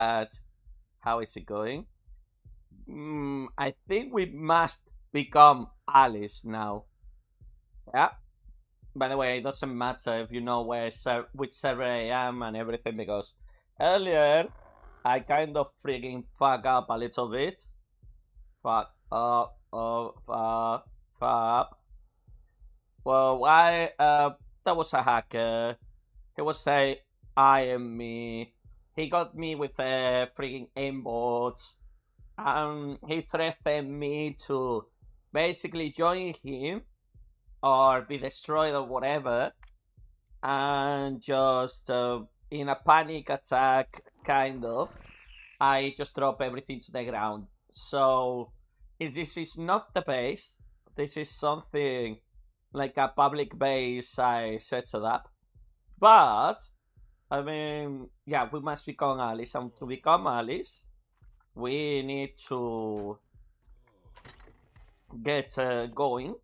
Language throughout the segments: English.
at how is it going. I think we must become allies now. Yeah. By the way, it doesn't matter if you know which server I am and everything, because earlier I kind of freaking fuck up a little bit. Fuck up, fuck up. Well, why? That was a hacker. He was saying I am me. He got me with a freaking aimbot. He threatened me to basically join him or be destroyed or whatever, and just in a panic attack, kind of, I just drop everything to the ground. So this is not the base. This is something like a public base I set it up. But I mean, yeah, we must become allies, and to become allies, we need to get going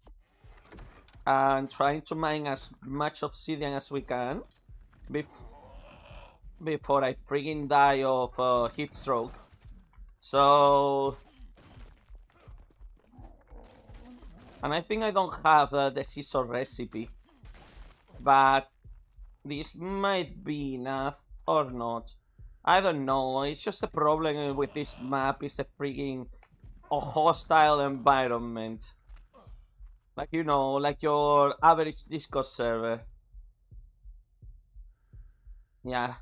and trying to mine as much obsidian as we can before I friggin' die of heat stroke. So, and I think I don't have the scissor recipe, but this might be enough or not. I don't know. It's just a problem with this map is the friggin' hostile environment. Like, you know, like your average Discord server. Yeah.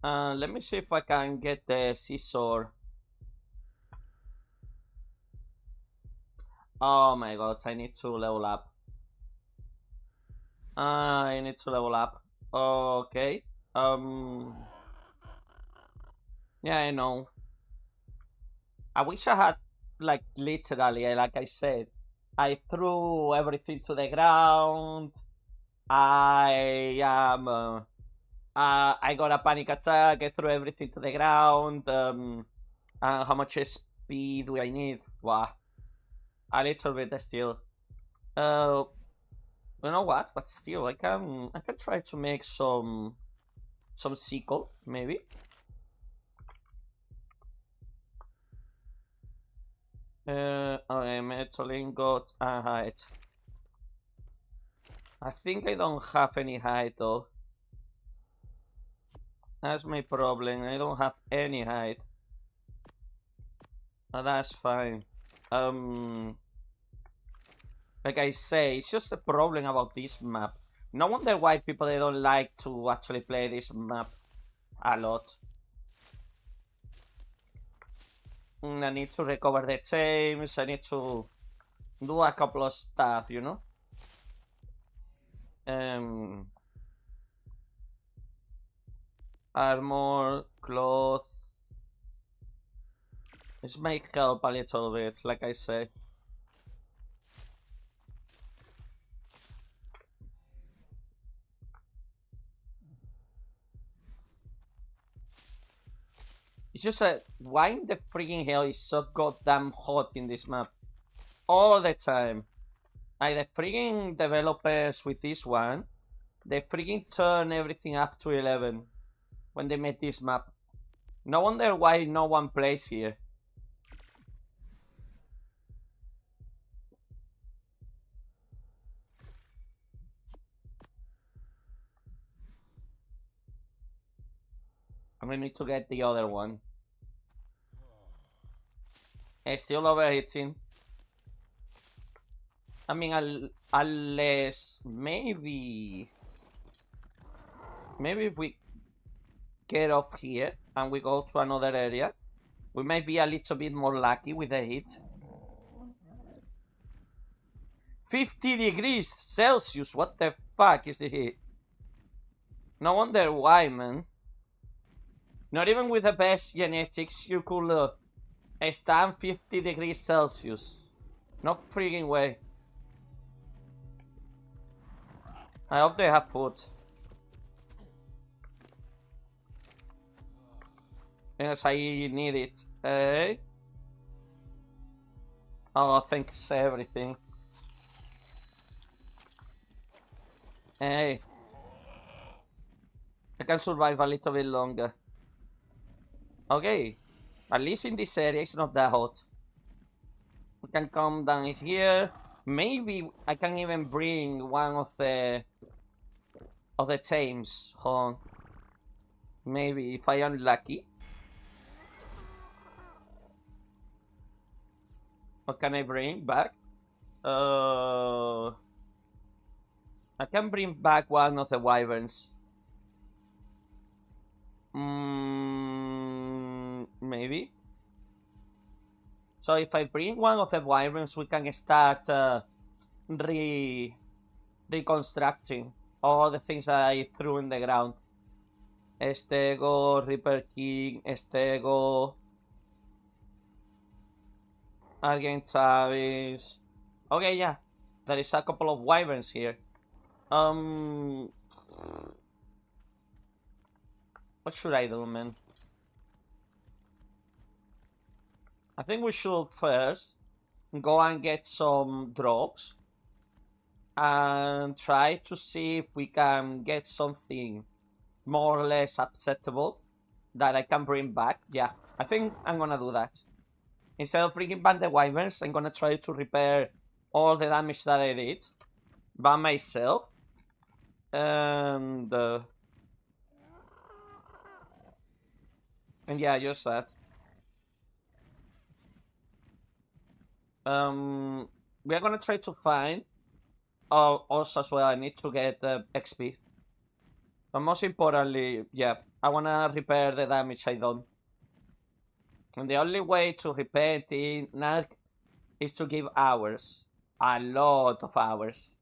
Let me see if I can get the scissor. Oh my god, I need to level up. I need to level up. Okay. Yeah, I know. I wish I had, like, literally, like I said, I threw everything to the ground. I got a panic attack. I threw everything to the ground. How much speed do I need? Wow, a little bit still. You know what? But still, I can try to make some sickle maybe. Okay, metal ingot and hide. I think I don't have any hide though. That's my problem. I don't have any hide. But that's fine. Like I say, it's just a problem about this map. No wonder why people they don't like to actually play this map a lot. I need to recover the chains. I need to do a couple of stuff, you know. Armor, clothes. This might help a little bit, like I say. It's just why in the freaking hell is so goddamn hot in this map? All the time. Like the freaking developers with this one, they freaking turn everything up to 11 when they made this map. No wonder why no one plays here. I'm gonna need to get the other one. It's still overheating. I mean, unless maybe if we get up here and we go to another area, we might be a little bit more lucky with the heat. 50 degrees Celsius, what the fuck is the heat? No wonder why, man. Not even with the best genetics you could stand 50 degrees Celsius. No freaking way. I hope they have food. Yes, I need it. Hey. Oh, thanks everything. Hey. I can survive a little bit longer. Okay. At least in this area, it's not that hot. We can come down here. Maybe I can even bring one of the tames. Hold on. Maybe if I am lucky. What can I bring back? I can bring back one of the wyverns. Maybe. So if I bring one of the wyverns, we can start reconstructing all the things that I threw in the ground. Stego, Reaper King, Stego, Argent Travis. Okay, yeah. There is a couple of wyverns here. What should I do, man? I think we should first go and get some drops and try to see if we can get something more or less acceptable that I can bring back. Yeah, I think I'm gonna do that. Instead of bringing back the wyverns, I'm gonna try to repair all the damage that I did by myself. And yeah, just that. We are gonna try to find. Oh, also as well, I need to get XP. But most importantly, yeah, I wanna repair the damage I done. And the only way to repair it in Narc is to give hours. A lot of hours.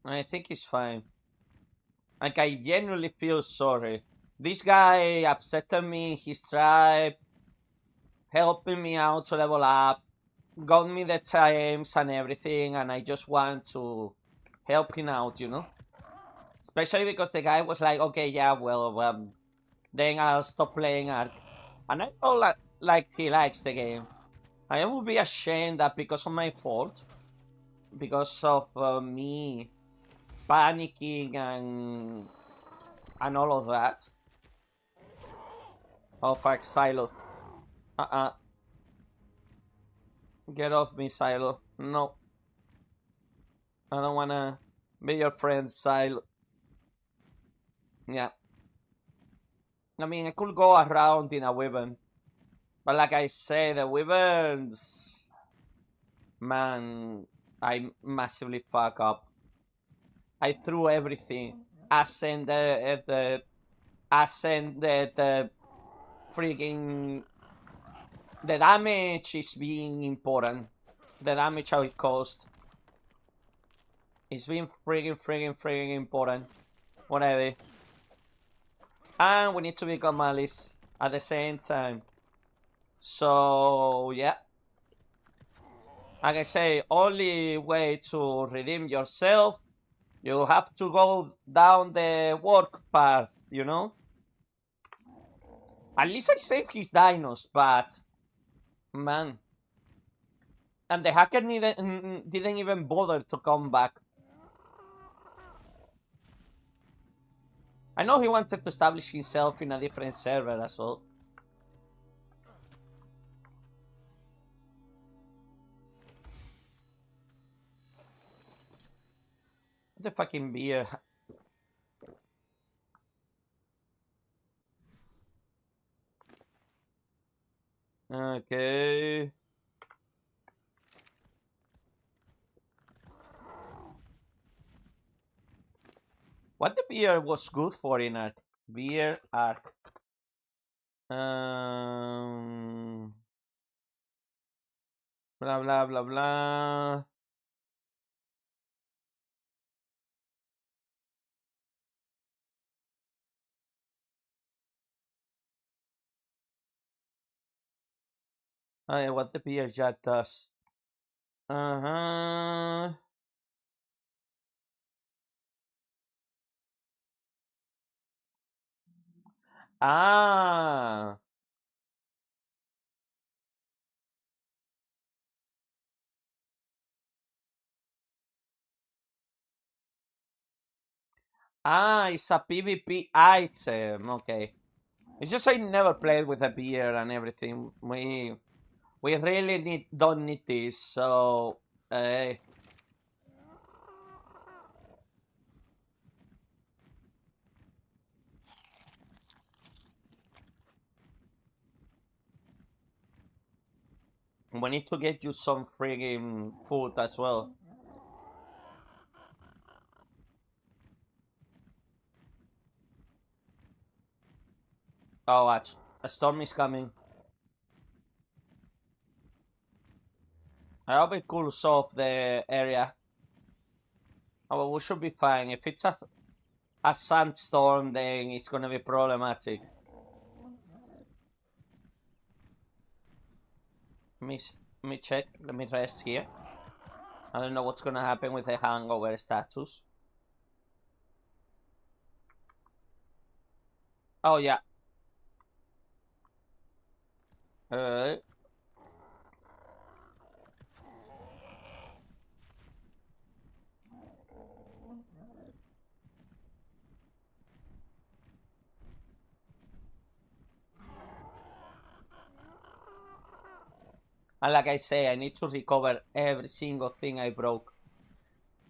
I think it's fine. Like, I genuinely feel sorry. This guy upset me, his tribe, helping me out to level up, got me the times and everything, and I just want to help him out, you know? Especially because the guy was like, okay, yeah, well, then I'll stop playing Ark. And I know like he likes the game. I would be ashamed that because of my fault, because of me panicking and all of that. Oh fuck, Silo. Uh-uh. Get off me, Silo. No. I don't wanna be your friend, Silo. Yeah. I mean, I could go around in a wyvern. But like I say, the wyverns... Man, I massively fuck up. I threw everything. Ascended the freaking... The damage is being important. The damage how it cost. It's been freaking important. Whatever. And we need to become allies at the same time. So, yeah. Like I say, only way to redeem yourself, you have to go down the work path, you know? At least I saved his dinos, but... Man. And the hacker didn't even bother to come back. I know he wanted to establish himself in a different server as well. The fucking beer. Okay. What the beer was good for in Ark? Beer Ark. Blah blah blah blah. Oh yeah, what the beer jet does. Uh-huh. Ah. Ah, it's a PvP item. Okay. It's just I never played with a beer and everything. We really don't need this, so we need to get you some friggin' food as well. Oh, watch. A storm is coming. I hope it cools off the area. Oh, well, we should be fine. If it's a sandstorm, then it's gonna be problematic. Let me check. Let me rest here. I don't know what's gonna happen with the hangover status. Oh, yeah. Uh, and like I say, I need to recover every single thing I broke.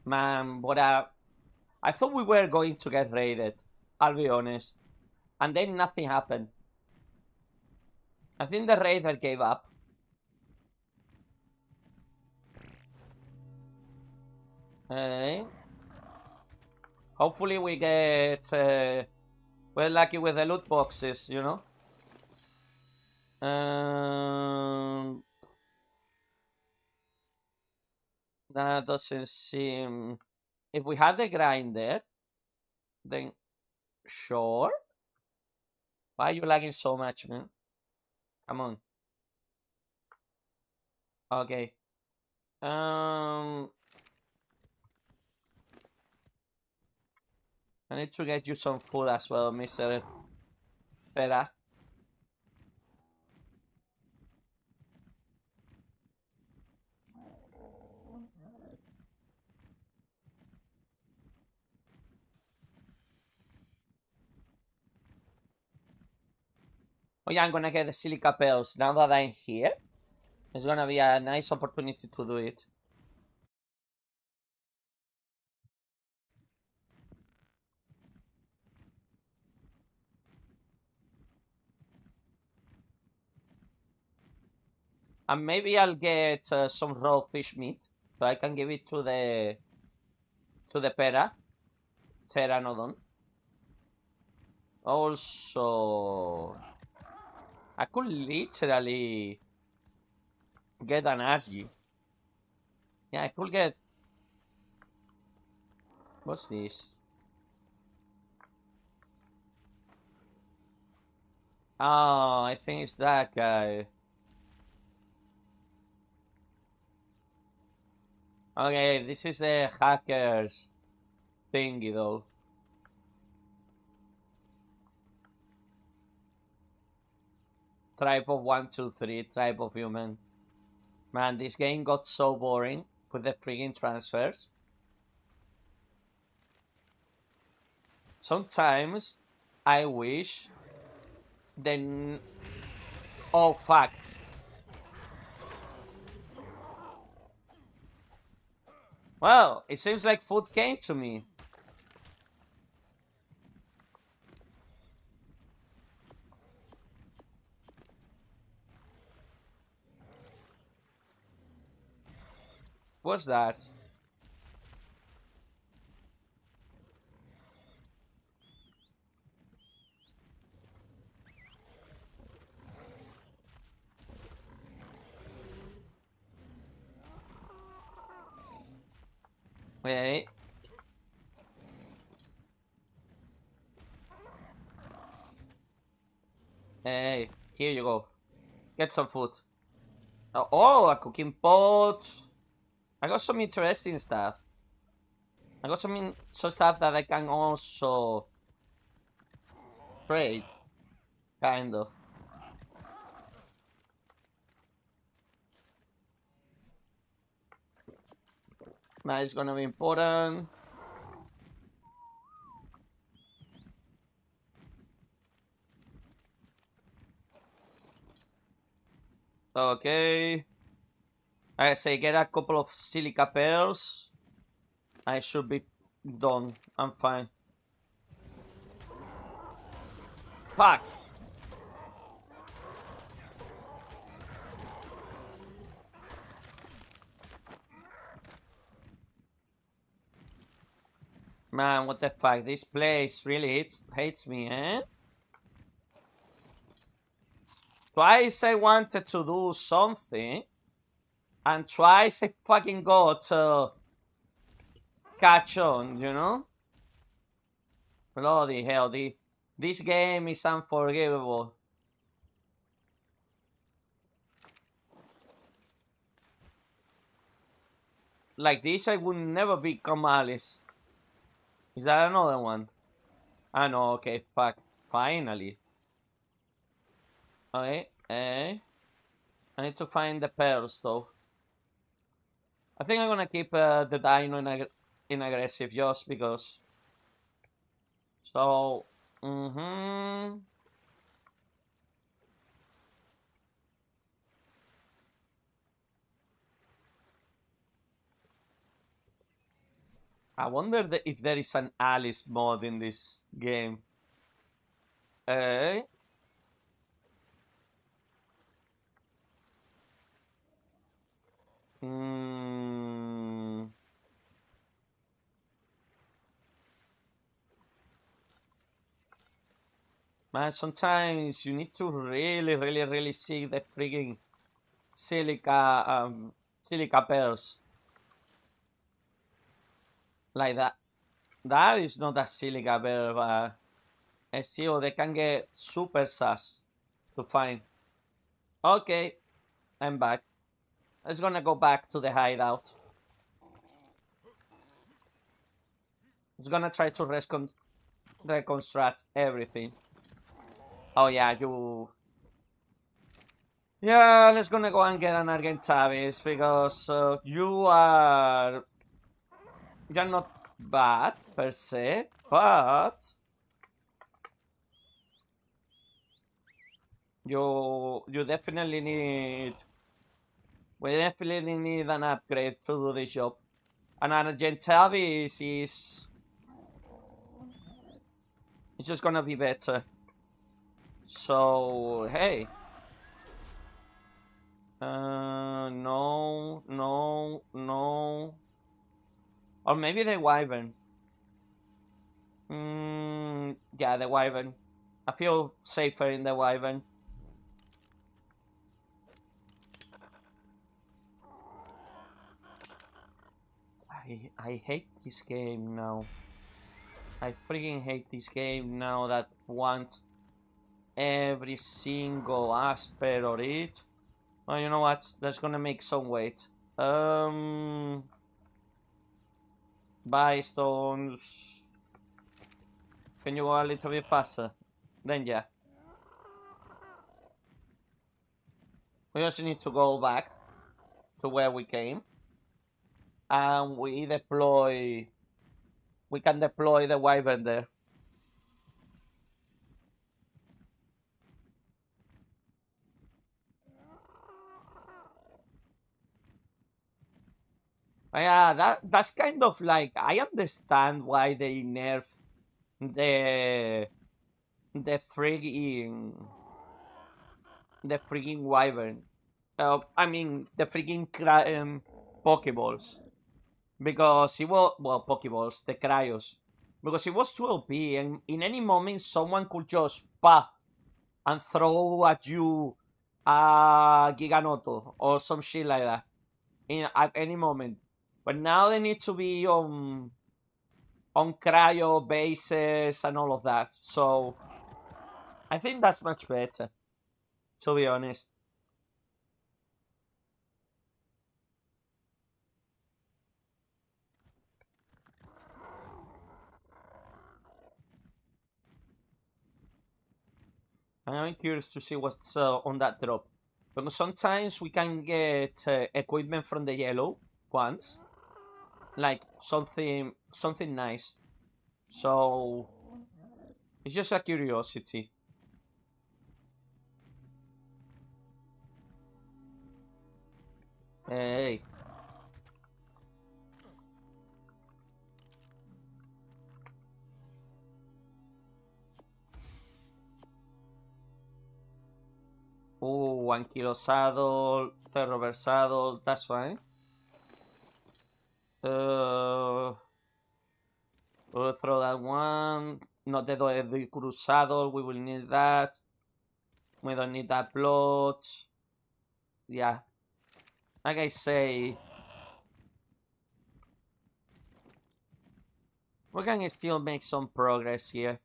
Man, but I thought we were going to get raided. I'll be honest. And then nothing happened. I think the raider gave up. Hopefully we get... we're lucky with the loot boxes, you know? That doesn't seem... If we had the grinder, then sure. Why are you lagging so much, man? Come on. Okay. I need to get you some food as well, Mr. Pera. Oh yeah, I'm gonna get the silica pills now that I'm here. It's gonna be a nice opportunity to do it. And maybe I'll get some raw fish meat, so I can give it to the pteranodon. Also, I could literally get an RG. Yeah, I could get. What's this? Oh, I think it's that guy. Okay, this is the hackers thingy though. Tribe of 123, tribe of human. Man, this game got so boring with the freaking transfers. Sometimes I wish then. Oh fuck. Well, it seems like food came to me. What's that? Wait. Hey, here you go. Get some food. Oh, a cooking pot. I got some interesting stuff. I got some stuff that I can also trade. Kind of. That is gonna be important. Okay. I say get a couple of silica pearls. I should be done. I'm fine. Fuck. Man, what the fuck? This place really hates me, eh? Twice I wanted to do something, and twice I fucking got to catch on, you know? Bloody hell, this game is unforgivable. Like this, I would never become Alice. Is that another one? Ah, no, okay, fuck. Finally. Okay, I need to find the pearls, though. I think I'm gonna keep the dino in aggressive just because. So, I wonder if there is an Alice mod in this game. Man, sometimes you need to really see the freaking silica pearls. Like that. That is not a silica pearl, but still they can get super sus to find. Okay, I'm back. I was gonna go back to the hideout. I was gonna try to reconstruct everything. Oh yeah, you... Yeah, let's gonna go and get an Argentavis because you're not bad per se, but you definitely need... We definitely need an upgrade to do this job. And an Argentavis is... It's just gonna be better. So, hey. No. Or maybe the Wyvern. Yeah, the Wyvern. I feel safer in the Wyvern. I hate this game now. I freaking hate this game now that wants every single aspect of it. Well, you know what? That's gonna make some weight. Buy stones. Can you go a little bit faster? Then yeah. We just need to go back to where we came. And we can deploy the Wyvern there. Yeah, that's kind of like, I understand why they nerf the freaking Wyvern. I mean the freaking Pokeballs. Because it was, well, Pokeballs, the Cryos. Because it was too OP, and in any moment someone could just pop and throw at you a Giganoto or some shit like that at any moment. But now they need to be on cryo bases and all of that. So I think that's much better, to be honest. I'm curious to see what's on that drop. Because sometimes we can get equipment from the yellow ones. Like something nice. So it's just a curiosity. Hey. Ooh, 1 kilo saddle, terror saddle, that's fine. We'll throw that one. Not the eyeeeыхфхеыеZZZ saddle, we will need that. We don't need that blood. Yeah. Like I say, we can still make some progress here.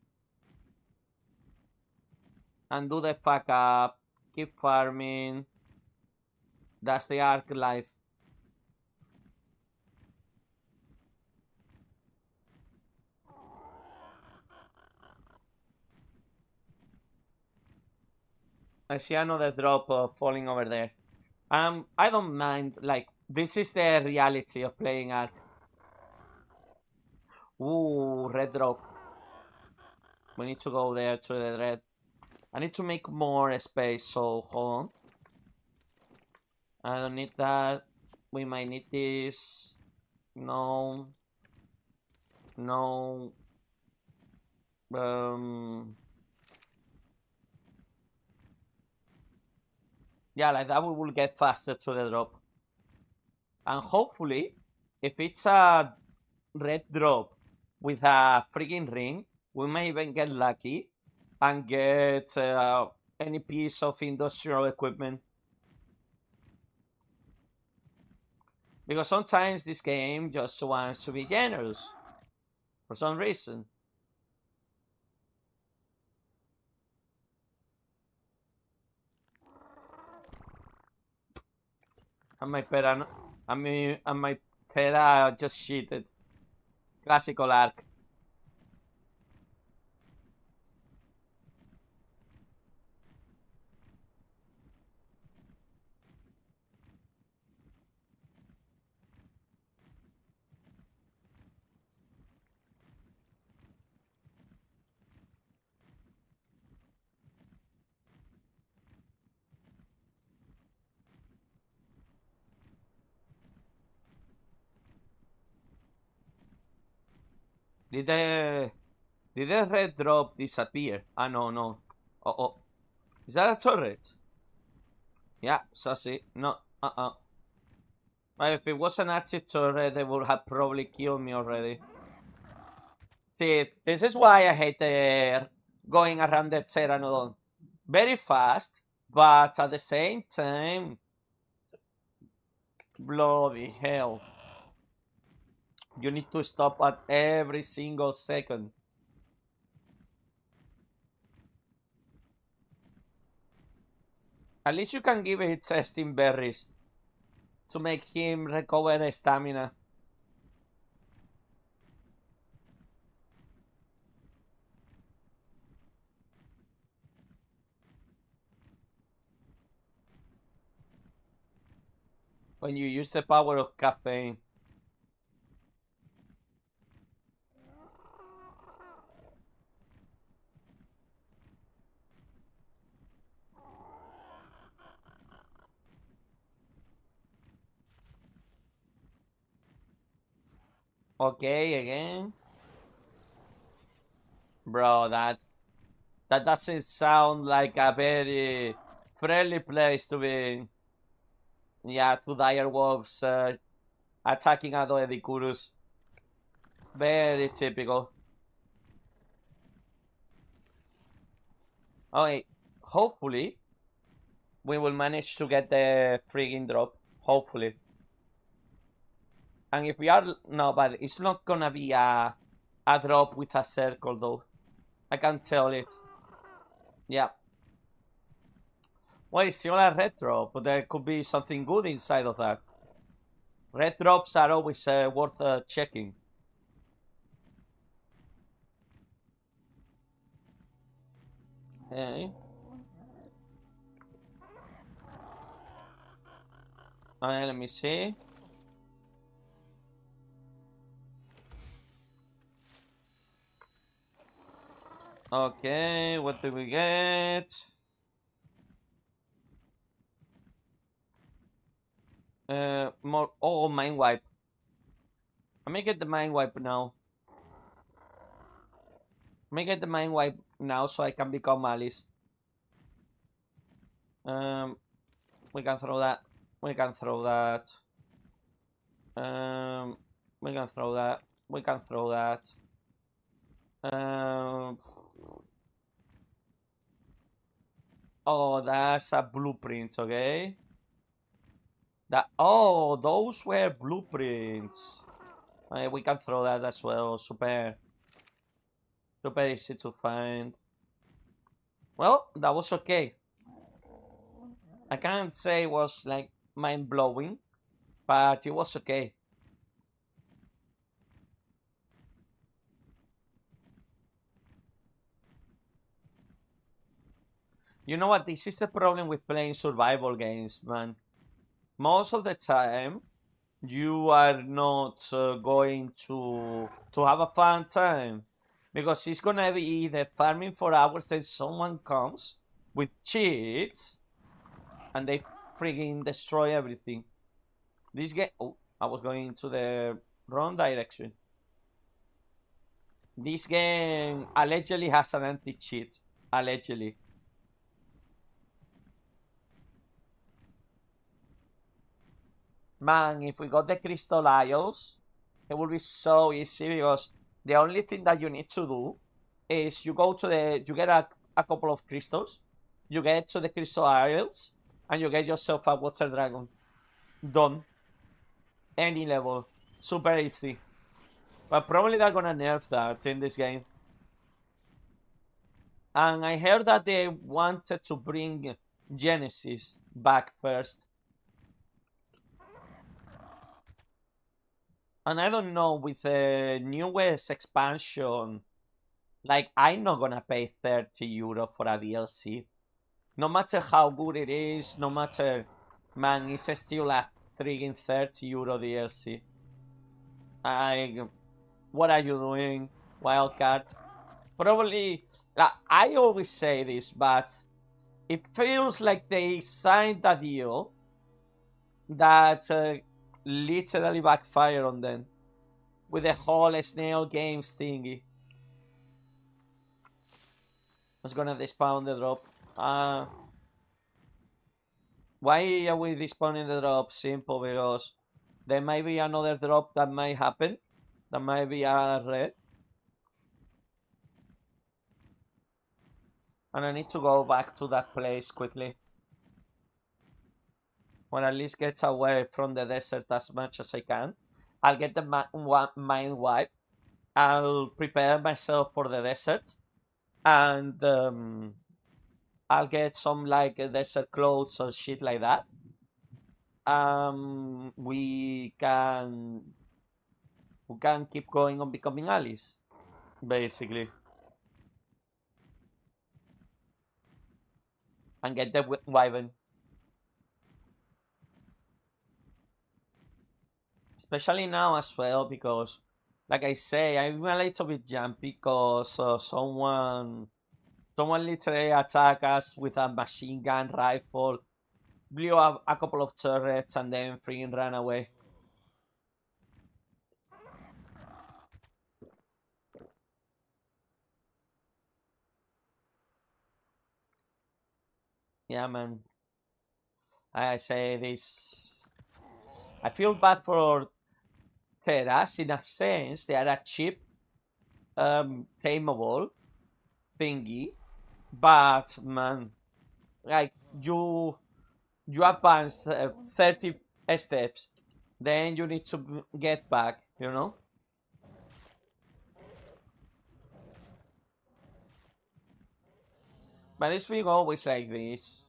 And do the fuck up. Keep farming. That's the arc life. I see another drop falling over there. I don't mind. Like, this is the reality of playing arc. Ooh, red drop. We need to go there to the red. I need to make more space, so hold on. I don't need that. We might need this. No. No. Yeah, like that we will get faster to the drop. And hopefully, if it's a red drop with a freaking ring, we may even get lucky and get any piece of industrial equipment. Because sometimes this game just wants to be generous for some reason. And my pera, and my Terra just cheated. Classical arc. Did the red drop disappear? Ah, no, no. Oh. Is that a turret? Yeah, sassy. No, Well, if it was an active turret, they would have probably killed me already. See, this is why I hate going around the Pteranodon. Very fast, but at the same time, bloody hell. You need to stop at every single second. At least you can give it testing berries to make him recover the stamina. When you use the power of caffeine. Okay, again. Bro, that doesn't sound like a very friendly place to be. Yeah, two dire wolves attacking other eyeeeыхфхеыеZZZ. Very typical. Okay, hopefully we will manage to get the friggin' drop. Hopefully. And if we are no, but it's not gonna be a drop with a circle though. I can tell it. Yeah. Well, it's still a red drop, but there could be something good inside of that. Red drops are always worth checking. Okay. Alright, let me see. Okay, what do we get? More. Oh, mind wipe. Let me get the mind wipe now. Let me get the mind wipe now so I can become Alice. We can throw that. We can throw that. We can throw that. We can throw that. Oh, that's a blueprint, okay? Oh, those were blueprints. We can throw that as well. Super easy to find. Well, that was okay. I can't say it was like mind-blowing, but it was okay. You know what? This is the problem with playing survival games, man. Most of the time, you are not going to have a fun time, because it's gonna be either farming for hours, then someone comes with cheats and they freaking destroy everything. This game, oh, I was going into the wrong direction. This game allegedly has an anti-cheat, allegedly. Man, if we got the crystal isles, it will be so easy, because the only thing that you need to do is you go to you get a couple of crystals, you get to the crystal isles, and you get yourself a water dragon. Done. Any level. Super easy. But probably they're gonna nerf that in this game. And I heard that they wanted to bring Genesis back first. And I don't know, with the newest expansion, like, I'm not gonna pay 30 euro for a DLC. No matter how good it is, no matter, man, it's still a freaking 30 euro DLC. What are you doing, Wildcard? Probably, I always say this, but it feels like they signed a deal that literally backfire on them with the whole Snail Games thingy. I was gonna despawn the drop. Why are we despawning the drop? Simple, because there might be another drop that might happen. That might be a red. And I need to go back to that place quickly. Or at least get away from the desert as much as I can. I'll get the mind wipe. I'll prepare myself for the desert. And I'll get some like desert clothes or shit like that. We can keep going on becoming Alice, basically. And get the wyvern. Especially now as well, because, like I say, I'm a little bit jumpy because someone literally attacked us with a machine gun rifle, blew up a couple of turrets, and then freaking ran away. Yeah, man. I say this. I feel bad for Teras in a sense. They are a cheap, tameable thingy, but man, like you advance 30 steps, then you need to get back, you know. But it's been always like this.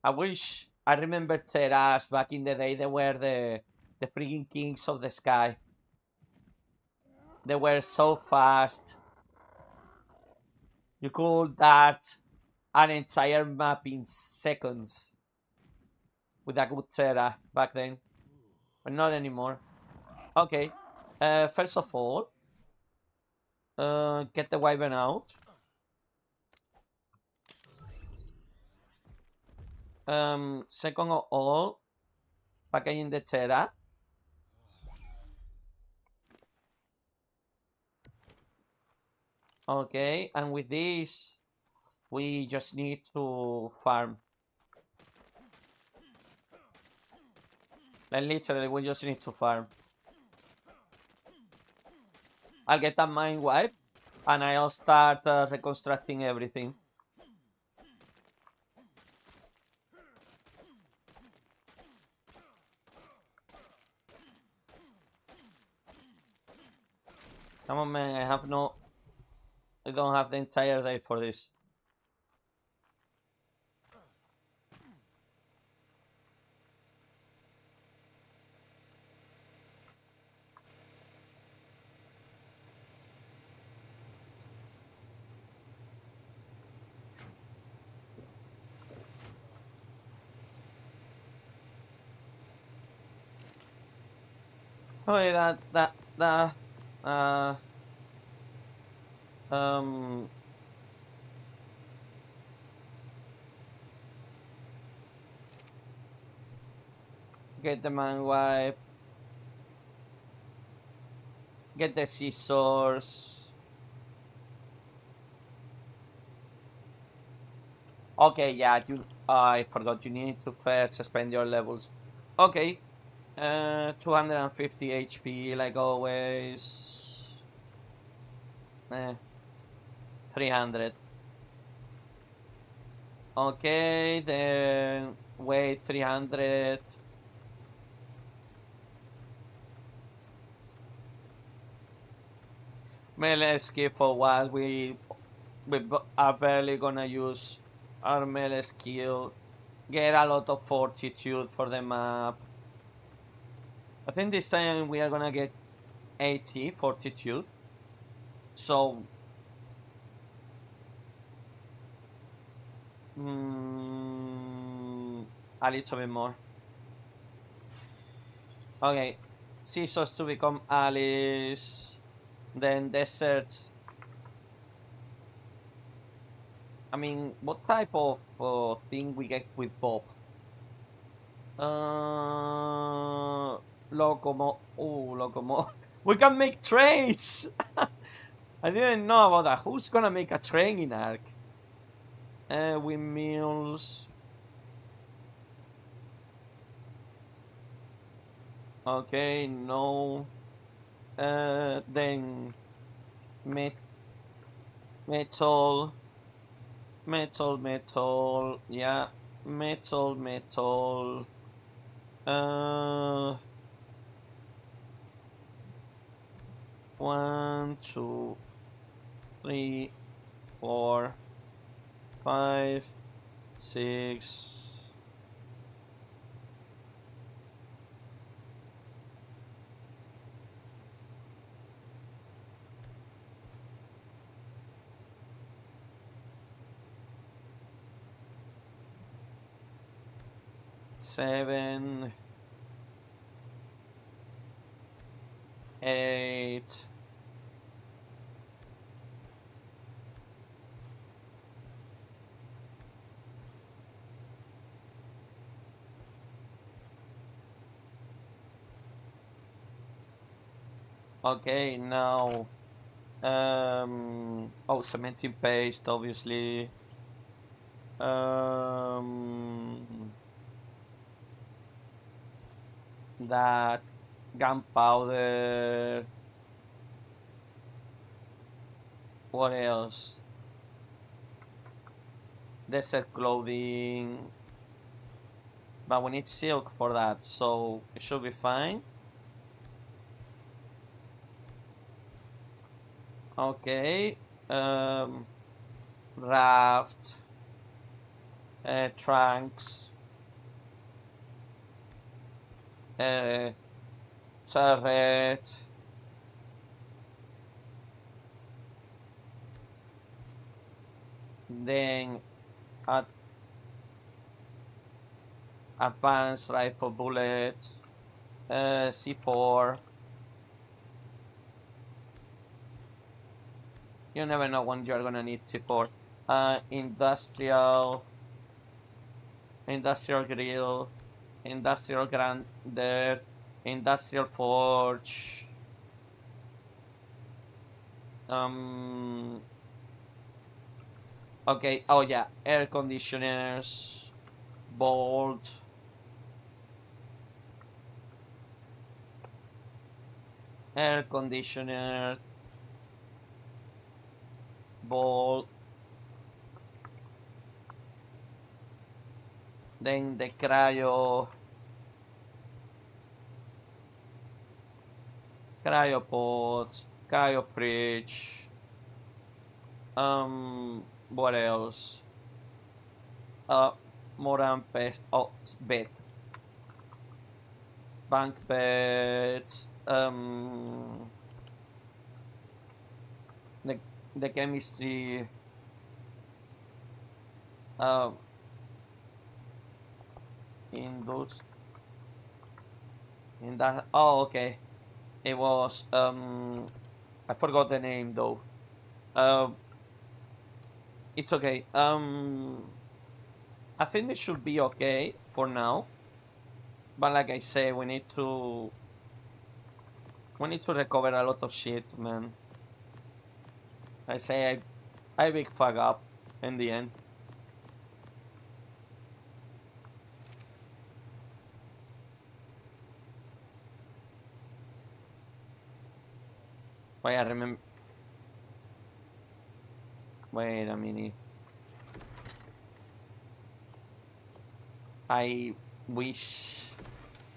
I wish I remember Teras back in the day. They were the freaking kings of the sky. They were so fast. You could dart an entire map in seconds with a good Terra back then, but not anymore. Okay, first of all, get the wyvern out. Second of all, Packaging the tera. Okay, and with this, we just need to farm. Like literally, we just need to farm. I'll get a mine wipe, and I'll start reconstructing everything. Come on, man, I don't have the entire day for this. Oh, um, get the man wipe, get the scissors. Okay, yeah, I forgot you need to first suspend your levels. Okay, 250 HP like always. 300. Okay, then wait 300. Melee skill for what? We are barely gonna use our melee skill. Get a lot of fortitude for the map. I think this time we are gonna get 80 fortitude. So a little bit more. Okay, scissors to become Alice. Then desert. I mean, what type of thing we get with Bob? Locomo. Oh, Locomo. We can make trains! I didn't know about that. Who's gonna make a train in Ark? Windmills. Okay, no. Then metal, yeah, metal. 1, 2, 3, 4, 5, 6. Seven, 8. Okay, now, oh, cementing paste, obviously. That gunpowder. What else? Desert clothing. But we need silk for that, so it should be fine. Okay. Raft. Trunks. Turret. Then advanced rifle bullets. C4. You never know when you're gonna need C4. Industrial grill. Industrial Grander, Industrial Forge. Okay, oh yeah, air conditioners, bolt. Air conditioner, bolt. Then the cryopods, cryofridge. What else? More ampest. Oh, bed. Bunk beds. The chemistry. In that. Oh, okay. It was I forgot the name though. It's okay. I think it should be okay for now. But like I say, we need to recover a lot of shit, man. I say I big fuck up in the end. Wait, I remember. Wait a minute. I wish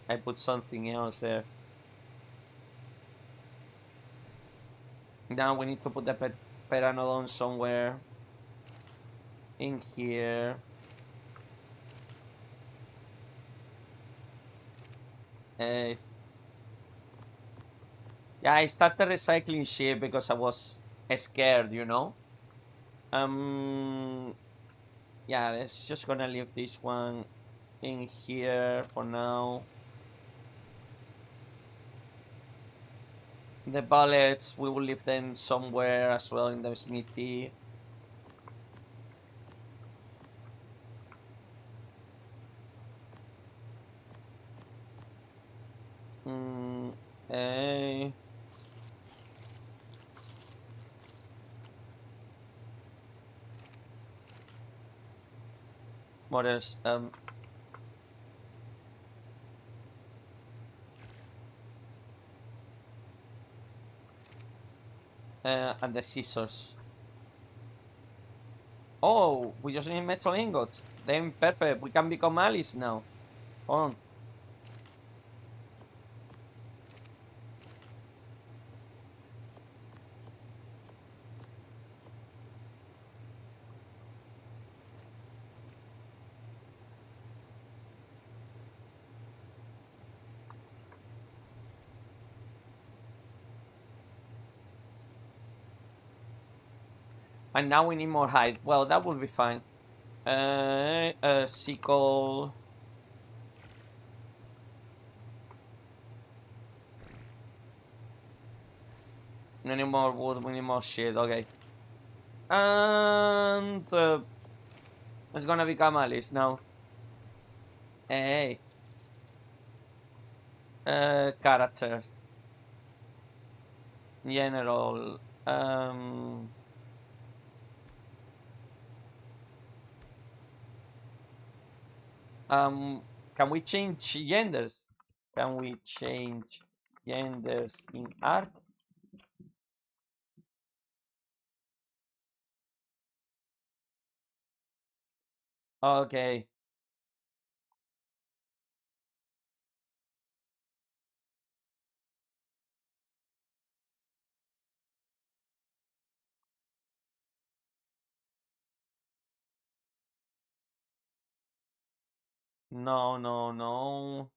I put something else there. Now we need to put the Pteranodon somewhere in here. Yeah, I started recycling shit because I was scared, you know. Yeah, let's just gonna leave this one in here for now. The bullets, we will leave them somewhere as well in the smithy. What else? And the scissors. Oh, we just need metal ingots. Then perfect. We can become Alice now. Hold on. And now we need more hide. Well, that will be fine. Sickle. No need more wood, we need more shit, okay. And it's gonna become Alice now. Hey. Character. General. Can we change genders? Can we change genders in art? Okay. No, no, no.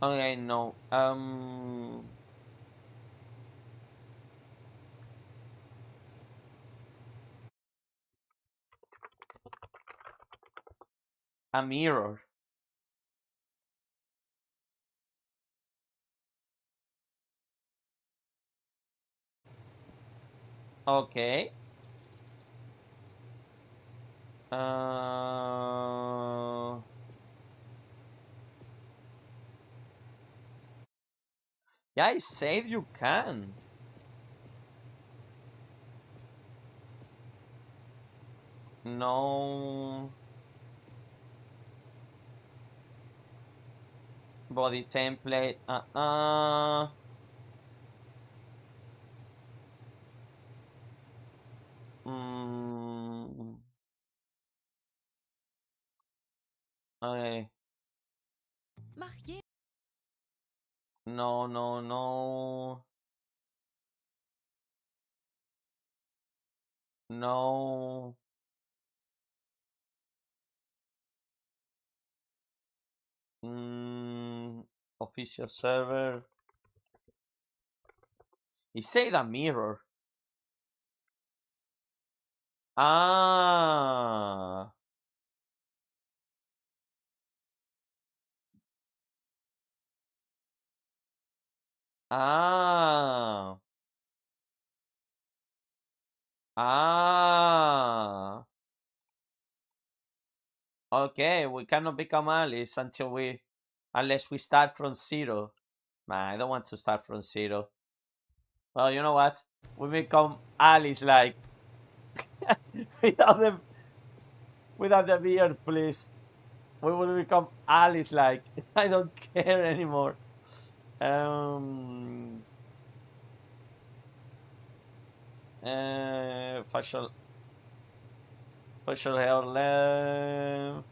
Okay, no. A mirror. Okay. Yeah, I said you can. No. Body template. Mm, okay. No, no, no. No. Official server. He said a mirror. Ah. Ah. Ah. Okay, we cannot become allies unless we start from zero. Nah, I don't want to start from zero. Well, you know what? We become allies like without the without the beard, please. We will become allies like I don't care anymore. Facial hair length.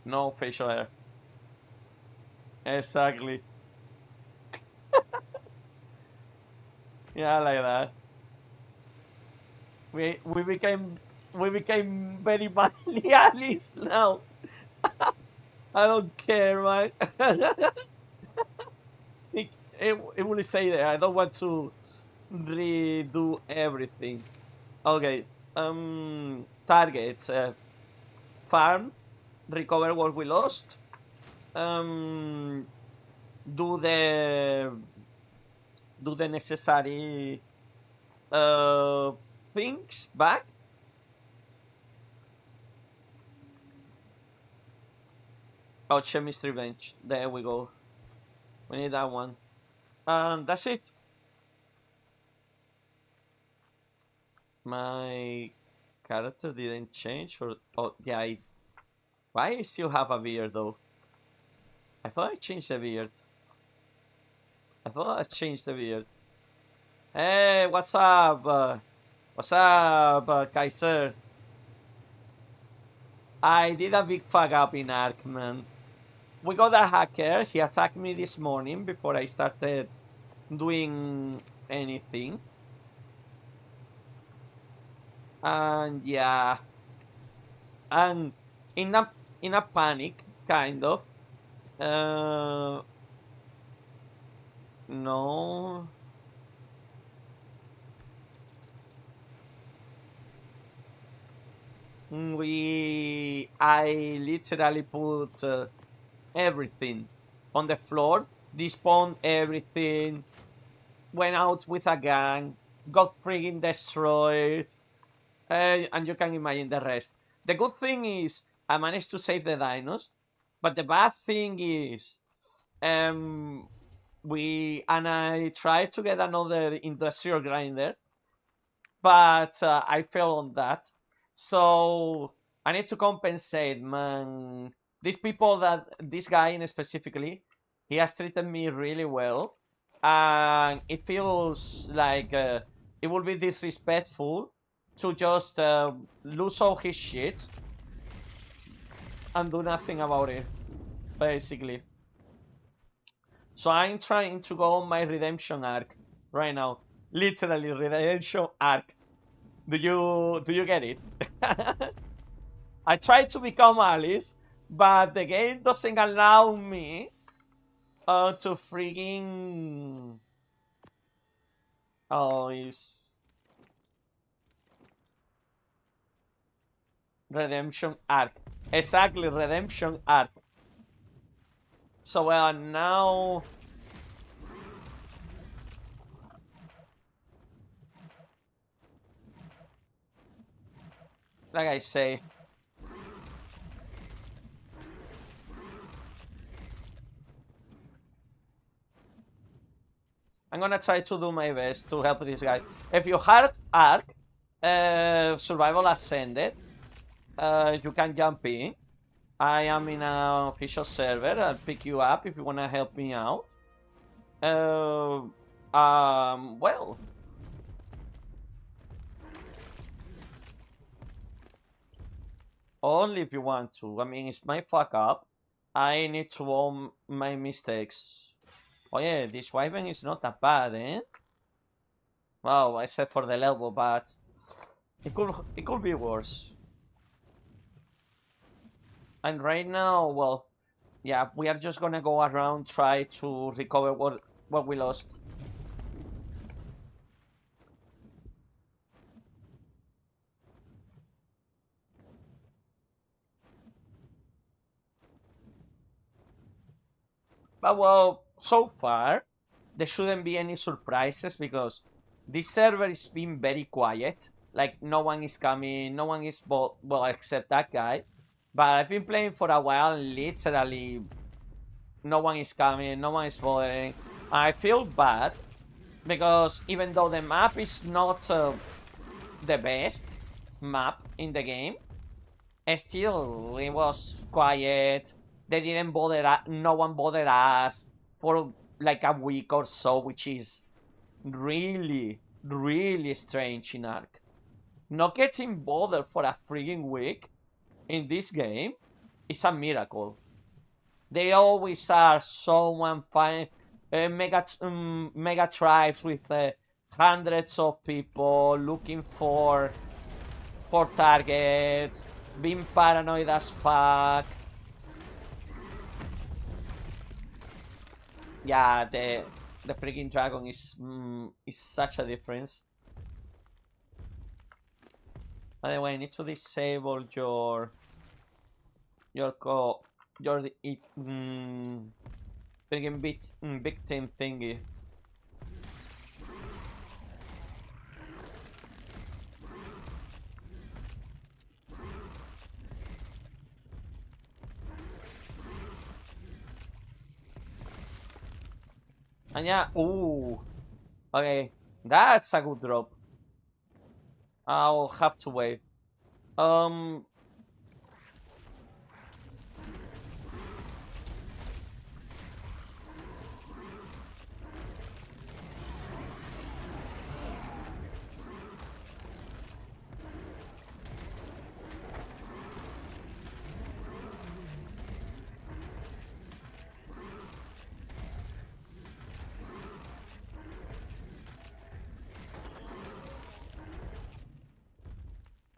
No facial hair. Exactly. Yeah, like that. We became very manly allies now. I don't care, man. it will stay there. I don't want to redo everything. Okay. Targets. Farm. Recover what we lost. Do the necessary things back. Oh, chemistry bench. There we go. We need that one. That's it. My character didn't change, or oh yeah, why I still have a beard though? I thought I changed the beard. I thought I changed the beard. Hey, what's up? What's up, Kaiser? I did a big fuck up in Ark, man. We got a hacker. He attacked me this morning before I started doing anything. And yeah, and in a panic, kind of. No. I literally put everything on the floor, despawned everything, went out with a gang, got friggin' destroyed, and you can imagine the rest. The good thing is I managed to save the dinos, but the bad thing is, I tried to get another industrial grinder, but I failed on that. So I need to compensate, man. This guy in specifically, he has treated me really well, and it feels like it would be disrespectful to just lose all his shit and do nothing about it, basically. So I'm trying to go on my redemption arc right now, literally redemption arc. Do you get it? I tried to become Alice, but the game doesn't allow me to freaking. Oh, it's redemption arc. Exactly, redemption arc. So now like I say, I'm gonna try to do my best to help this guy. If you have Arc, Survival Ascended, you can jump in. I am in an official server. I'll pick you up if you wanna help me out. Well. Only if you want to. I mean, it's my fuck up. I need to own my mistakes. Oh yeah, this wyvern is not that bad, eh? Well, except for the level, but it could be worse. And right now, well, yeah, we are just gonna go around, try to recover what we lost. But well, so far, there shouldn't be any surprises because this server is being very quiet. Like, no one is coming, no one is, well, except that guy. But I've been playing for a while, and literally, no one is coming, no one is bothering. I feel bad because even though the map is not the best map in the game, still, it was quiet. They didn't bother, no one bothered us for like a week or so, which is really, really strange in Ark. Not getting bothered for a freaking week in this game is a miracle. They always are someone find mega tribes with hundreds of people looking for targets, being paranoid as fuck. Yeah, the freaking dragon is such a difference. By the way, I need to disable your freaking victim thingy. And yeah, ooh, okay, that's a good drop. I'll have to wait.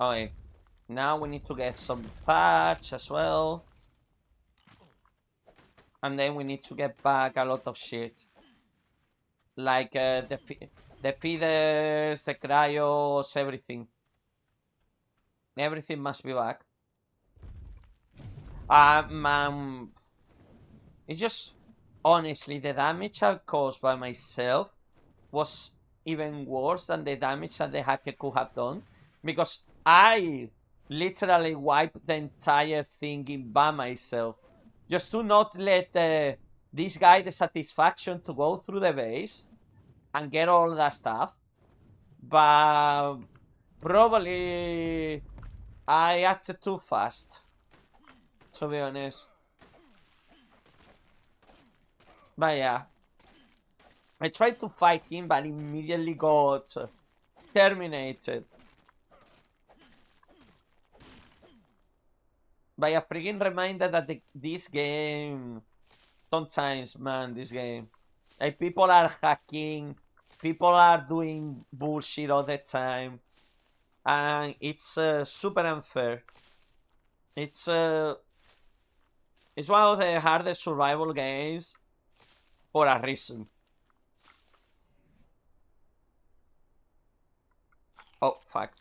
Okay, now we need to get some patch as well. And then we need to get back a lot of shit. Like the feeders, the cryos, everything. Everything must be back. It's just, honestly, the damage I caused by myself was even worse than the damage that the hacker could have done. Because I literally wiped the entire thing by myself. Just to not let this guy the satisfaction to go through the base and get all that stuff. But probably I acted too fast, to be honest. But yeah, I tried to fight him, but immediately got terminated by a freaking reminder that this game, sometimes, man, this game, like, people are hacking, people are doing bullshit all the time, and it's super unfair. It's one of the hardest survival games for a reason. Oh, fuck.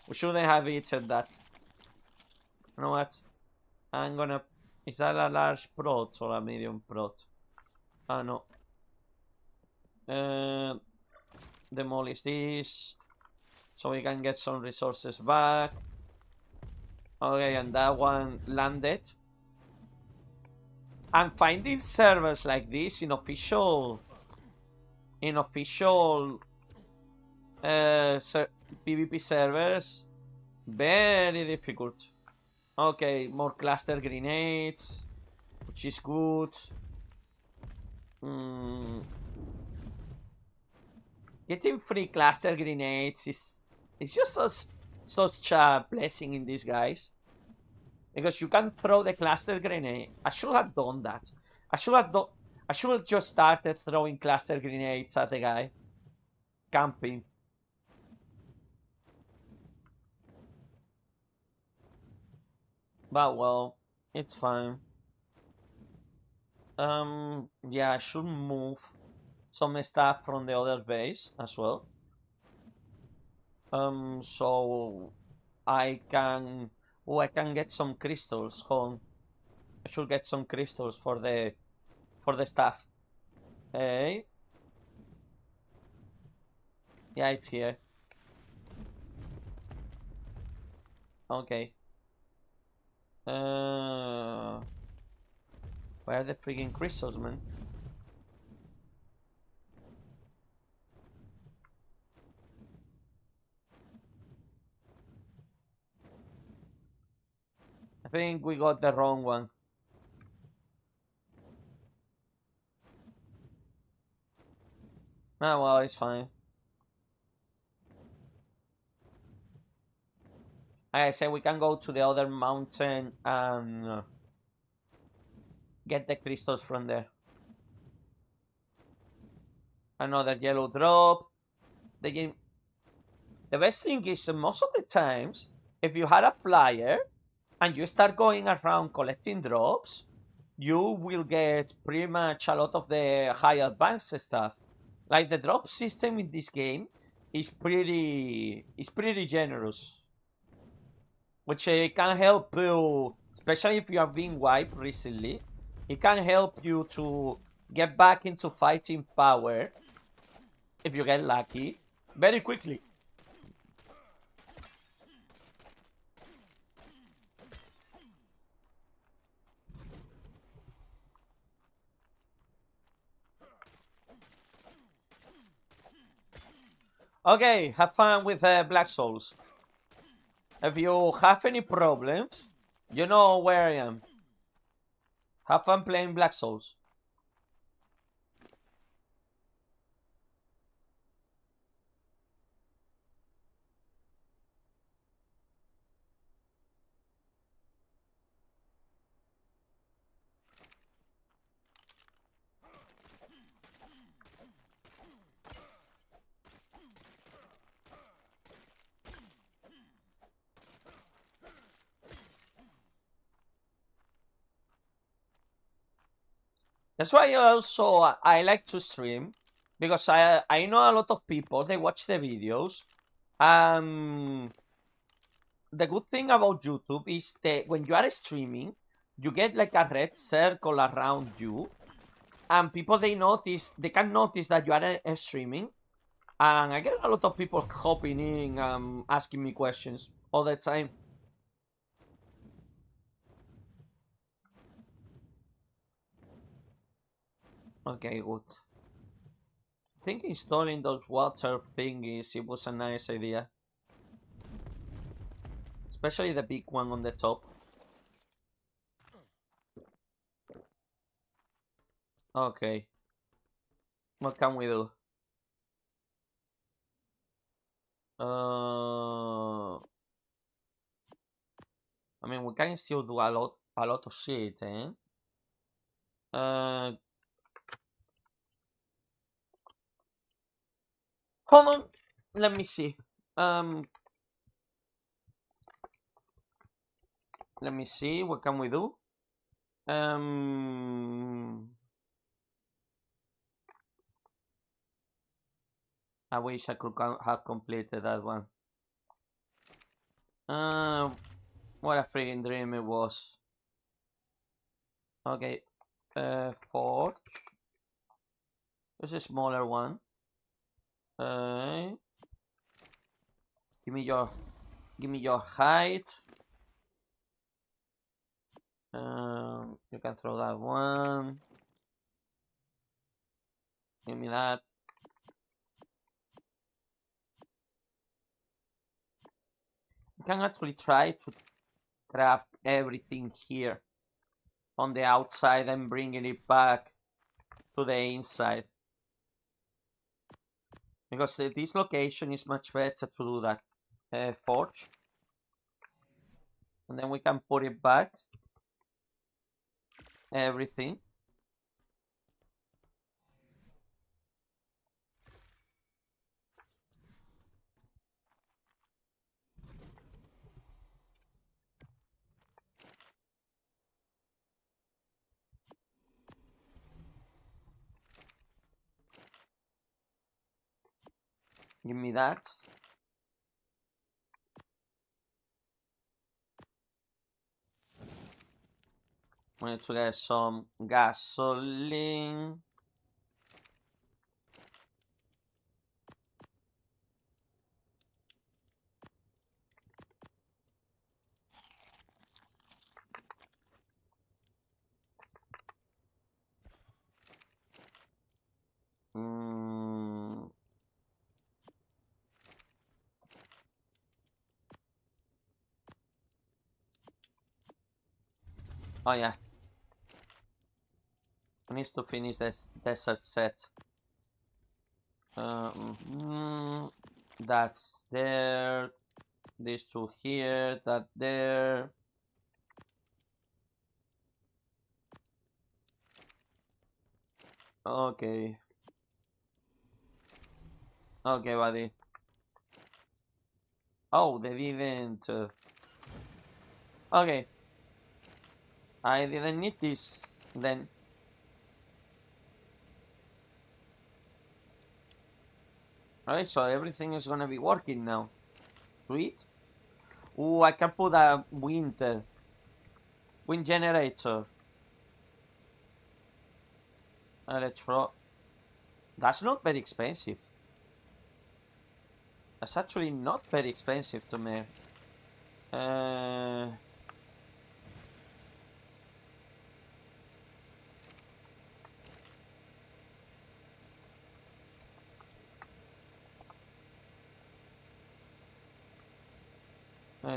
We shouldn't have eaten that. You know what? I'm gonna... Is that a large prot or a medium prot? Ah, no. Demolish this, so we can get some resources back. Okay, and that one landed. I'm finding servers like this in official PvP servers very difficult. Okay, more cluster grenades, which is good. Getting free cluster grenades is just such a blessing in disguise. Because you can throw the cluster grenade. I should have done that. I should have just started throwing cluster grenades at the guy. Camping. But well, it's fine. Yeah, I should move some stuff from the other base as well. So I can get some crystals. Hold on. I should get some crystals for the stuff. Hey. Yeah, it's here. Okay. Where are the freaking crystals, man? I think we got the wrong one. Ah, well, it's fine. Like I said, we can go to the other mountain and get the crystals from there. Another yellow drop. The game. The best thing is most of the times, if you had a flyer and you start going around collecting drops, you will get pretty much a lot of the high advanced stuff. Like the drop system in this game is pretty generous, which can help you, especially if you are being wiped recently. It can help you to get back into fighting power if you get lucky very quickly. Okay, have fun with Black Souls. If you have any problems, you know where I am. Have fun playing Black Souls. That's why also I like to stream, because I know a lot of people, they watch the videos. The good thing about YouTube is that when you are streaming, you get like a red circle around you, and people they can notice that you are streaming, and I get a lot of people hopping in, asking me questions all the time. Okay, good. I think installing those water thingies, it was a nice idea. Especially the big one on the top. Okay. What can we do? I mean, we can still do a lot of shit, eh? Hold on. Let me see. Let me see. What can we do? I wish I could have completed that one. What a freaking dream it was. Okay. Forge. There's a smaller one. Give me your height. You can throw that one. Give me that. You can actually try to craft everything here on the outside and bringing it back to the inside. Because this location is much better to do that. Forge. And then we can put it back. Everything. Give me that. We need to get some gasoline. Oh yeah. I need to finish this desert set. That's there. These two here. That there. Okay. Okay, buddy. Oh, they didn't. Okay. I didn't need this then. Alright, so everything is gonna be working now. Sweet. Ooh, I can put a wind generator. That's not very expensive. That's actually not very expensive to me.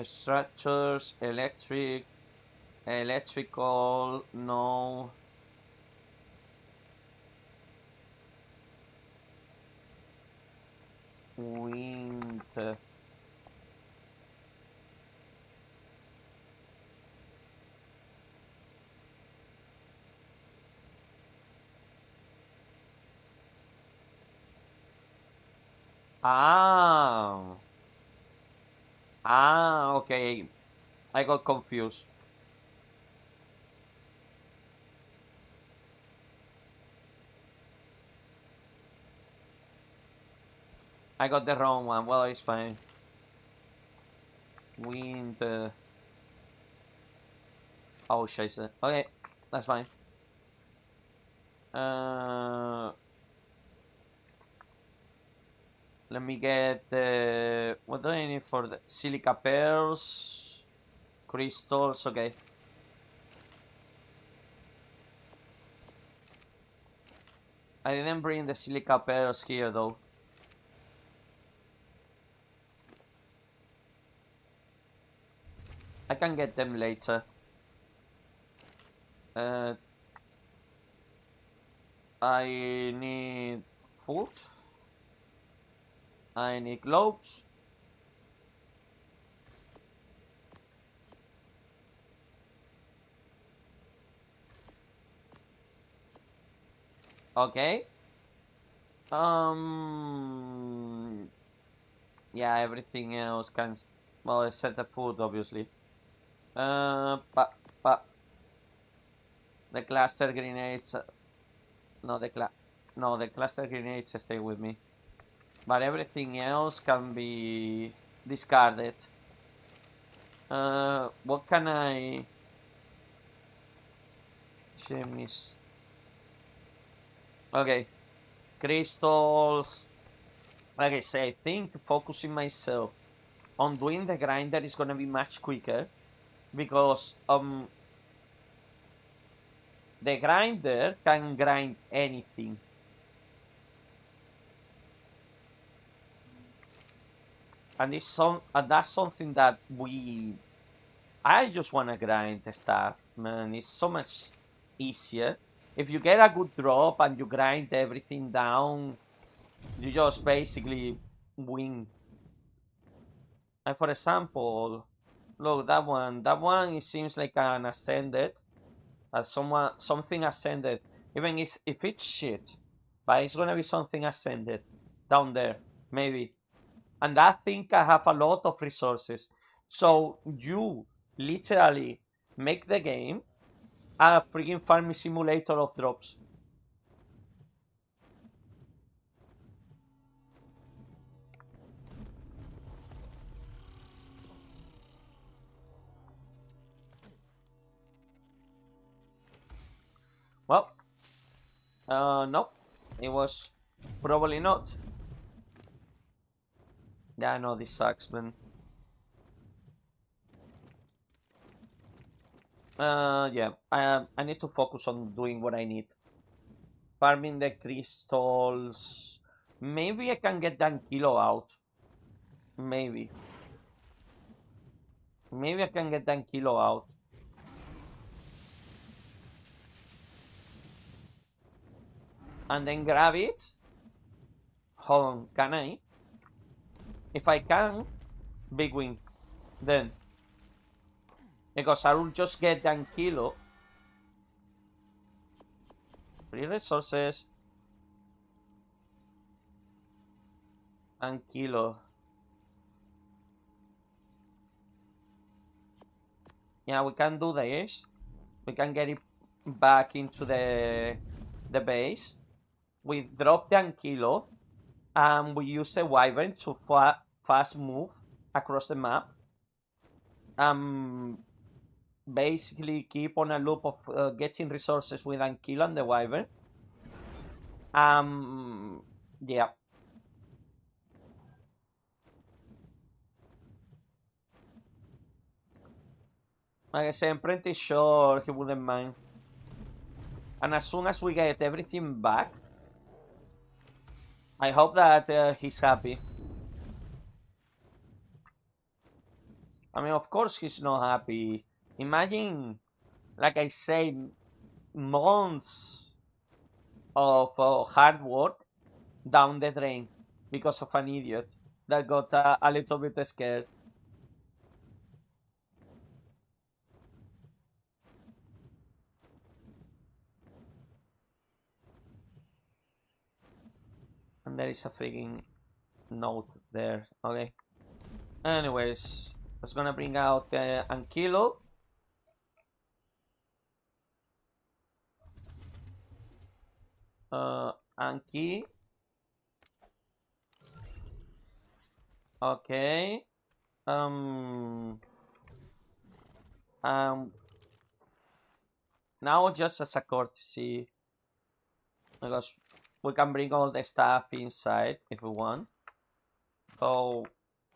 Structures, electrical, no. Wind. Okay. I got confused. I got the wrong one. Well, it's fine. Wind. Oh, shit. Okay, that's fine. Let me get the... What do I need for the... Silica pearls. Crystals, okay. I didn't bring the silica pearls here, though. I can get them later. I need food. I need gloves. Okay. Yeah, everything else can... Well, except the food, obviously. But... The cluster grenades... No, the cluster grenades stay with me. But everything else can be discarded. What can I... Chemist. Okay. Crystals. Like I say, I think focusing myself on doing the grinder is gonna be much quicker. Because, The grinder can grind anything. And that's something that I just want to grind the stuff, man. It's so much easier. If you get a good drop and you grind everything down, you just basically win. And for example, look, that one, it seems like an ascended. Something ascended. Even if it's shit, but it's gonna be something ascended down there, maybe. And that thing can have a lot of resources. So you literally make the game a freaking farming simulator of drops. Well, no, it was probably not. Yeah, I know this sucks, man. Yeah, I need to focus on doing what I need. Farming the crystals. Maybe I can get that kilo out. Maybe. Maybe I can get that kilo out. And then grab it. Hold on, can I? If I can, big win. Then. Because I will just get that kilo. Free resources. And kilo. Yeah, we can do this. We can get it back into the base. We drop the kilo. And we use the wyvern to fast move across the map. Basically keep on a loop of getting resources with Ankylo and the wyvern. Yeah. Like I say, I'm pretty sure he wouldn't mind. And as soon as we get everything back, I hope that he's happy. I mean, of course he's not happy. Imagine, like I say, months of hard work down the drain because of an idiot that got a little bit scared. And there is a freaking note there. Okay. Anyways, I was gonna bring out Ankylo. Anki. Okay. Now just as a courtesy, because we can bring all the stuff inside if we want. So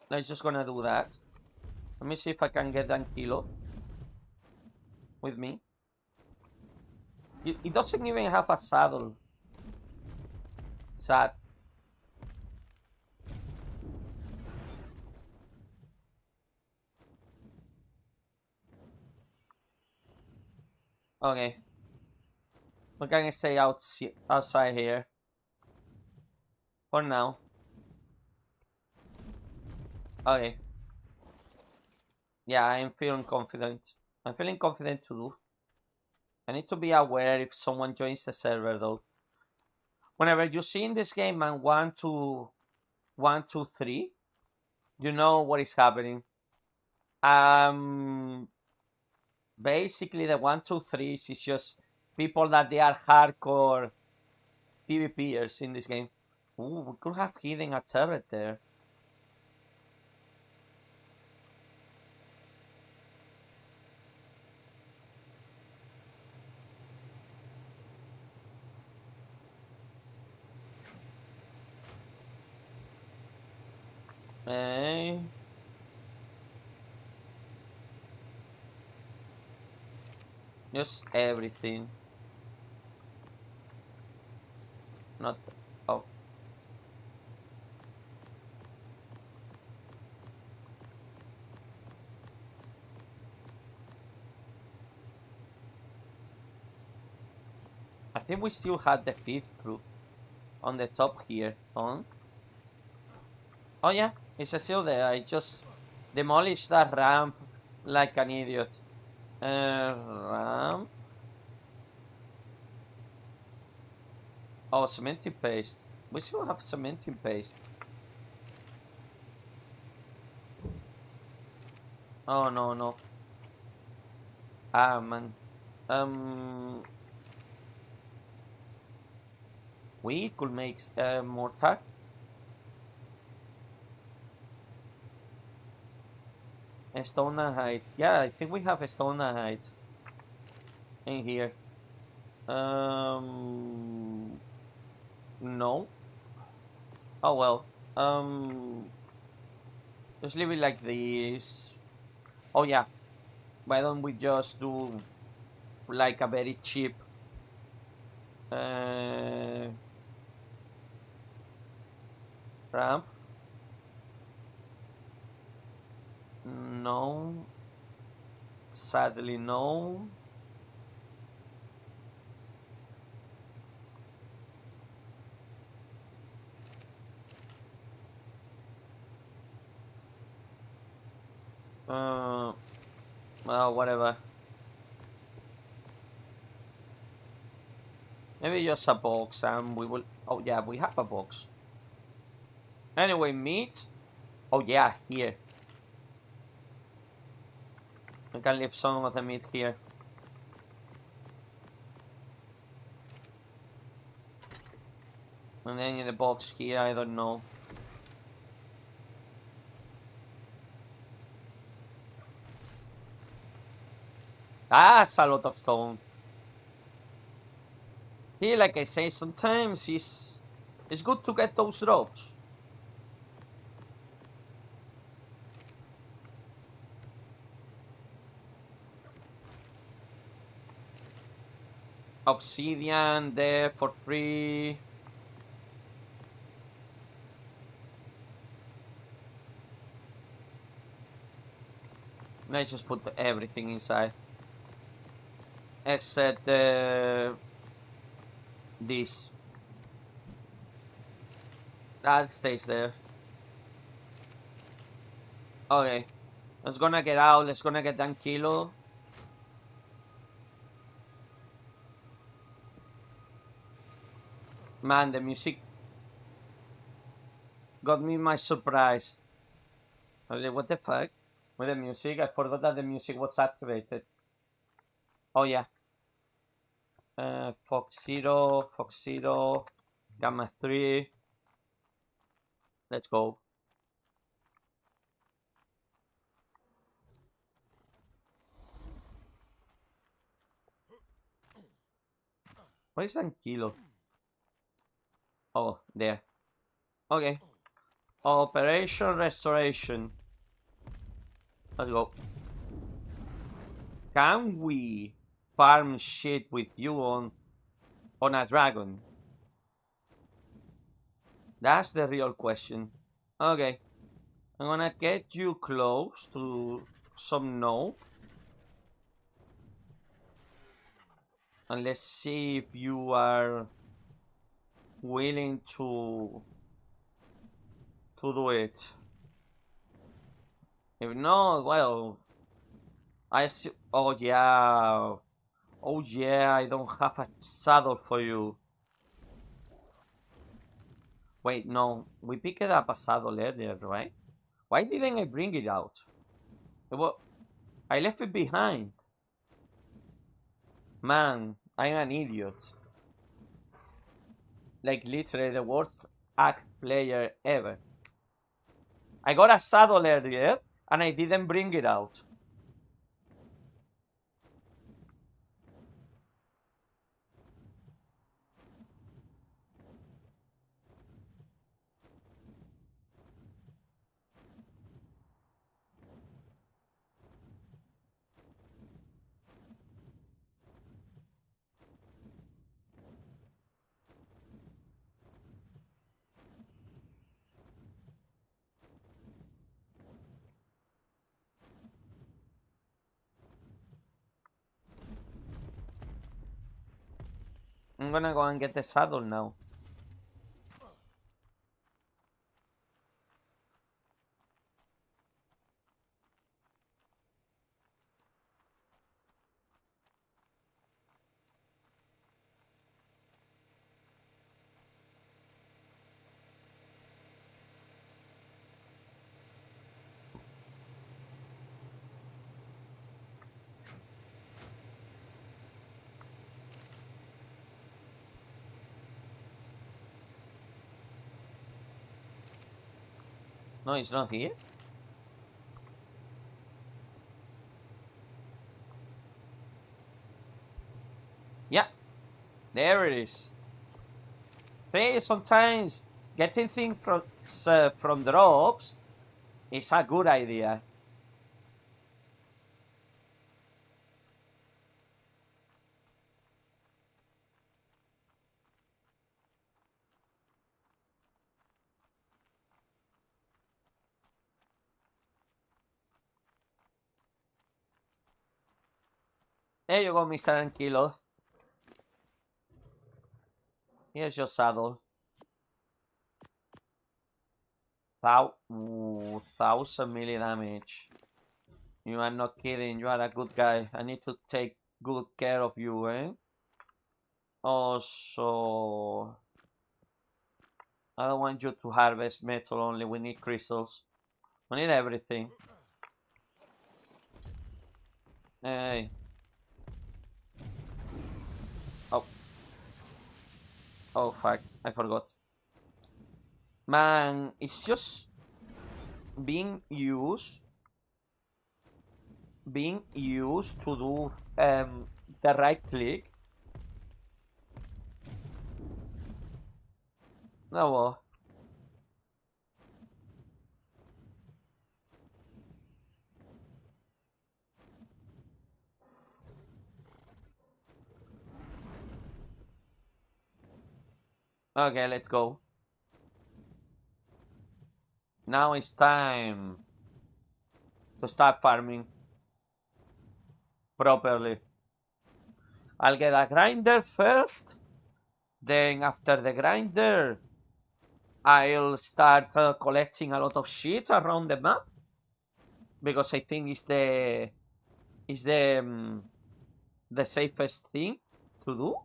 let's just gonna do that. Let me see if I can get Ankylo with me. It doesn't even have a saddle. Sad. Okay. We can stay outside here. For now. Okay. Yeah, I'm feeling confident. I'm feeling confident to do. I need to be aware if someone joins the server though. Whenever you see in this game and 1, 2, 1, 2, 3, you know what is happening. Basically the 1, 2, 3s is just people that they are hardcore PvPers in this game. Ooh, we could have hidden a turret there. Okay. Just everything. Not. Oh. I think we still had the feed through on the top here. On. Oh yeah, it's still there. I just demolished that ramp like an idiot. Ramp. Oh, cementing paste. We still have cementing paste. Oh no no. Ah man. We could make mortar. Stone and hide. Yeah, I think we have a stone and hide in here. No. Oh well. Just leave it like this. Oh yeah. Why don't we just do like a very cheap ramp? No. Sadly, no. Well, whatever. Maybe just a box and we will... Oh, yeah, we have a box. Anyway, meat. Oh, yeah, here. I can leave some of the meat here. And then in the box here, I don't know. That's a lot of stone. Here, like I say, sometimes it's good to get those drops. Obsidian there for free. Let's just put everything inside. Except this. That stays there. Okay. Let's gonna get out. Let's gonna get that kilo. Man, the music got me my surprise. What the fuck? With the music? I forgot that the music was activated. Oh yeah. Fox 0, Gamma 3. Let's go. What is that kilo? Oh, there. Okay. Operation Restoration. Let's go. Can we farm shit with you on a dragon? That's the real question. Okay. I'm gonna get you close to some node. And let's see if you are willing to do it. If not, well, I see. Oh yeah. Oh yeah, I don't have a saddle for you. Wait, no. We picked up a saddle earlier, right? Why didn't I bring it out? Well, I left it behind. Man, I'm an idiot. Like literally the worst act player ever. I got a saddle earlier and I didn't bring it out. I'm gonna go and get the saddle now. No, it's not here. Yeah, there it is. See, sometimes getting things from drops is a good idea. There you go, Mr. Ankylo. Here's your saddle. 1000 melee damage. You are not kidding. You are a good guy. I need to take good care of you, eh? Also, I don't want you to harvest metal only. We need crystals. We need everything. Hey. Oh. Oh, fuck. I forgot. Man, it's just being used to do the right click. No, well. Okay, let's go. Now it's time to start farming properly. I'll get a grinder first, then after the grinder I'll start collecting a lot of shit around the map, because I think it's the safest thing to do.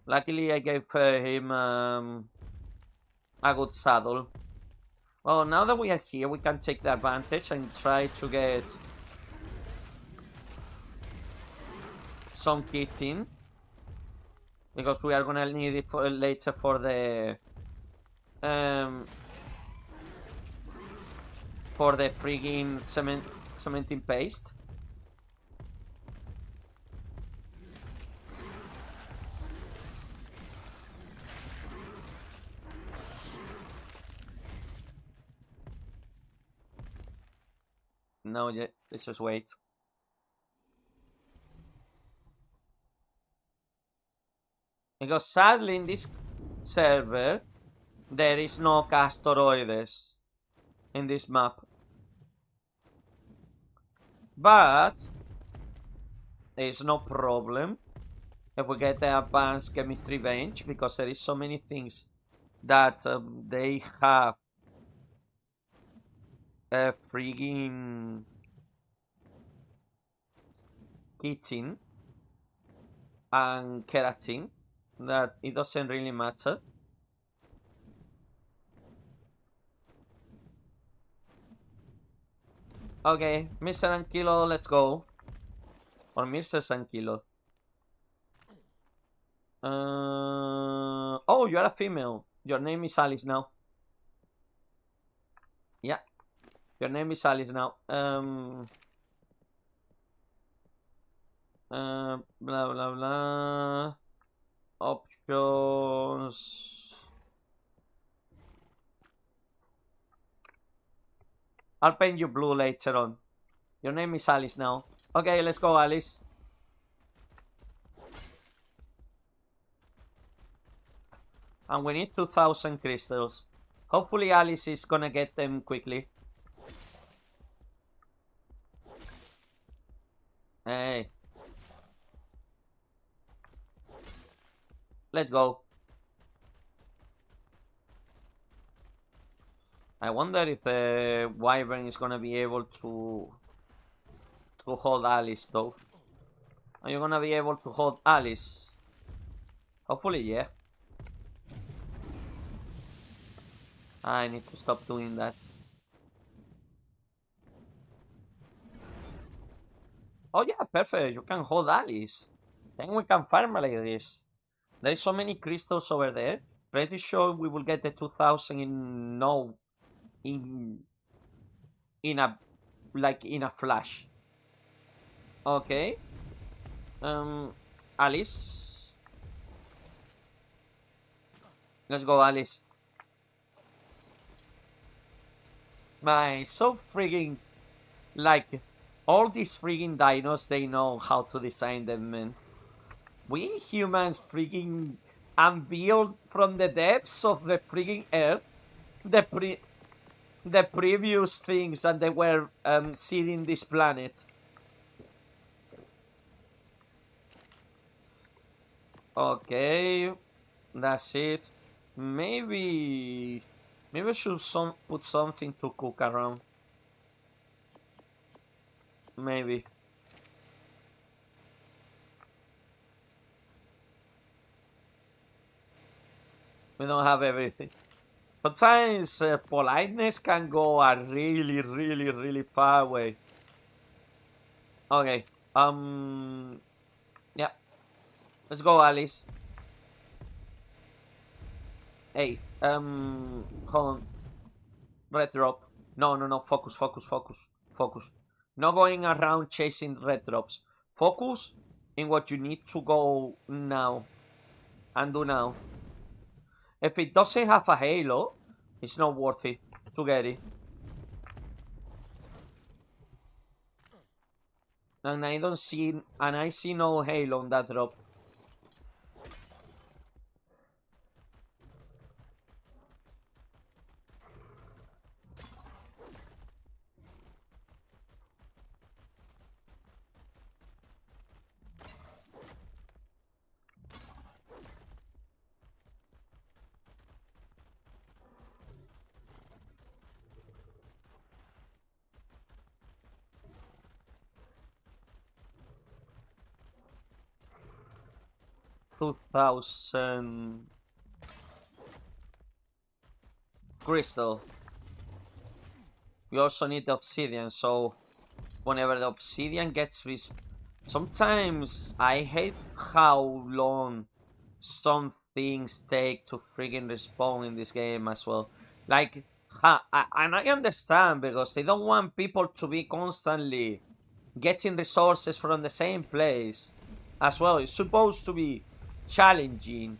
Luckily I gave him a good saddle. Well, now that we are here, we can take the advantage and try to get some kitting, because we are gonna need it for later for the friggin' cementing paste. No, yeah, let's just wait. Because sadly in this server there is no castoroides in this map. But there's no problem if we get the advanced chemistry bench, because there is so many things that they have a friggin' kitting and keratin that it doesn't really matter. Okay, Mr. Ankylo, let's go. Or Mrs. Ankylo. Oh, you are a female. Your name is Alice now. Yeah, your name is Alice now. Blah blah blah. Options. I'll paint you blue later on. Your name is Alice now. Okay, let's go, Alice. And we need 2000 crystals. Hopefully Alice is gonna get them quickly. Hey. Let's go. I wonder if Wyvern is gonna be able to hold Alice though. Are you gonna be able to hold Alice? Hopefully, yeah. I need to stop doing that. Oh yeah, perfect. You can hold Alice. Then we can farm like this. There's so many crystals over there. Pretty sure we will get the 2000 in in a flash. Okay. Alice. Let's go, Alice. Man, so frigging like all these frigging dinos, they know how to design them, man. We humans frigging unveiled from the depths of the frigging earth the previous things that they were seeding this planet. Okay, that's it. Maybe I should put something to cook around. Maybe. We don't have everything. Sometimes politeness can go a really, really, really far away. Okay. Yeah. Let's go, Alice. Hey. Hold on. Red drop. No. Focus. Not going around chasing red drops. Focus in what you need to go now. And do now. If it doesn't have a halo, it's not worth it to get it. And I see no halo on that drop. $2,000 crystal. We also need the obsidian, so whenever the obsidian gets sometimes I hate how long some things take to friggin' respawn in this game as well. Like, and I understand because they don't want people to be constantly getting resources from the same place as well. It's supposed to be challenging,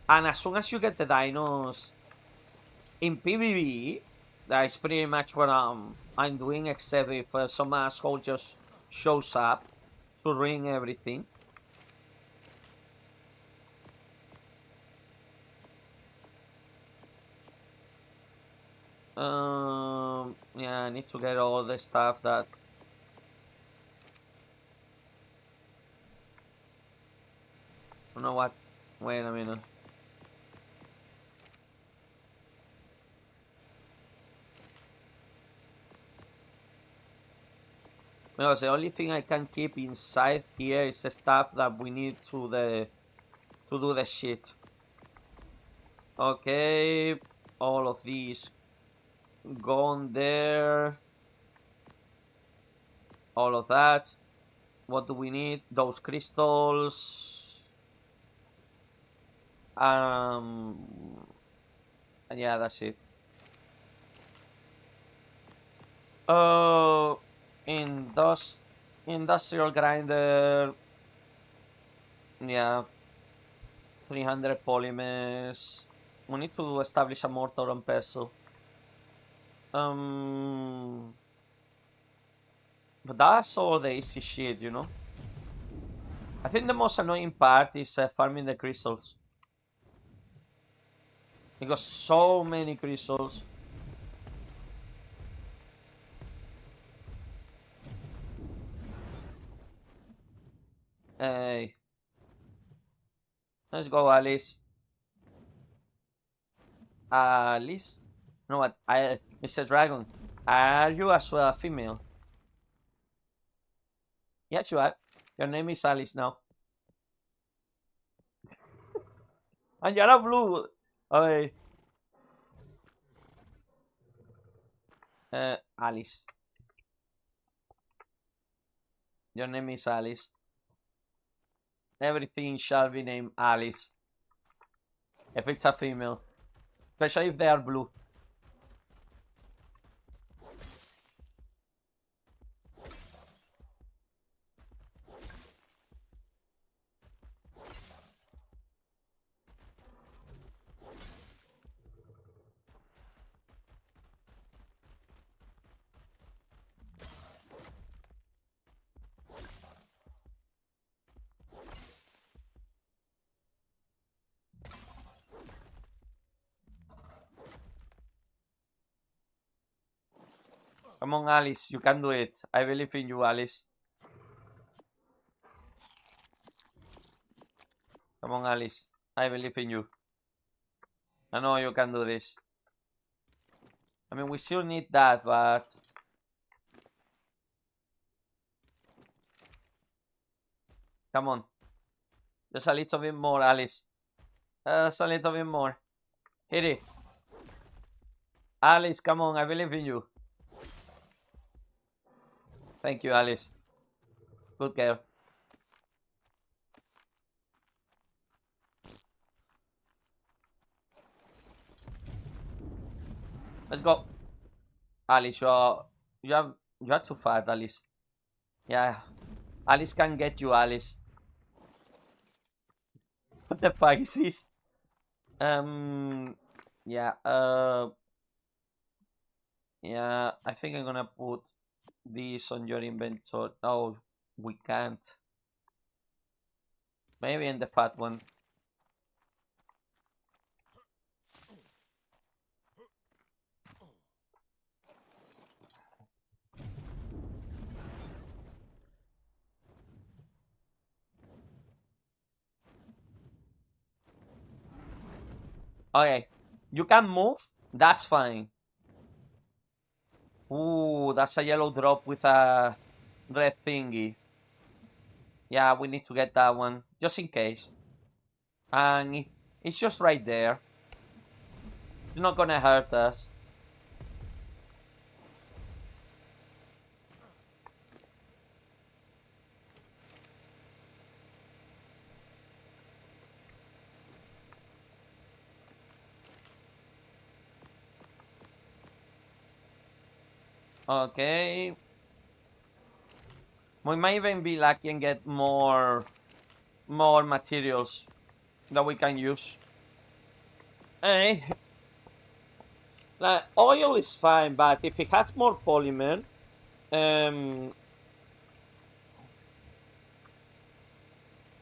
and as soon as you get the dinos in PvP, that is pretty much what I'm doing, except if some asshole just shows up to ruin everything. Yeah, I need to get all the stuff that... You know what? Wait a minute. Because the only thing I can keep inside here is the stuff that we need to do the shit. Okay, all of these gone there. All of that. What do we need? Those crystals. And yeah, that's it. Oh, industrial grinder. Yeah, 300 polymers. We need to establish a mortar and pestle. But that's all the easy shit, you know. I think the most annoying part is farming the crystals. He got so many crystals. Hey. Let's go, Alice. Alice? You know what? Mr. Dragon, are you as well a female? Yes, you are. Your name is Alice now. And you're a blue. Okay. Alice. Your name is Alice. Everything shall be named Alice. If it's a female. Especially if they are blue. Come on, Alice. You can do it. I believe in you, Alice. Come on, Alice. I believe in you. I know you can do this. I mean, we still need that, but... Come on. Just a little bit more, Alice. Just a little bit more. Hit it. Alice, come on. I believe in you. Thank you, Alice. Good girl. Let's go. Alice, you're too fat, Alice. Yeah. Alice can get you, Alice. What the fuck is this? Yeah, yeah, I think I'm gonna put this on your inventory. Oh, we can't. Maybe in the fat one. Okay, you can move. That's fine. Ooh, that's a yellow drop with a red thingy. Yeah, we need to get that one, just in case. And it's just right there. It's not gonna hurt us. Okay. We might even be lucky and get more materials that we can use. Hey. Like, oil is fine, but if it has more polymer,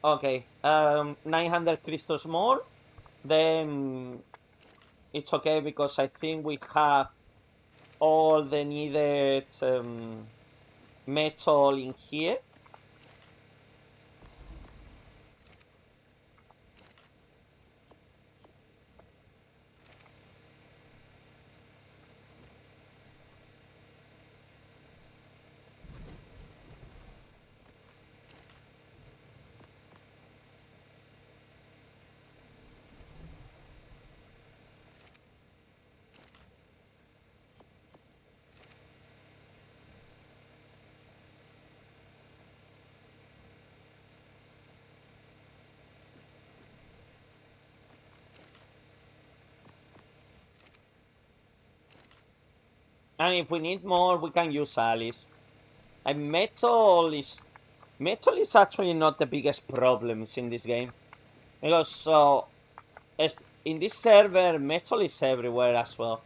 okay, 900 crystals more, then it's okay because I think we have all the needed metal in here. And if we need more, we can use Alice. And metal is actually not the biggest problems in this game, because in this server metal is everywhere as well.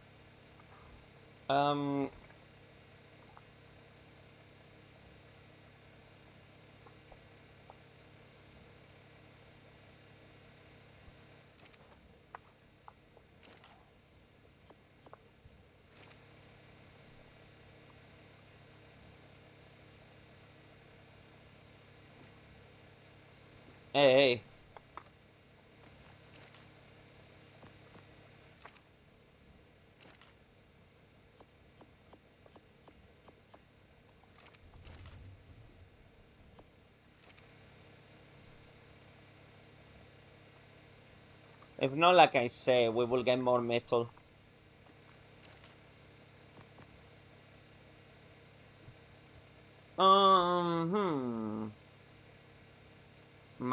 Hey, hey. If not, like I say, we will get more metal.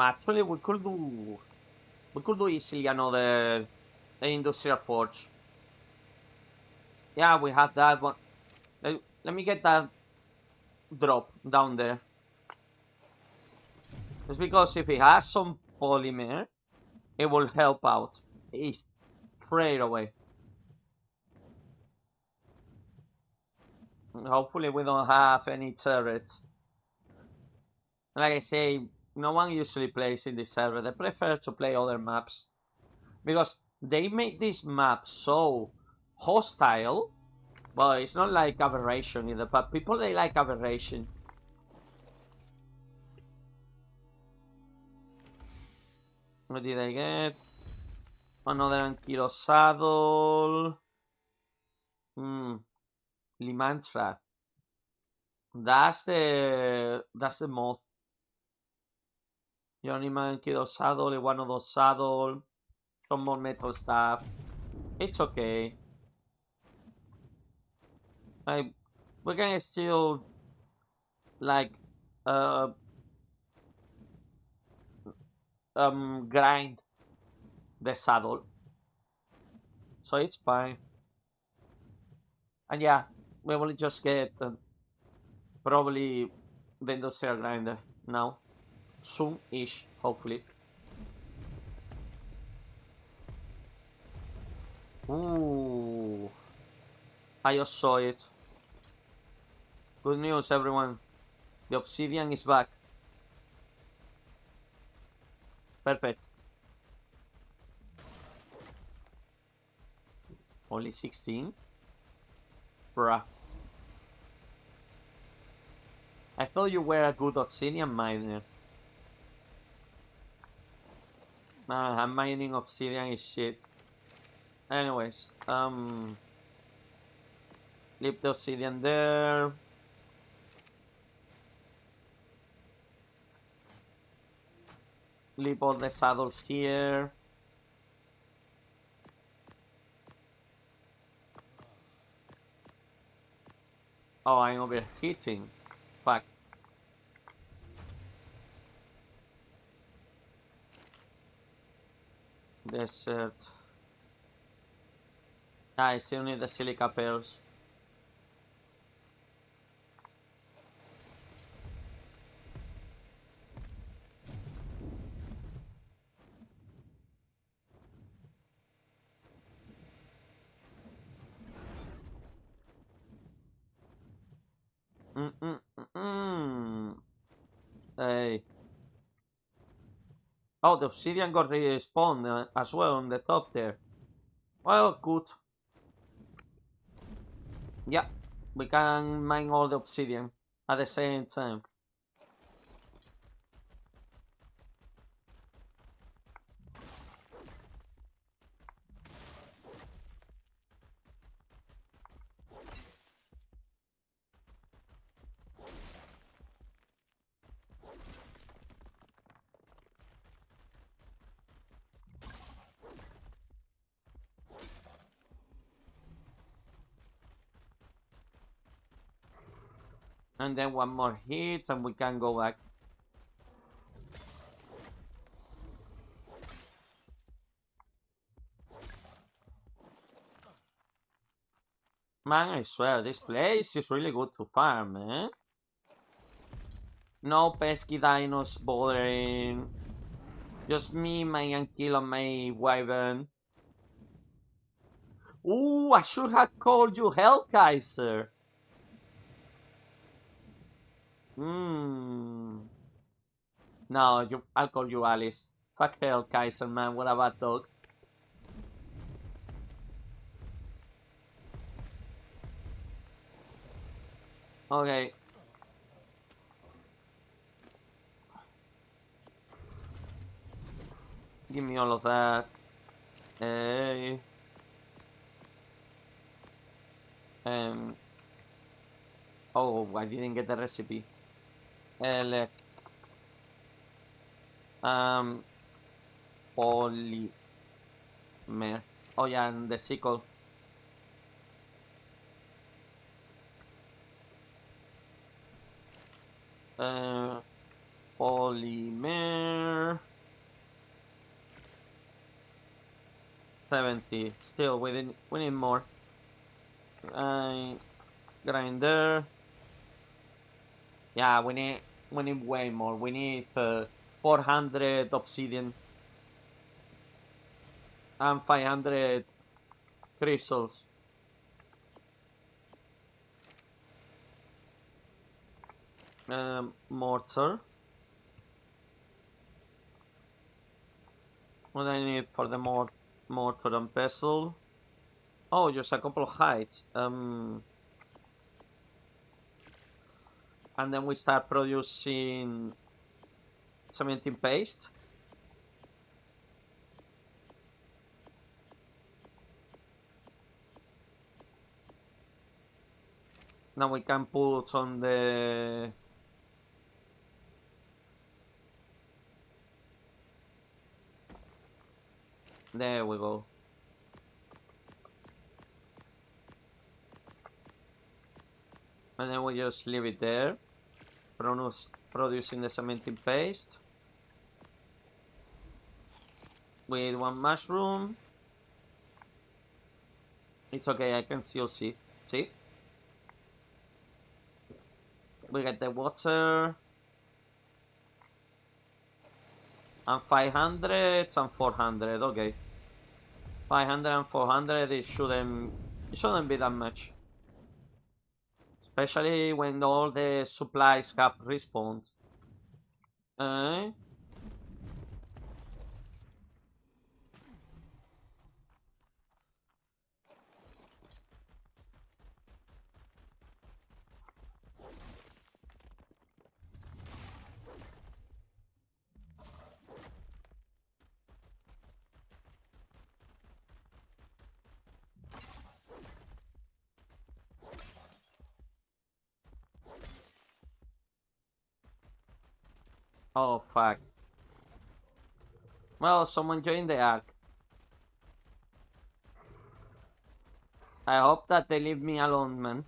Actually, we could do easily another industrial forge. Yeah, we have that one. Let me get that drop down there. Just because if it has some polymer, it will help out. It's straight away. Hopefully we don't have any turrets. Like I say, no one usually plays in this server. They prefer to play other maps. Because they make this map so hostile. Well, it's not like Aberration either, but people, they like Aberration. What did I get? Another Ankylosable. Limantra. That's the moth. Journeyman, Kido Saddle, one of those saddle. Some more metal stuff. It's okay. Like, we can still, like, grind the saddle. So it's fine. And yeah, we will just get probably the industrial grinder now. Soon-ish, hopefully. Ooh. I just saw it. Good news, everyone. The obsidian is back. Perfect. Only 16? Bruh. I thought you were a good obsidian miner. Nah, mining obsidian is shit. Anyways, leave the obsidian there. Leave all the saddles here. Oh, I'm overheating. Fuck. Desert. I still need the silica pearls. Hey. Oh, the obsidian got respawned as well on the top there. Well, good. Yeah, we can mine all the obsidian at the same time. And then one more hit and we can go back. Man, I swear, this place is really good to farm, eh? No pesky dinos bothering. Just me, my Ankylo, my wyvern. Ooh, I should have called you Hellkaiser. No, I'll call you Alice. Fuck Hellkaiser, man. What about dog? Okay. Give me all of that. Oh, I didn't get the recipe. Polymer. Oh yeah, and the sickle. Polymer. 70. Still, we need more. Grinder. Yeah, we need way more. We need 400 obsidian and 500 crystals. Mortar. What do I need for the mortar and pestle? Oh, just a couple of heights. And then we start producing cementing paste. Now we can put on the there we go. And then we just leave it there. Producing the cementing paste. With one mushroom. It's okay, I can still see. See? We get the water. And 500 and 400, okay. 500 and 400, it shouldn't be that much. Especially when all the supplies have respawned. Oh, fuck. Well, someone joined the ark. I hope that they leave me alone, man.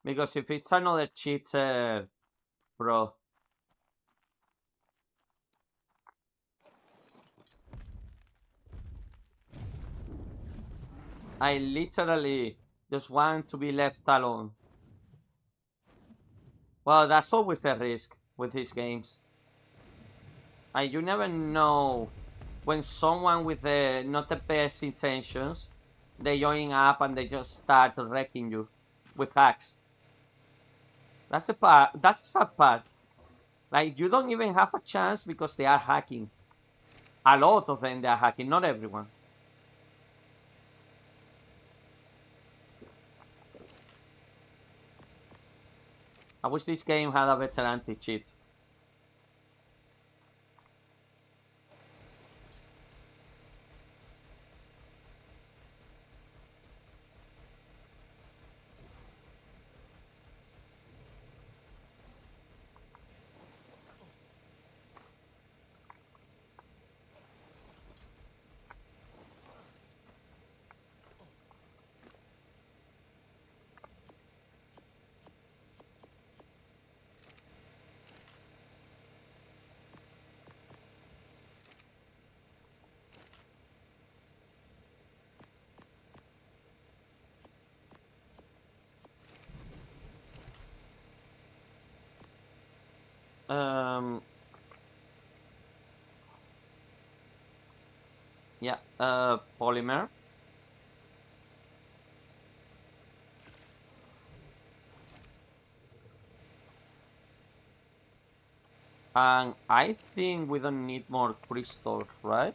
Because if it's another cheater, bro. I literally just want to be left alone. Well, that's always the risk with these games. You never know when someone with not the best intentions, they join up and they just start wrecking you with hacks. That's the part. That's the sad part. Like, you don't even have a chance because they are hacking. A lot of them they are hacking, not everyone. I wish this game had a better anti-cheat. Yeah, polymer. And I think we don't need more crystals, right?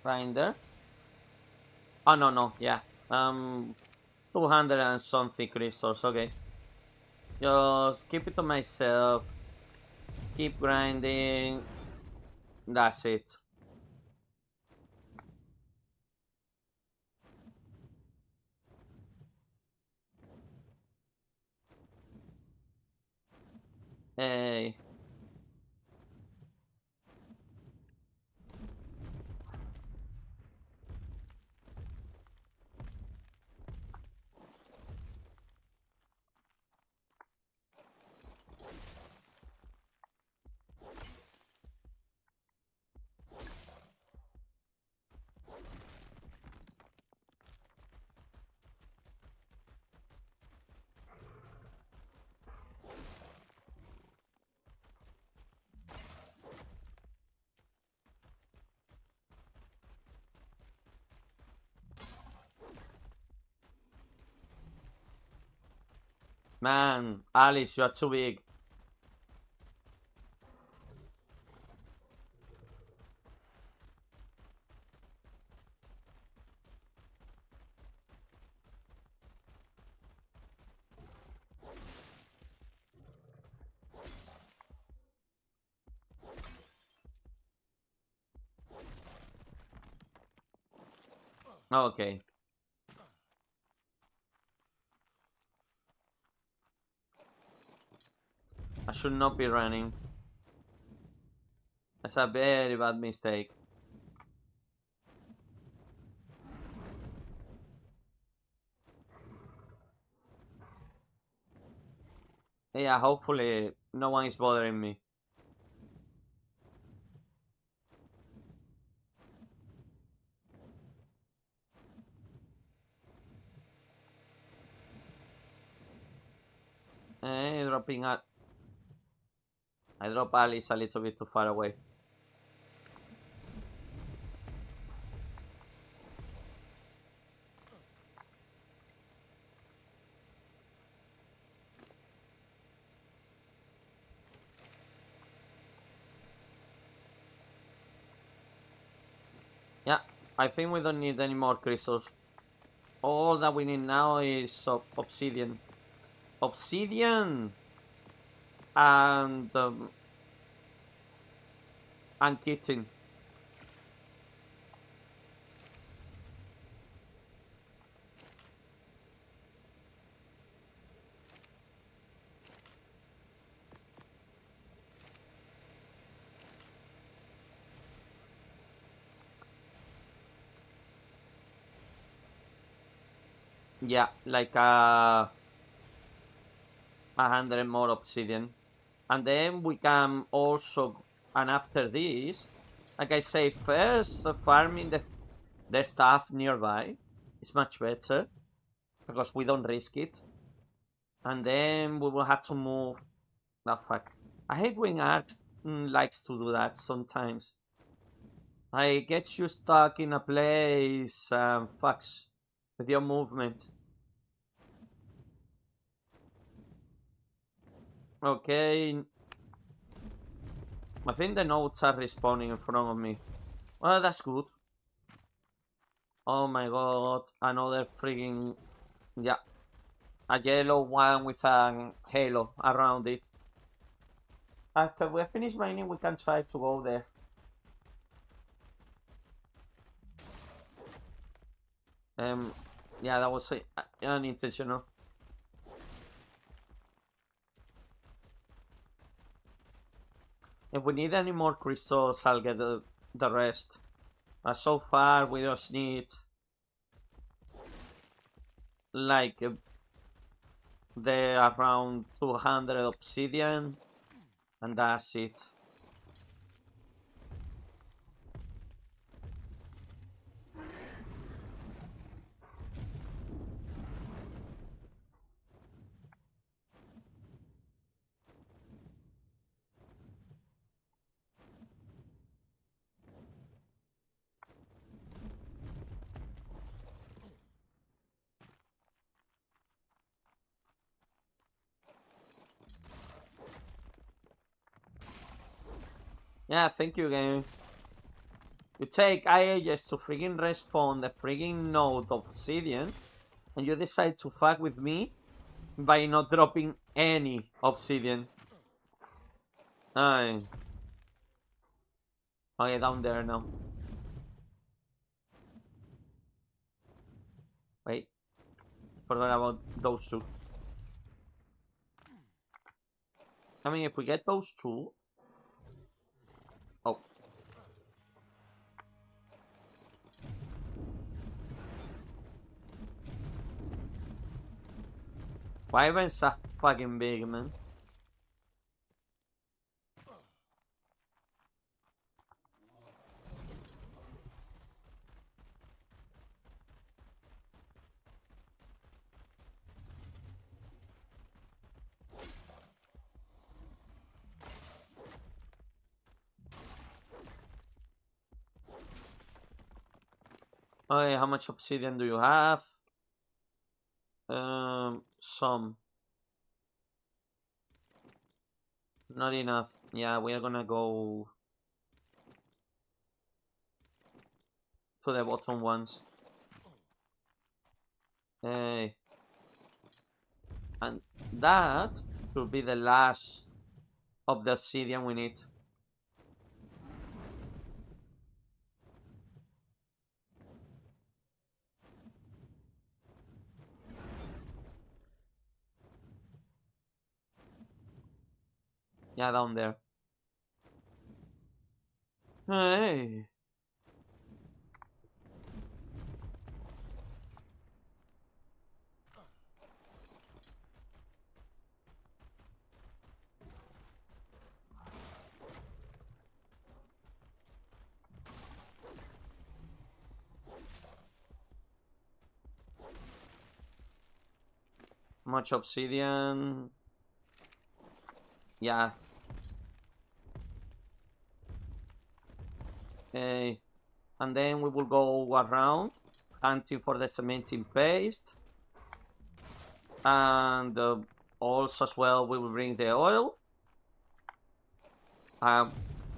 grinder. Oh no, yeah. 200 and something crystals. Okay. Just keep it to myself. Keep grinding. That's it. Hey. Man, Alice, you are too big. Okay. I should not be running. That's a very bad mistake. Yeah, hopefully no one is bothering me. Dropping at. I drop Alice a little bit too far away. Yeah, I think we don't need any more crystals. All that we need now is obsidian. Obsidian! And kitten. Yeah, like 100 more obsidian. And then we can also, and after this, like I say, first farming the stuff nearby is much better because we don't risk it. And then we will have to move. No, fuck. I hate when Ark likes to do that sometimes. I get you stuck in a place and fucks with your movement. Okay. I think the nodes are respawning in front of me. Well, that's good. Oh my god, another freaking... Yeah. A yellow one with a halo around it. After we finish mining, we can try to go there. Yeah, that was unintentional. If we need any more crystals, I'll get the rest. But so far, we just need like the around 200 obsidian, and that's it. Yeah, thank you, game. You take IAS to freaking respawn the freaking node of obsidian, and you decide to fuck with me by not dropping any obsidian. Aye. Okay, down there now. Wait. Forgot about those two. I mean, if we get those two... Oh. Wyvern's are fucking big, man. Okay, how much obsidian do you have? Some. Not enough. Yeah, we are gonna go to the bottom ones. Hey. And that should be the last of the obsidian we need. Yeah, down there. Hey. Much obsidian. Yeah. Okay. And then we will go around hunting for the cementing paste. And also as well we will bring the oil.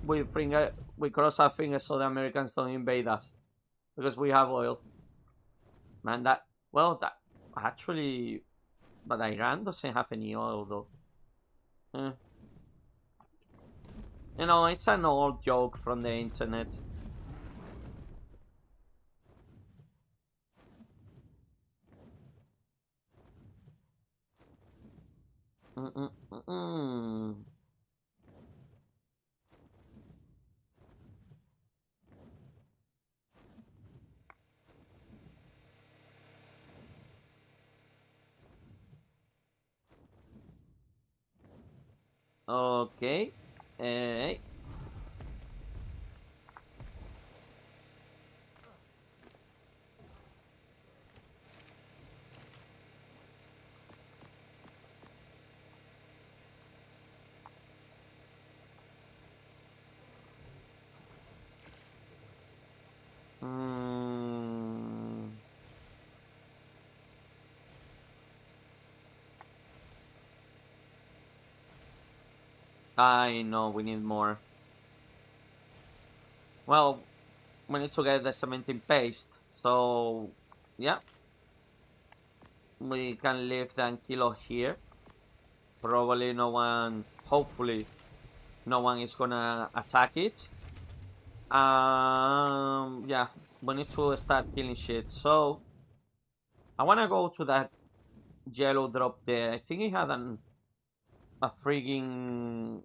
We cross our fingers so the Americans don't invade us. Because we have oil. Man, that actually, but Iran doesn't have any oil though. You know, it's an old joke from the internet. Okay. Hey. I know we need more. Well, we need to get the cementing paste. So, yeah. We can leave the Ankylo here. Probably no one, hopefully, no one is gonna attack it. Yeah, we need to start killing shit. So, I wanna go to that yellow drop there. I think it had a frigging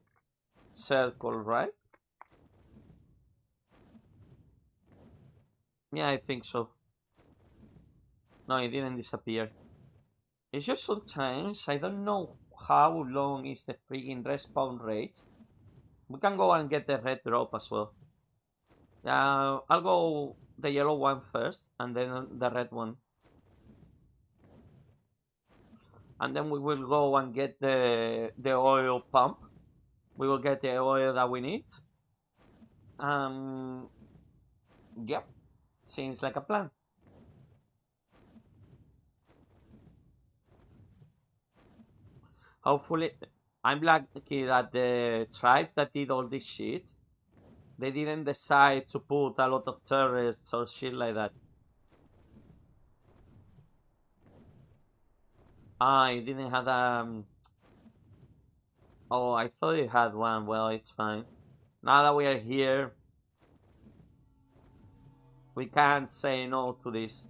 circle, right? Yeah, I think so. No, it didn't disappear. It's just sometimes I don't know how long is the frigging respawn rate. We can go and get the red drop as well. I'll go the yellow one first and then the red one. And then we will go and get the oil pump. We will get the oil that we need. Yep, seems like a plan. Hopefully, I'm lucky that the tribe that did all this shit They didn't decide to put a lot of terrorists or shit like that. Ah, it didn't have Oh, I thought it had one. Well, it's fine. Now that we are here, we can't say no to this.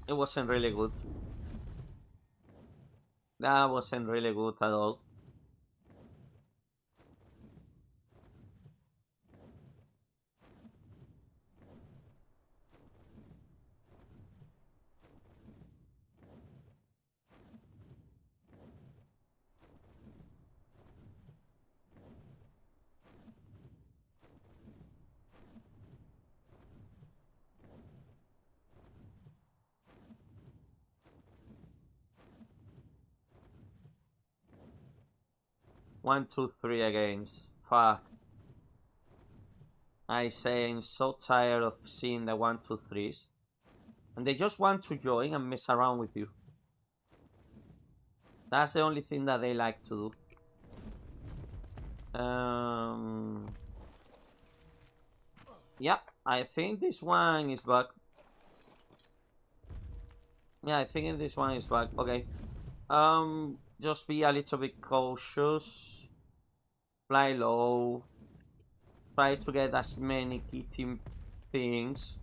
It wasn't really good. That wasn't really good at all. One, two, three against. Fuck. I say I'm so tired of seeing the 1, 2, 3s. And they just want to join and mess around with you. That's the only thing that they like to do. Yeah, I think this one is back. Yeah, I think this one is back. Okay. Just be a little bit cautious. Fly low. Try to get as many kitty things.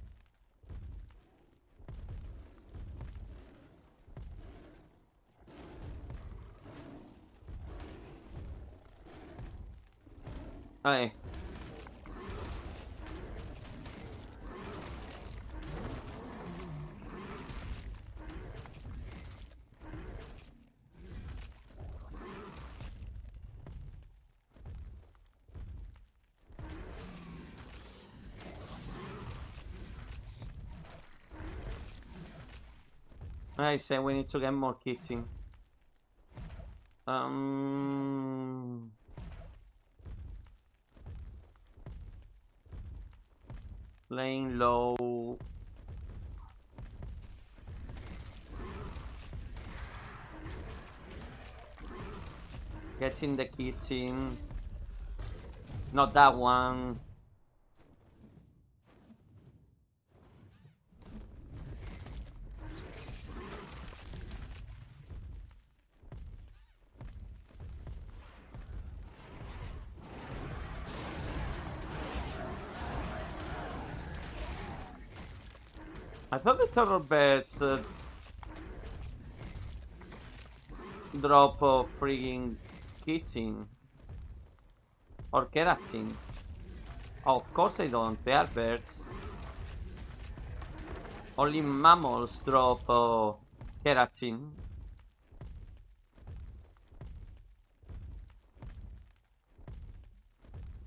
Okay. I say we need to get more kitty. Playing low. Getting the kitty. Not that one. I thought the turtle beds drop a frigging kitten or keratin. Oh, of course they don't. They are birds. Only mammals drop keratin.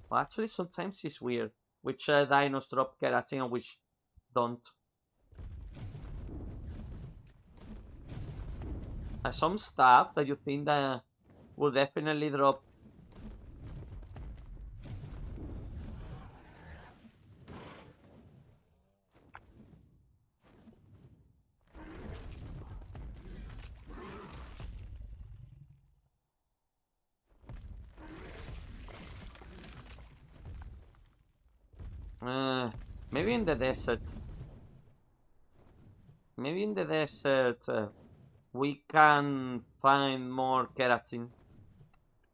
Well, actually, sometimes it's weird which dinos drop keratin and which don't. Some stuff that you think that will definitely drop. Maybe in the desert. Maybe in the desert we can find more keratin.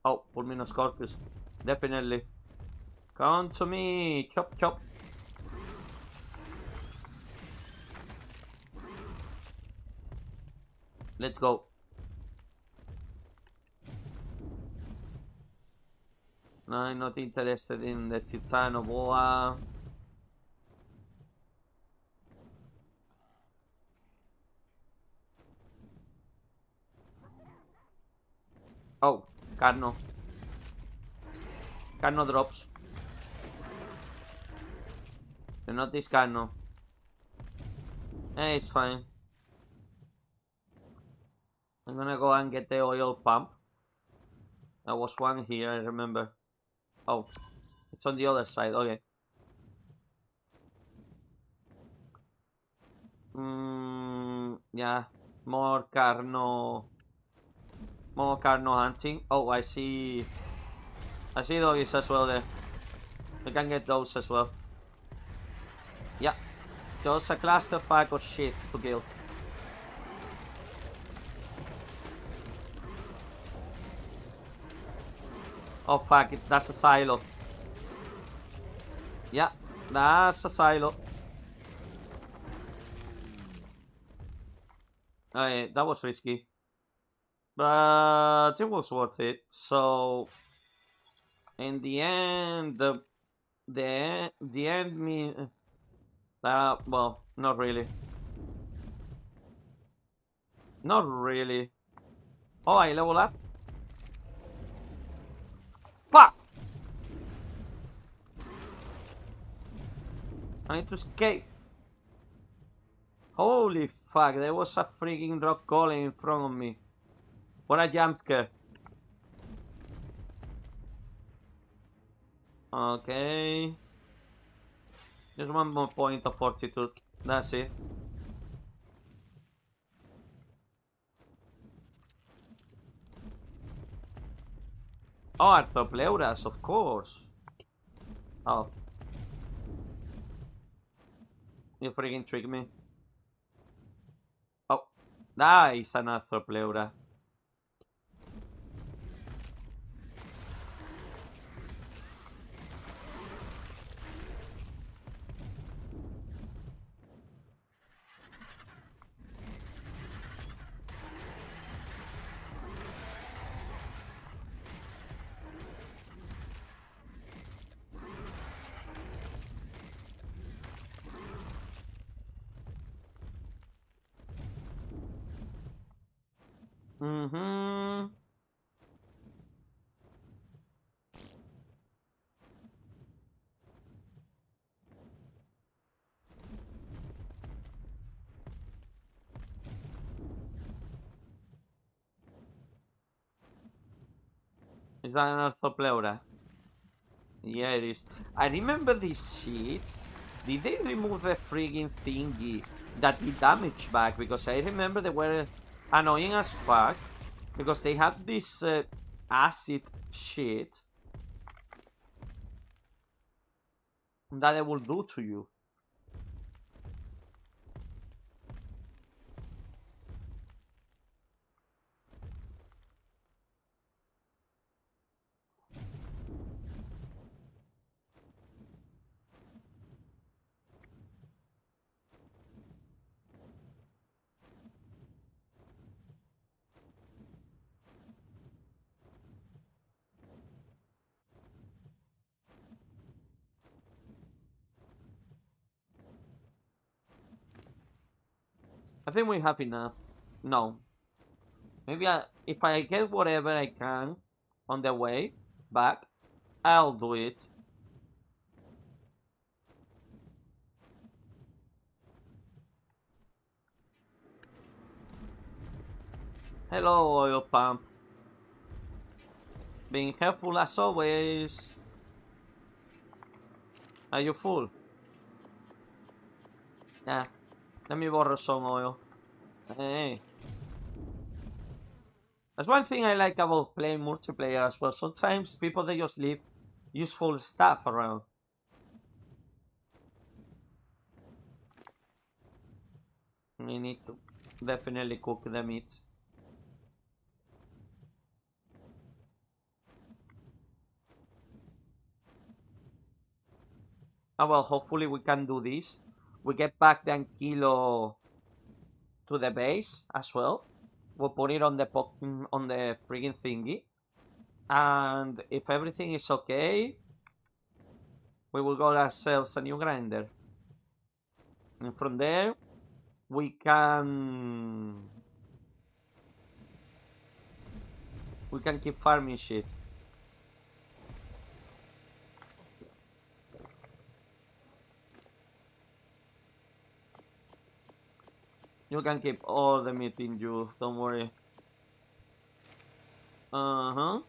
Oh, Pulminoscorpius. Definitely. Come to me. Chop, chop. Let's go. No, I'm not interested in the Titanoboa. Oh, Carno. Carno drops. Not this Carno. It's fine. I'm gonna go and get the oil pump. There was one here, I remember. Oh, it's on the other side, okay. Yeah, more carno hunting. Oh, I see doggies as well there. We can get those as well. Yeah, just a clusterfuck of shit to kill. Oh fuck, that's a silo. Yeah, that's a silo. That was risky, but it was worth it. So in the end, the end mean well, not really. Not really. Oh, I level up. Fuck! I need to escape. Holy fuck, there was a freaking rock golem in front of me. What a jump scare. Okay. Just one more point of fortitude. That's it. Oh, Arthropleuras, of course. Oh. You freaking tricked me. Oh. That is an Arthropleura. Mm-hmm. Is that an Arthropleura? Yeah, it is. I remember these sheets. Did they remove the frigging thingy that did damage back? Because I remember they were annoying as fuck. Because they had this acid shit that they will do to you. I think we have enough. No. Maybe if I get whatever I can on the way back, I'll do it. Hello, oil pump. Being helpful as always. Are you full? Yeah. Let me borrow some oil. Hey. That's one thing I like about playing multiplayer as well. Sometimes people, they just leave useful stuff around. We need to definitely cook the meat. Oh well, hopefully we can do this. We get back the Ankylo to the base as well. We'll put it on the friggin' thingy. And if everything is okay, we will go ourselves a new grinder. And from there, we can keep farming shit. You can keep all the meat in you, don't worry. Uh-huh.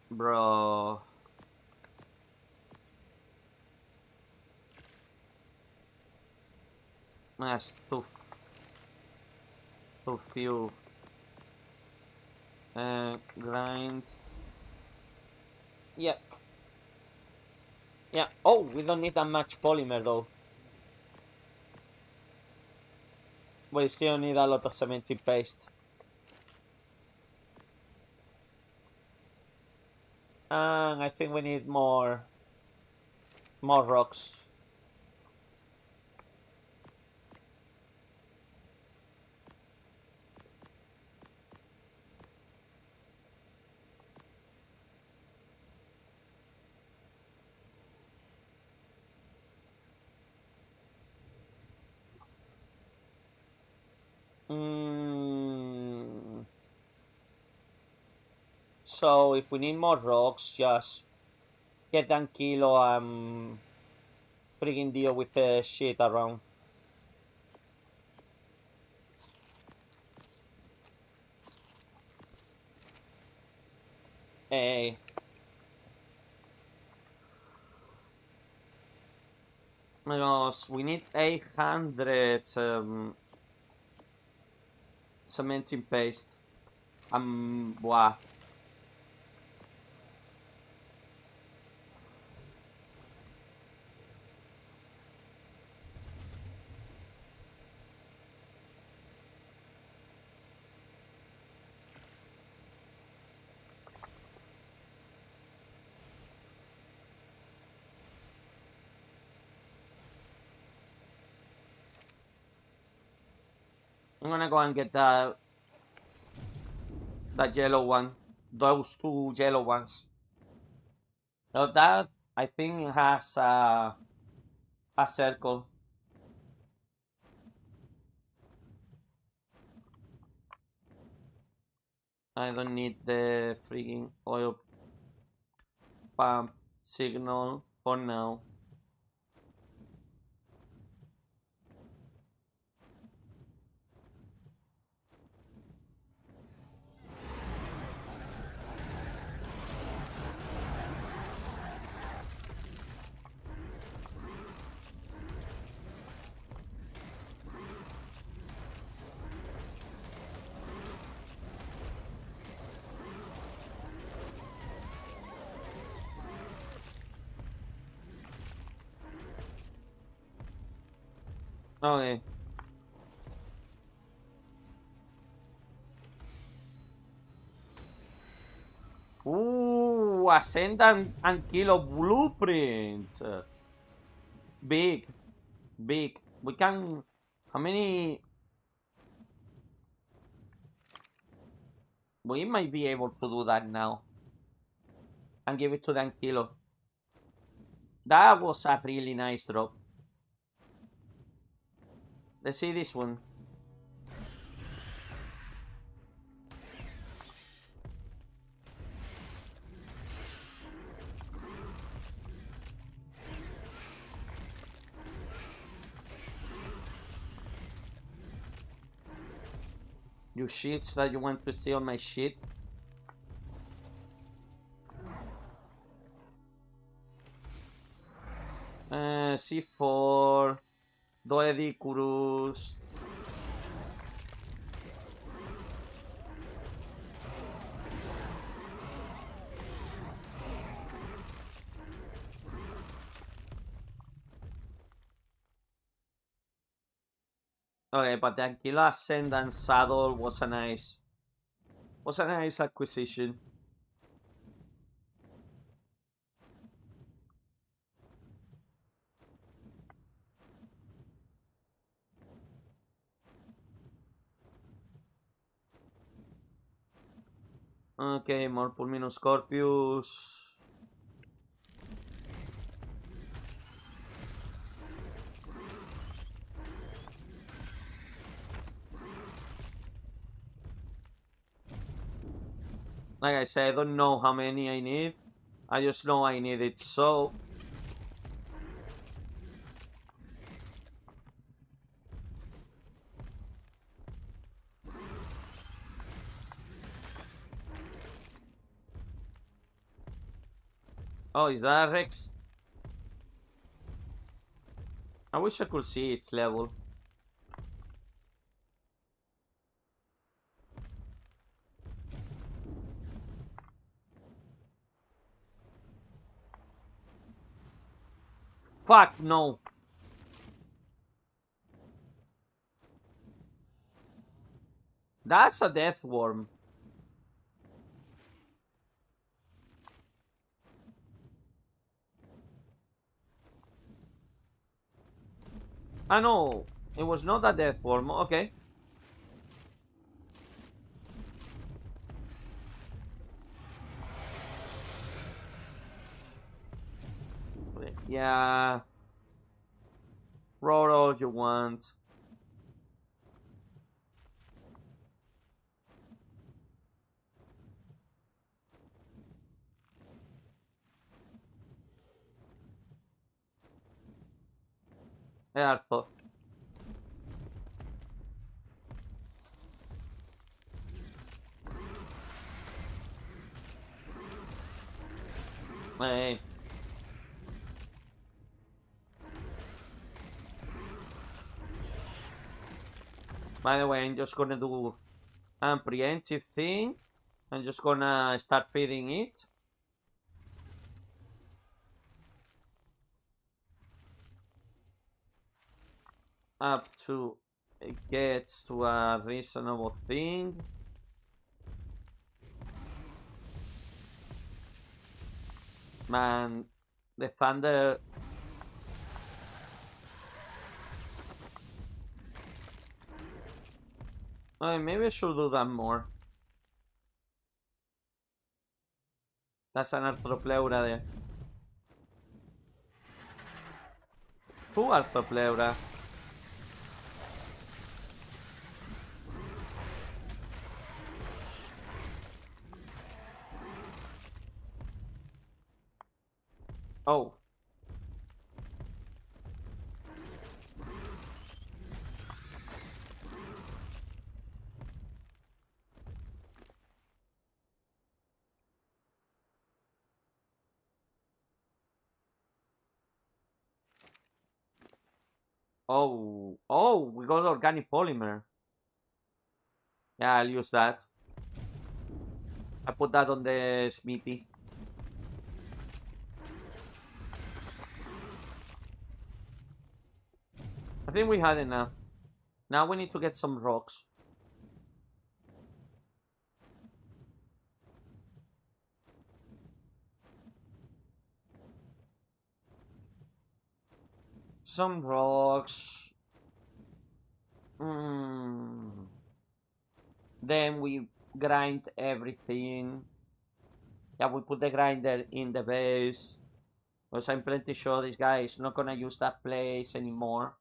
Bro. That's too few. Grind. Yeah. Yeah. Oh, we don't need that much polymer though. We still need a lot of cementing paste. And I think we need more rocks. So if we need more rocks, just get an kilo and friggin' deal with the shit around. Hey. Because we need 800 cementing paste. Wow. I'm gonna go and get that yellow one. Those two yellow ones. Now that I think has a circle. I don't need the freaking oil pump signal for now. Okay. Ooh, Ascendant and Kilo blueprint. Big. We can. How many? We might be able to do that now. And give it to the Ankylo. That was a really nice drop. Let's see this one. You sheets that you want to see on my sheet. C4. Doedicurus. Okay, but the Ankylo Ascendant Saddle was a nice acquisition. Okay, more Pulminus Scorpius. Like I said, I don't know how many I need. I just know I need it, so... Oh, is that a Rex? I wish I could see its level. Fuck, no. That's a death worm. Ah, no. It was not a death worm. Okay. Yeah. Roll all you want. Arthur. Hey. By the way, I'm just gonna do a preemptive thing. I'm just gonna start feeding it. Up to it gets to a reasonable thing. Man, the thunder. Oh, maybe I should do that more. That's an arthropleura there. Two arthropleura. Oh. Oh. Oh, we got organic polymer. Yeah, I'll use that. I put that on the smithy. I think we had enough. Now we need to get some rocks. Some rocks. Then we grind everything. Yeah, we put the grinder in the base. Because I'm pretty sure this guy is not gonna use that place anymore.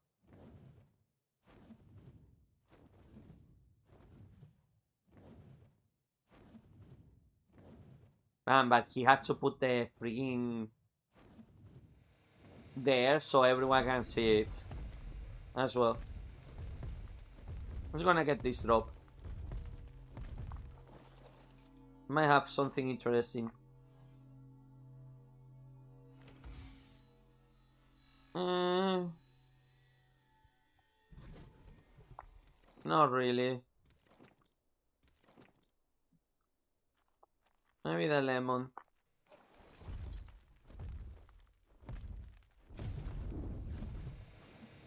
Man, but he had to put the freaking there so everyone can see it as well. Who's gonna get this drop? Might have something interesting. Not really. Maybe the lemon.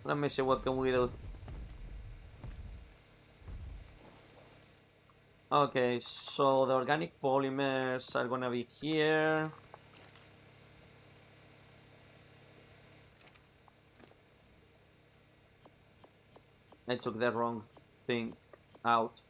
Let me see what can we do. Okay, so the organic polymers are gonna be here. I took the wrong thing out.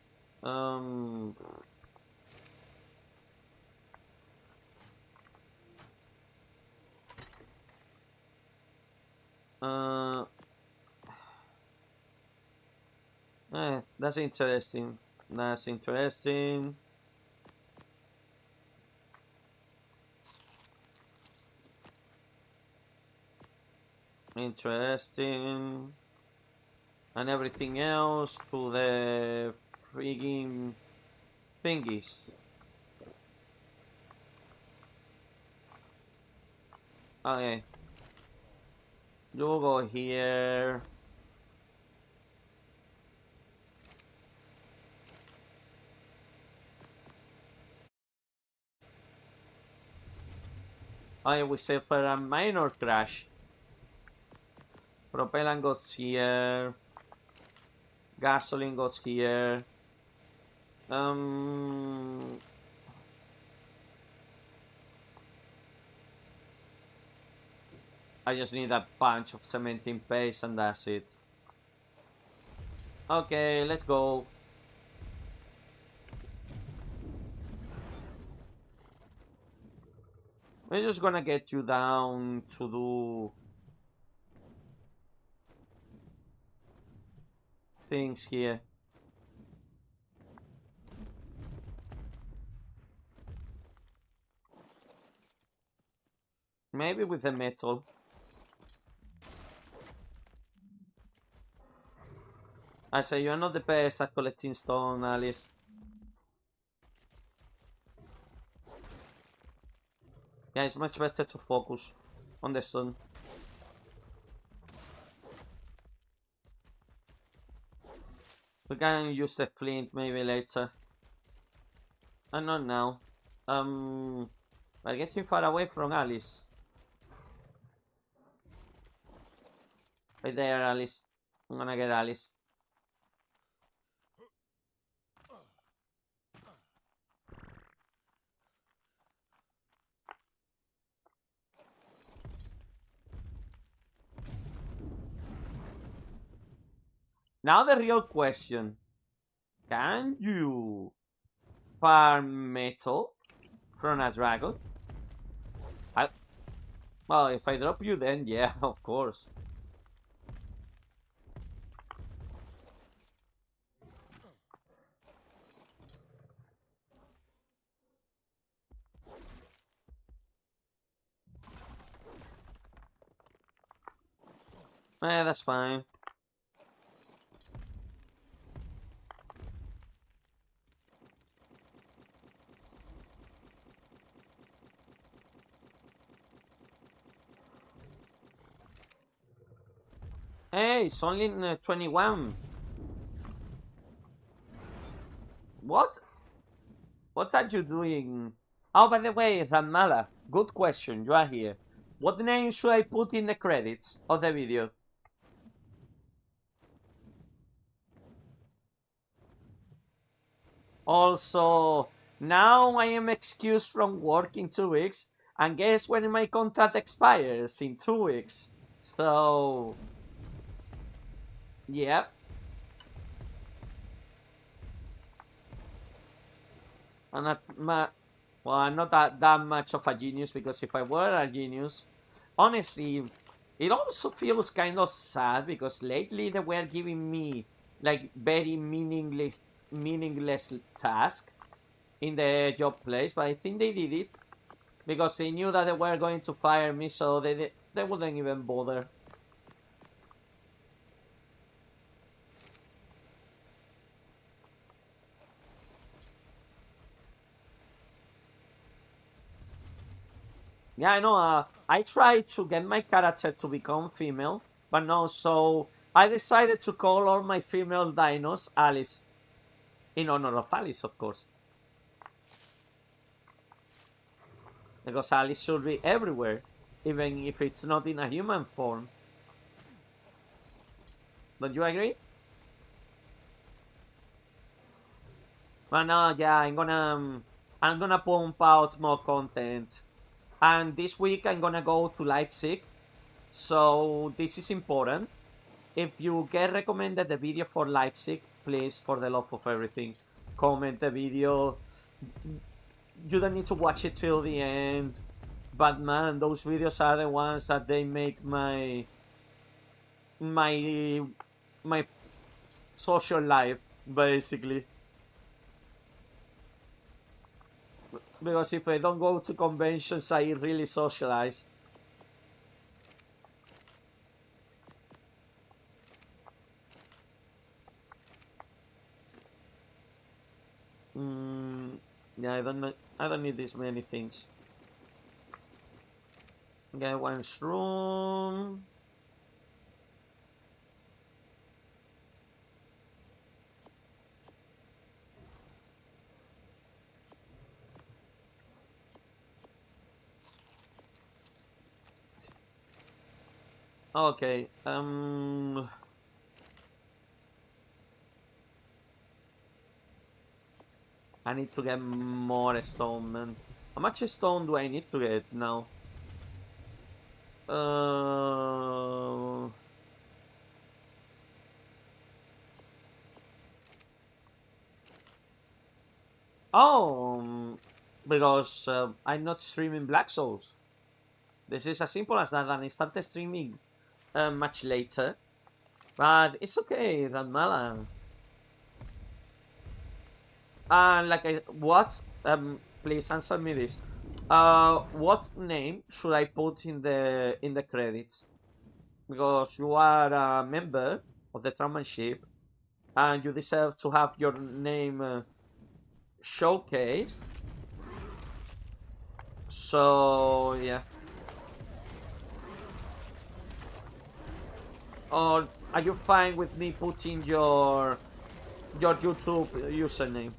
That's interesting. That's interesting. Interesting. And everything else to the frigging thingies. Okay. You go here. I will suffer a minor crash. Propellant goes here. Gasoline goes here. I just need a bunch of cementing paste and that's it. Okay, let's go. We're just gonna get you down to do things here. Maybe with the metal. I say you're not the best at collecting stone, Alice. Yeah, it's much better to focus on the stone. We can use the flint maybe later. And not now. We're getting far away from Alice. Right there, Alice. I'm gonna get Alice. Now the real question. Can you farm metal from a dragon? Well, if I drop you then, yeah, of course. That's fine. Hey, it's only 21. What? What are you doing? Oh, by the way, Ramala, good question. You are here. What name should I put in the credits of the video? Also, now I am excused from work in 2 weeks, and guess when my contract expires? In 2 weeks. So, yeah. I'm not that much of a genius, because if I were a genius, honestly, it also feels kind of sad because lately they were giving me like very meaningless task in the job place, but I think they did it because they knew that they were going to fire me, so they wouldn't even bother. Yeah, I know. I tried to get my character to become female, but no, so I decided to call all my female dinos Alice. In honor of Alice, of course. Because Alice should be everywhere, even if it's not in a human form. Don't you agree? But no, yeah, I'm gonna pump out more content. And this week I'm gonna go to Leipzig, so this is important. If you get recommended the video for Leipzig, please, for the love of everything, comment the video. You don't need to watch it till the end, but man, those videos are the ones that they make my social life, basically. Because if I don't go to conventions, I really socialize. Yeah, I don't need this many things. Get one shroom. Okay. I need to get more stone, man. How much stone do I need to get now? Oh, because I'm not streaming Black Souls. This is as simple as that, and I started streaming much later. But it's okay, Radmala. What? Please answer me this. What name should I put in the credits? Because you are a member of the Traumatized, and you deserve to have your name showcased. So yeah. Or are you fine with me putting your YouTube username?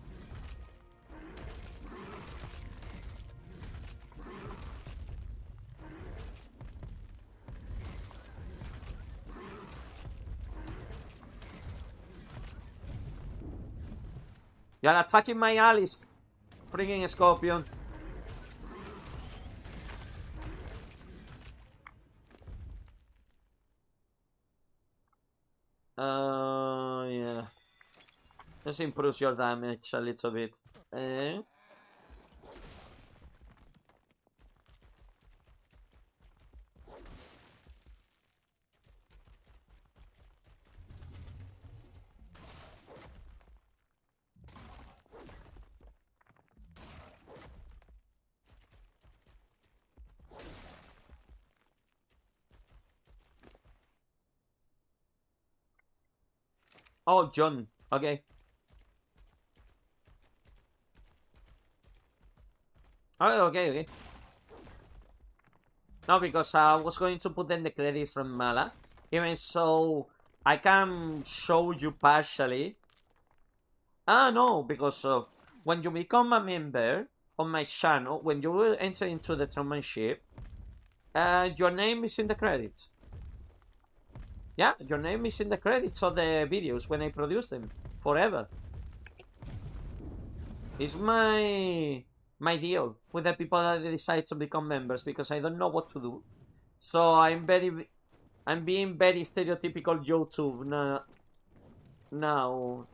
You're attacking my allies, freaking Scorpion. Yeah. This improves your damage a little bit. Oh, John. Okay. Oh, okay. No, because I was going to put in the credits from Mala. Even so, I can show you partially. No, because when you become a member on my channel, when you will enter into the chairmanship, your name is in the credits. Yeah, your name is in the credits of the videos when I produce them, forever. It's my deal with the people that decide to become members, because I don't know what to do. So I'm being very stereotypical YouTube now.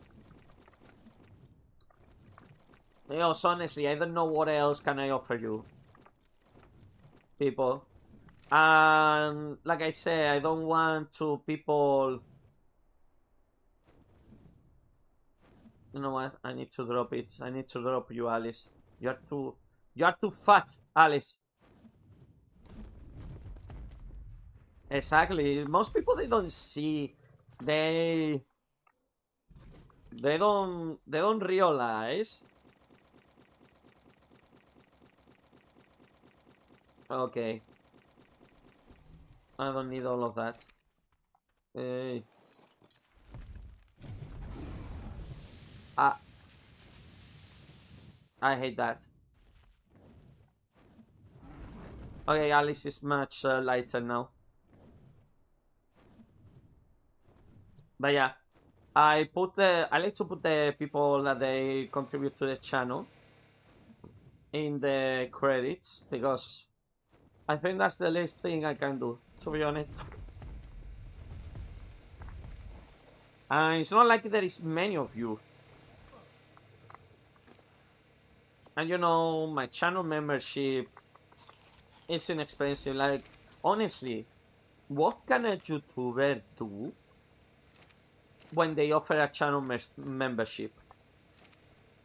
Because honestly, I don't know what else can I offer you, people. And like I say, I don't want to people. You know what? I need to drop it. I need to drop you, Alice. You are too fat, Alice. Exactly. Most people, they don't see. They don't realize. Okay. I don't need all of that. Hey. I hate that. Okay, Alice is much lighter now. But yeah, I like to put the people that they contribute to the channel in the credits, because I think that's the least thing I can do, to be honest. It's not like there is many of you. And you know, my channel membership is inexpensive. Like, honestly, what can a YouTuber do when they offer a channel membership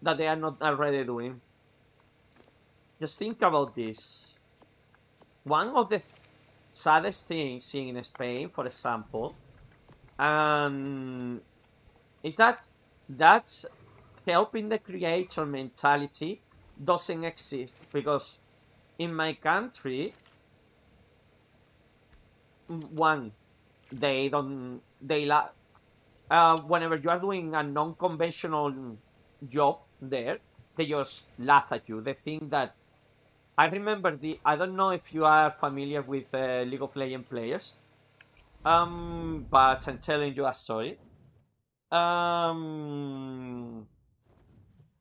that they are not already doing? Just think about this. One of the saddest things in Spain, for example, is that helping the creator mentality doesn't exist, because in my country, one, whenever you are doing a non-conventional job there, they just laugh at you. They think that, I remember I don't know if you are familiar with League of Legends players, But I'm telling you a story.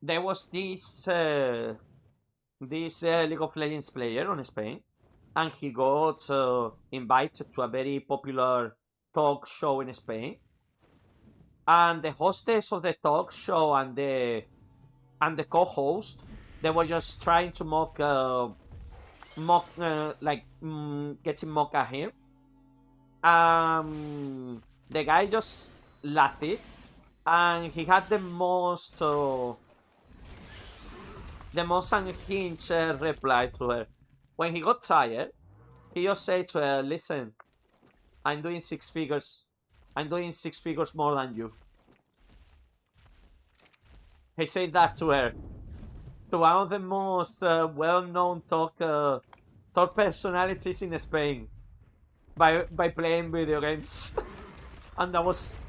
There was this League of Legends player on Spain, and he got invited to a very popular talk show in Spain. And the hostess of the talk show and the co-host, they were just trying to getting mock at him. The guy just laughed it, and he had the most unhinged reply to her. When he got tired, he just said to her, "Listen, I'm doing 6 figures. I'm doing 6 figures more than you." He said that to her, to one of the most well-known talk personalities in Spain, by playing video games. And that was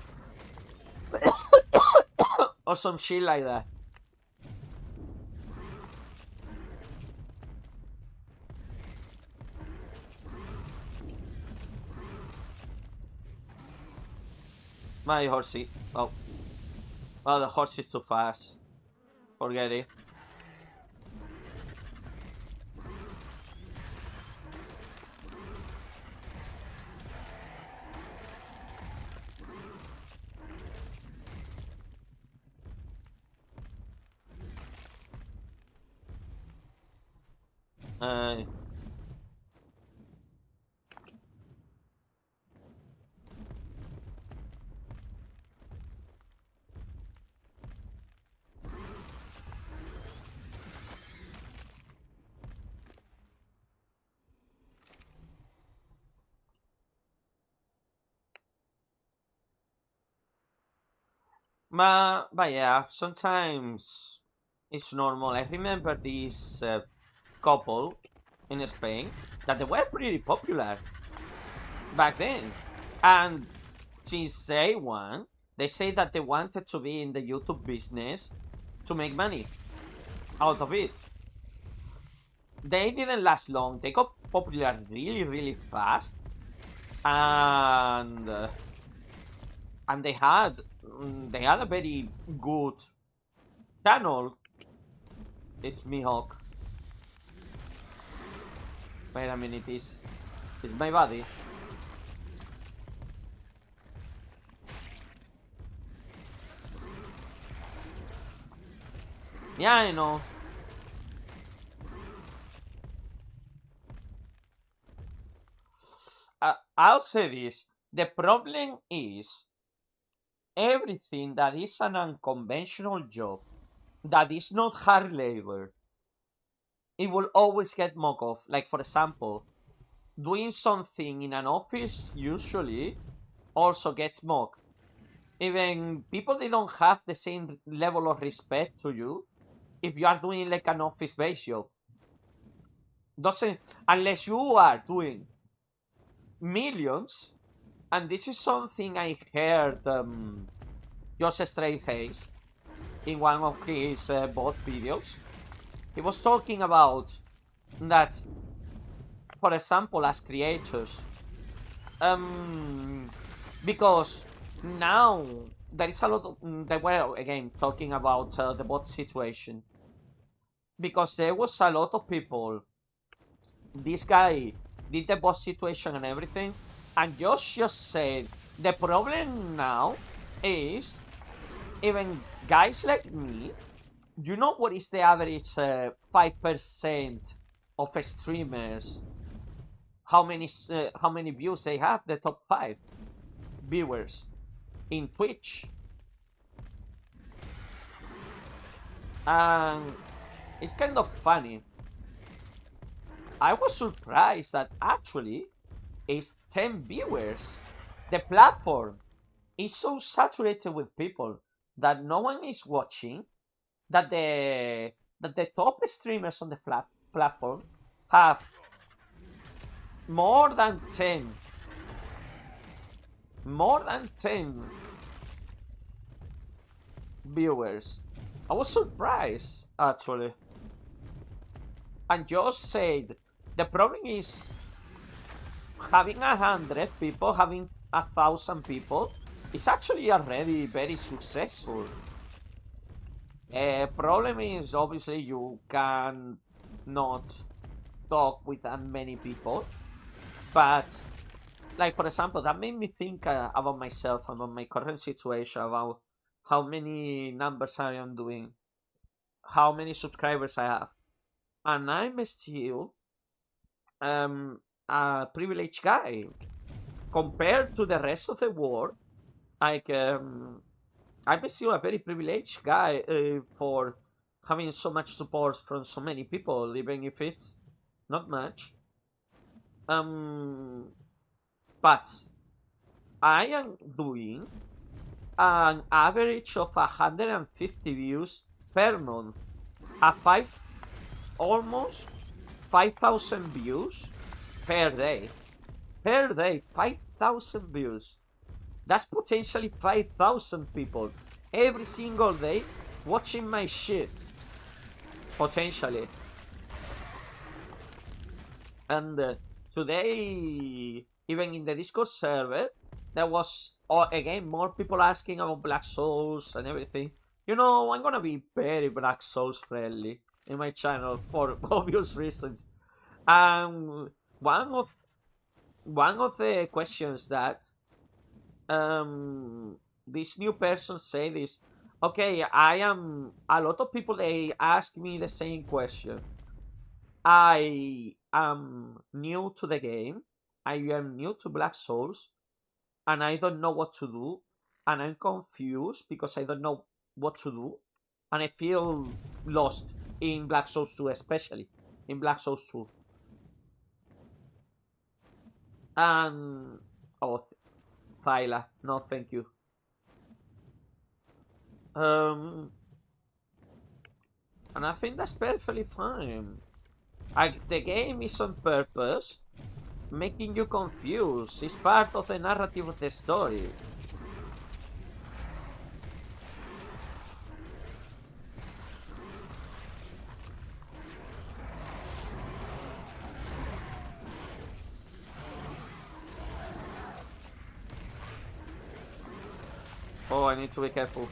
or some shit like that. My horsey. Oh, the horse is too fast. Forget it. But yeah, sometimes it's normal. I remember this couple in Spain that they were pretty popular back then. And since day one, they say that they wanted to be in the YouTube business to make money out of it. They didn't last long. They got popular really, really fast. And they had a very good channel. It's Mihawk. Wait a minute, it's my body. Yeah, I know. I'll say this. The problem is everything that is an unconventional job, that is not hard labor, it will always get mocked off. Like, for example, doing something in an office usually also gets mocked. Even people, they don't have the same level of respect to you if you are doing like an office-based job. Doesn't, unless you are doing millions. And this is something I heard Joseph Straight Hayes in one of his bot videos. He was talking about that, for example, as creators, because now there is a lot of, they were again talking about the bot situation, because there was a lot of people. This guy did the bot situation and everything, and Josh just said the problem now is even guys like me. You know what is the average 5% of streamers? How many views they have? The top 5 viewers in Twitch. And it's kind of funny. I was surprised that actually it's 10 viewers. The platform is so saturated with people that no one is watching, that the top streamers on the platform have more than 10 viewers. I was surprised actually. And just said the problem is having 100 people, having 1,000 people, it's actually already very successful. Problem is, obviously, you can not talk with that many people, but like, for example, that made me think about myself, about my current situation, about how many numbers I am doing, how many subscribers I have, and I'm still a privileged guy compared to the rest of the world. Like, I'm still a very privileged guy for having so much support from so many people, even if it's not much. But I am doing an average of 150 views per month, almost 5,000 views per day. Per day, 5,000 views. That's potentially 5,000 people every single day watching my shit. Potentially. And today, even in the Discord server, there was, again, more people asking about Black Souls and everything. You know, I'm gonna be very Black Souls friendly in my channel for obvious reasons. Um, one of the questions that this new person said is, okay, a lot of people, they ask me the same question. I am new to the game. I am new to Black Souls, and I don't know what to do, and I'm confused because I don't know what to do, and I feel lost in Black Souls 2, especially in Black Souls 2. And oh, Thyla, no, thank you. And I think that's perfectly fine. The game is on purpose making you confused. It's part of the narrative of the story. Oh, I need to be careful.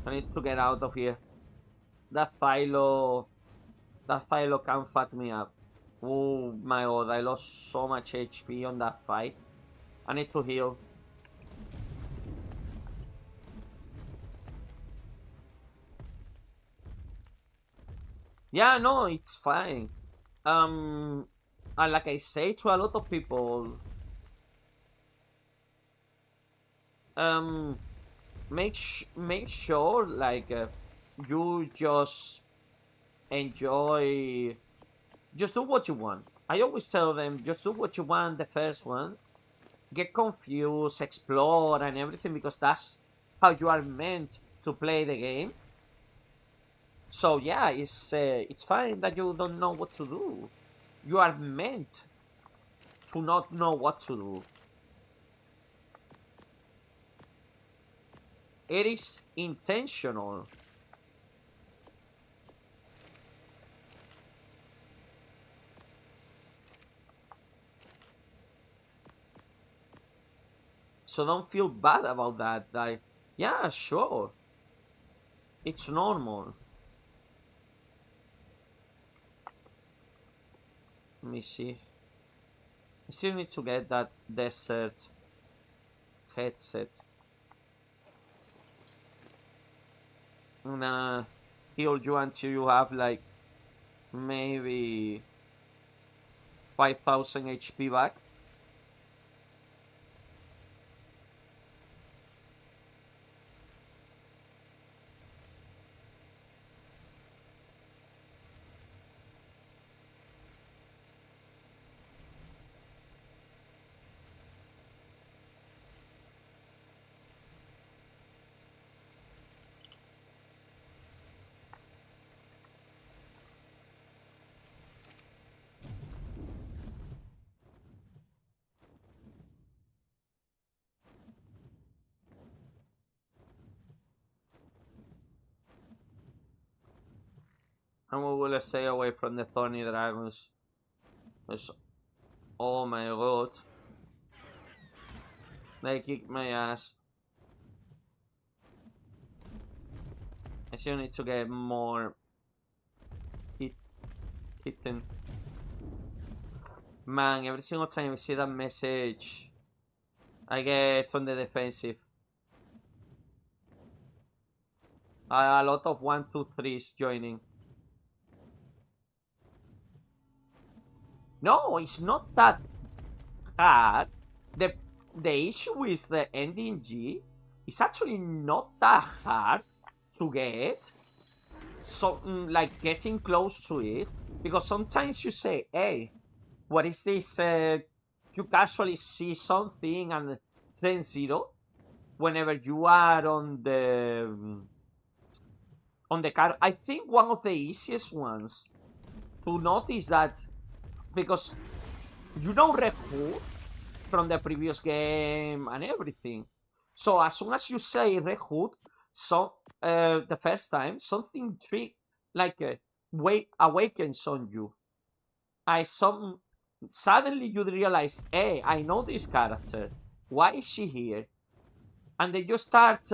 I need to get out of here. That Philo can fuck me up. Oh my god, I lost so much HP on that fight. I need to heal. Yeah, no, it's fine. And like I say to a lot of people, make sure, like, you just enjoy, just do what you want. I always tell them, just do what you want the first one, get confused, explore and everything, because that's how you are meant to play the game. So yeah, it's fine that you don't know what to do. You are meant to not know what to do. It is intentional. So don't feel bad about that. Like, yeah, sure. It's normal. Let me see. I still need to get that desert headset. I'm gonna heal you until you have, like, maybe 5,000 HP back. And we will stay away from the thorny dragons. There's, oh my god. They kicked my ass. I still need to get more kitten. Man, every single time I see that message, I get on the defensive. A lot of 1, 2, 3s joining. No, it's not that hard. The issue with the ending G is actually not that hard to get. Something like getting close to it. Because sometimes you say, hey, what is this? You casually see something and then 0 whenever you are on the card. I think one of the easiest ones to notice that, because you know Red Hood from the previous game and everything. So as soon as you say Red Hood, so the first time something awakens on you. Suddenly you realize, hey, I know this character. Why is she here? And then you start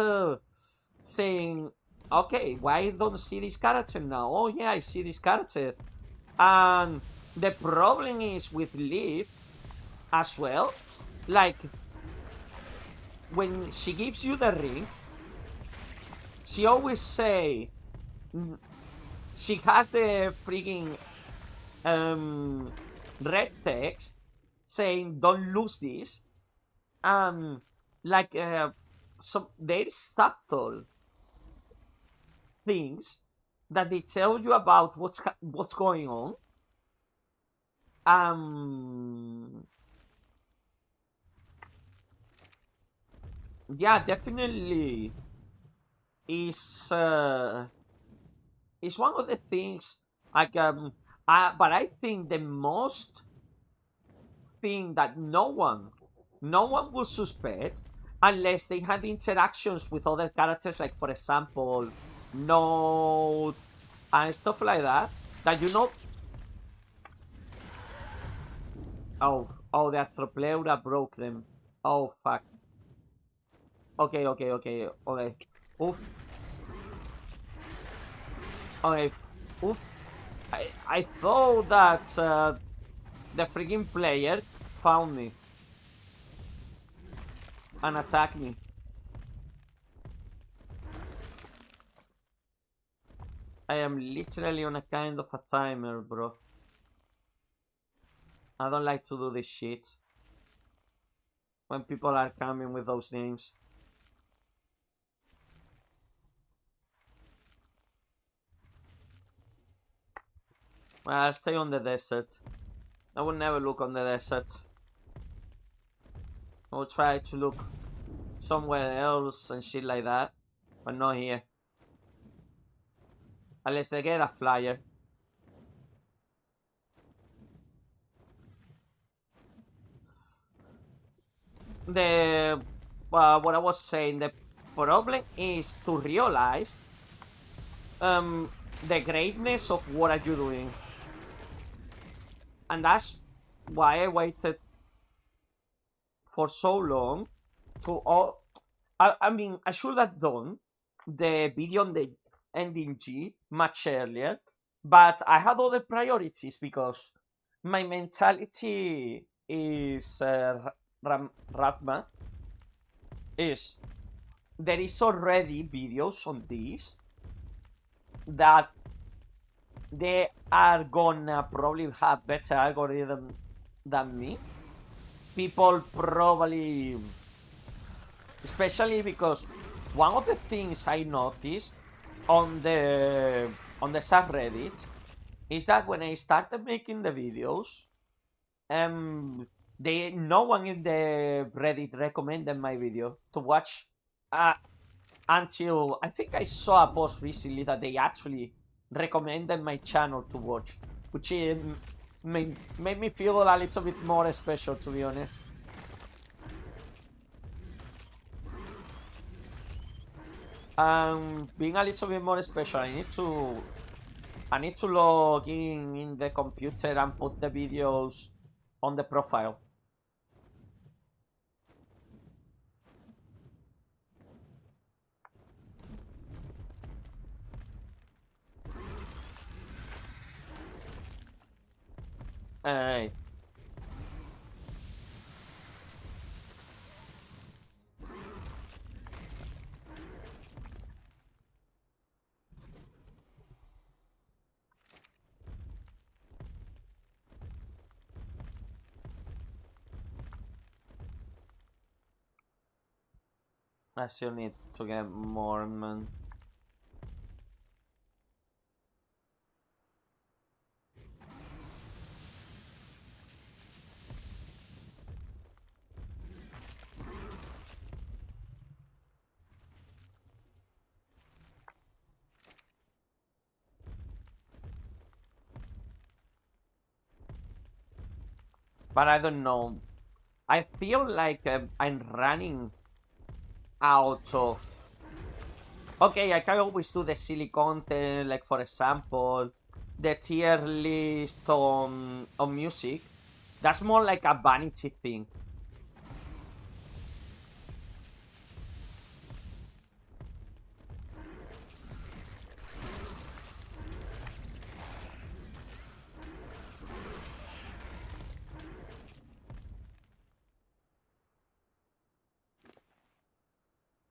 saying, okay, why I don't see this character now? Oh yeah, I see this character. And the problem is with Liv as well. Like, when she gives you the ring, she always say, she has the freaking red text saying don't lose this, like some very subtle things that they tell you about what's going on. Yeah, definitely is one of the things, like but I think the most thing that no one will suspect unless they had interactions with other characters, like for example Note and stuff like that, that you know. Oh, the Arthropleura broke them. Oh fuck. Okay. Oof. Okay. Oof. I thought that the freaking player found me and attacked me. I am literally on a kind of a timer, bro. I don't like to do this shit when people are coming with those names. Well, I'll stay on the desert. I will never look on the desert. I will try to look somewhere else and shit like that, but not here. Unless they get a flyer. What I was saying, the problem is to realize the greatness of what are you doing. And that's why I waited for so long to I mean, I should have done the video on the ending G much earlier, but I had other priorities because my mentality is Ratma is there is already videos on this that they are gonna probably have better algorithm than me. People probably, especially because one of the things I noticed on the subreddit is that when I started making the videos, no one in the Reddit recommended my video to watch until I think I saw a post recently that they actually recommended my channel to watch, which made me feel a little bit more special, to be honest. Being a little bit more special, I I need to log in the computer and put the videos on the profile. Hey. I still need to get more, man. But I don't know. I feel like I'm running out of... Okay, I can always do the silly content, like for example, the tier list on music. That's more like a vanity thing.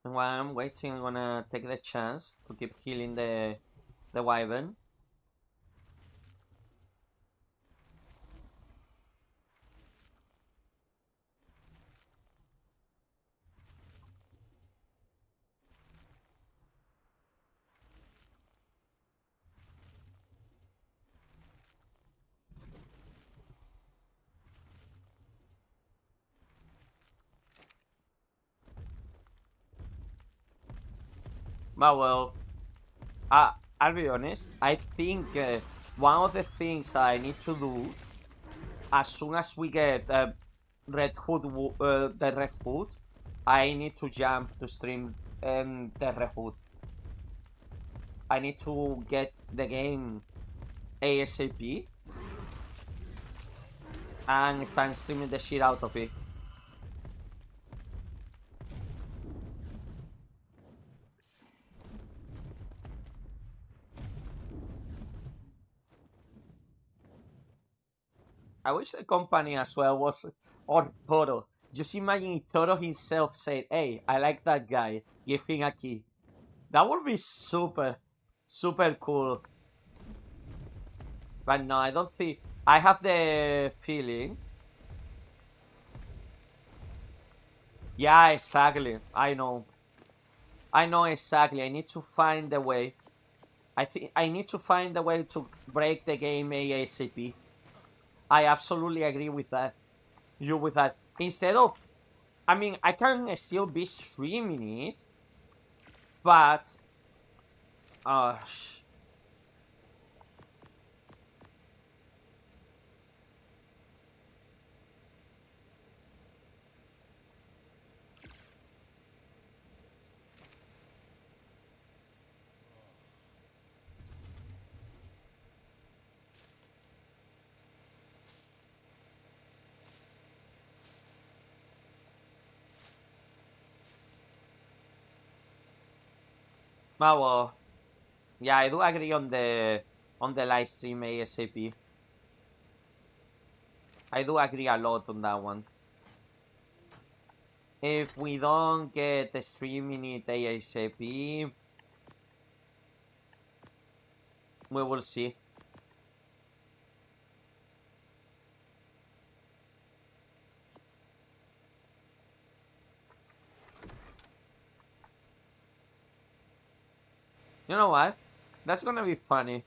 And while I'm waiting, I'm gonna take the chance to keep killing the wyvern. But well, I'll be honest. I think one of the things I need to do as soon as we get the Red Hood, I need to jump to stream the Red Hood. I need to get the game ASAP and start streaming the shit out of it. I wish the company as well was, or Toro. Just imagine if Toro himself said, hey, I like that guy, give him a key. That would be super, super cool. But no, I don't think... I have the feeling... Yeah, exactly. I know. I know exactly. I need to find the way. I think I need to find the way to break the game ASAP. I absolutely agree with that. You with that. Instead of... I mean, I can still be streaming it, but... Uh, well, yeah, I do agree on the live stream ASAP. I do agree a lot on that one. If we don't get the streaming it ASAP, we will see. You know what? That's gonna be funny.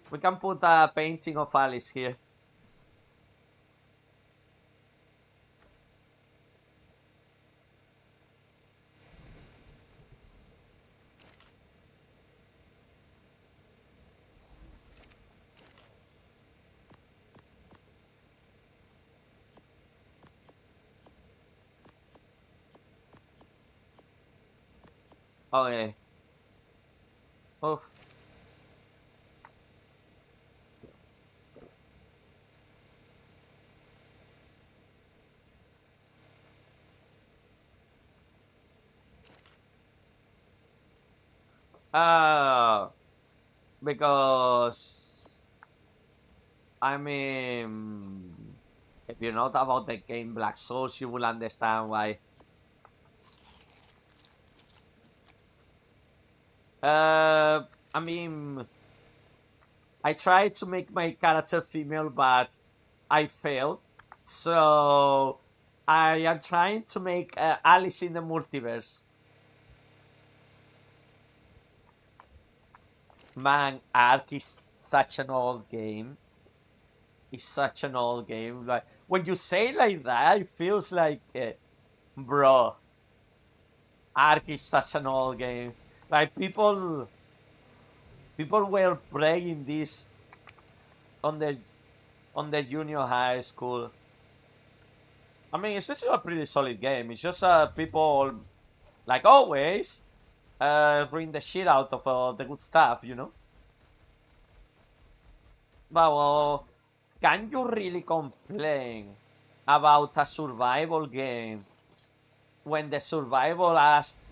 We can put a painting of Alice here. Okay. Oof. Uh, because I mean, if you know about the game Black Souls, you will understand why. I mean, I tried to make my character female, but I failed. So I am trying to make Alice in the multiverse. Man, Ark is such an old game. It's such an old game. Like when you say it like that, it feels like, bro, Ark is such an old game. Like people were playing this on the junior high school. I mean, it's still a pretty solid game. It's just people, like always, bring the shit out of the good stuff, you know. But well, can you really complain about a survival game when the survival aspect?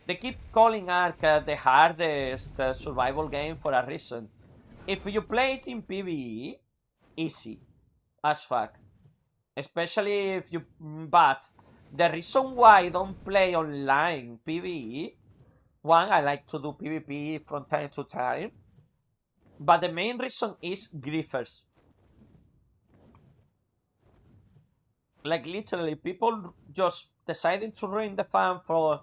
They keep calling Ark the hardest survival game for a reason. If you play it in PvE, easy as fuck. Especially if you. But the reason why I don't play online PvE, one, I like to do PvP from time to time. But the main reason is griefers. Like literally, people just deciding to ruin the fun for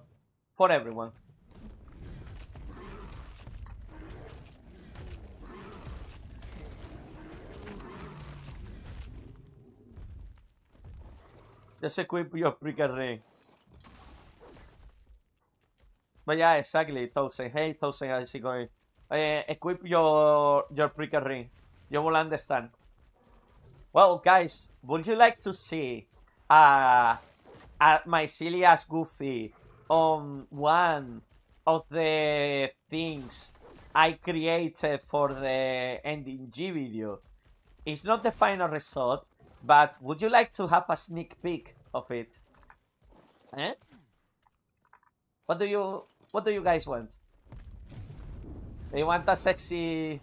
everyone. Just equip your pricker ring. But yeah, exactly, Thousand. Hey, Thousand, how's it going? Equip your pricker ring. You will understand. Well, guys, would you like to see my silly ass Goofy on one of the things I created for the ending G video? It's not the final result, but would you like to have a sneak peek of it? Eh? What do you guys want? Do you want a sexy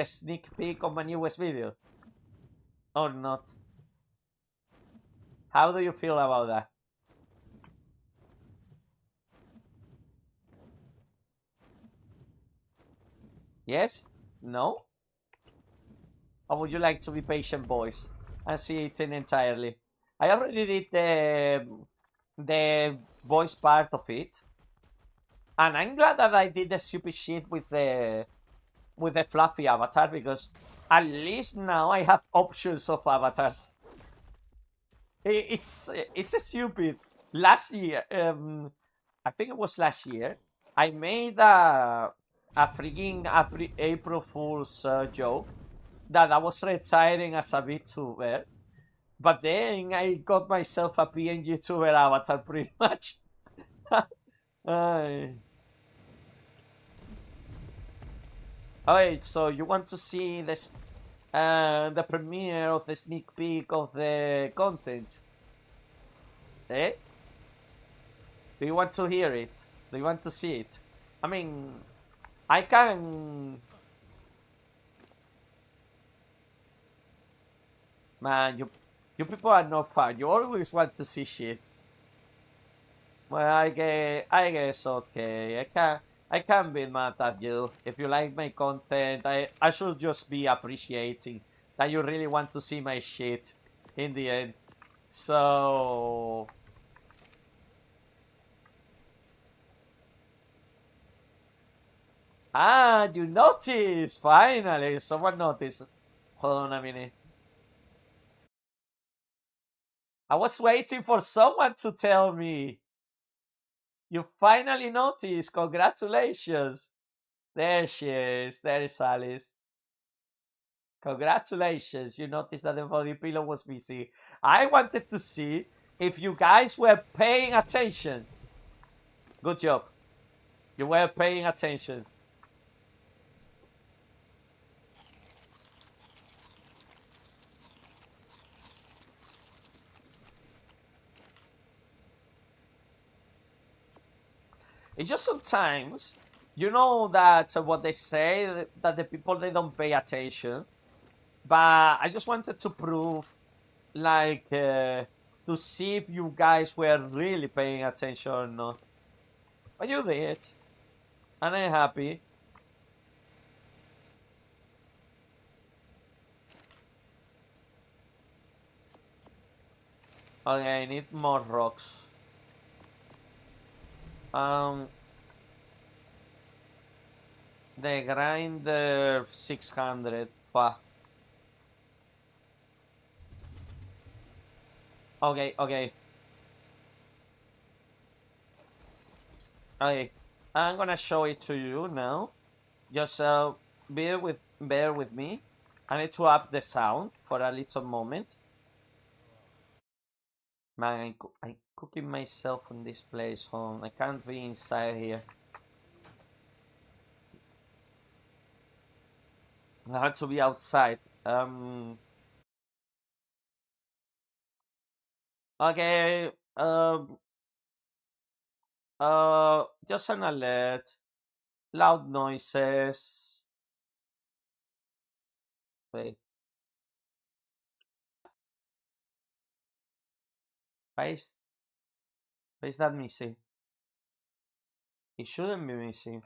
sneak peek of my newest video? Or not? How do you feel about that? Yes? No? Or would you like to be patient, boys, and see it in entirely? I already did the voice part of it, and I'm glad that I did the stupid shit with the fluffy avatar, because at least now I have options of avatars. It's stupid. Last year, I think it was last year, I made a freaking April Fool's joke that I was retiring as a VTuber, but then I got myself a PNG tuber avatar pretty much. Alright, so you want to see this, the premiere of the sneak peek of the content? Eh? Do you want to hear it? Do you want to see it? I mean, I can... Man, you people are not fun. You always want to see shit. Well, I guess okay. I can't be mad at you. If you like my content, I should just be appreciating that you really want to see my shit in the end. So... Ah, you noticed! Finally, someone noticed. Hold on a minute. I was waiting for someone to tell me. You finally noticed. Congratulations. There she is. There is Alice. Congratulations. You noticed that the body pillow was busy. I wanted to see if you guys were paying attention. Good job. You were paying attention. It's just sometimes, you know that what they say, that the people, they don't pay attention. But I just wanted to prove, like, to see if you guys were really paying attention or not. But you did. And I'm happy. Okay, I need more rocks. The grinder 600. Fuck. Okay, okay. Okay. I'm gonna show it to you now. Just bear with me. I need to up the sound for a little moment. Man, I'm cooking myself in this place, home. I can't be inside here. I have to be outside. Okay. Just an alert. Loud noises. Wait. Why is that missing? It shouldn't be missing.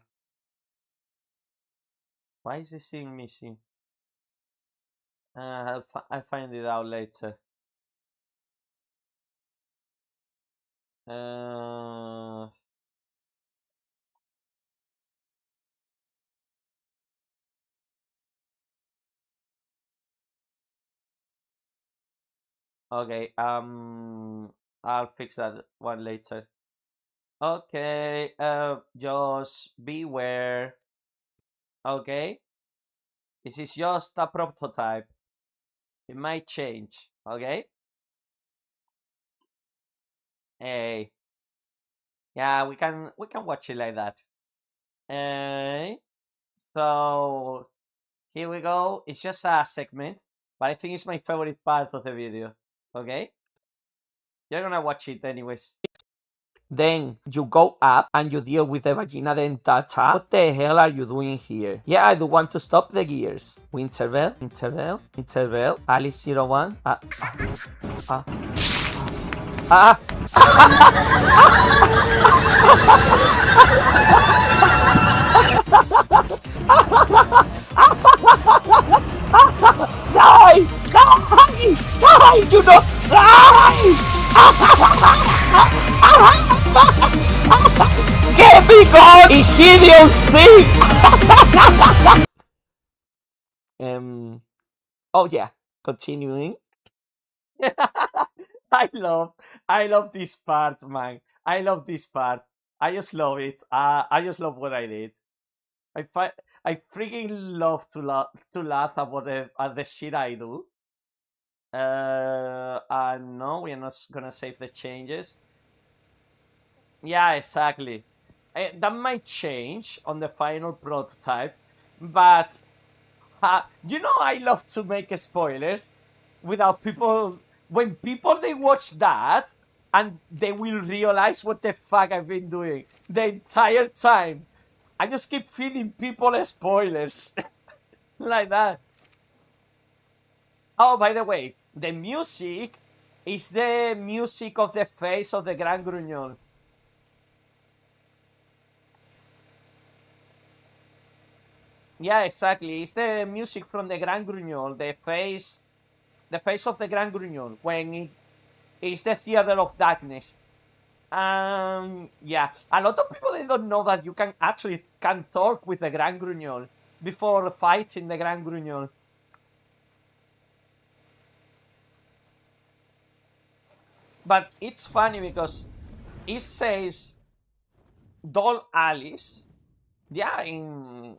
Why is this thing missing? I'll find it out later. Okay, I'll fix that one later. Okay, just beware. Okay, this is just a prototype. It might change. Okay. Hey. Yeah, we can watch it like that. So here we go. It's just a segment, but I think it's my favorite part of the video. Okay? You're gonna watch it anyways. Then you go up and you deal with the vagina dentata. What the hell are you doing here? Yeah, I do want to stop the gears. Interval, interval, interval. Alice 01. Die! Die! Die! You know! Die! Get me gone! Hideous thing! Oh yeah, continuing. I love this part, man. I love this part. I just love it. I just love what I did. I freaking love to laugh about the shit I do. No, we're not gonna save the changes. Yeah, exactly. That might change on the final prototype, but you know, I love to make spoilers without people. When people they watch that and they will realize what the fuck I've been doing the entire time. I just keep feeding people spoilers like that. Oh, by the way, the music is the music of the face of the Grand Gruñón. Yeah, exactly. It's the music from the Grand Gruñón, the face of the Grand Gruñón when it is the theater of darkness. Yeah, a lot of people, they don't know that you can actually talk with the Grand Gruñón before fighting the Grand Gruñón. But it's funny because it says Doll Alice, yeah, in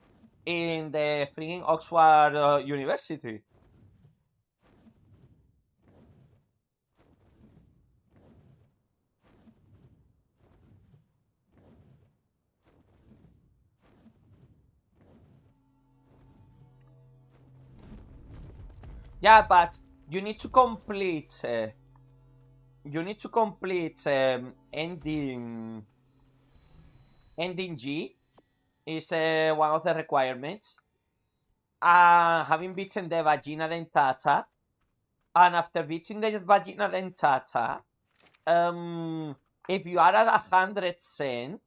the freaking Oxford University. Yeah, but you need to complete. You need to complete ending. ending G is one of the requirements. Having beaten the vagina dentata, and after beating the vagina dentata, if you are at 100%,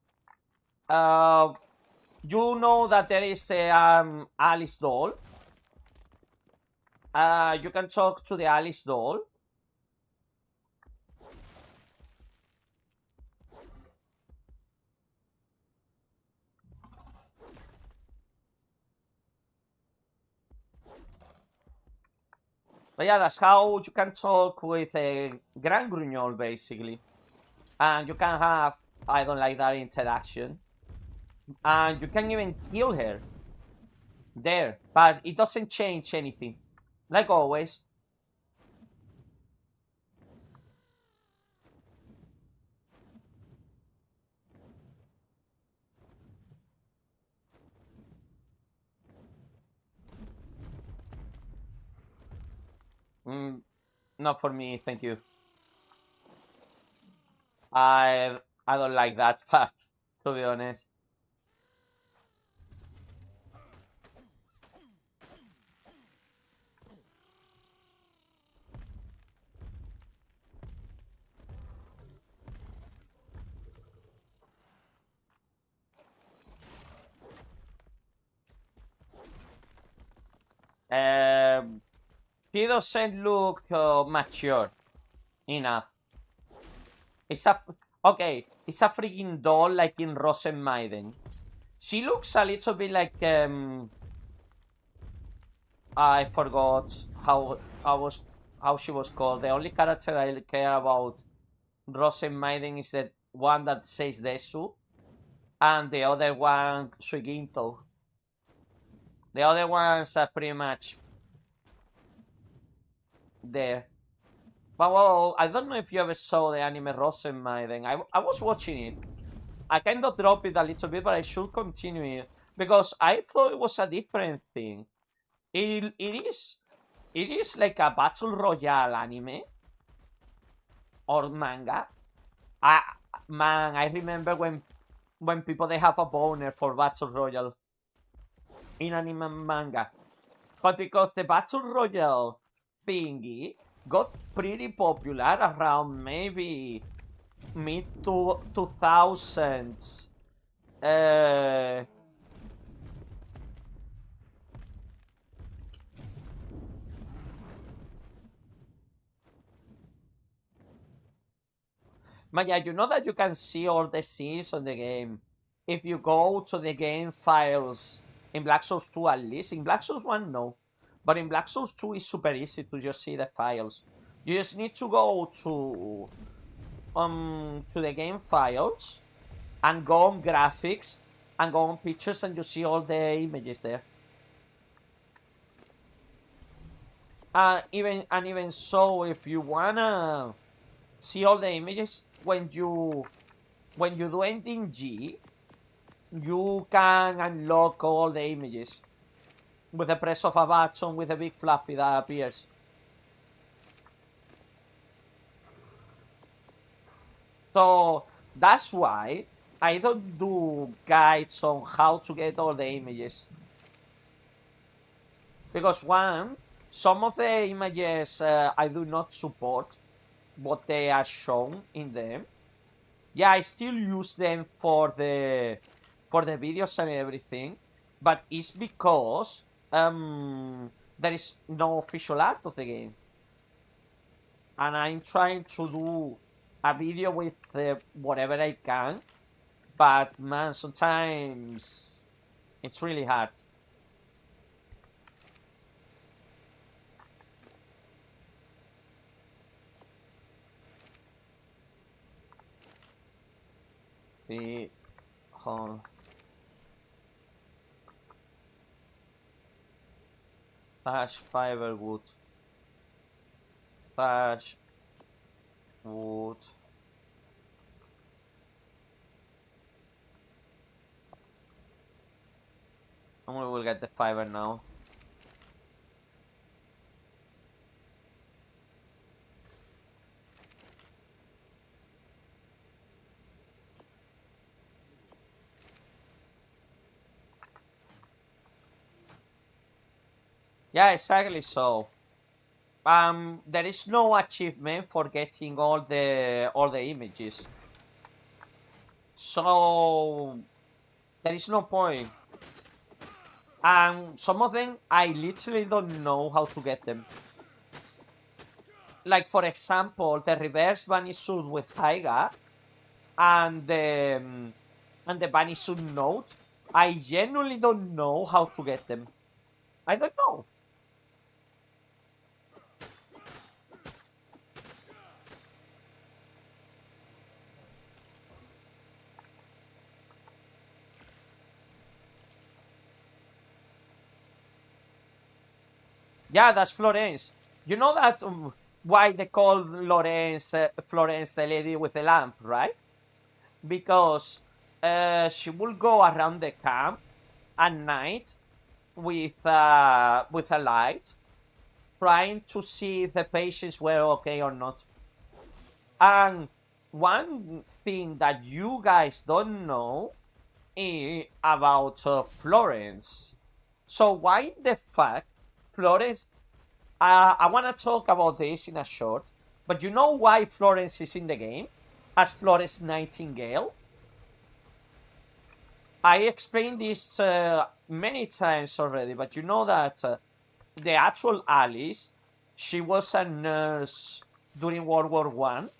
you know that there is a Alice doll. You can talk to the Alice doll. But yeah, that's how you can talk with a Grand Grugnol, basically. And you can have, I don't like that interaction. And you can even kill her there, but it doesn't change anything. Like always. Not for me, thank you. I don't like that part, to be honest. He doesn't look mature enough. It's a okay. It's a freaking doll like in Rosenmaiden. She looks a little bit like I forgot how she was called. The only character I care about Rosenmaiden is the one that says Desu, and the other one Suiginto. The other ones are pretty much there. But well, I don't know if you ever saw the anime Rosenmaiden. I was watching it. I kind of dropped it a little bit, but I should continue it because I thought it was a different thing. It is like a battle royale anime or manga. Man, I remember when people they have a boner for battle royale in anime and manga, but because the battle royale thingy got pretty popular around maybe mid 2000s. But yeah, you know that you can see all the scenes on the game if you go to the game files in Black Souls 2 at least. In Black Souls 1, no. But in Black Souls 2, it's super easy to just see the files. You just need to go to the game files and go on graphics and go on pictures and you see all the images there. Even so, if you wanna see all the images when you do ending G, you can unlock all the images with the press of a button with a big fluffy that appears. So that's why I don't do guides on how to get all the images. Because one, some of the images I do not support what they are shown in them. Yeah, I still use them for the videos and everything, but it's because there is no official art of the game, and I'm trying to do a video with whatever I can, but man, sometimes it's really hard. The Ash fiberwood. Ash wood. And we will get the fiber now. Yeah, exactly. So, there is no achievement for getting all the images. So there is no point. Some of them I literally don't know how to get them. Like for example, the reverse bunny suit with Taiga and the bunny suit note. I genuinely don't know how to get them. I don't know. Yeah, that's Florence. You know that why they call Florence the lady with the lamp, right? Because she will go around the camp at night with a light, trying to see if the patients were okay or not. And one thing that you guys don't know about Florence. So why the fuck Florence? I want to talk about this in a short, but you know why Florence is in the game as Florence Nightingale? I explained this many times already, but you know that the actual Alice, she was a nurse during World War One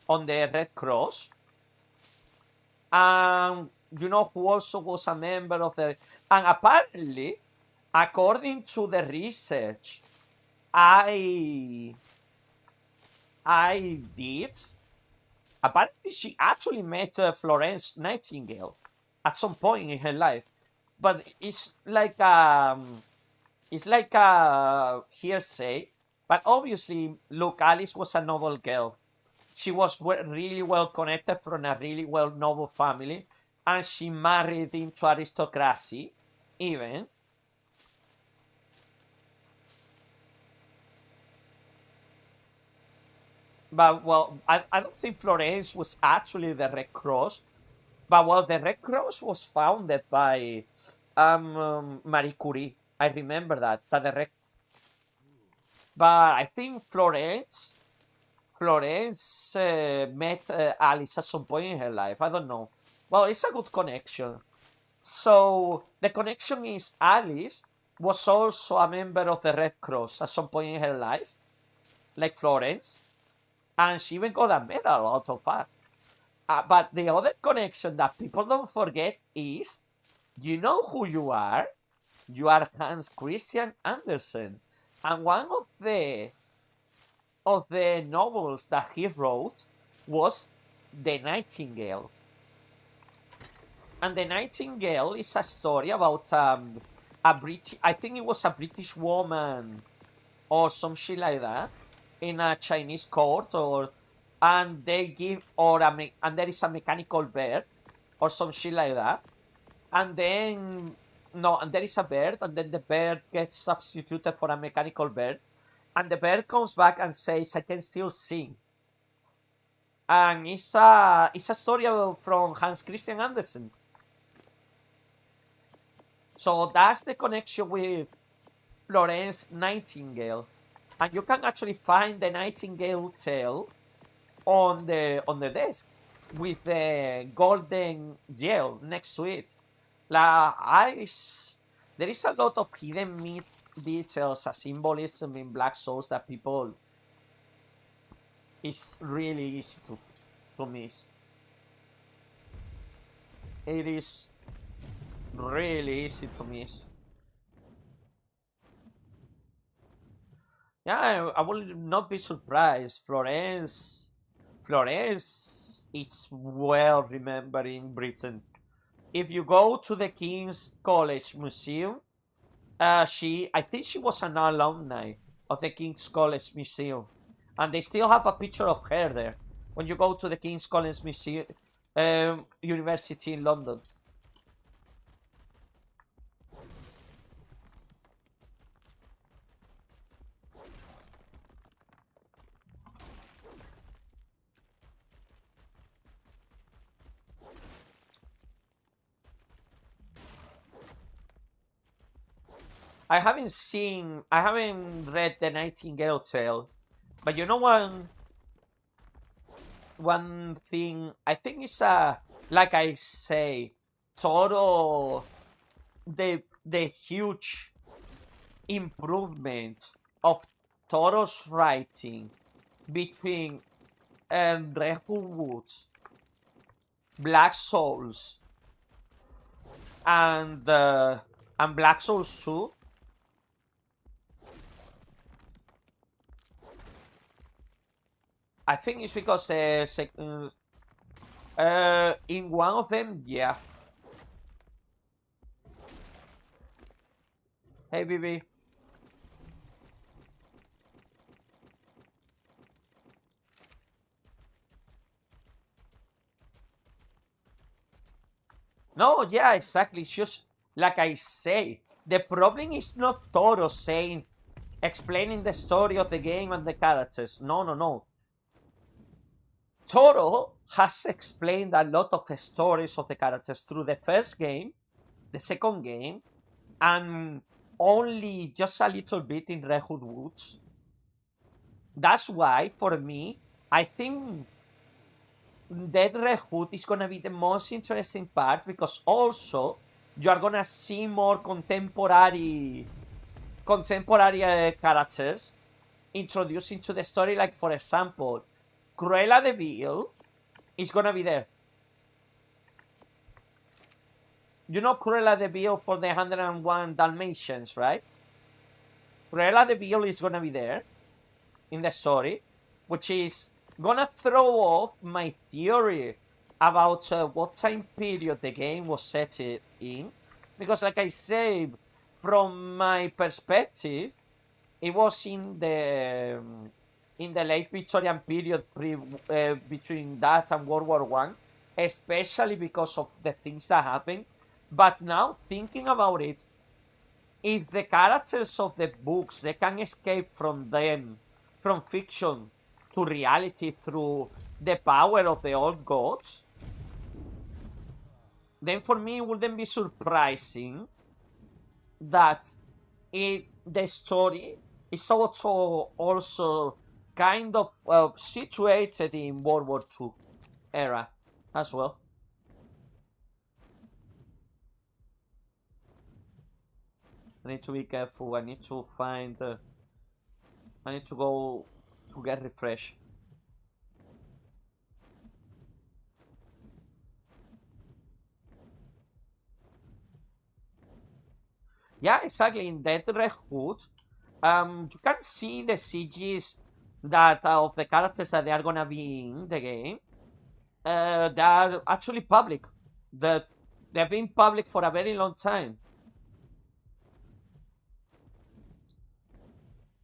on the Red Cross, and you know who also was a member of the. And apparently, according to the research I I did, apparently she actually met Florence Nightingale at some point in her life, but it's like a hearsay. But obviously, look, Alice was a noble girl. She was really well connected from a really well noble family, and she married into aristocracy, even. But well, I don't think Florence was actually the Red Cross. But well, the Red Cross was founded by Marie Curie. I remember that the Red. But I think Florence met Alice at some point in her life. I don't know. Well, it's a good connection. So the connection is Alice was also a member of the Red Cross at some point in her life, like Florence, and she even got a medal out of that. But the other connection that people don't forget is, you know who you are? You are Hans Christian Andersen, and one of the novels that he wrote was The Nightingale. And The Nightingale is a story about a British, I think it was a British woman or some shit like that in a Chinese court, or and they give and there is a mechanical bird or some shit like that, and then no, and there is a bird, and then the bird gets substituted for a mechanical bird, and the bird comes back and says, "I can still sing." And it's a story from Hans Christian Andersen. So that's the connection with Florence Nightingale, and you can actually find the Nightingale tale on the desk with the golden gel next to it. There is a lot of hidden meat details, a symbolism in Black Souls that people is really easy to miss. It is really easy to miss. Yeah, I will not be surprised. Florence is well remembered in Britain. If you go to the King's College Museum, I think she was an alumni of the King's College Museum, and they still have a picture of her there when you go to the King's College Museum, University in London. I haven't read the Nightingale Tale, but you know one thing I think is like I say, total the huge improvement of Toro's writing between Redwood Woods, Black Souls, and Black Souls 2. I think it's because in one of them, yeah. Hey, BB. No, yeah, exactly. It's just like I say. The problem is not Toro explaining the story of the game and the characters. No. Toro has explained a lot of the stories of the characters through the first game, the second game, and only just a little bit in Redwood Woods. That's why, for me, I think Dead Redwood is gonna be the most interesting part, because also you are gonna see more contemporary characters introduced into the story. Like, for example, Cruella de Vil is gonna be there. You know Cruella de Vil for the 101 Dalmatians, right? Cruella de Vil is gonna be there in the story, which is gonna throw off my theory about what time period the game was set in, because like I say, from my perspective, it was in the late Victorian period, between that and World War I, especially because of the things that happened. But now, thinking about it, if the characters of the books, they can escape from them, from fiction to reality through the power of the old gods, then for me it wouldn't be surprising that the story is also kind of situated in World War II era as well. I need to be careful. I need to find. I need to go to get refresh. Yeah, exactly. In Dead Red Hood, you can see the CGs that of the characters that they are gonna be in the game. They are actually public. They've been public for a very long time.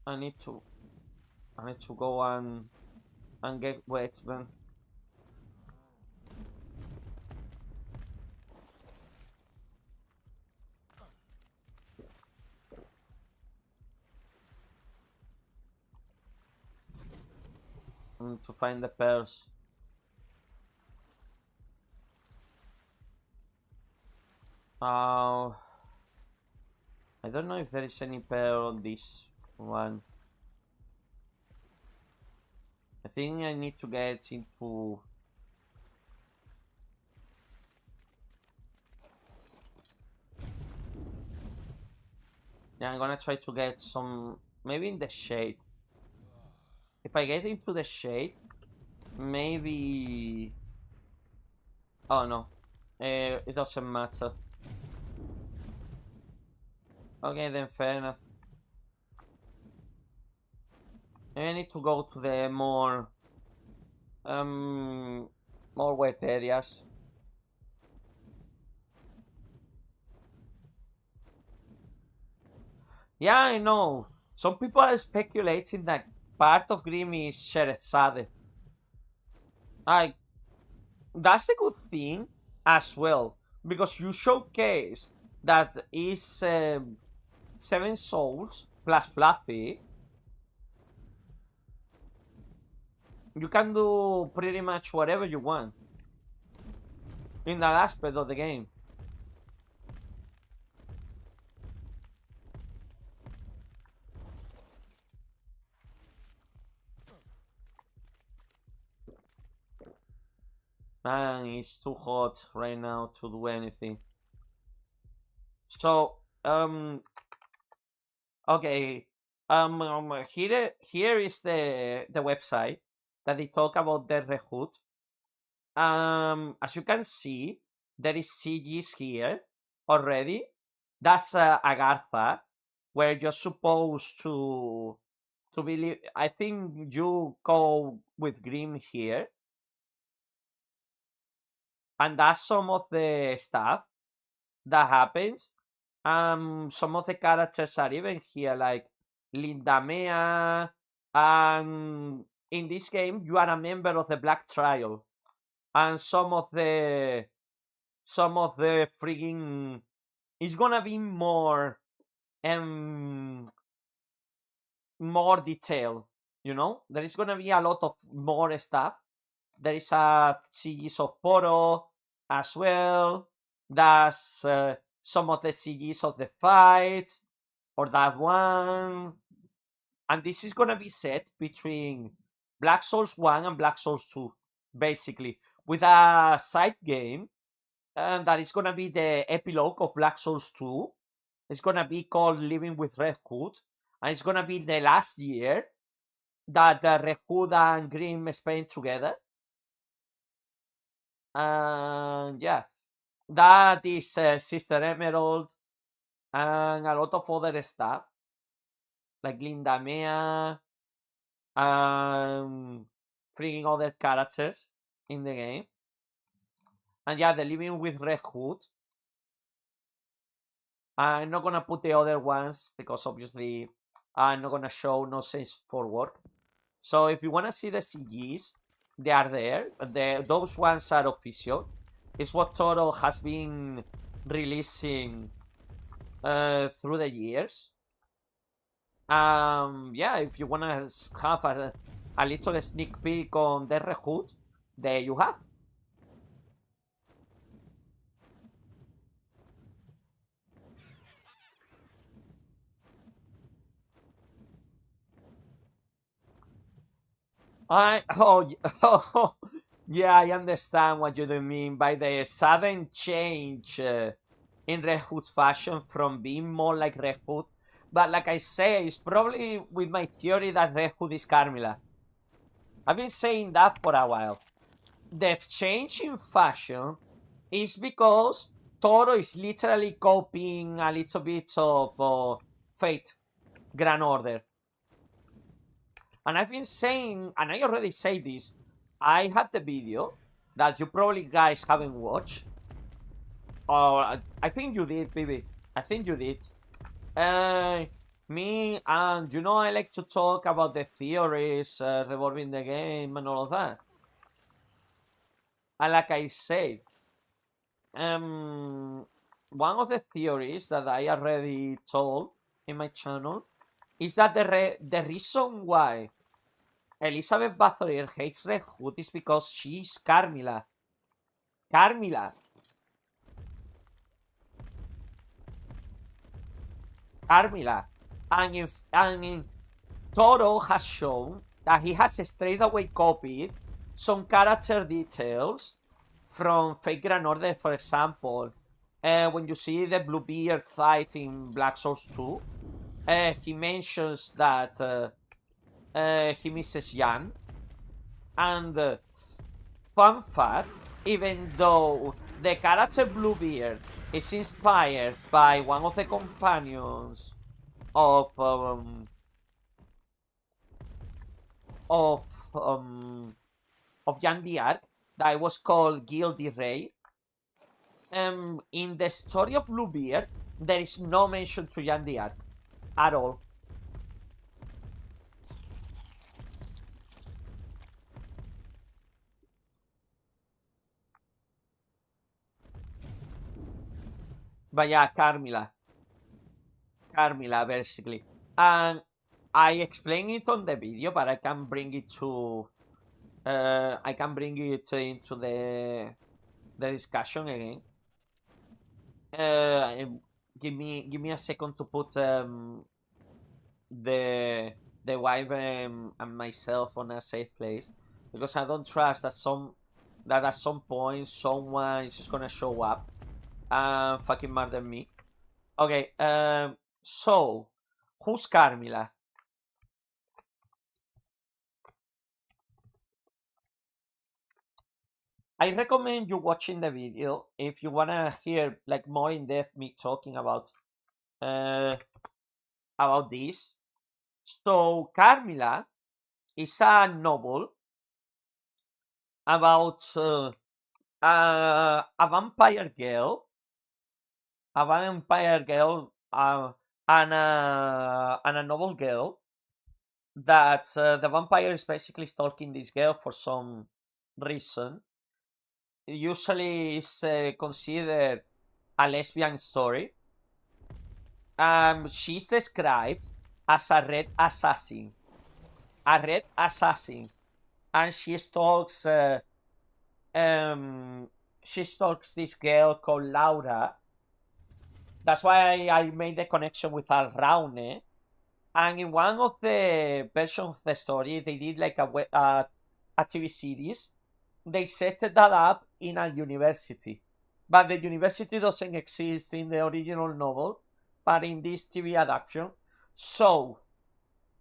I need to go and get wet, man. To find the pearls. I don't know if there is any pearl on this one. I think I need to get into. Yeah, I'm gonna try to get some, maybe in the shade. If I get into the shade, maybe. Oh no, it doesn't matter. Okay, then fair enough. I need to go to the more wet areas. Yeah, I know. Some people are speculating that part of Grim is Scheherazade. That's a good thing as well, because you showcase that is 7 souls plus Fluffy. You can do pretty much whatever you want in that aspect of the game. and it's too hot right now to do anything. So okay, here is the website that they talk about the rehoot. As you can see, there is CGs here already. That's Agartha, where you're supposed to believe. I think you go with green here, and that's some of the stuff that happens. Some of the characters are even here, like Lindamea. And in this game, you are a member of the Black Trial, and some of the freaking it's gonna be more more detailed. You know, there is gonna be a lot of more stuff. There is a CGs of Poro as well. That's some of the CGs of the fights, or that one. And this is gonna be set between Black Souls 1 and Black Souls 2, basically, with a side game, and that is gonna be the epilogue of Black Souls 2. It's gonna be called Living with Red Hood, and it's gonna be the last year that Red Hood and Grim spend together. And yeah, that is Sister Emerald and a lot of other stuff like Linda Mea, freaking other characters in the game. And yeah, the Living with Red Hood. I'm not gonna put the other ones because obviously I'm not gonna show no sense for work. So if you wanna see the CGs, they are there. Those ones are official. It's what Toro has been releasing through the years. Yeah, if you wanna have a little sneak peek on the Red Hood, there you have. Oh, yeah, I understand what you mean by the sudden change in Red Hood's fashion from being more like Red Hood. But like I say, it's probably with my theory that Red Hood is Carmilla. I've been saying that for a while. The change in fashion is because Toro is literally copying a little bit of Fate Grand Order. And I've been saying, and I already say this, I had the video that you probably guys haven't watched. Or I think you did, baby. I think you did. Me and you know I like to talk about the theories revolving the game and all of that. And like I said, one of the theories that I already told in my channel is that the reason why Elizabeth Bathory hates Red Hood is because she's Carmilla. Carmilla. Carmilla. And Toro has shown that he has straight away copied some character details from Fate Grand Order, for example. When you see the Bluebeard fight in Black Souls 2, he mentions that he misses Jan. And fun fact, even though the character Bluebeard is inspired by one of the companions of Jan d'Arc, that was called Gildy Ray. In the story of Bluebeard, there is no mention to Jan d'Arc at all. But yeah, Carmilla, basically. And I explain it on the video, but I can bring it to into the discussion again. Give me a second to put the wife and myself on a safe place, because I don't trust that that at some point someone is just gonna show up and fucking murder me. Okay, so who's Carmilla? I recommend you watching the video if you wanna hear like more in depth me talking about this. So Carmilla is a novel about a vampire girl, and a noble girl that the vampire is basically stalking this girl for some reason. Usually is considered a lesbian story. She's described as a red assassin. And she stalks this girl called Laura. That's why I made the connection with Alraune. And in one of the versions of the story, they did like a TV series. They set that up in a university. But the university doesn't exist in the original novel, but in this TV adaptation. So,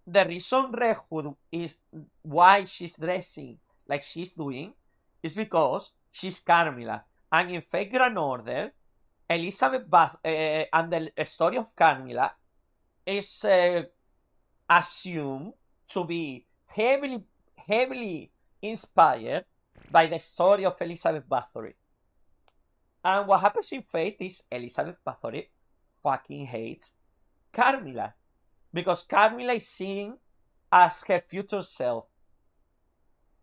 the reason Red Hood is why she's dressing like she's doing is because she's Carmilla. And in Fate Grand Order, Elizabeth and the story of Carmilla is assumed to be heavily inspired by the story of Elizabeth Bathory. And what happens in Fate is Elizabeth Bathory fucking hates Carmilla. Because Carmilla is seen as her future self,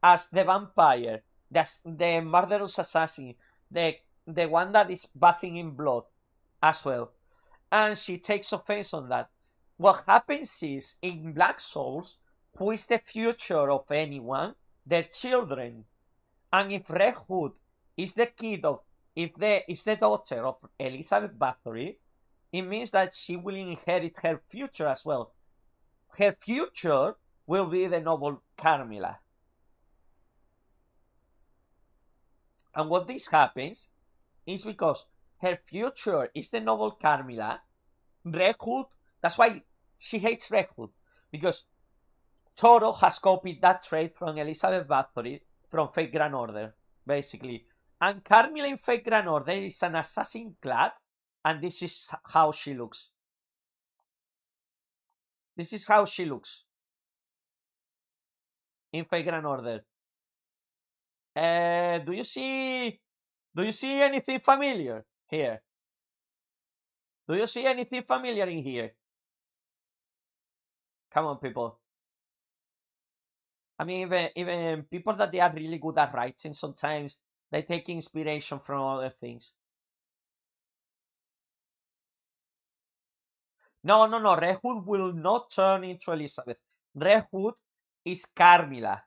as the vampire, the murderous assassin, the one that is bathing in blood as well. And she takes offense on that. What happens is, in Black Souls, who is the future of anyone? Their children. And if Red Hood is the is the daughter of Elizabeth Bathory, it means that she will inherit her future as well. Her future will be the noble Carmilla. And what this happens is because her future is the noble Carmilla. Red Hood, that's why she hates Red Hood, because Toro has copied that trait from Elizabeth Bathory from Fate Grand Order, basically. And Carmilla in Fate Grand Order is an assassin clad, and this is how she looks. This is how she looks in Fate Grand Order. Do you see anything familiar here? Do you see anything familiar in here? Come on, people. I mean, even people that they are really good at writing, sometimes they take inspiration from other things. No. Red Hood will not turn into Elizabeth. Red Hood is Carmilla.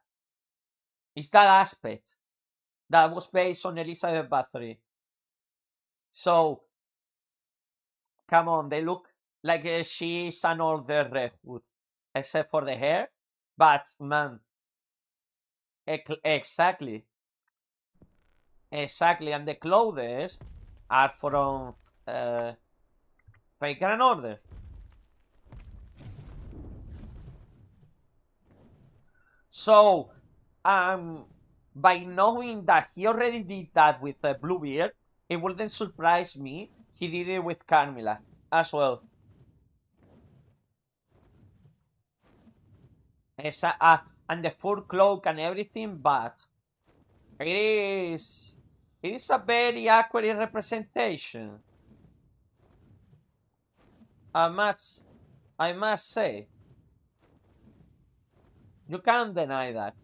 It's that aspect that was based on Elizabeth Bathory. So, come on, they look like she's an older Red Hood, except for the hair. But, man, exactly. And the clothes are from Fate Grand Order. So, by knowing that he already did that with Bluebeard, it wouldn't surprise me he did it with Carmilla as well. And the fur cloak and everything, but it is a very accurate representation. I must say. You can't deny that.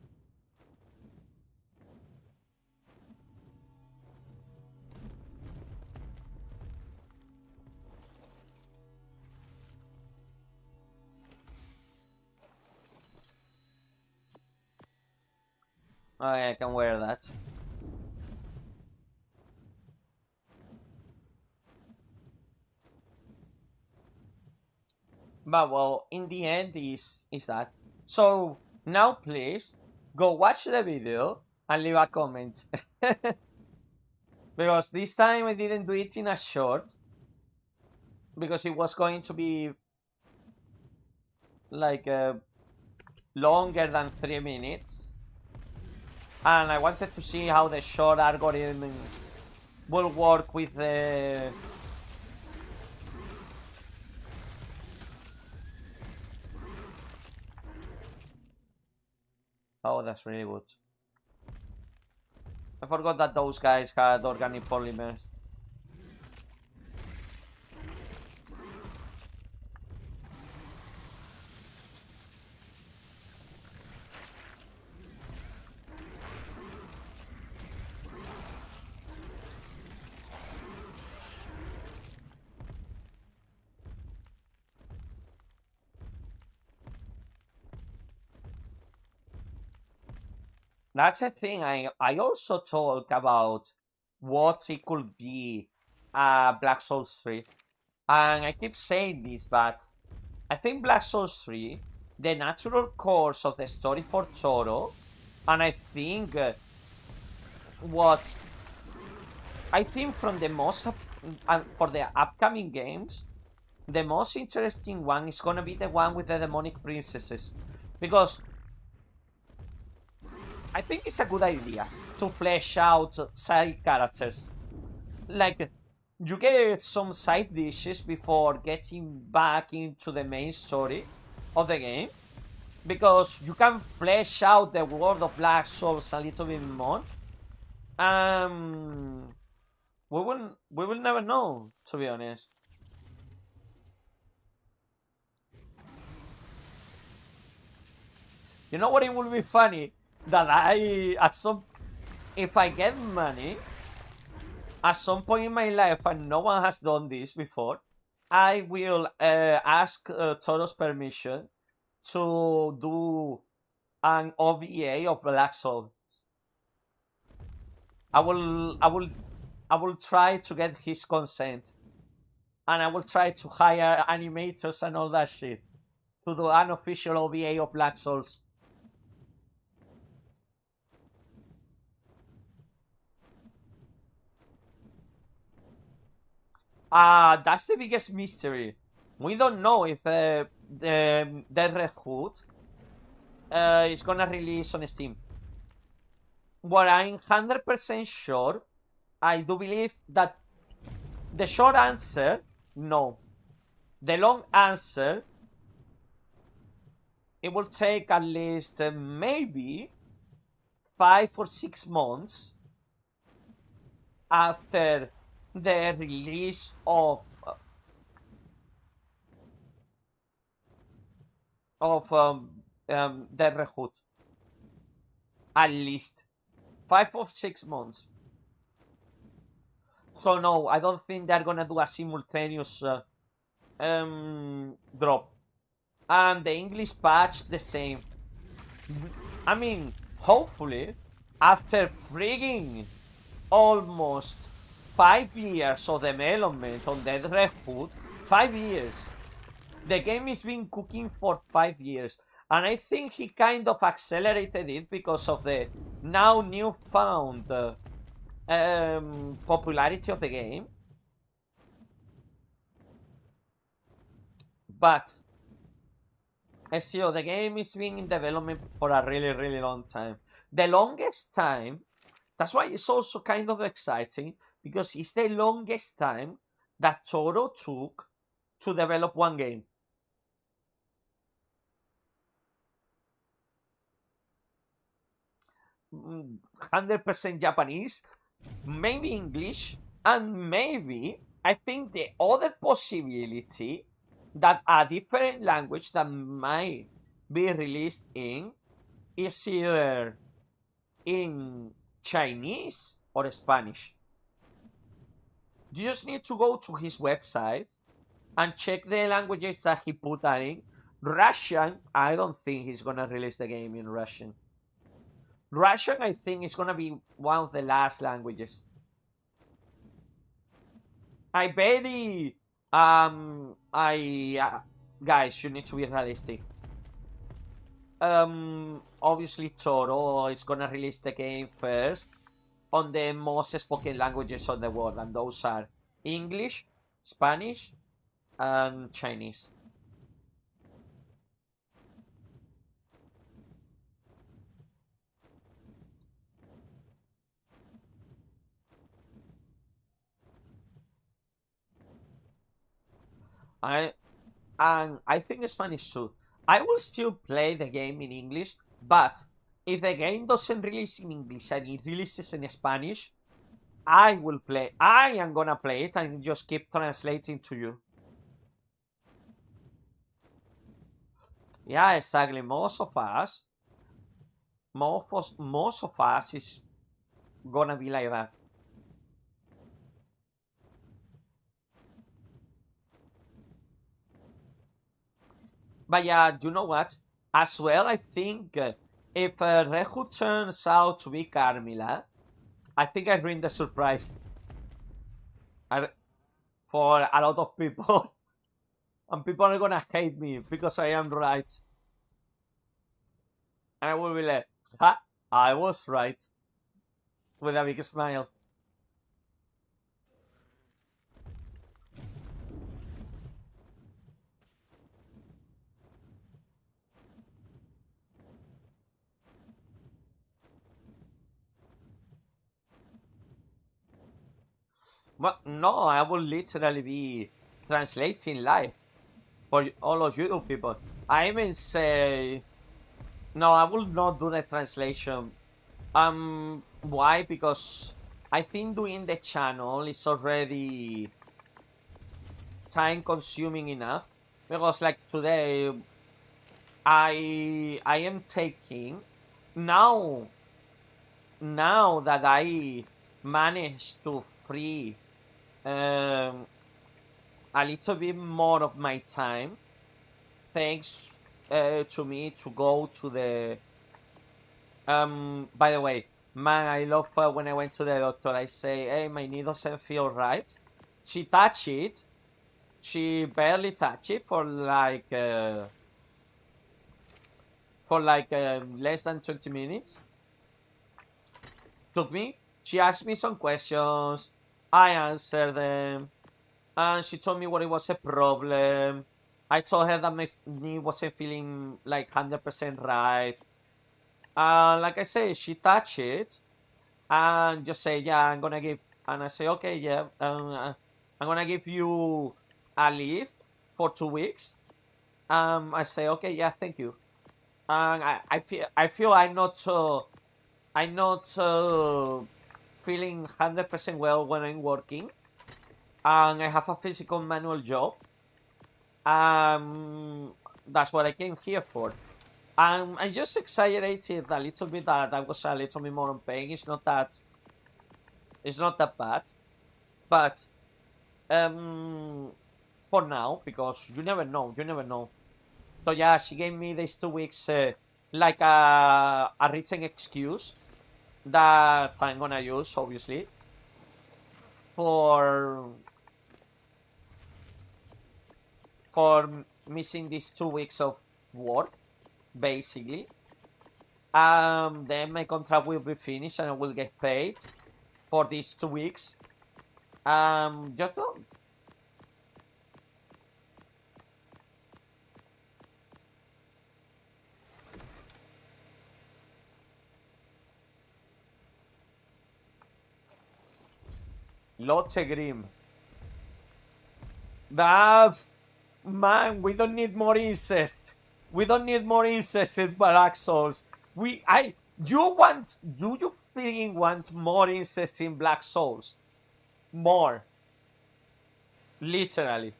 I can wear that. But well, in the end is that. So now please go watch the video and leave a comment. Because this time I didn't do it in a short, because it was going to be like longer than 3 minutes, and I wanted to see how the short algorithm will work with the oh, that's really good. I forgot that those guys had organic polymers. That's the thing. I also talk about what it could be Black Souls 3. And I keep saying this, but I think Black Souls 3, the natural course of the story for Toro, and I think what I think from the most for the upcoming games, the most interesting one is gonna be the one with the demonic princesses, because I think it's a good idea to flesh out side characters. Like, you get some side dishes before getting back into the main story of the game, because you can flesh out the world of Black Souls a little bit more. We will never know, to be honest. You know what? It would be funny that if I get money at some point in my life, and no one has done this before, I will ask Toro's permission to do an OVA of Black Souls. I will try to get his consent, and I will try to hire animators and all that shit to do an official OVA of Black Souls. That's the biggest mystery. We don't know if the Red Hood is gonna release on Steam. What I'm 100% sure, I do believe that the short answer, no. The long answer, it will take at least maybe 5 or 6 months after the release of the Red Hood. At least 5 or 6 months. So no, I don't think they're gonna do a simultaneous drop. And the English patch the same. I mean, hopefully, after frigging almost 5 years of development on the Red Hood, 5 years. The game has been cooking for 5 years. And I think he kind of accelerated it because of the now newfound popularity of the game. But still, the game has been in development for a really, really long time. The longest time, that's why it's also kind of exciting, because it's the longest time that Toro took to develop one game. 100% Japanese, maybe English, and maybe I think the other possibility that a different language that might be released in is either in Chinese or Spanish. You just need to go to his website and check the languages that he put that in. Russian, I don't think he's gonna release the game in Russian. Russian, I think, is gonna be one of the last languages. I bet guys, you need to be realistic. obviously Toro is gonna release the game first on the most spoken languages of the world, and those are English, Spanish, and Chinese. I think Spanish too. I will still play the game in English, but if the game doesn't release in English and it releases in Spanish, I will play. I am gonna play it and just keep translating to you. Yeah, exactly. Most of us is gonna be like that. But yeah, you know what? As well, I think if Rehu turns out to be Carmilla, I think I ruined the surprise for a lot of people. And people are gonna hate me because I am right. And I will be like, ha, I was right. With a big smile. But no, I will literally be translating live for all of you people. I even say, no, I will not do the translation. Why? Because I think doing the channel is already time consuming enough. Because like today, I am taking now that I managed to free a little bit more of my time, thanks to me to go to the by the way, man, I love when I went to the doctor, I say, hey, my knee doesn't feel right. She touched it. She barely touched it for like less than 20 minutes. Took me. She asked me some questions. I answered them. And she told me what it was a problem. I told her that my knee wasn't feeling like 100% right. Like I say, she touched it and just say, yeah, I'm gonna give. And I say, okay, yeah, I'm gonna give you a leave for 2 weeks. I say, okay, yeah, thank you. And I feel I'm not feeling 100% well when I'm working, and I have a physical manual job. That's what I came here for. I just exaggerated a little bit that I was a little bit more on pain. It's not that bad, but for now, because you never know. So yeah, she gave me these 2 weeks like a written excuse that I'm gonna use, obviously, for missing these 2 weeks of work, basically. Then my contract will be finished and I will get paid for these 2 weeks. Just Lotte Grim. That, man, we don't need more incest. We don't need more incest in Black Souls. Do you freaking want more incest in Black Souls? More. Literally.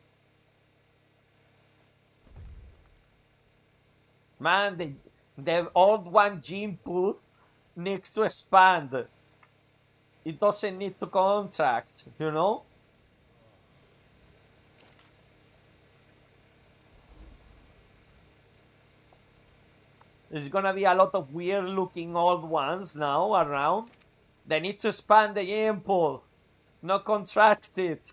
Man, the old one gene put needs to expand. It doesn't need to contract, you know? There's gonna be a lot of weird looking old ones now around. They need to expand the gene pool, not contract it.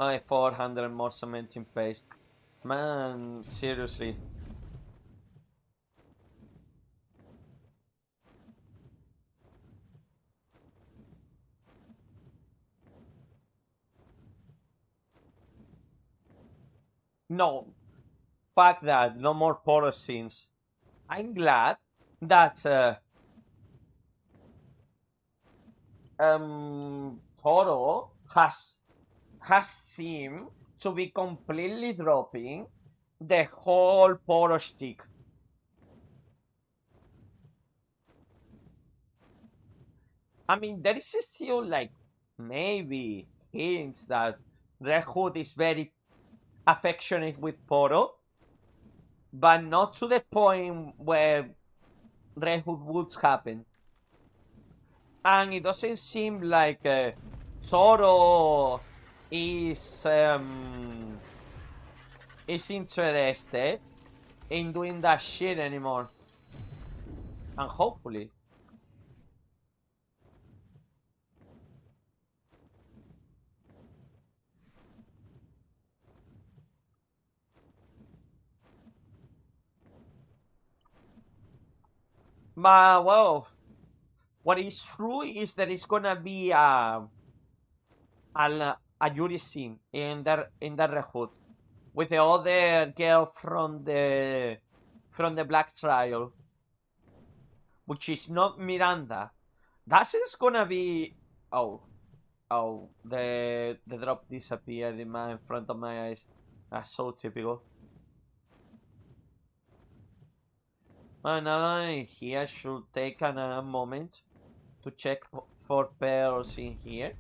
Oh, 400 more cementing paste. Man, seriously. No, fuck that. No more porous scenes. I'm glad that Toro has seemed to be completely dropping the whole porous stick. I mean, there is still like maybe hints that Red Hood is very affectionate with Poro, but not to the point where Red Hood would happen. And it doesn't seem like Toro is interested in doing that shit anymore. And hopefully. But well, what is true is that it's gonna be a Yuri scene in the Red Hood with the other girl from the Black Trial, which is not Miranda. That is gonna be oh the drop disappeared in front of my eyes. That's so typical. Another here should take a moment to check for pearls in here.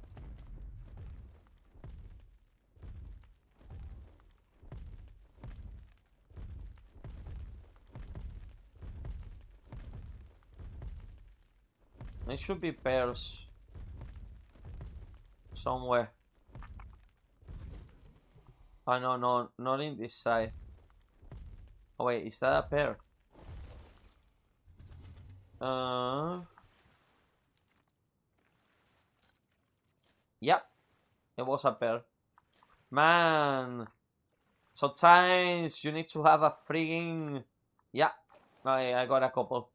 There should be pearls somewhere. Oh no, not in this side. Oh wait, is that a pear? Yep, it was a pear. Man, sometimes you need to have a frigging... Yeah, I got a couple.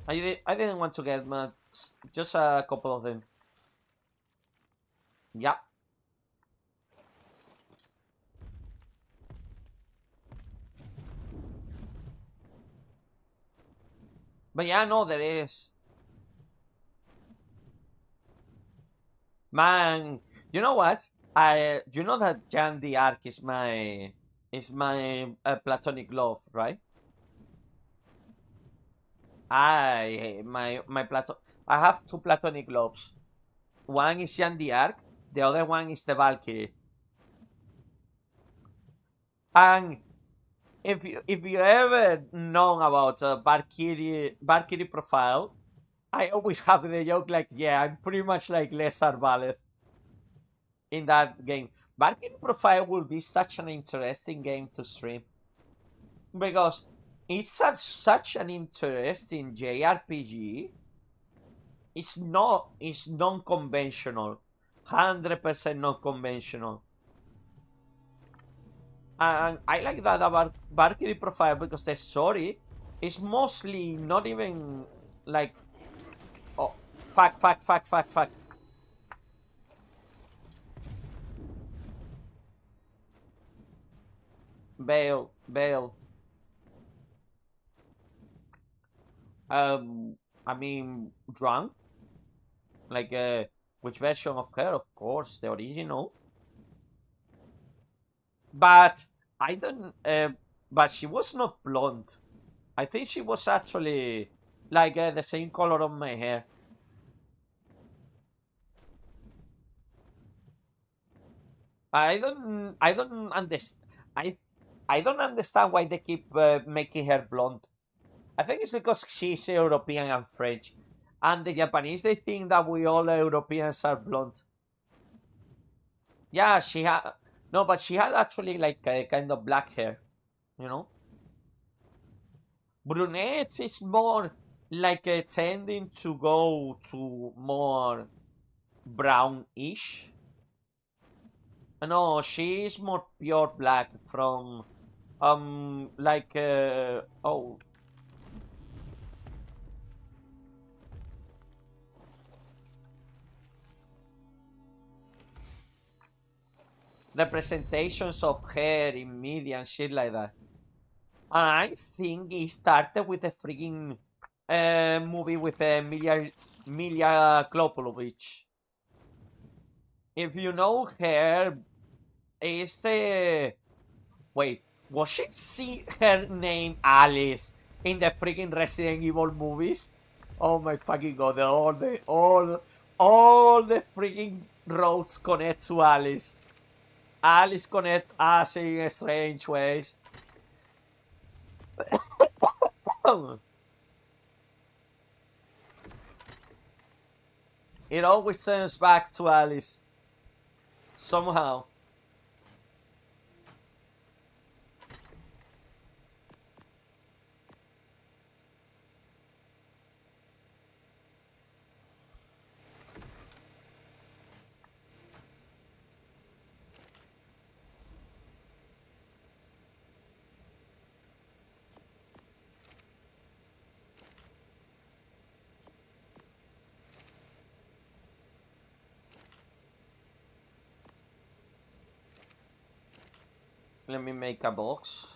I didn't want to get much, just a couple of them. Yeah. But yeah, no, there is. Man, you know what? You know that Jan the Arc is my platonic love, right? I have two platonic loves. One is Jan the Arc, the other one is the Valkyrie. And if you ever know about Valkyrie profile, I always have the joke like, yeah, I'm pretty much like Lesser Valeth in that game. Valkyrie profile will be such an interesting game to stream because it's such an interesting JRPG. It's non-conventional, 100% non-conventional. And I like that about Valkyrie profile because the story is mostly not even like, oh, fuck. Bail. I mean, drunk? Like, which version of her? Of course, the original. But I don't, but she was not blonde. I think she was actually, like, the same color of my hair. I don't understand. I don't understand why they keep making her blonde. I think it's because she's European and French. And the Japanese, they think that we all Europeans are blonde. Yeah, she had... No, but she had actually like a kind of black hair, you know? Brunette is more like tending to go to more brownish. No, she is more pure black from like oh, representations of hair in media and shit like that. And I think it started with a freaking movie with Milia Klopolovich. If you know her, is wait, was she see her name Alice in the freaking Resident Evil movies? Oh my fucking god! All the freaking roads connect to Alice. Alice connect us in strange ways. It always turns back to Alice. Somehow. Let me make a box.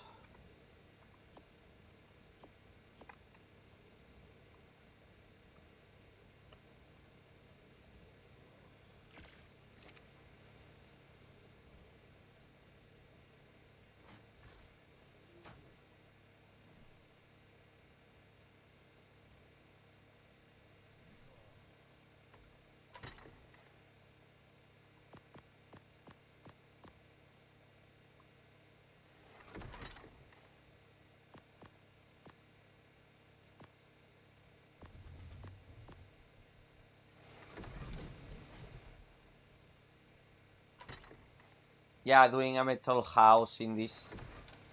Yeah, doing a metal house in this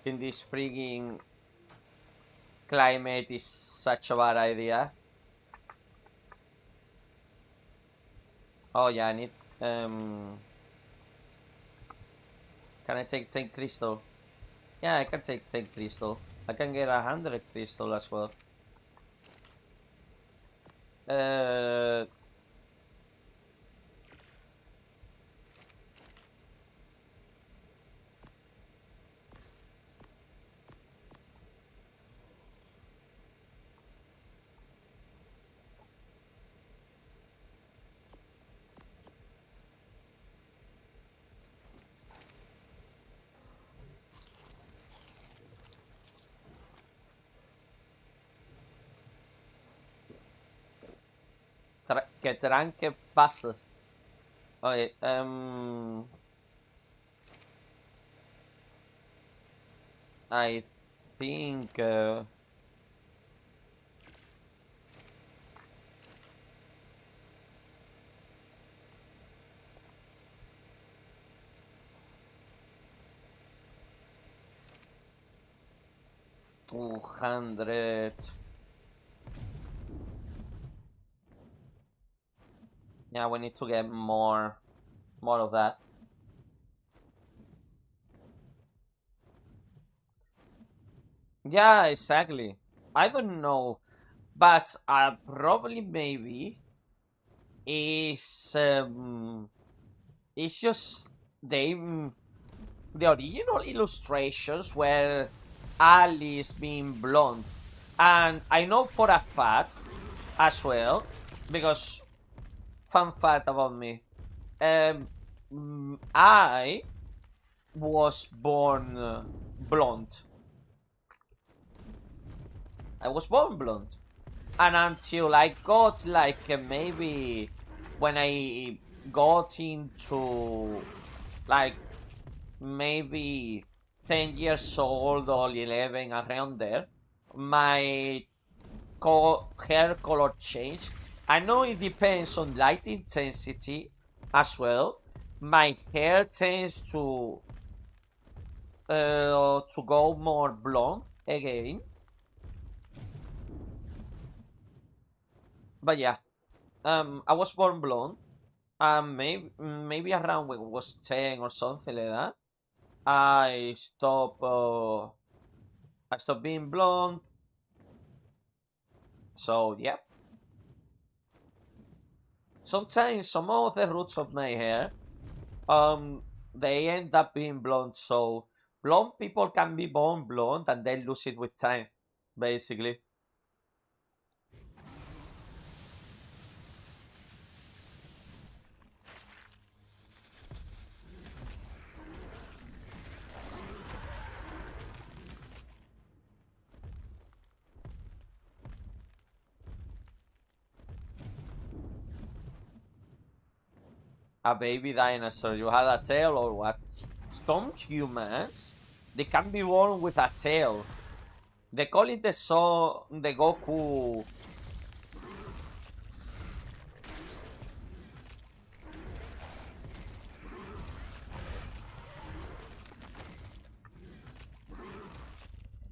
frigging climate is such a bad idea. Oh yeah, I need can I take 10 crystal? Yeah, I can take 10 crystal. I can get 100 crystal as well. Que tranque pasa. Okay, I think 200. Yeah, we need to get more of that. Yeah, exactly. I don't know, but probably maybe is it's just the original illustrations were Alice being blonde, and I know for a fact as well, because fun fact about me, I was born blonde. I was born blonde. And until I got like maybe when I got into like maybe 10 years old or 11, around there, my hair color changed. I know it depends on light intensity as well. My hair tends to go more blonde again. But yeah, I was born blonde, Maybe around when it was 10 or something like that. I stopped being blonde. So yeah. Sometimes some of the roots of my hair, they end up being blonde. So blonde people can be born blonde and then lose it with time, basically. A baby dinosaur. You had a tail or what? Some humans, they can be born with a tail. They call it the Goku.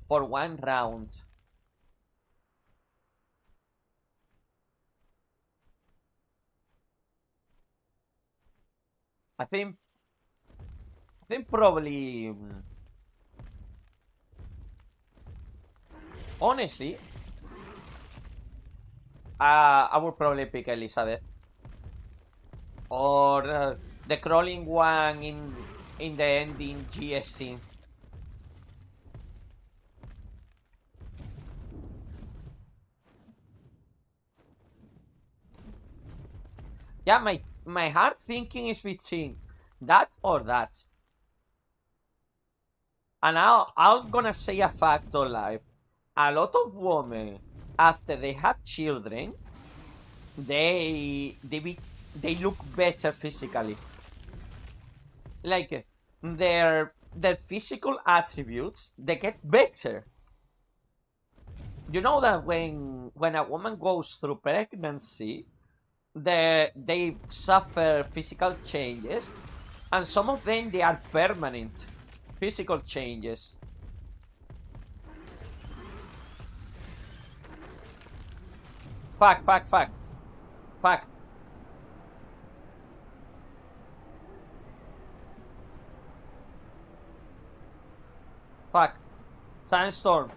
For one round. I think probably honestly, I would probably pick Elizabeth or the crawling one in the ending GSC. Yeah, my hard thinking is between that or that. And I'm gonna say a fact of life. A lot of women, after they have children, they look better physically. Like their physical attributes, they get better. You know that when a woman goes through pregnancy, they suffer physical changes, and some of them they are permanent physical changes. Fuck, fuck, fuck, fuck. Fuck. Sandstorm.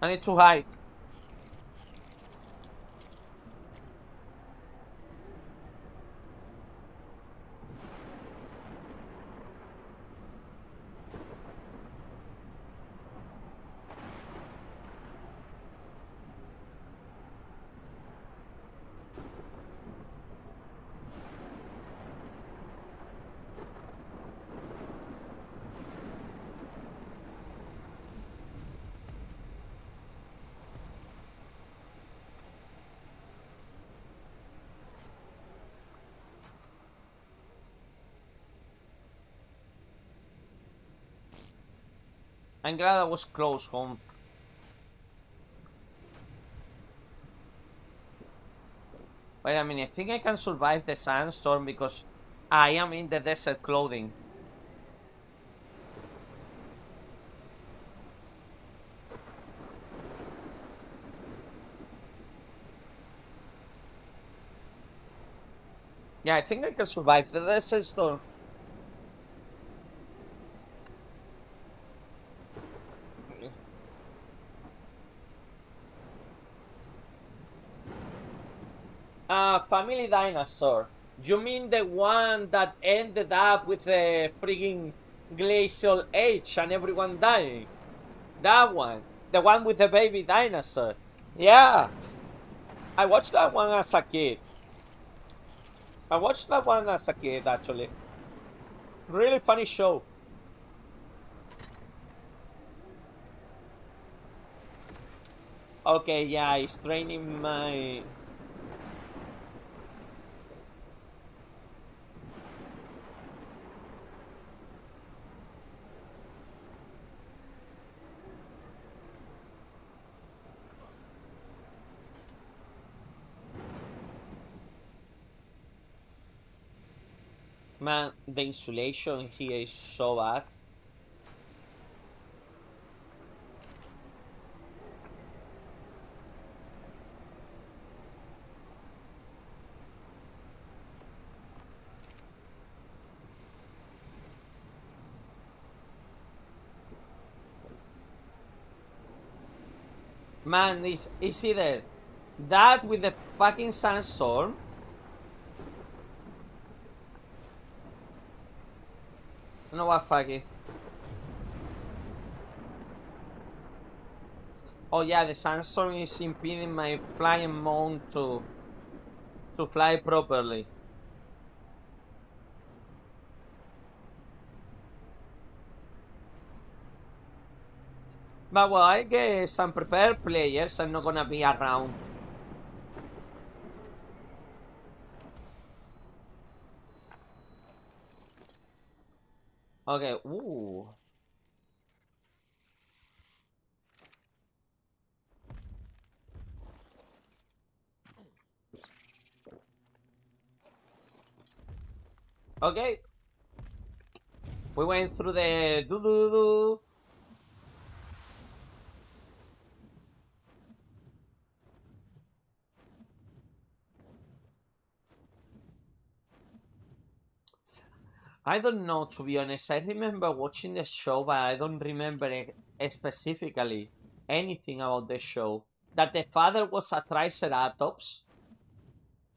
I need to hide. I'm glad I was close home. Wait a minute, I think I can survive the sandstorm because I am in the desert clothing. Yeah, I think I can survive the desert storm. Family dinosaur. You mean the one that ended up with a frigging glacial age and everyone dying? That one. The one with the baby dinosaur. Yeah. I watched that one as a kid. Actually. Really funny show. Okay, yeah, it's training my... Man, the insulation here is so bad. Man, it's either that with the fucking sandstorm. You know what, fuck it. Oh yeah, the sandstorm is impeding my flying mount to fly properly. But well, I guess unprepared players are not gonna be around. Okay, ooh. Okay. We went through the doo-doo-doo. I don't know, to be honest. I remember watching the show, but I don't remember specifically anything about the show. That the father was a triceratops,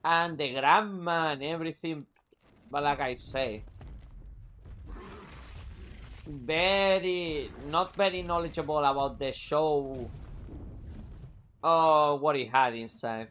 and the grandma and everything, but like I say, not very knowledgeable about the show or what he had inside.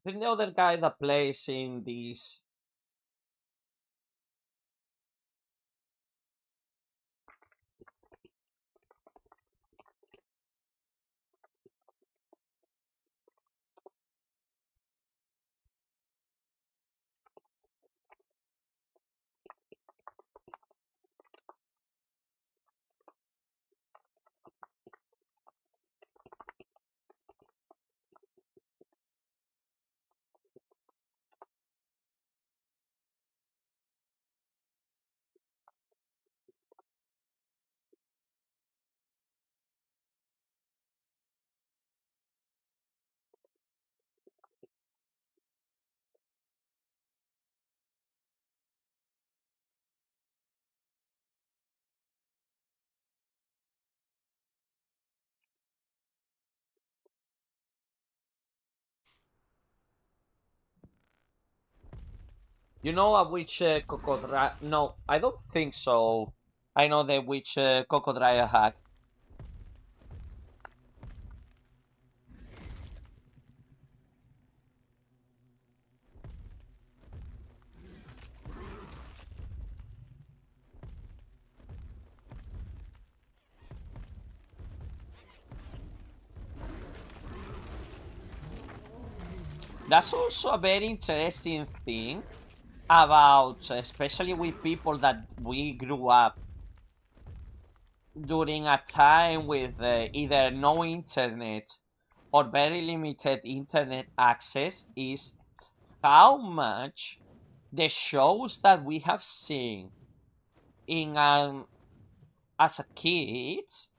I think the other guy that plays in this. You know which crocodile? No, I don't think so. I know the which crocodile hack. That's also a very interesting thing about, especially with people that we grew up during a time with either no internet or very limited internet access, is how much the shows that we have seen in as a kids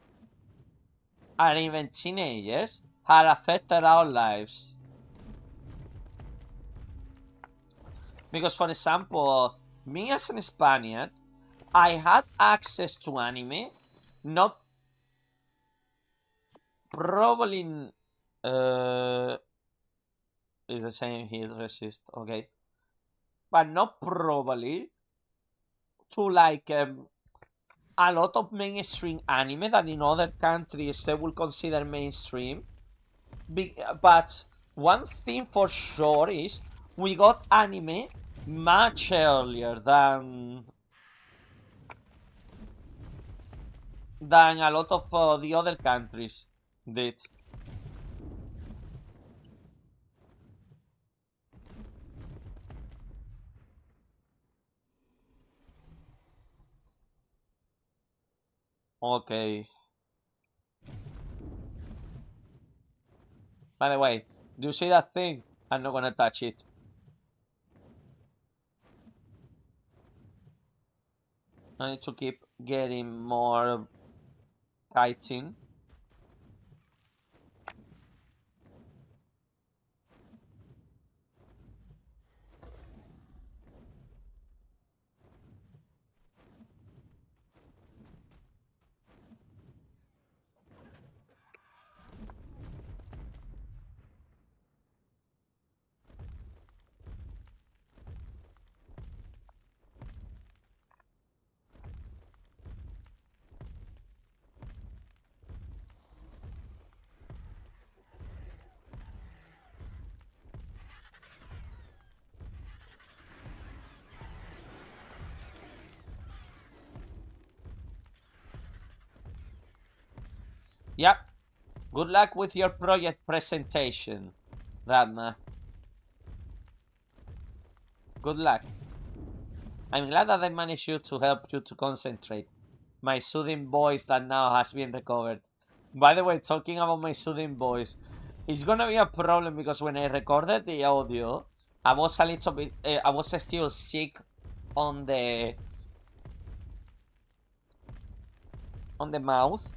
and even teenagers had affected our lives. Because, for example, me as an Spaniard, I had access to anime, not probably. Is the same heat resist, okay. but not probably, to like a lot of mainstream anime that in other countries they will consider mainstream. But one thing for sure is we got anime much earlier than a lot of the other countries did. Okay. By the way, do you see that thing? I'm not gonna touch it. I need to keep getting more kiting. Yep. Good luck with your project presentation, Radna. Good luck. I'm glad that I managed to help you to concentrate. My soothing voice that now has been recovered. By the way, talking about my soothing voice, it's gonna be a problem because when I recorded the audio, I was a little bit, I was still sick on the mouth.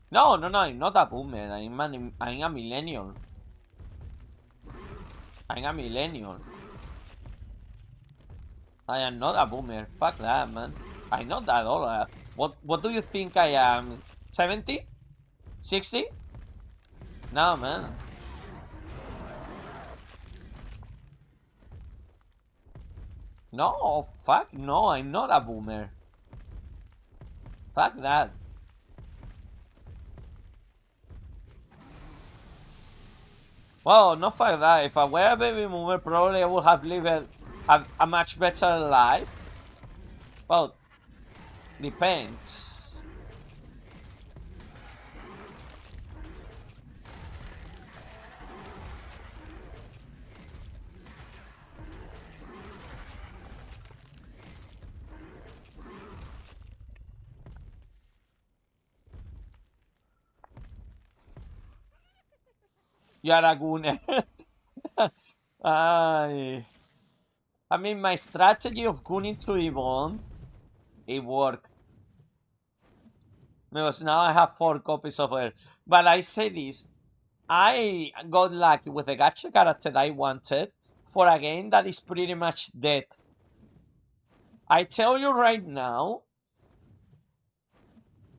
No, I'm not a boomer. I'm a millennial. I'm a millennial. I am not a boomer. Fuck that, man. I'm not that old. What do you think I am? 70? 60? No, man. No, fuck no, I'm not a boomer. Fuck that. Well, not fuck that. If I were a baby boomer, probably I would have lived a much better life. Well, depends. You are a gooner. I mean, my strategy of gooning to Yvonne, it worked. Because now I have 4 copies of her. But I say this, I got lucky with the gacha character that I wanted for a game that is pretty much dead. I tell you right now,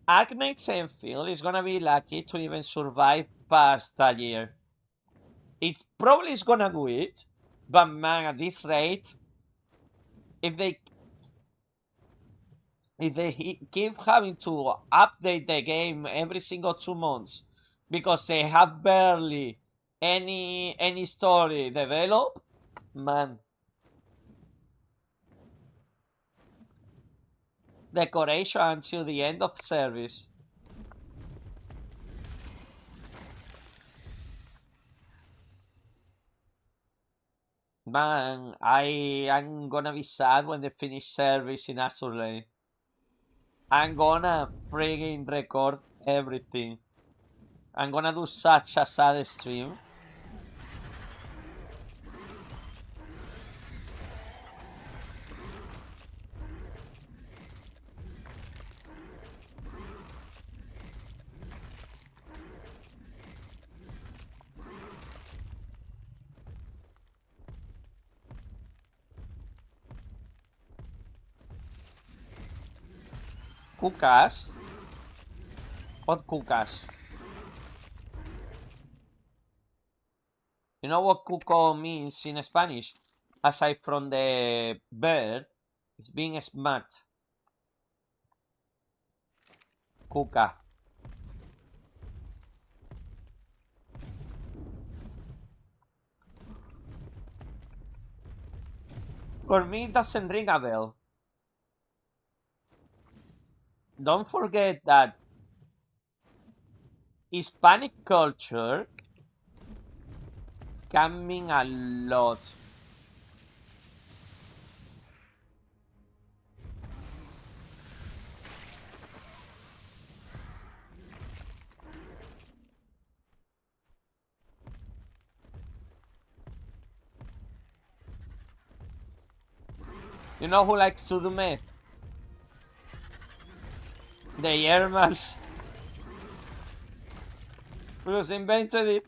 Arknight Enfield is gonna be lucky to even survive past a year. It probably is gonna do it, but man, at this rate, if they keep having to update the game every single 2 months because they have barely any story developed, man. Decoration until the end of service. Man, I am gonna be sad when they finish service in Azur Lane. I'm gonna friggin' record everything. I'm gonna do such a sad stream. Kukas. What cucas? You know what cuco means in Spanish? Aside from the bird, it's being smart. Cuca. For me, it doesn't ring a bell. Don't forget that Hispanic culture can mean a lot. You know who likes to do meth? The Yermas. Who's invented it?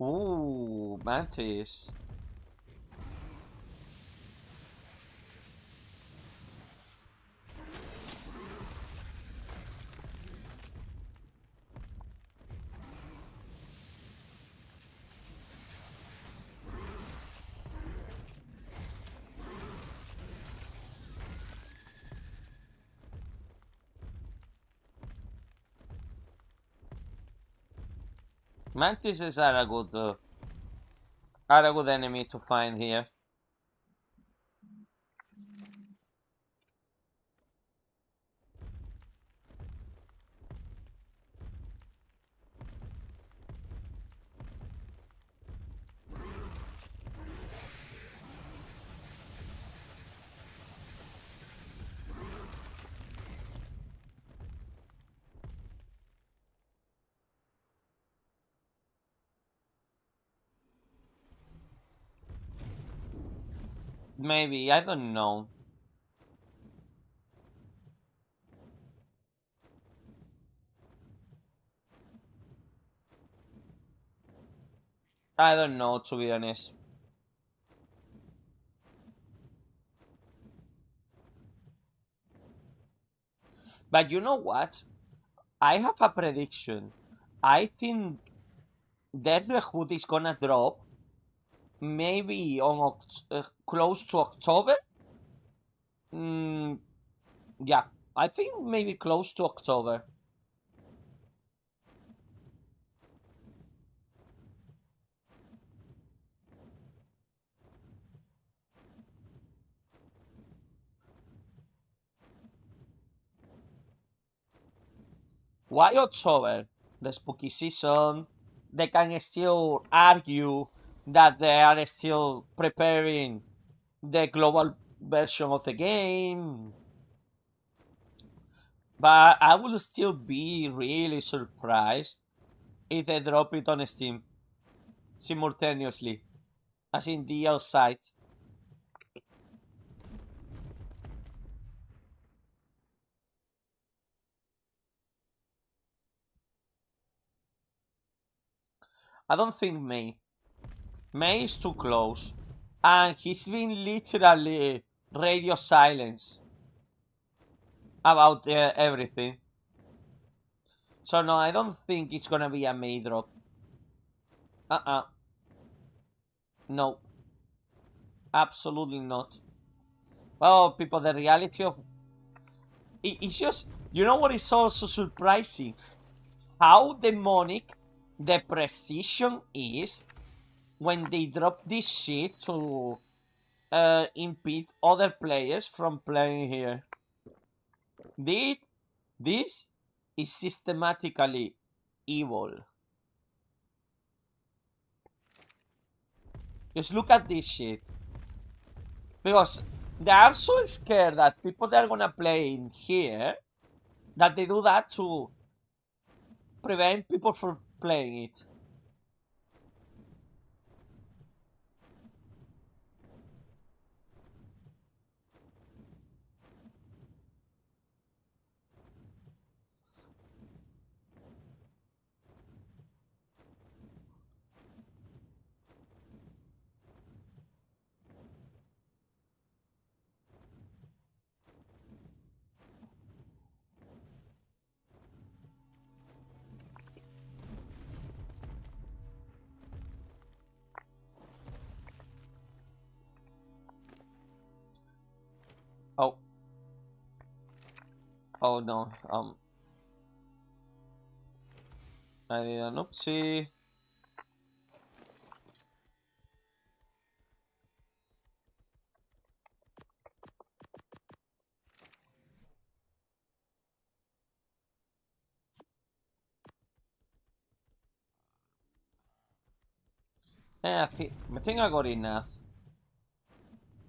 Ooh, mantis. Mantises are a good enemy to find here. Maybe, I don't know. I don't know, to be honest. But you know what? I have a prediction. I think Death the Hood is gonna drop maybe on close to October. Yeah, I think maybe close to October. Why October? The spooky season. They can still argue that they are still preparing the global version of the game. But I will still be really surprised if they drop it on Steam simultaneously, as in DL site. I don't think May. May is too close. And he's been literally radio silence about everything. So no, I don't think it's gonna be a May drop. No. Absolutely not. Well, people, the reality of... It's just... You know what is also surprising? How demonic the precision is when they drop this shit to impede other players from playing here. This is systematically evil. Just look at this shit. Because they are so scared that people that are gonna play in here that they do that to prevent people from playing it. Oh no, I did an oopsie. Yeah, I think I got enough.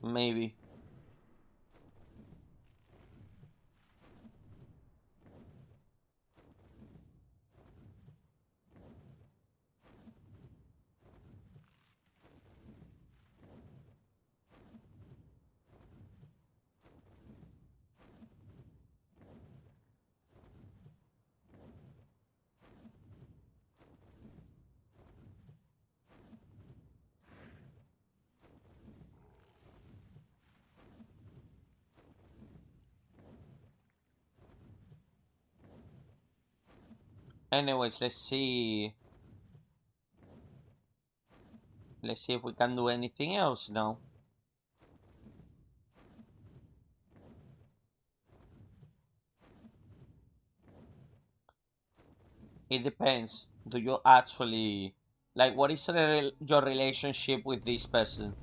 Maybe. Anyways, let's see. Let's see if we can do anything else now. It depends. Do you actually like what is your relationship with this person?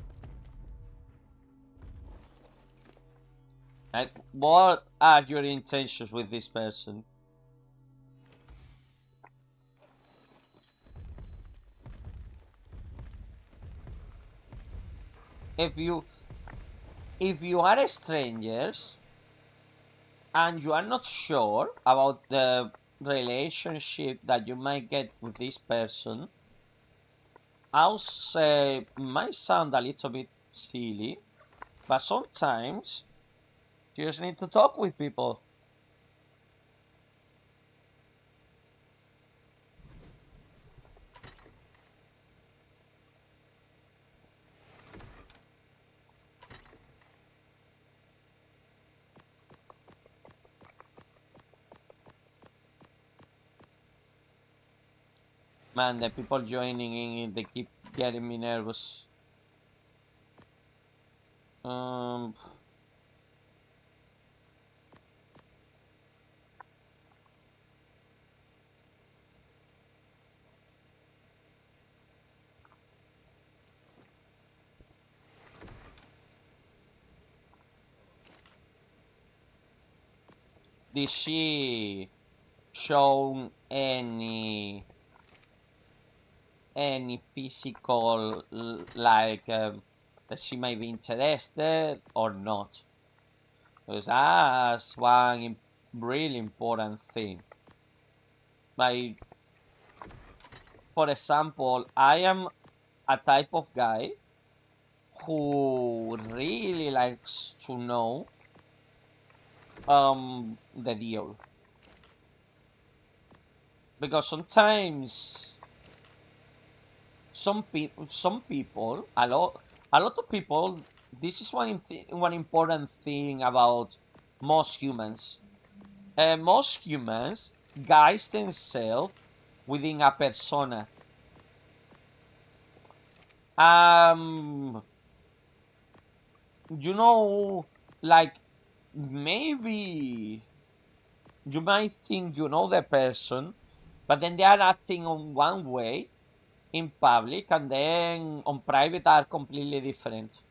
Like what are your intentions with this person? If you are strangers and you are not sure about the relationship that you might get with this person, I'll say might sound a little bit silly, but sometimes you just need to talk with people. Man, the people joining in, they keep getting me nervous. Did she show any physical like that she might be interested or not? Because that's one really important thing. Like, for example, I am a type of guy who really likes to know the deal, because sometimes some people, a lot of people, this is one important thing about most humans. Most humans guide themselves within a persona. You know, like maybe you might think you know the person, but then they are acting on one way in public and then on private are completely different.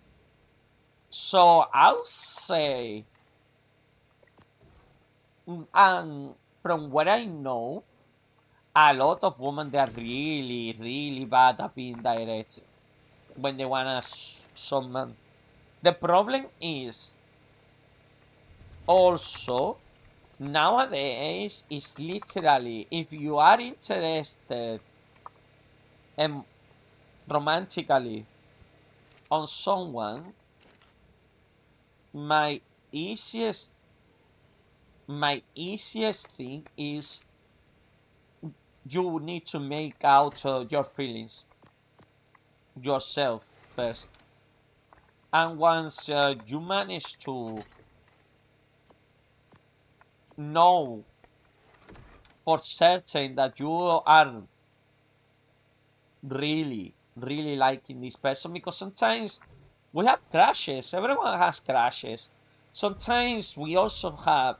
So I'll say, and from what I know, a lot of women, they are really, really bad at being direct when they wanna someone. The problem is also nowadays is literally if you are interested romantically on someone, my easiest thing is you need to make out your feelings yourself first, and once you manage to know for certain that you are really liking this person, because sometimes we have crashes, everyone has crashes, sometimes we also have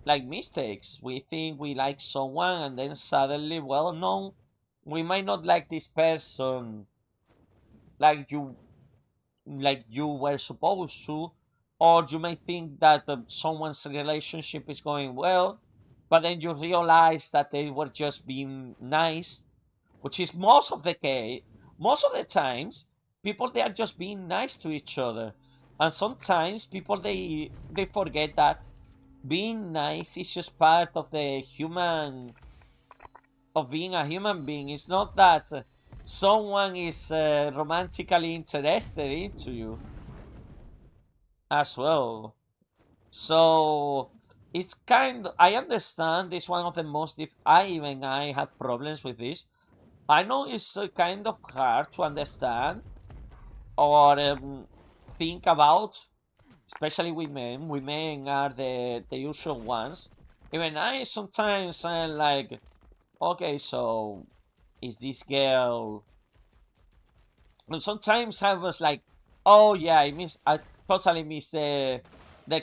like mistakes. We think we like someone, and then suddenly, well, no, we might not like this person like you were supposed to, or you may think that someone's relationship is going well, but then you realize that they were just being nice, which is most of the case. Most of the times, people they are just being nice to each other, and sometimes people they forget that being nice is just part of the human of being a human being. It's not that someone is romantically interested into you as well. So it's kind of, I understand it's one of the most I have problems with this. I know it's kind of hard to understand or think about, especially with men. Women are the usual ones. Even I sometimes I'm like, okay, so is this girl? And sometimes I was like, oh yeah, I totally miss the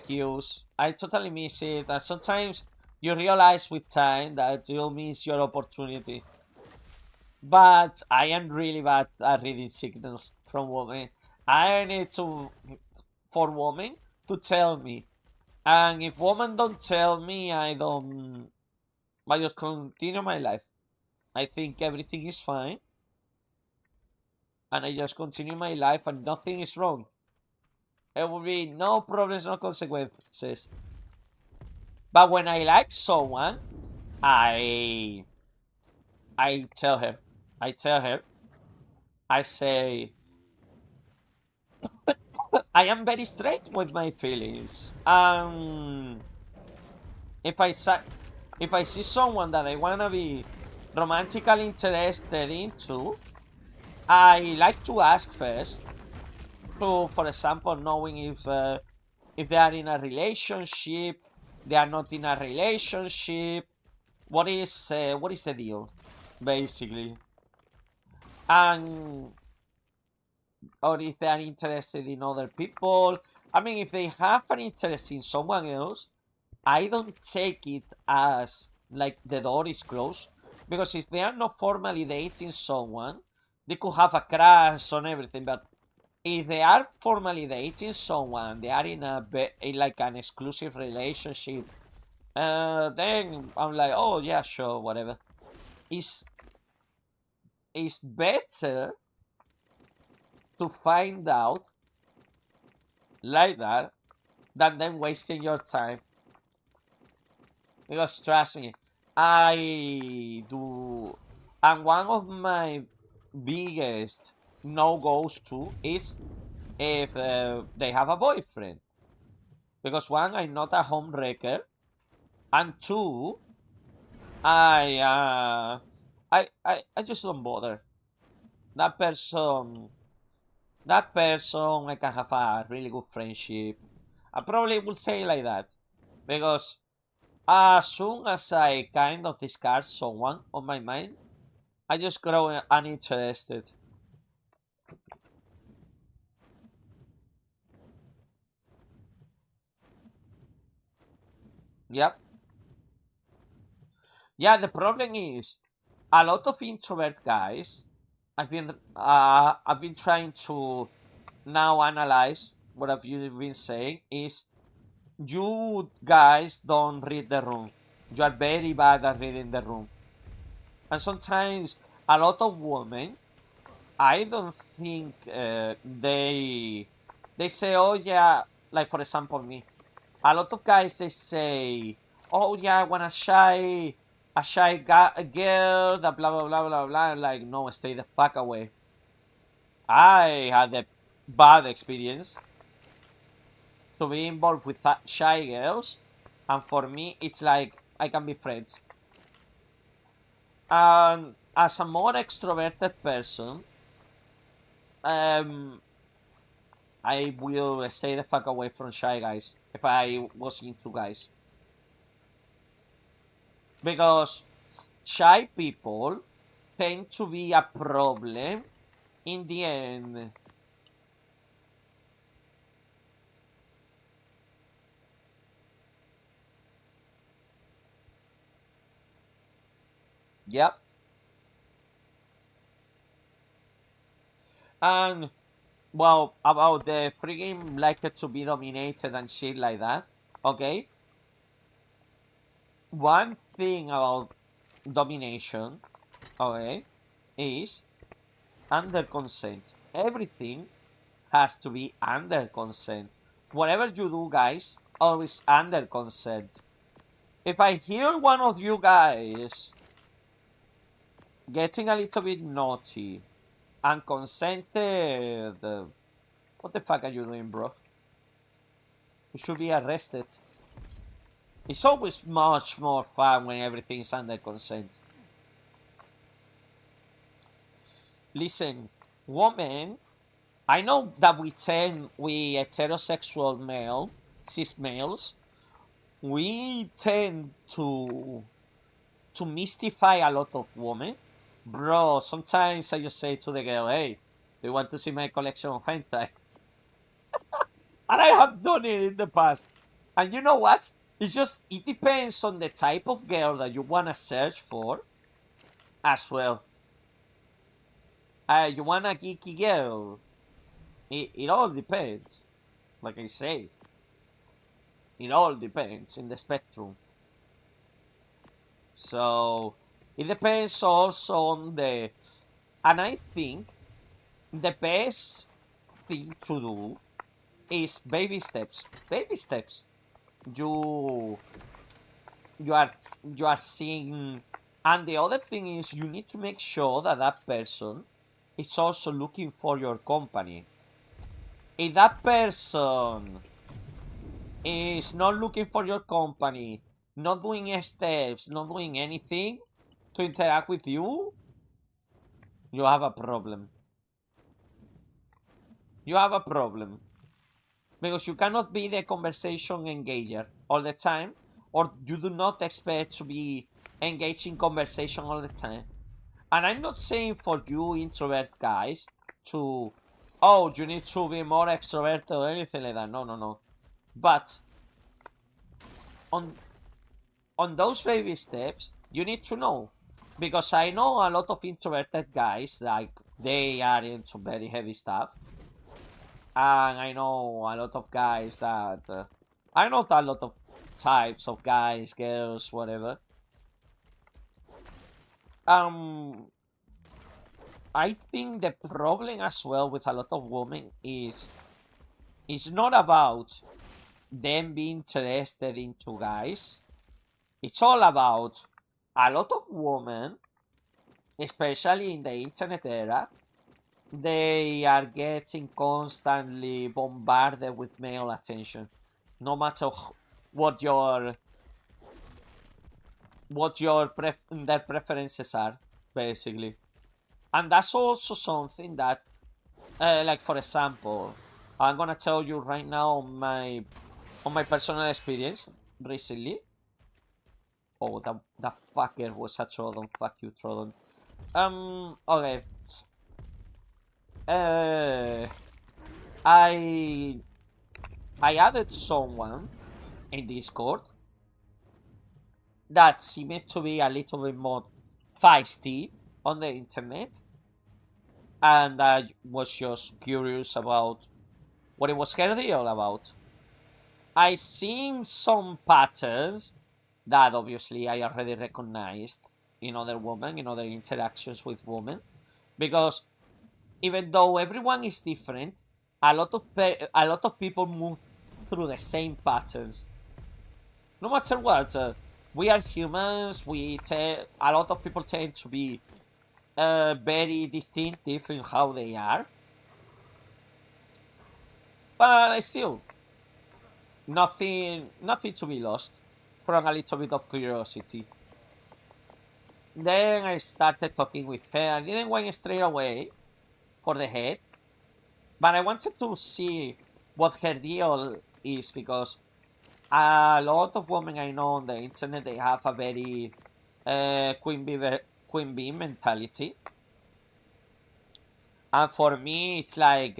cues. I totally miss it. And sometimes you realize with time that you'll miss your opportunity. But I am really bad at reading signals from women. I need for women to tell me. And if women don't tell me, I just continue my life. I think everything is fine. And I just continue my life and nothing is wrong. There will be no problems, no consequences. But when I like someone, I tell her. I say, I am very straight with my feelings. If I see someone that I wanna be romantically interested into, I like to ask first. To, for example, knowing if they are in a relationship, they are not in a relationship. What is the deal, basically? And or if they are interested in other people. I mean, if they have an interest in someone else, I don't take it as like the door is closed, because if they are not formally dating someone, they could have a crush on everything. But if they are formally dating someone, they are in like an exclusive relationship, then I'm like, oh yeah, sure, whatever. It's better to find out like that than them wasting your time. Because trust me, I do, and one of my biggest no-goes too is if they have a boyfriend. Because one, I'm not a home wrecker, and two, I just don't bother. That person, I can have a really good friendship. I probably would say like that, because as soon as I kind of discard someone on my mind, I just grow uninterested. Yep. Yeah, the problem is a lot of introvert guys. I've been trying to now analyze what have you been saying is you guys don't read the room. You are very bad at reading the room. And sometimes a lot of women, I don't think they say, oh yeah, like for example me. A lot of guys they say, oh yeah, I want a shy girl, that blah blah blah blah blah. I'm like, no, stay the fuck away. I had a bad experience to be involved with shy girls, and for me, it's like I can be friends. And as a more extroverted person, um, I will stay the fuck away from shy guys if I was into guys, because shy people tend to be a problem in the end. Yep. And, well, about the freaking like it to be dominated and shit like that, okay? One thing about domination, okay, is under consent. Everything has to be under consent. Whatever you do, guys, always under consent. If I hear one of you guys getting a little bit naughty, unconsented, what the fuck are you doing, bro? You should be arrested. It's always much more fun when everything's under consent. Listen, women, I know that we heterosexual male, cis males, we tend to mystify a lot of women. Bro, sometimes I just say to the girl, hey, do you want to see my collection of hentai? And I have done it in the past. And you know what? It's just, it depends on the type of girl that you want to search for as well. You want a geeky girl? It all depends. Like I say, it all depends in the spectrum. So, it depends also on the... And I think the best thing to do is baby steps. Baby steps. You are seeing... And the other thing is you need to make sure that that person is also looking for your company. If that person is not looking for your company, not doing steps, not doing anything to interact with you, you have a problem. You have a problem. Because you cannot be the conversation engager all the time, or you do not expect to be engaged in conversation all the time. And I'm not saying for you introvert guys to, oh, you need to be more extroverted or anything like that. No, no, no. But on those baby steps, you need to know. Because I know a lot of introverted guys, like, they are into very heavy stuff. And I know a lot of guys that... I know a lot of types of guys, girls, whatever. I think the problem as well with a lot of women is... It's not about them being interested into guys. It's all about a lot of women, especially in the internet era, they are getting constantly bombarded with male attention, no matter what their preferences are, basically. And that's also something that, like, for example, I'm gonna tell you right now on my personal experience recently. Oh, that fucker was a Trodon. Fuck you, Trodon. Okay. I added someone in Discord that seemed to be a little bit more feisty on the internet, and I was just curious about what it was her deal about. I seen some patterns that obviously I already recognized in other women, in other interactions with women, because even though everyone is different, a lot of people move through the same patterns. No matter what, we are humans. A lot of people tend to be very distinctive in how they are, but still, nothing to be lost from a little bit of curiosity. Then I started talking with her. I didn't went straight away for the head, but I wanted to see what her deal is, because a lot of women I know on the internet, they have a very queen bee mentality, and for me it's like,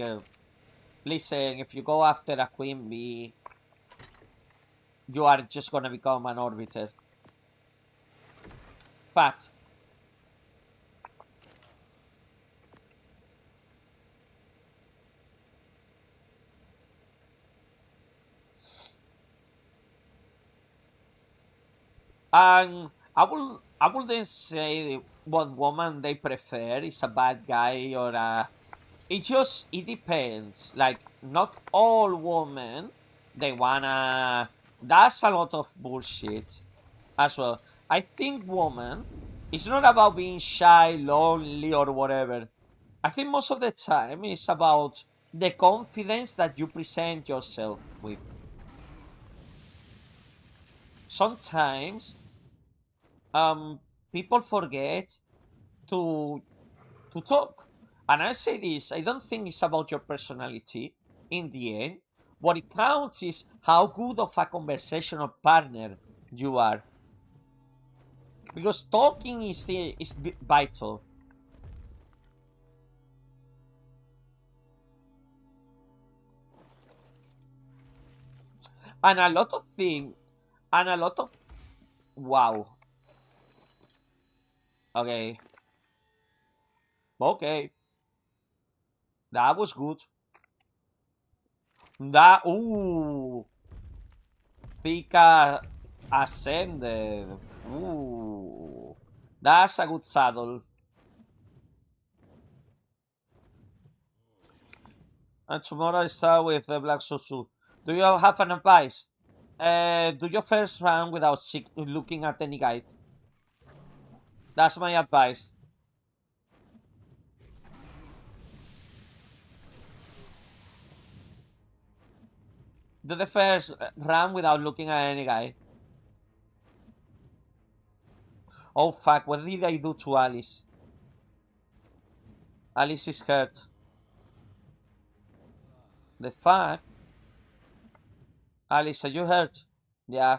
listen, if you go after a queen bee, you are just gonna become an orbiter. But And I wouldn't say what woman they prefer is a bad guy or a. It depends. Like not all women they wanna. That's a lot of bullshit as well. I think woman, it's not about being shy, lonely, or whatever. I think most of the time it's about the confidence that you present yourself with. Sometimes people forget to talk. And I say this, I don't think it's about your personality in the end. What it counts is how good of a conversational partner you are. Because talking is vital. And a lot of things, and a lot of, wow. Okay. Okay. That was good. Ooh. Pika ascended. Ooh. That's a good saddle. And tomorrow I start with the Black Susu. Do you have an advice? Do your first round without looking at any guide. That's my advice. Do the first round without looking at any guide. Oh fuck, what did I do to Alice? Alice is hurt. The fuck? Alice, are you hurt? Yeah.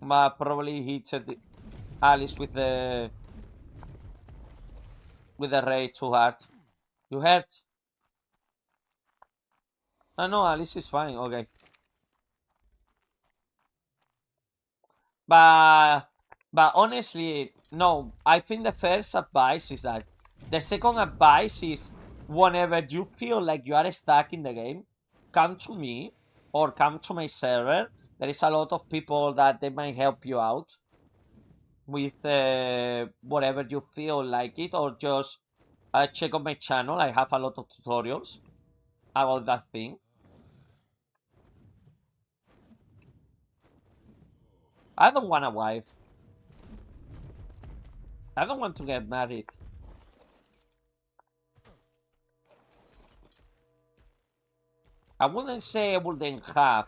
Probably hit Alice with the ray too hard. You hurt? Oh no, Alice is fine. Okay. But honestly, no. I think the first advice is that. The second advice is whenever you feel like you are stuck in the game, come to me or come to my server. There is a lot of people that they might help you out with whatever you feel like it, or just check on my channel. I have a lot of tutorials about that thing. I don't want a wife. I don't want to get married. I wouldn't say I wouldn't have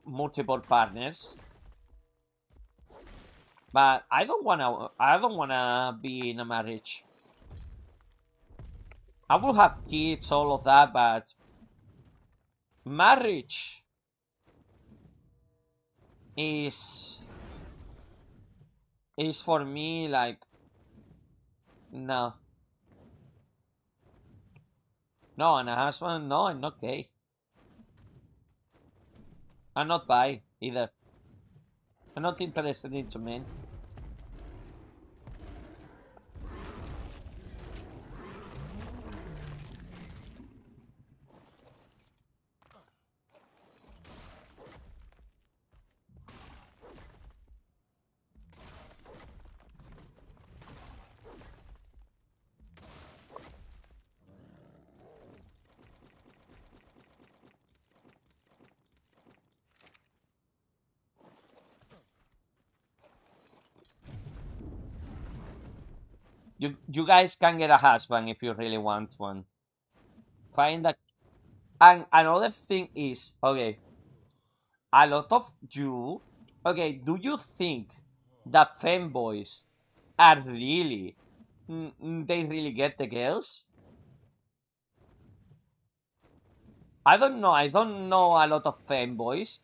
multiple partners, but I don't wanna be in a marriage. I will have kids, all of that, but marriage is for me like no. No, and a husband, no, I'm not gay. I'm not bi either. I'm not interested into men. You guys can get a husband if you really want one. Find that. And another thing is, okay, a lot of you, okay, do you think that femboys are really, they really get the girls? I don't know. I don't know a lot of femboys,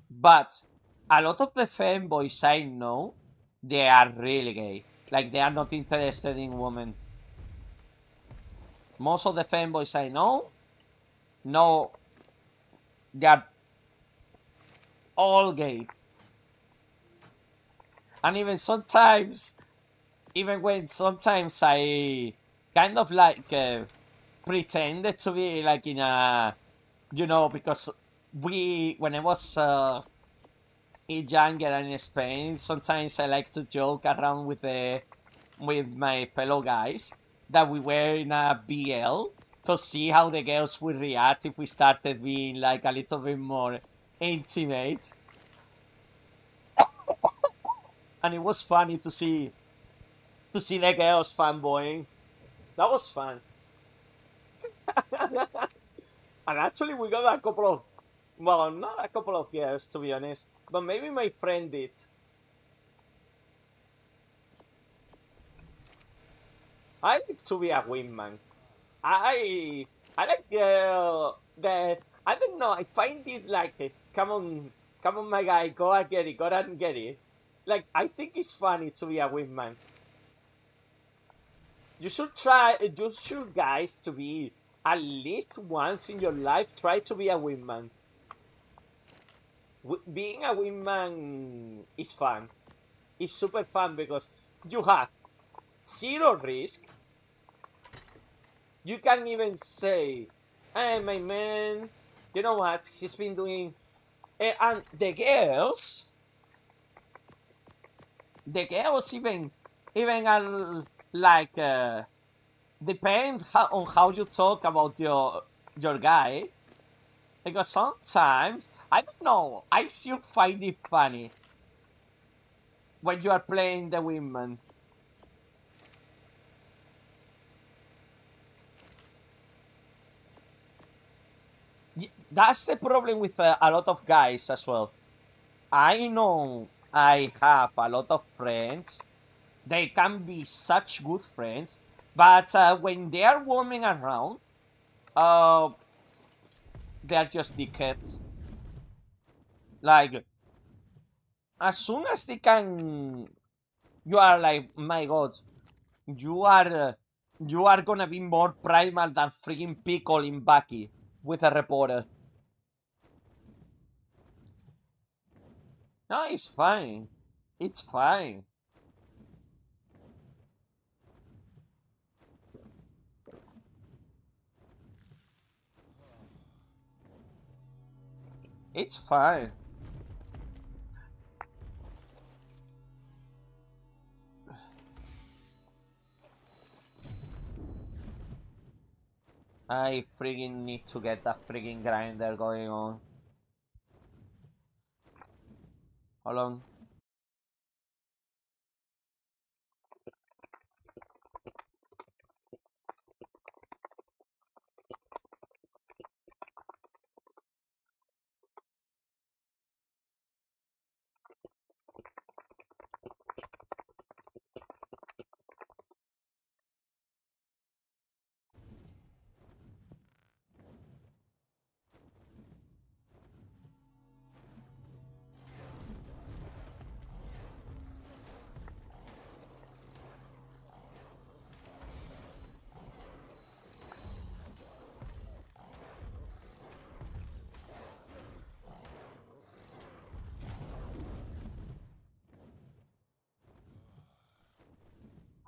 but a lot of the femboys I know, they are really gay. Like they are not interested in women. Most of the femboys I know, no, they are all gay. And even sometimes, even when sometimes I kind of like pretended to be like in a, because when I was younger and in Spain, sometimes I like to joke around with my fellow guys that we were in a BL to see how the girls would react if we started being like a little bit more intimate. And it was funny to see the girls fanboying. That was fun. And actually we got a couple of, well, not a couple of girls to be honest, but maybe my friend did. I like to be a wingman. I like the I don't know. I find it like come on, my guy, go and get it, go and get it. Like I think it's funny to be a wingman. You should try. You should guys to be at least once in your life. Try to be a wingman. Being a wingman is fun. It's super fun because you have zero risk. You can even say, "Hey, my man, you know what? He's been doing," and the girls even are like depend on how you talk about your guy, because sometimes I don't know. I still find it funny when you are playing the women. That's the problem with a lot of guys as well. I know I have a lot of friends. They can be such good friends, but when they are roaming around, uh, they are just dickheads. Like, as soon as they can, you are like, my god, you are gonna be more primal than freaking Pickle in Bucky with a reporter. No, it's fine. It's fine. It's fine. I freaking need to get a freaking grinder going on. Hold on.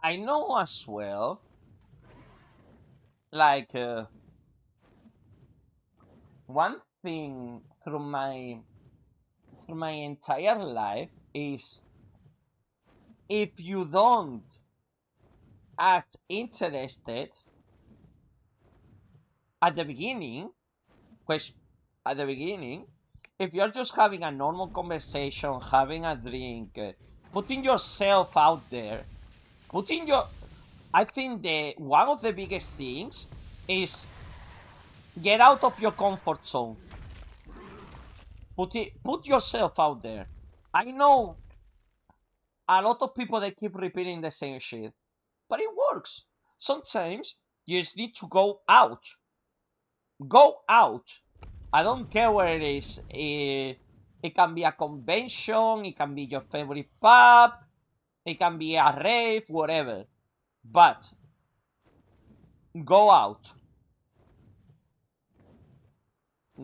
I know as well, like, one thing through my entire life is if you don't act interested at the beginning, which at the beginning, if you're just having a normal conversation, having a drink, putting yourself out there, putting your, I think the one of the biggest things is get out of your comfort zone. Put yourself out there. I know a lot of people that keep repeating the same shit, but it works. Sometimes you just need to go out. Go out. I don't care where it is. It can be a convention, it can be your favorite pub, it can be a rave, whatever. But go out.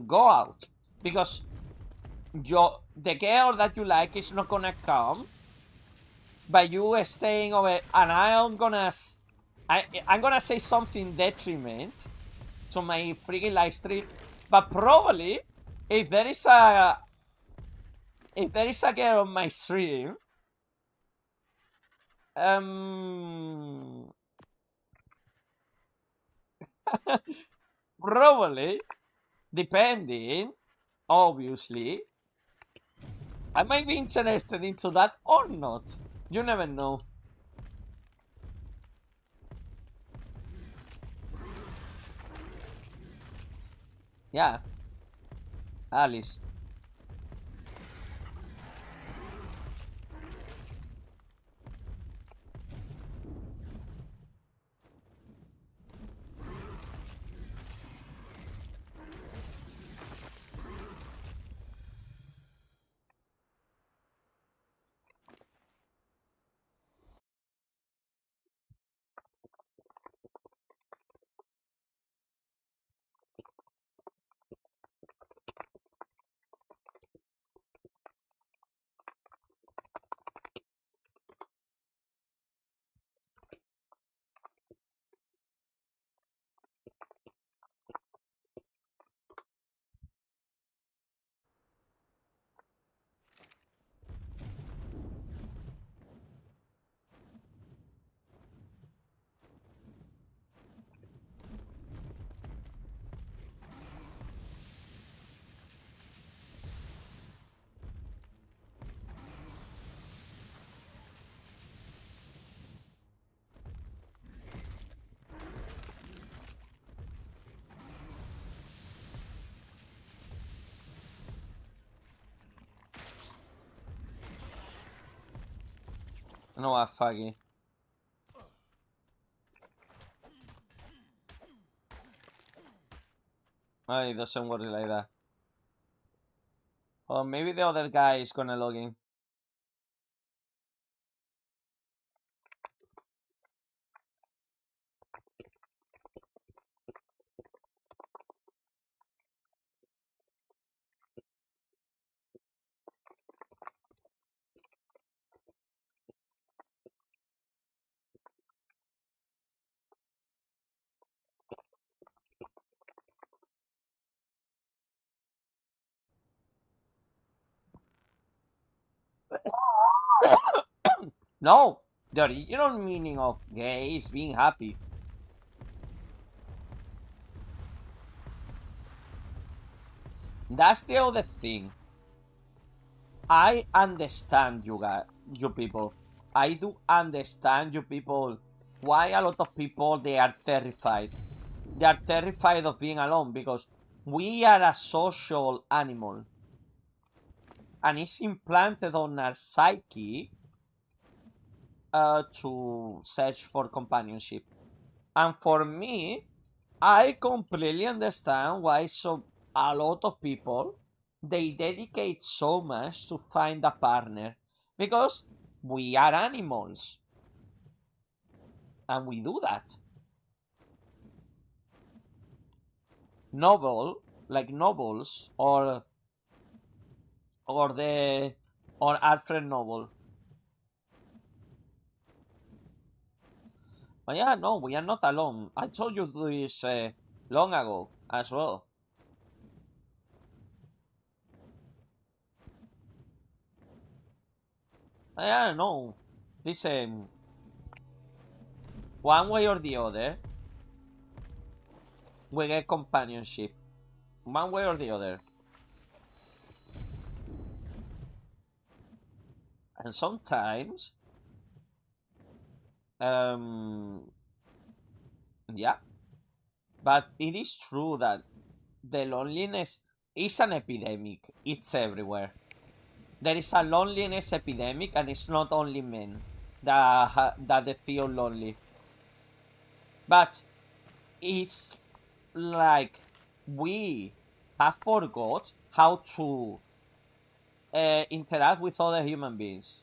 Go out. Because the girl that you like is not gonna come by you staying over, and I'm gonna say something detriment to my freaking live stream, but probably If there is a girl on my stream, probably, depending, obviously, I might be interested into that or not. You never know. Yeah, Alice. No, I fucking. Oh, it doesn't work like that. Or maybe the other guy is gonna log in. No, the original meaning of gay is being happy. That's the other thing. I understand you guys, you people. I do understand you people. Why a lot of people they are terrified. They are terrified of being alone because we are a social animal. And it's implanted on our psyche to search for companionship. And for me, I completely understand why a lot of people they dedicate so much to find a partner because we are animals and we do that. Novel, like novels or the or Alfred Noble. But yeah, no, we are not alone. I told you this long ago as well. Yeah, no. Listen, one way or the other, we get companionship. One way or the other. And sometimes, yeah. But it is true that the loneliness is an epidemic. It's everywhere. There is a loneliness epidemic, and it's not only men that they feel lonely. But it's like we have forgot how to interact with other human beings.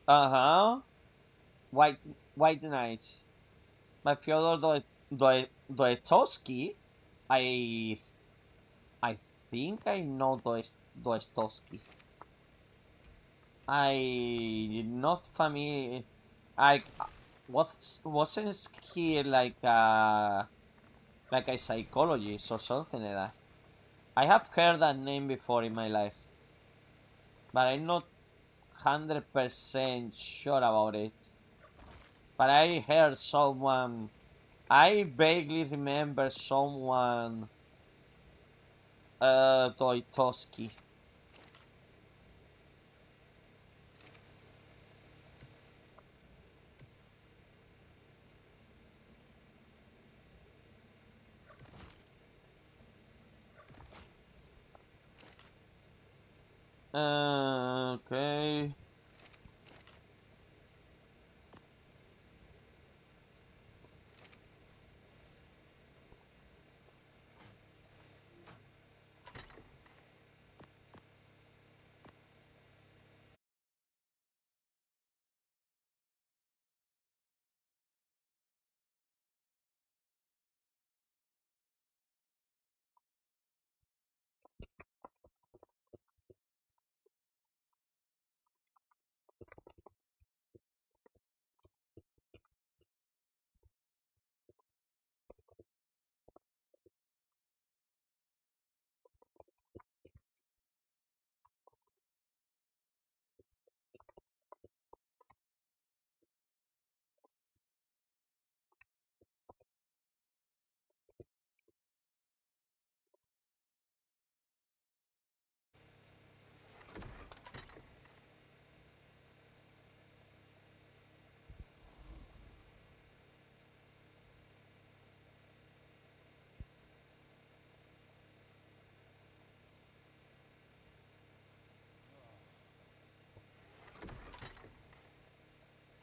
Uh-huh. White White Knight by Fyodor Dostoevsky, I think I know Dostoevsky. I not familiar. I wasn't he like a psychologist or something like that? I have heard that name before in my life, but I'm not 100% sure about it. But I heard someone. I vaguely remember someone. Dostoevsky. Okay.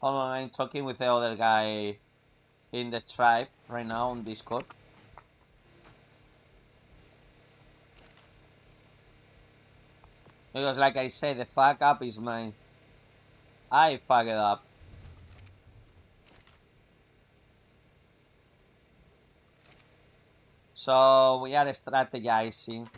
Hold on, I'm talking with the other guy in the tribe right now on Discord. Because like I said, the fuck up is mine. I fuck it up. So we are strategizing.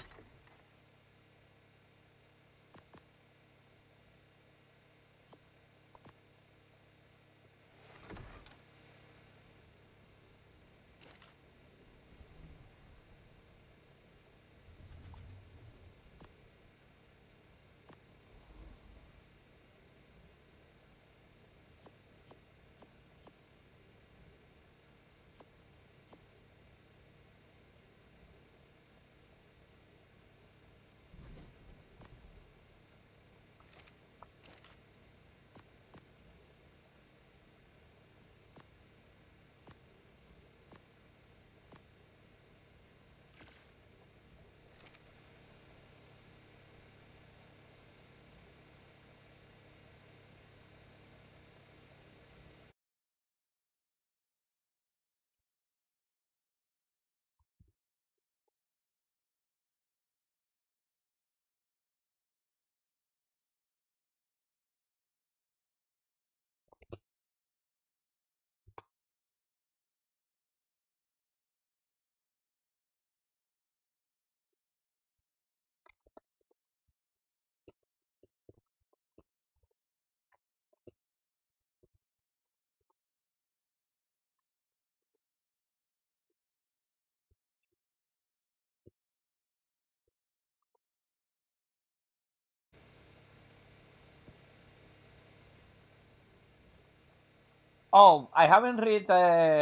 Oh, I haven't read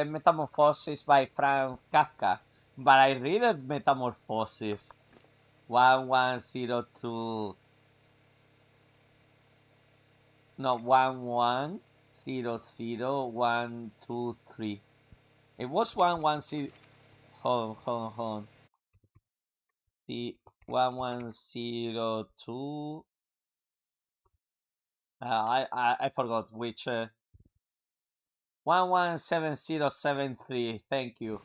Metamorphosis by Frank Kafka, but I read Metamorphosis 1102. No, 11000123. It was 110. Hold on. The 1102. I forgot which. 117073. Thank you.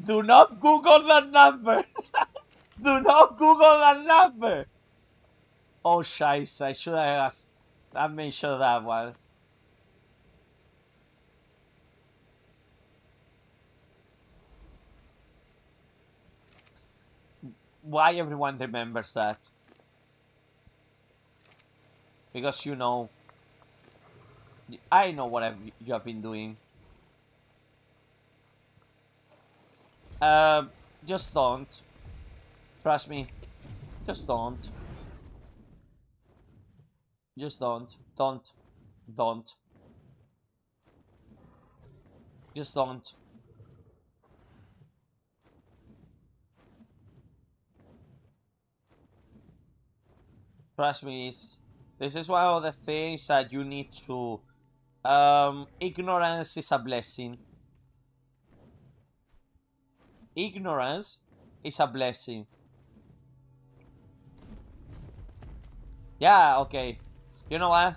Do not Google that number. Do not Google that number. Oh, scheiße. I should have mentioned that one. why everyone remembers that. Because you know, I know what you have been doing. Just don't. Trust me. Just don't. Just don't. Don't. Don't. Just don't. Trust me, this is one of the things that you need to... ignorance is a blessing. Ignorance is a blessing. Yeah, okay. You know what?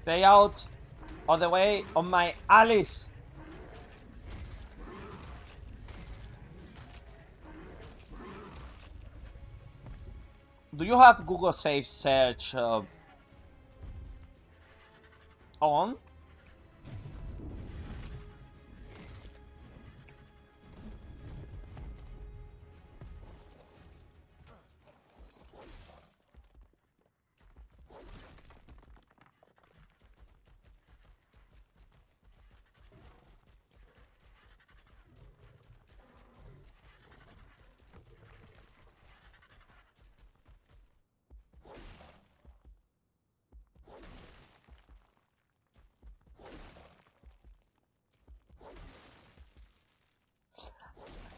Stay out of the way of my Alice. Do you have Google Safe Search on?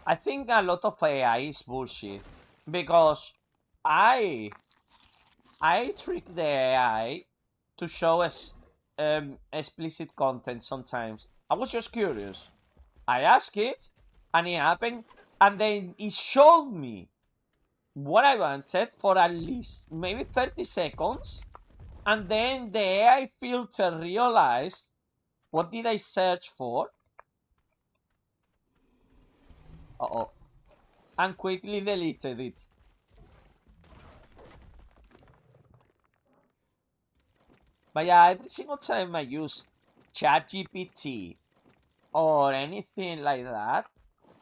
I think a lot of AI is bullshit because I trick the AI to show us explicit content sometimes. I was just curious. I asked it, and it happened, and then it showed me what I wanted for at least maybe 30 seconds, and then the AI filter realized what did I search for. Uh-oh. And quickly deleted it. But yeah, every single time I use ChatGPT or anything like that,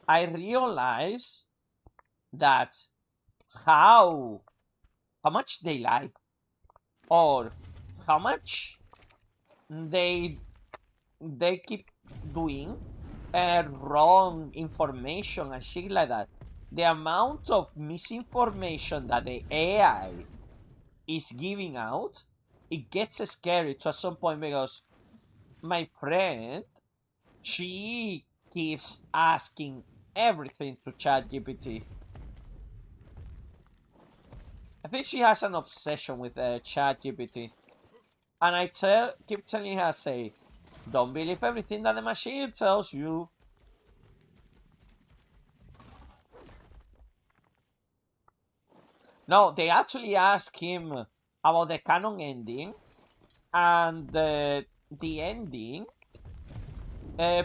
I realize that how much they lie or how much they keep doing wrong information and shit like that. The amount of misinformation that the AI is giving out, it gets scary to at some point because my friend, she keeps asking everything to ChatGPT. I think she has an obsession with ChatGPT. And I keep telling her, say, don't believe everything that the machine tells you. No, they actually asked him about the canon ending and the ending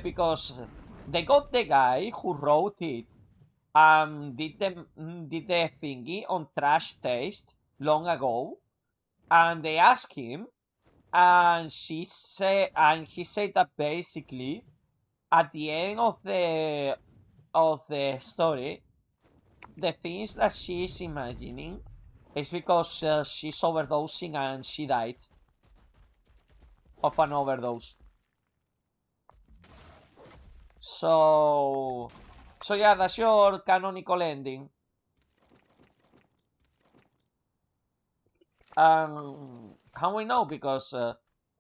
because they got the guy who wrote it did the thingy on Trash Taste long ago, and they asked him, and he said that basically at the end of the story, the things that she is imagining is because she's overdosing and she died of an overdose. So yeah, that's your canonical ending. How we know? Because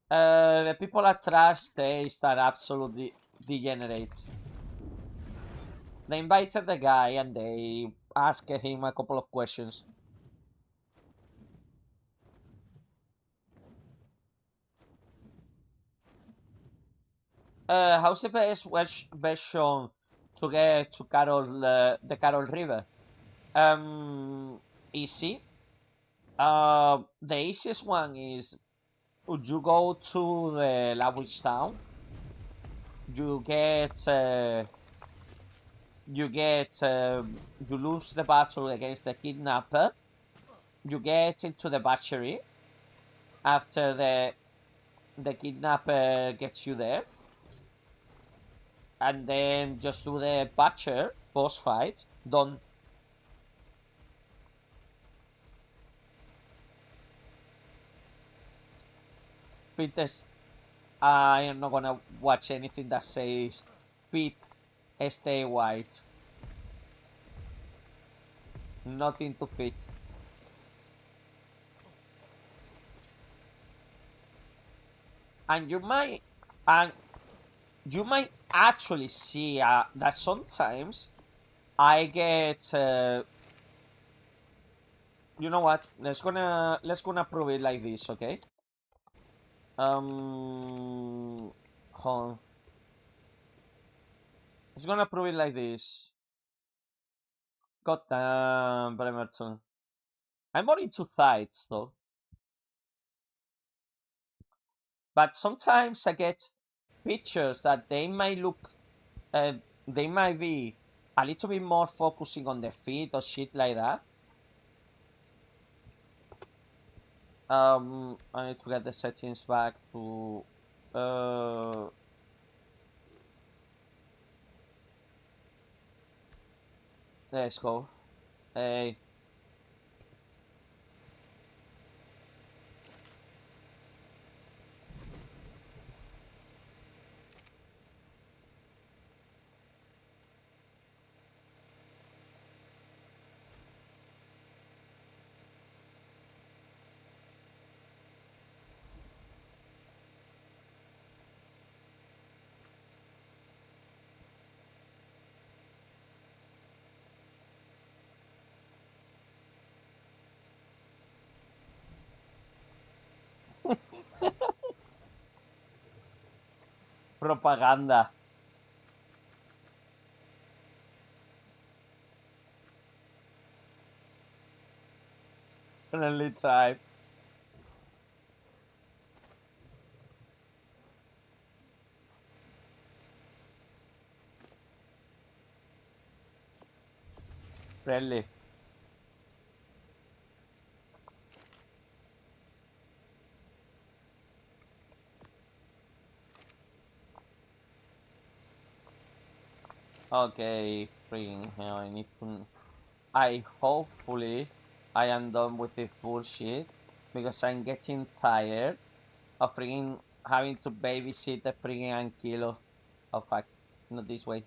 the people at Trash Taste are absolutely degenerates. They invited the guy and they asked him a couple of questions. how's the best version to get to Carol, the Carol River? Easy. The easiest one is you go to the language town. You get you lose the battle against the kidnapper. You get into the butchery after the kidnapper gets you there, and then just do the butcher boss fight. Done. Fitness. I am not gonna watch anything that says fit, stay white. Nothing to fit. And you might actually see that sometimes I get you know what? Let's gonna prove it like this, okay? Hold on. It's gonna prove it like this. God damn, Bremerton. I'm more into thighs though. But sometimes I get pictures that they might look, they might be a little bit more focusing on the feet or shit like that. I need to get the settings back to, let's go. Hey. Propaganda. Friendly type. Friendly. Okay, freaking hell, I need to... hopefully I am done with this bullshit because I'm getting tired of freaking having to babysit the freaking Ankylo. Oh fuck, not this way.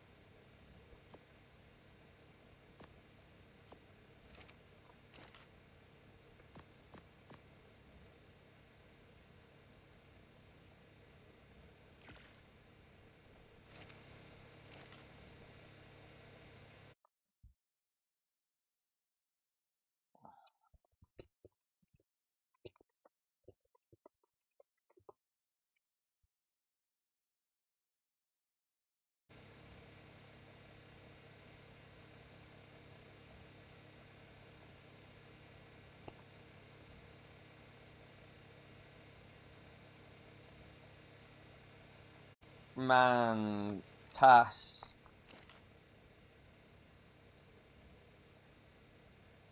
Man, task.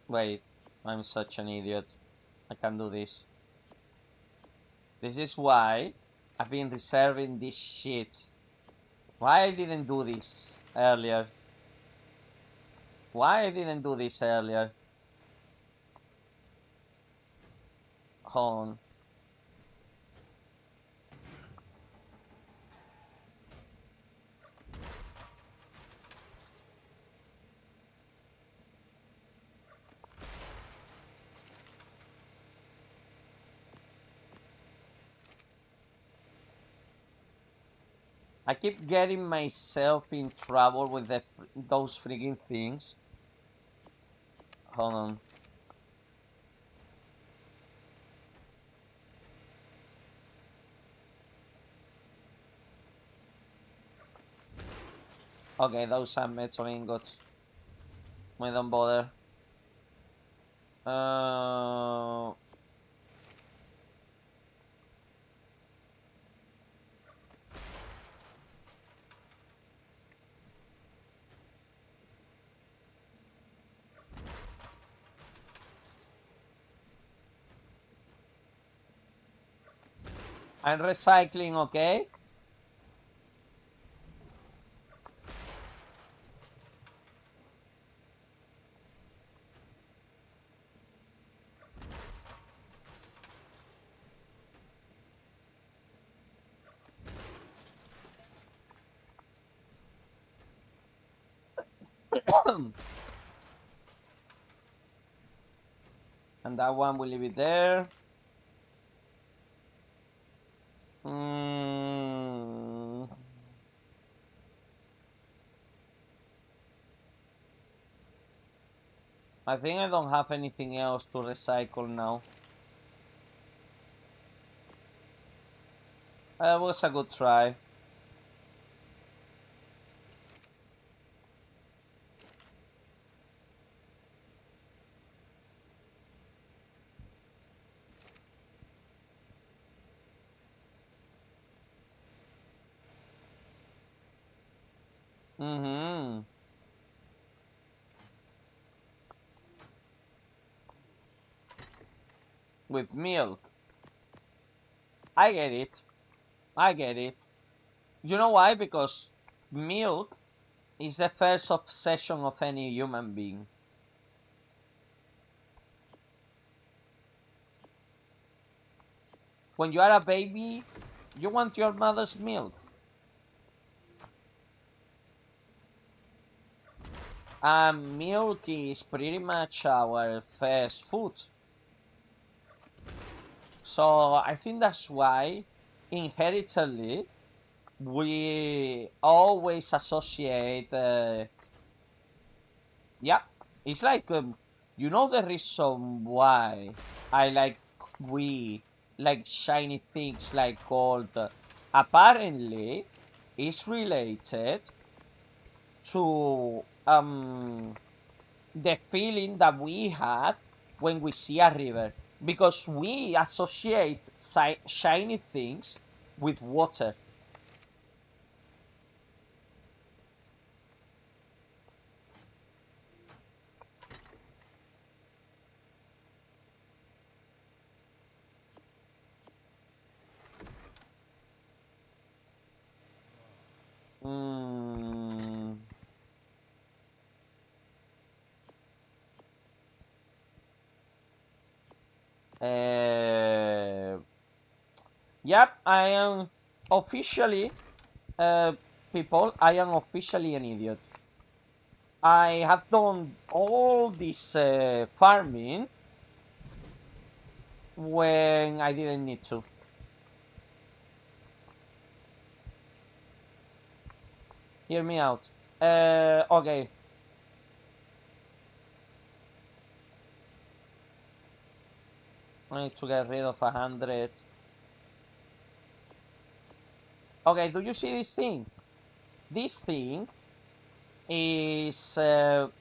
Wait, I'm such an idiot. I can't do this. This is why I've been reserving this shit. Why I didn't do this earlier? Why I didn't do this earlier? Hold on. I keep getting myself in trouble with those freaking things. Hold on. Okay, those are metal ingots. We don't bother. I'm recycling, okay? And that one, we leave it there. I think I don't have anything else to recycle now. That was a good try. With milk. I get it. I get it. You know why? Because milk is the first obsession of any human being. When you are a baby, you want your mother's milk. And milk is pretty much our first food. So I think that's why, inherently, we always associate. Yeah, it's like you know the reason why we like shiny things like gold. Apparently, it's related to the feeling that we had when we see a river, because we associate shiny things with water. Yep, I am officially, people, I am officially an idiot. I have done all this farming when I didn't need to. Hear me out. Okay. I need to get rid of 100. Okay, do you see this thing? This thing is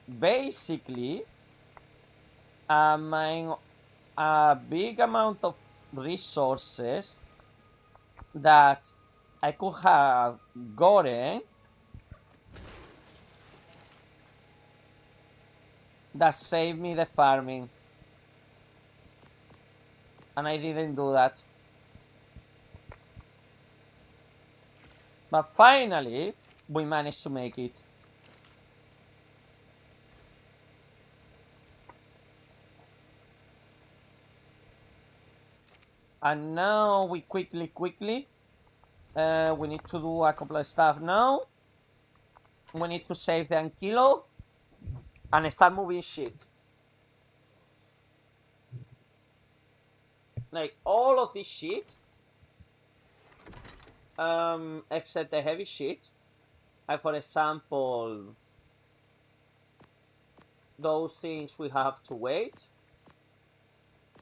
basically a big amount of resources that I could have gotten that saved me the farming. And I didn't do that. But finally, we managed to make it. And now we quickly, we need to do a couple of stuff now. We need to save the Ankylo and start moving shit. Like all of this shit, except the heavy shit. Like for example, those things we have to wait.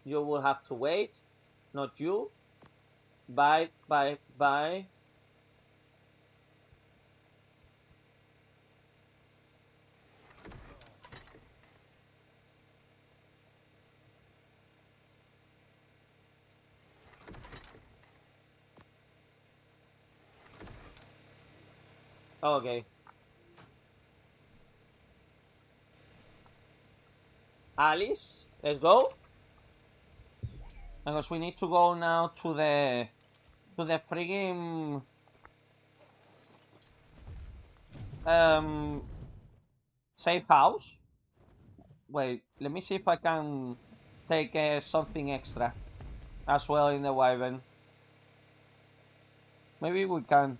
You will have to wait, not you. Bye. Okay. Alice, let's go. Because we need to go now to the friggin' safe house. Wait, let me see if I can take something extra as well in the wyvern. Maybe we can.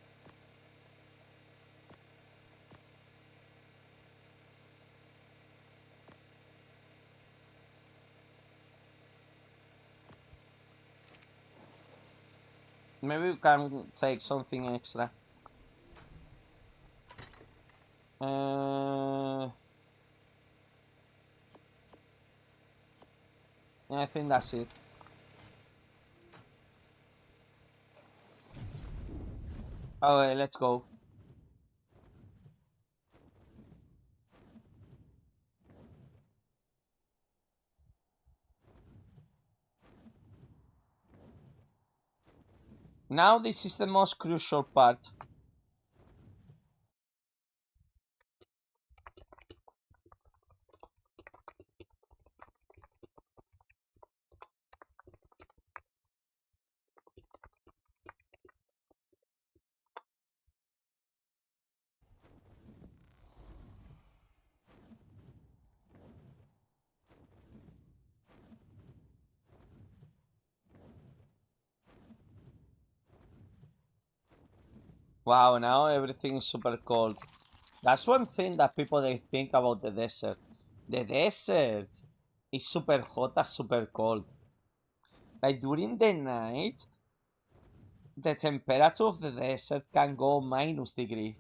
Maybe we can take something extra. I think that's it. Okay, let's go. Now this is the most crucial part. Wow, now everything is super cold. That's one thing that people they think about the desert. The desert is super hot and super cold. Like during the night, the temperature of the desert can go -degree.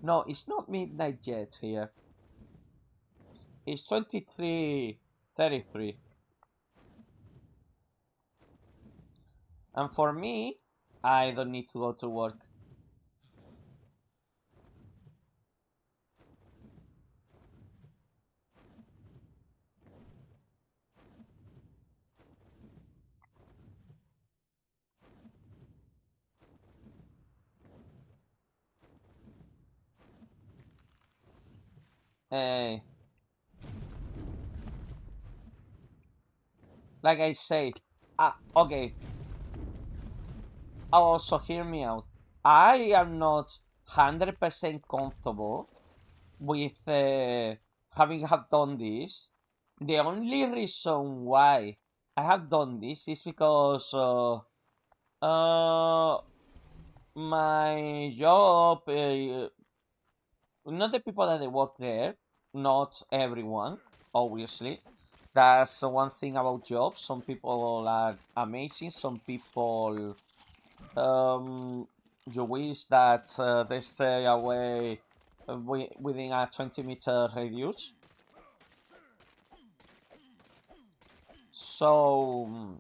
No, it's not midnight yet here. It's 23:33. And for me, I don't need to go to work. Hey, like I say, okay. Also, hear me out. I am not 100% comfortable with having have done this. The only reason why I have done this is because my job, not the people that they work there, not everyone, obviously. That's one thing about jobs. Some people are amazing. Some people, you wish that they stay away within a 20-meter radius. So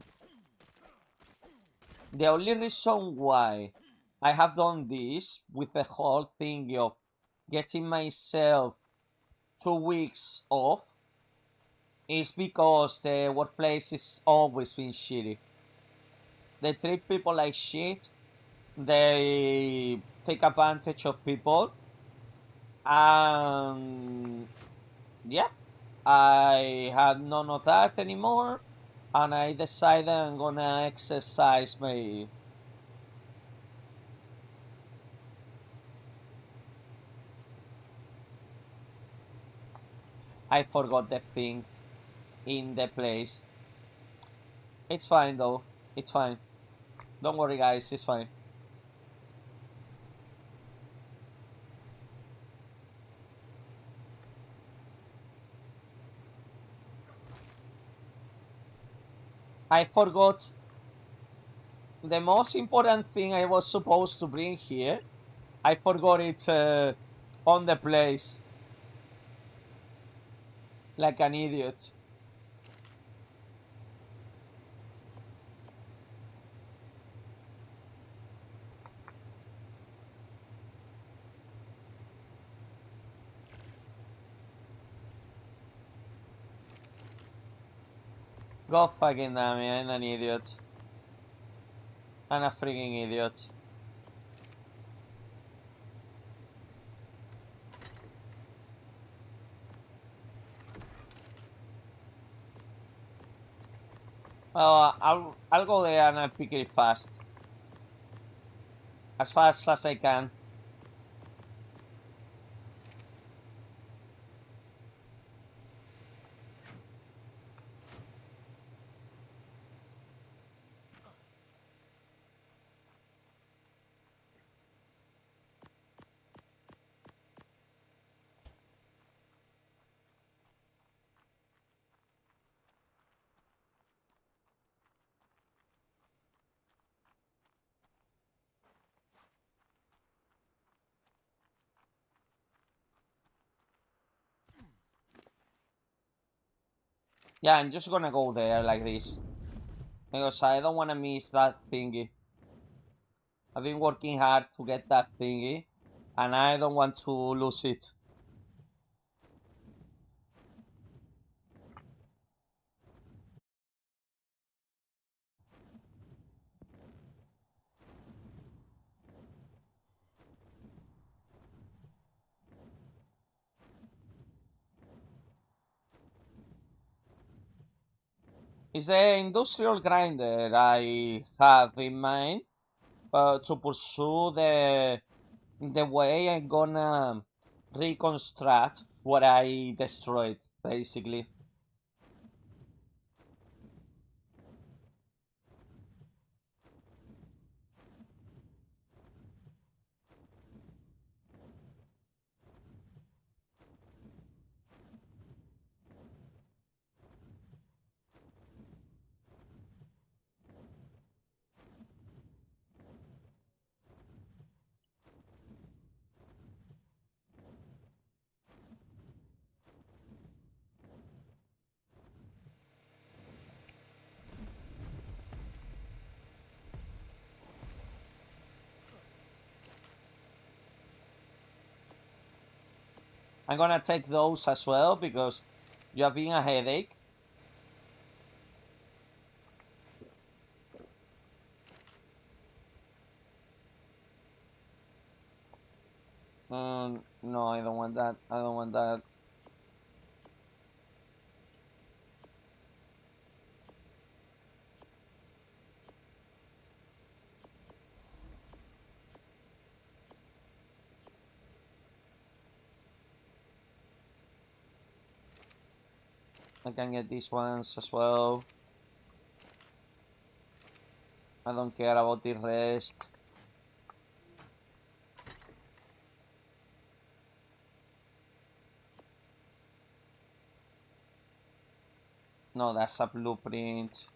the only reason why I have done this with the whole thing of getting myself 2 weeks off is because the workplace is always been shitty. They treat people like shit. They take advantage of people. And yeah, I had none of that anymore. And I decided I'm gonna exercise my. I forgot the thing in the place. It's fine though. It's fine. Don't worry, guys. It's fine. I forgot the most important thing I was supposed to bring here. I forgot it on the place. Like an idiot. Go fucking damn me, I'm an idiot. I'm a freaking idiot. I'll go there and I'll pick it fast. As fast as I can. Yeah, I'm just gonna go there like this. Because I don't wanna miss that thingy. I've been working hard to get that thingy. And I don't want to lose it. It's the industrial grinder I have in mind to pursue the way I'm gonna reconstruct what I destroyed, basically. I'm gonna take those as well because you have been a headache. No, I don't want that. I don't want that. I can get these ones as well. I don't care about the rest. No, that's a blueprint.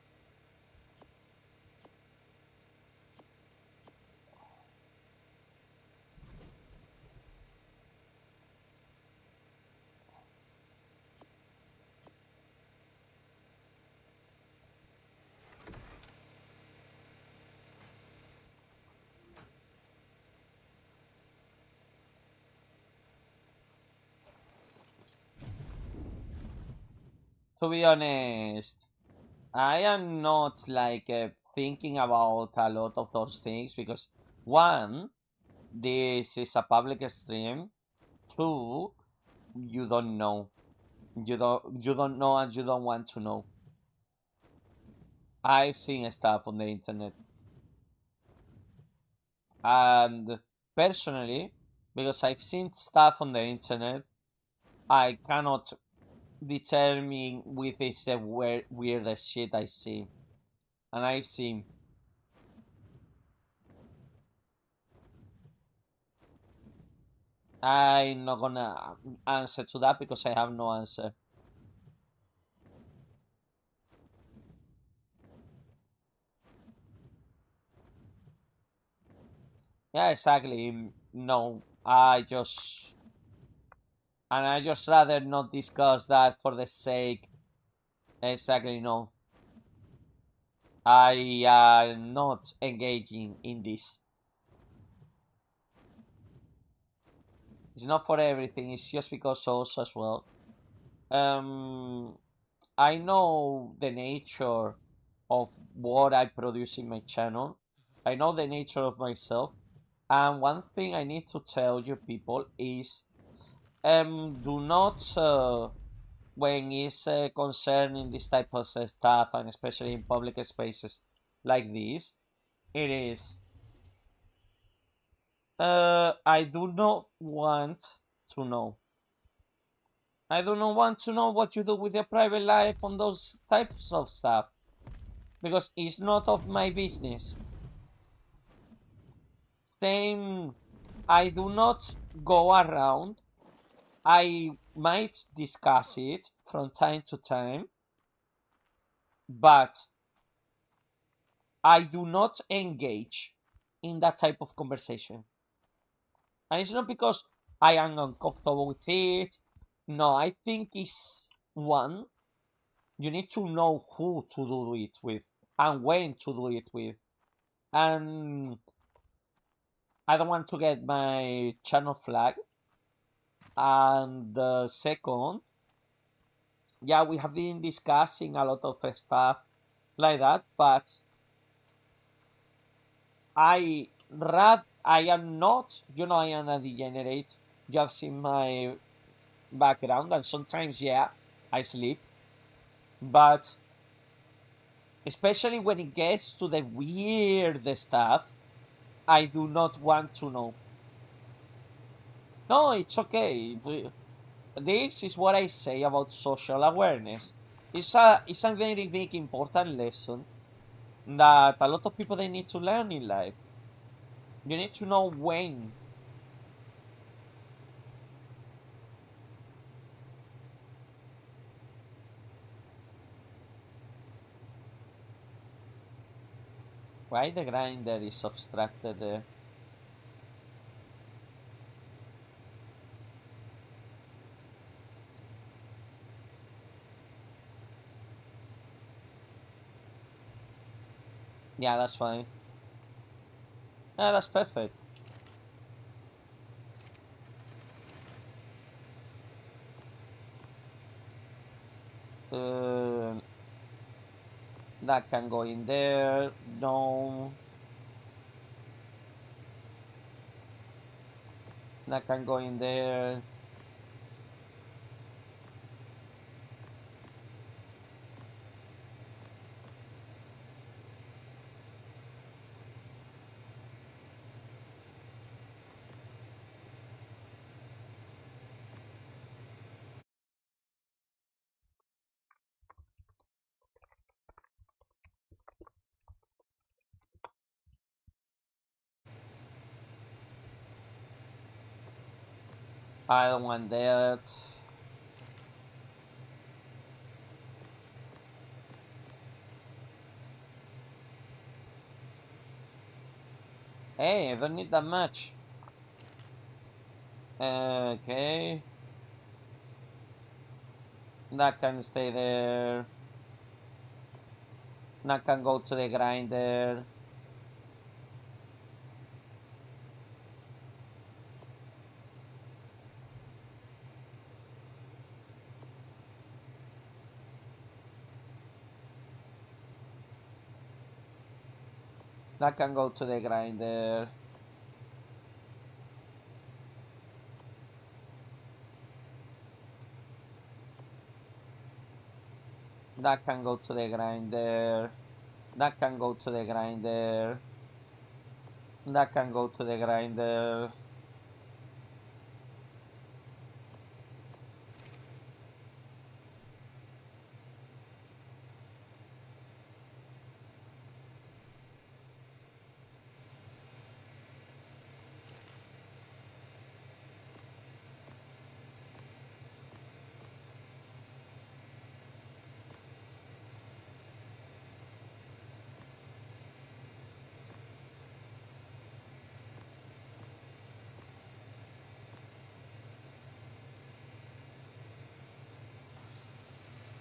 To be honest, I am not like thinking about a lot of those things because one, this is a public stream. Two, you don't know. You don't know and you don't want to know. I've seen stuff on the internet. And personally, because I've seen stuff on the internet, I cannot determine with it's the weirdest shit I see. And I've seen. I'm not gonna answer to that because I have no answer. Yeah, exactly. No, I just rather not discuss that for the sake. Exactly, no. I am not engaging in this. It's not for everything. It's just because also as well. Um, I know the nature of what I produce in my channel. I know the nature of myself. And one thing I need to tell you people is do not when it's concerning this type of stuff, and especially in public spaces like this, it is I do not want to know. I do not want to know what you do with your private life on those types of stuff, because it's not of my business. Same, I do not go around. I might discuss it from time to time, but I do not engage in that type of conversation. And it's not because I am uncomfortable with it. No, I think it's one, you need to know who to do it with and when to do it with. And I don't want to get my channel flagged. And the second, yeah, we have been discussing a lot of stuff like that, but I am not, I am a degenerate. You have seen my background, and sometimes, yeah, I sleep. But especially when it gets to the weird stuff, I do not want to know. No, it's okay. This is what I say about social awareness. It's a very big important lesson that a lot of people they need to learn in life. You need to know when. Why the grinder is subtracted there? Yeah, that's fine. Yeah, that's perfect. Uh, that can go in there. No. That can go in there. I don't want that. Hey, I don't need that much. Okay. That can stay there. That can go to the grinder. That can go to the grinder. That can go to the grinder. That can go to the grinder. That can go to the grinder.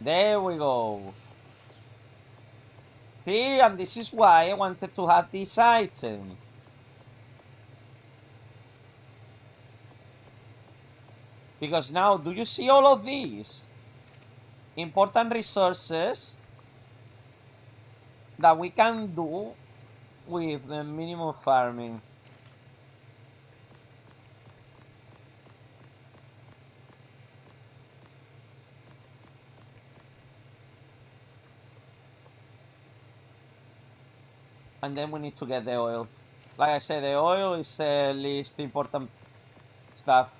There we go. See, and this is why I wanted to have this item. Because now, do you see all of these? important resources that we can do with the minimum farming. And then we need to get the oil. Like I said, the oil is the least important stuff.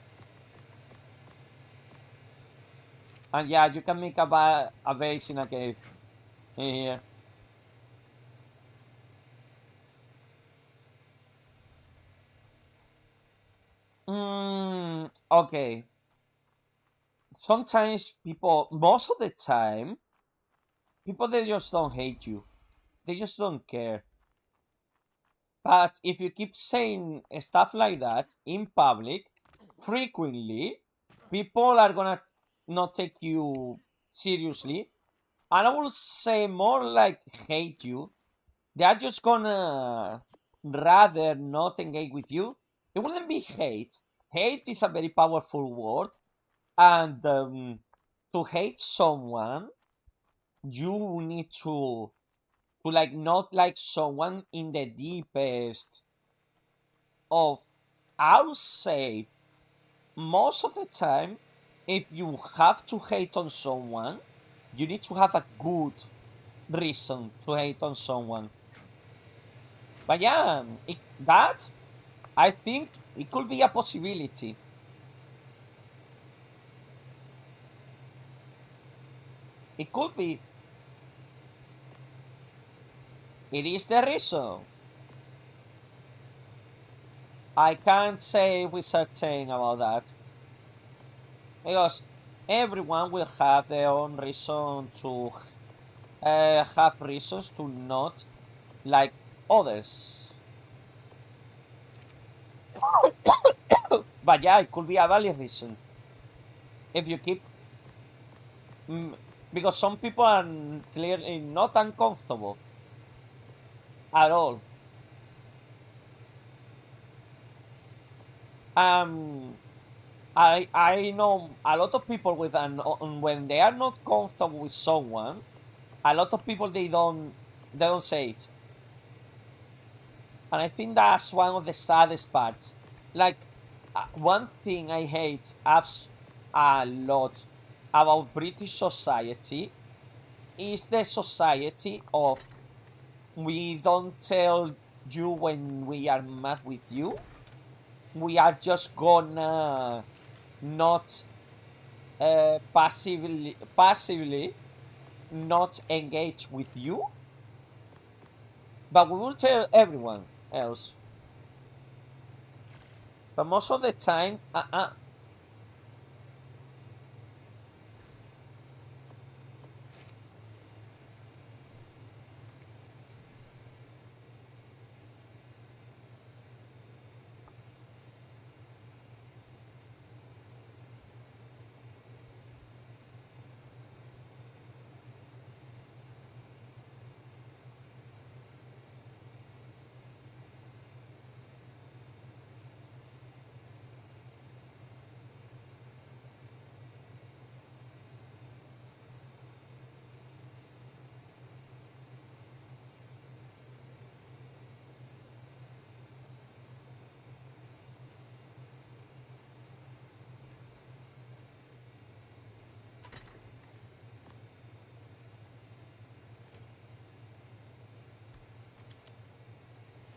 And yeah, you can make a base in a cave in here. Okay. Sometimes people, most of the time, people, they just don't hate you. They just don't care. But if you keep saying stuff like that in public, frequently, people are gonna not take you seriously. And I will say more like hate you. They are just gonna rather not engage with you. It wouldn't be hate. Hate is a very powerful word. And to hate someone, you need to like not like someone in the deepest of, I would say, most of the time, if you have to hate on someone, you need to have a good reason to hate on someone. But yeah, that, I think it could be a possibility. It could be. It is the reason. I can't say with certain about that. Because everyone will have their own reason to have reasons to not like others. But yeah, it could be a valid reason. If you keep... because some people are clearly not uncomfortable at all. I know a lot of people with when they are not comfortable with someone, a lot of people they don't say it. And I think that's one of the saddest parts. Like, one thing I hate a lot about British society is the society of we don't tell you when we are mad with you. We are just gonna not passively not engage with you, but we will tell everyone else. But most of the time,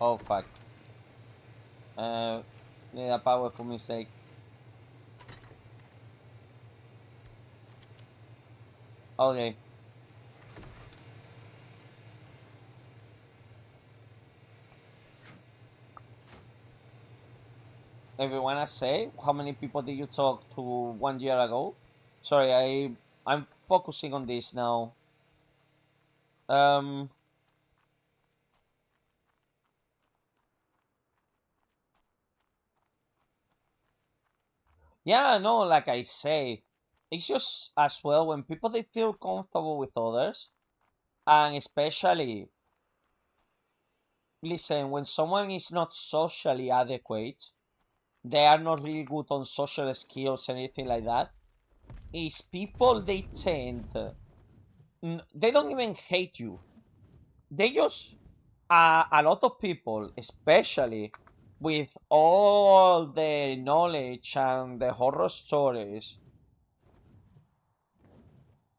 oh fuck. Made a powerful mistake. Okay. If you wanna say, how many people did you talk to 1 year ago? Sorry, I'm focusing on this now. Yeah, no, like I say, it's just as well when people they feel comfortable with others, and especially, listen, when someone is not socially adequate, they are not really good on social skills, anything like that. is people, they tend, they don't even hate you. They just, a lot of people, especially with all the knowledge and the horror stories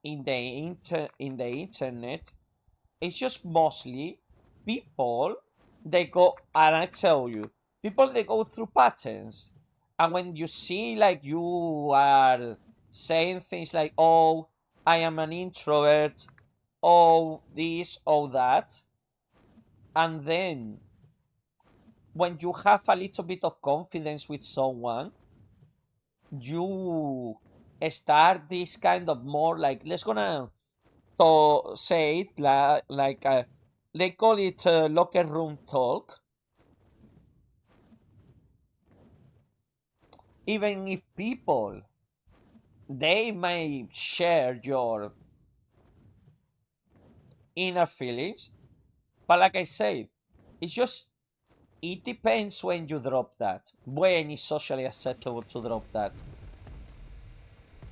in the internet, it's just mostly people, they go, and I tell you, people, they go through patterns. And when you see, like, you are saying things like, oh, I am an introvert, oh, this, oh, that, and then when you have a little bit of confidence with someone, you start this kind of more, like, let's gonna to say it like they call it locker room talk. Even if people, they may share your inner feelings, but like I said, it's just, it depends when you drop that, when it's socially acceptable to drop that.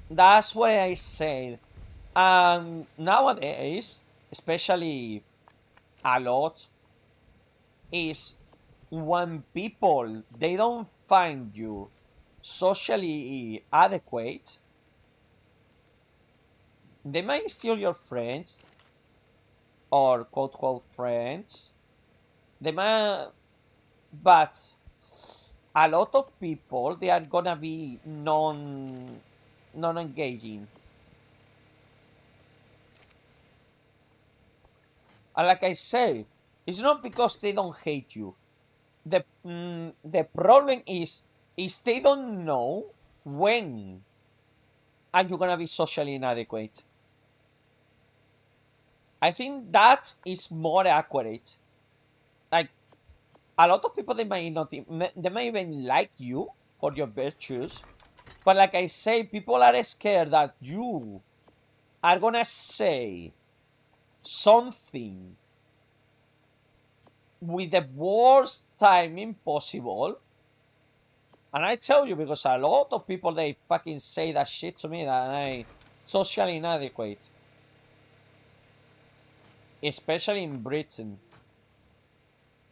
That's why I said, nowadays, especially a lot, is when people, they don't find you socially adequate, they might steal your friends, or quote quote friends. They might, but a lot of people, they are gonna be non-engaging. And like I say, it's not because they don't hate you. The problem is they don't know when are you gonna be socially inadequate. I think that is more accurate. Like, a lot of people, they might not, they might even like you for your virtues, but like I say, people are scared that you are gonna say something with the worst timing possible. And I tell you, because a lot of people, they fucking say that shit to me, that I'm socially inadequate. Especially in Britain.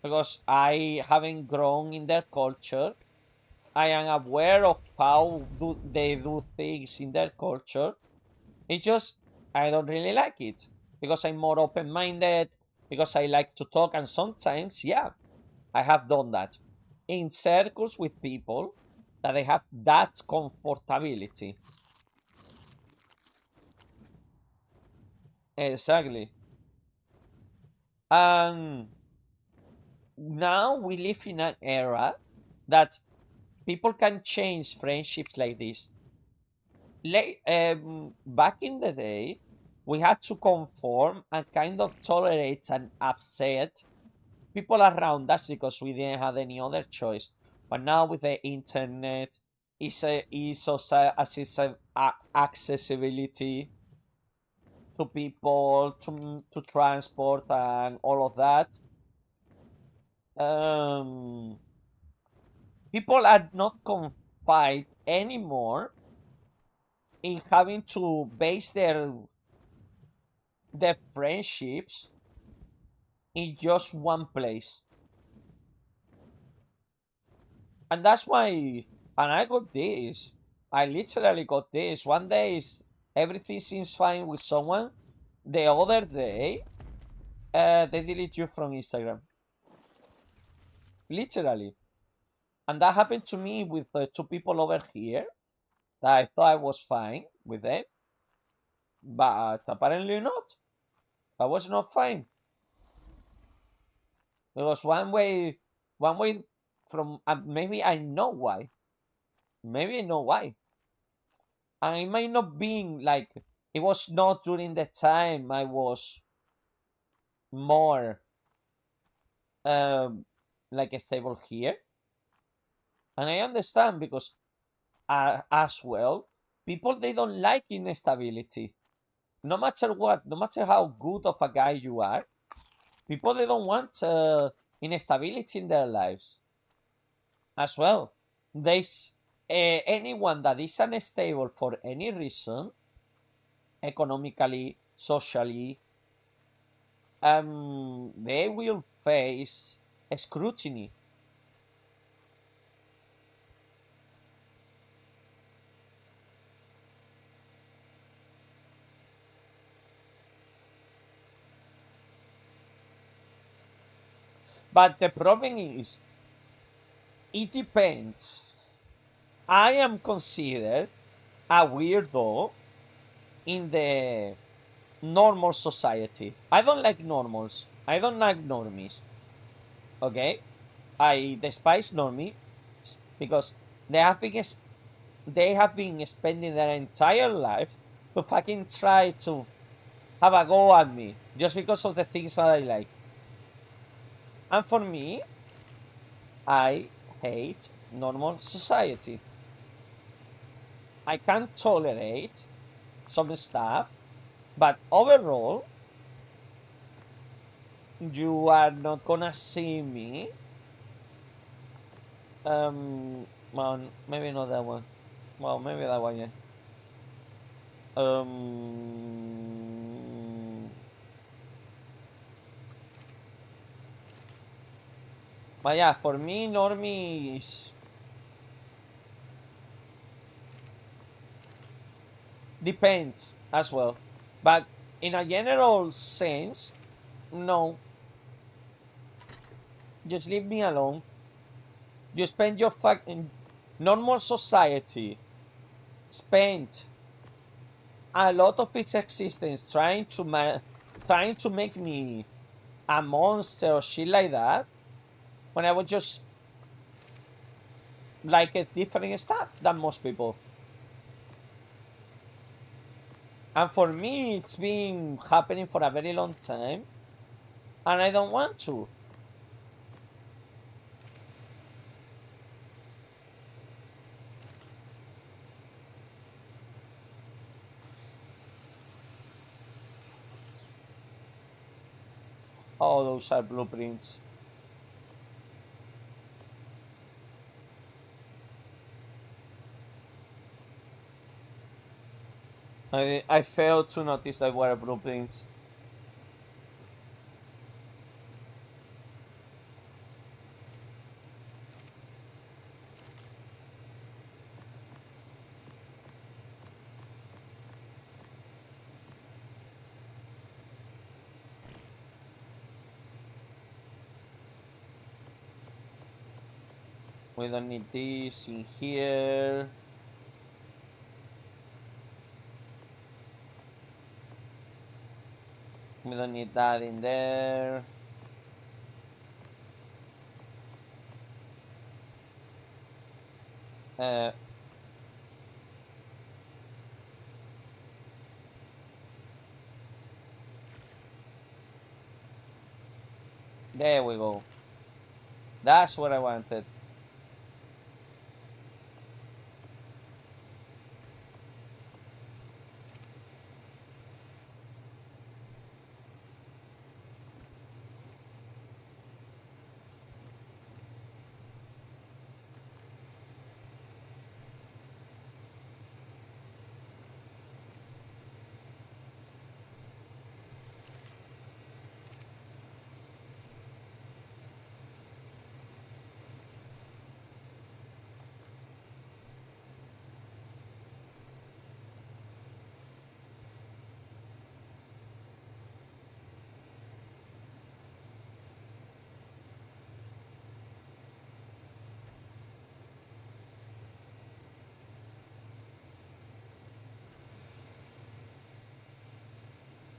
Because I haven't grown in their culture. I am aware of how they do things in their culture. It's just, I don't really like it. Because I'm more open-minded, because I like to talk, and sometimes, yeah, I have done that in circles with people that they have that comfortability. Exactly. And now we live in an era that people can change friendships like this. Back in the day, we had to conform and kind of tolerate and upset people around us because we didn't have any other choice. But now with the internet, is also accessibility to people, to transport, and all of that. Um, People are not confined anymore in having to base their friendships in just one place. And that's why, and I got this, I literally got this. One day is everything seems fine with someone, the other day they delete you from Instagram, literally. And that happened to me with two people over here that I thought I was fine with them, but apparently not. I was not fine. It was one way from, maybe I know why. Maybe I know why. And it might not be like, it was not during the time I was more um like stable here. And I understand, because as well, people, they don't like instability. No matter what, no matter how good of a guy you are, people, they don't want instability in their lives as well. They anyone that is unstable for any reason, economically, socially, they will face scrutiny. But the problem is, it depends. I am considered a weirdo in the normal society. I don't like normals. I don't like normies. Okay? I despise normies because they have been spending their entire life to fucking try to have a go at me just because of the things that I like. And for me, I hate normal society. I can tolerate some stuff, but overall, you are not gonna see me. Well, maybe not that one. Well, maybe that one, yeah. But yeah, for me, normie is depends as well. But in a general sense, no. Just leave me alone. You spend your fucking normal society spent a lot of its existence trying to make me a monster or shit like that, when I was just like a different stuff than most people. And for me, it's been happening for a very long time, and I don't want to. Oh, those are blueprints. I failed to notice that were blueprints. We don't need this in here. We don't need that in there. There we go. That's what I wanted.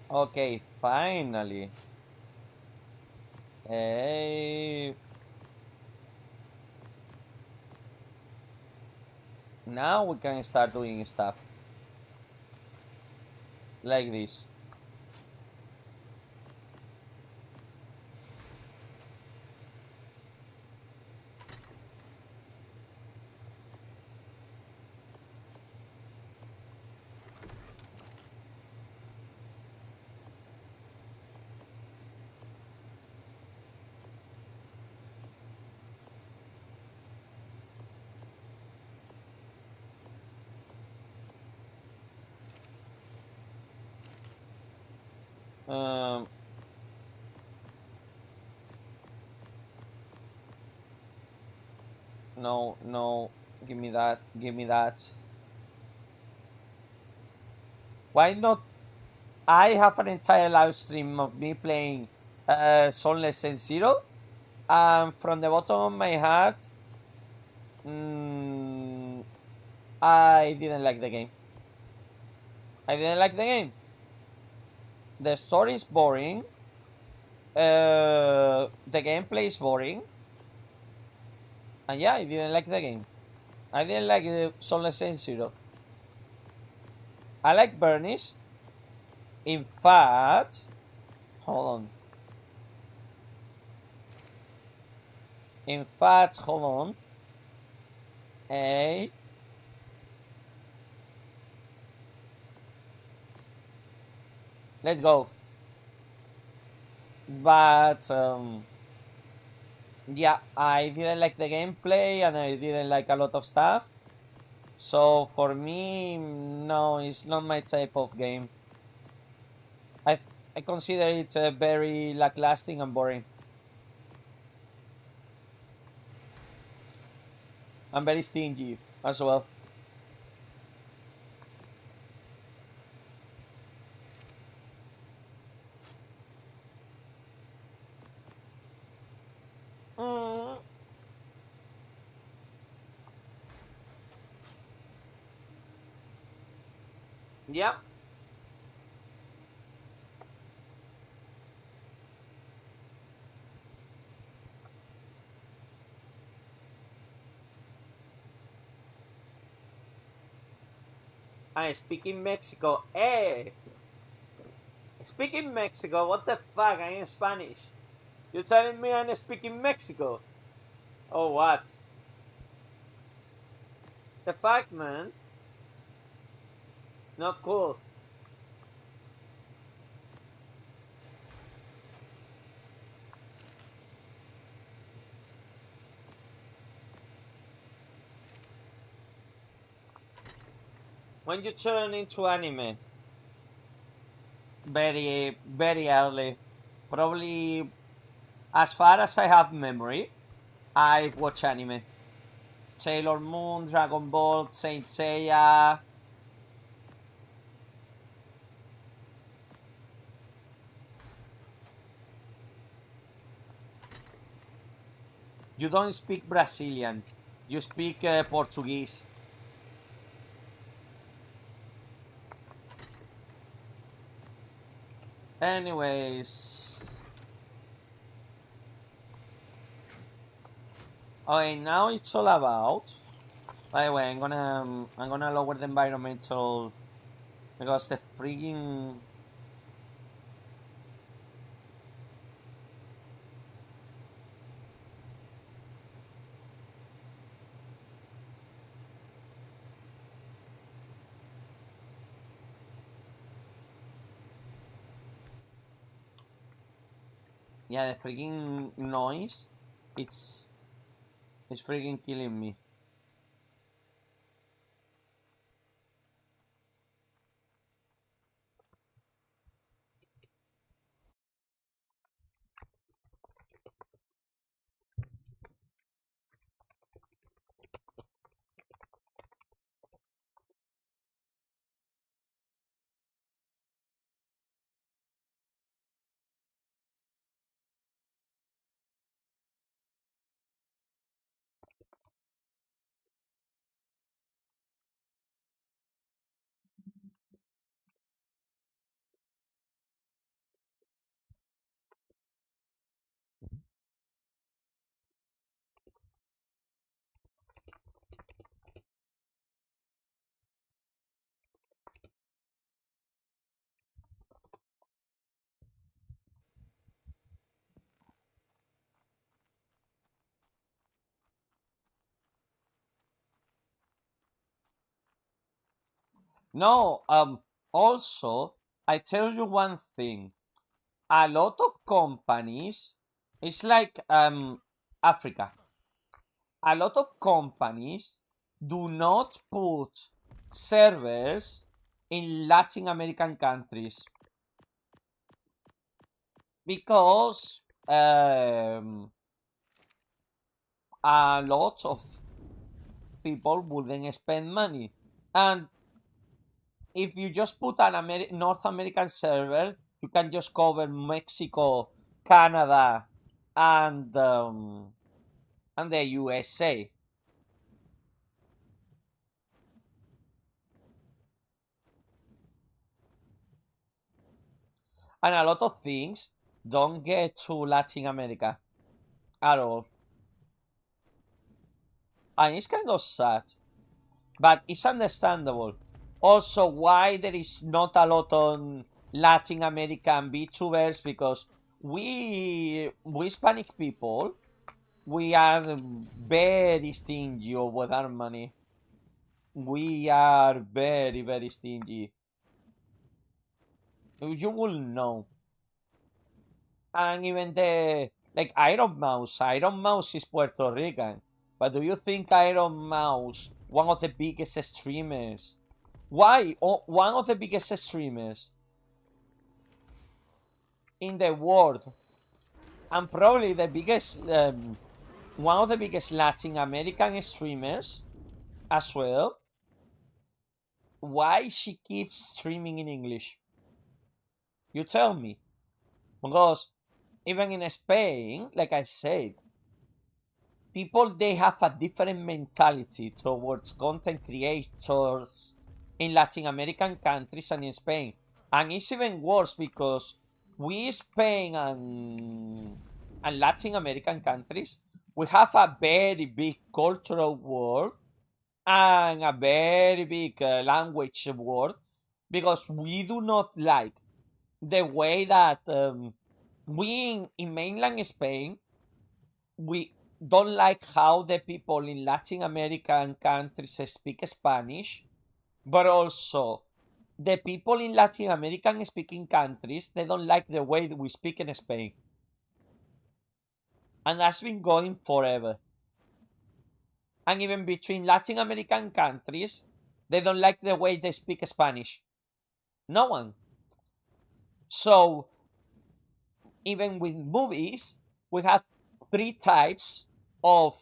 Okay, finally. Hey. Now we can start doing stuff. Like this. Um, no, no, give me that, give me that. Why not? I have an entire live stream of me playing Soulless and Zero, and from the bottom of my heart, I didn't like the game. I didn't like the game. The story is boring. The gameplay is boring. And yeah, I didn't like the game. I didn't like the Soulless and Zero. I like Bernice. In fact, hold on. In fact, hold on. Let's go. But yeah, I didn't like the gameplay and I didn't like a lot of stuff. So for me, no, it's not my type of game. I consider it very lacklusting and boring. I'm very stingy as well. Yeah. I speak in Mexico. Hey! Speaking Mexico, what the fuck? I'm in Spanish. You're telling me I'm speaking Mexico? Oh, what? The fuck, man? Not cool. When you turn into anime? Very, very early. Probably, as far as I have memory, I watch anime. Sailor Moon, Dragon Ball, Saint Seiya. You don't speak Brazilian. You speak Portuguese. Anyways. Okay, now it's all about. By the way, I'm gonna lower the environmental because the freaking. Yeah, the freaking noise. It's freaking killing me. No, also, I tell you one thing. A lot of companies, it's like Africa. A lot of companies do not put servers in Latin American countries. because a lot of people wouldn't spend money. And if you just put an North American server, you can just cover Mexico, Canada, and the USA. And a lot of things don't get to Latin America at all. And it's kind of sad, but it's understandable. Also, why there is not a lot on Latin American VTubers, because we Hispanic people, we are very stingy with our money. We are very, very stingy. You will know. And even the, like, Iron Mouse is Puerto Rican. But do you think Iron Mouse, one of the biggest streamers, why? Oh, one of the biggest streamers in the world, and probably the biggest, one of the biggest Latin American streamers as well, why she keeps streaming in English? You tell me. Because even in Spain, like I said, people, they have a different mentality towards content creators in Latin American countries and in Spain. And it's even worse because we, Spain and Latin American countries, we have a very big cultural war and a very big language war, because we do not like the way that we in mainland Spain, we don't like how the people in Latin American countries speak Spanish, but also the people in Latin American speaking countries, they don't like the way that we speak in Spain. And that's been going forever. And even between Latin American countries, they don't like the way they speak Spanish. No one. So even with movies, we have three types of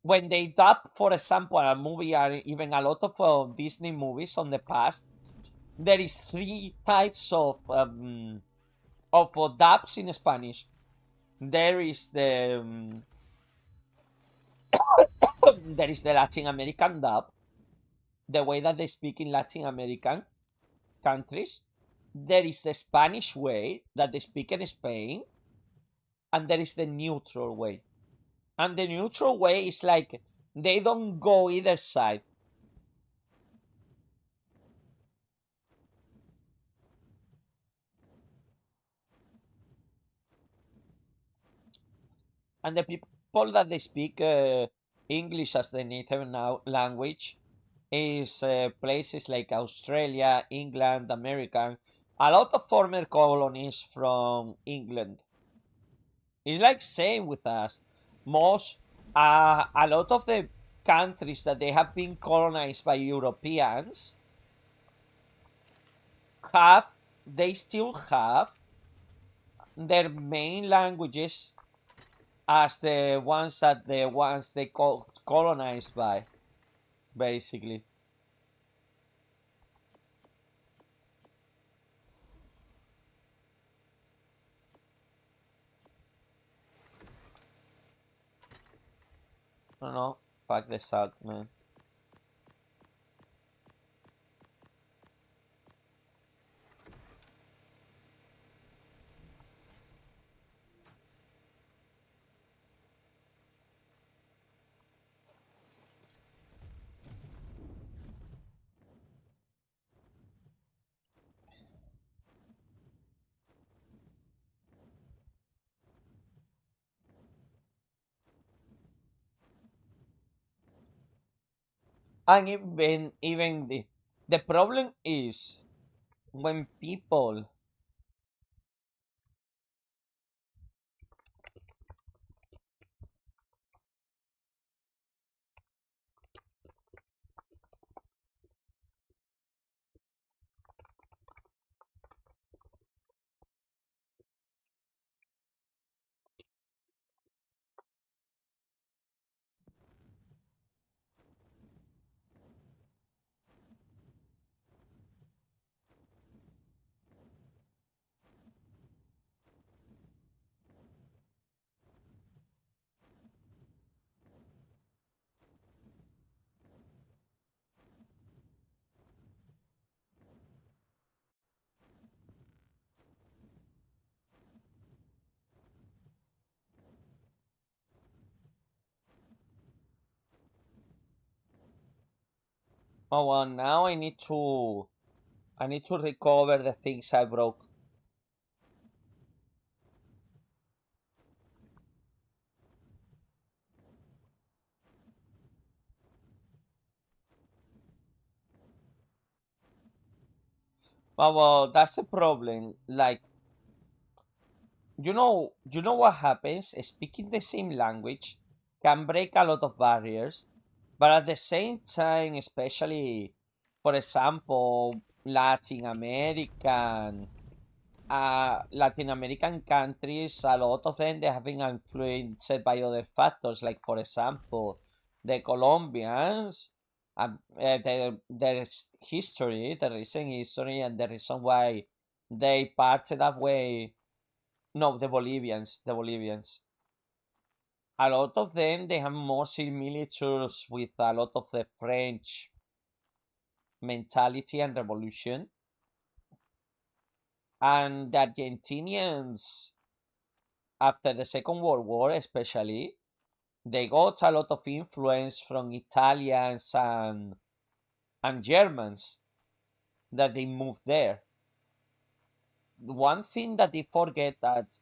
when they dub, for example, a movie, or even a lot of Disney movies on the past. There is three types of dubs in Spanish. There is there is the Latin American dub, the way that they speak in Latin American countries. There is the Spanish way that they speak in Spain, and there is the neutral way. And the neutral way is like they don't go either side. And the people that they speak English as the native language is places like Australia, England, American, a lot of former colonies from England. It's like same with us. Most, a lot of the countries that they have been colonized by Europeans have, they still have their main languages as the ones they colonized by, basically. I don't know. Fuck this out, man. And even the problem is when people Oh well, now I need to recover the things I broke. Oh well, that's the problem. Like, you know what happens? Speaking the same language can break a lot of barriers, but at the same time, especially for example, Latin American countries, a lot of them they have been influenced by other factors, like for example, the Colombians, their history, the recent history, and the reason why they parted that way. No, the Bolivians. A lot of them they have more similitudes with a lot of the French mentality and revolution, and the Argentinians after the Second World War, especially, they got a lot of influence from Italians and Germans that they moved there. One thing that they forget that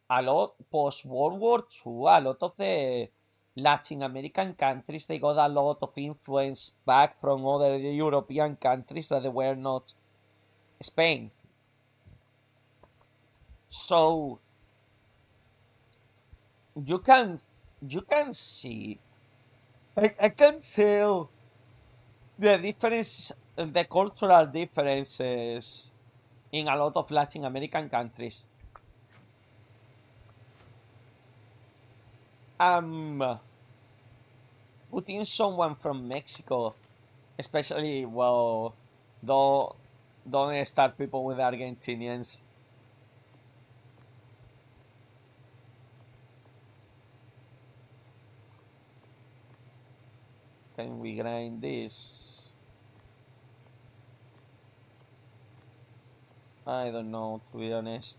a lot post World War II, a lot of the Latin American countries they got a lot of influence back from other European countries that they were not Spain. So you can see I can tell the cultural differences in a lot of Latin American countries. Um, Putting someone from Mexico, especially well, don't don't start people with Argentinians. Can we grind this? I don't know, to be honest.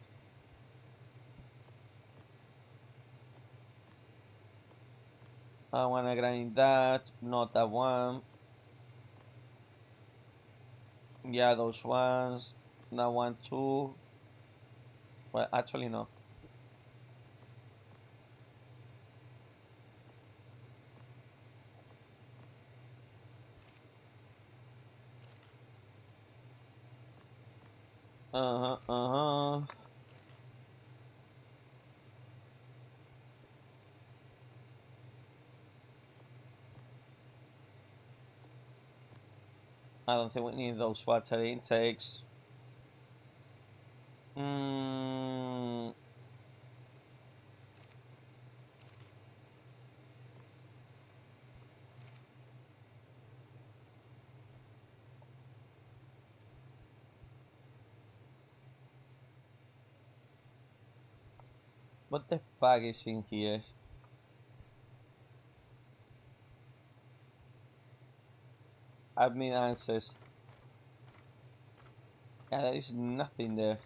I wanna grind that, not that one. Yeah, those ones. That one too. Well, actually no. Uh huh. Uh huh. I don't think we need those water intakes. Mm, what the fuck is in here? Admin answers. Yeah, there is nothing there.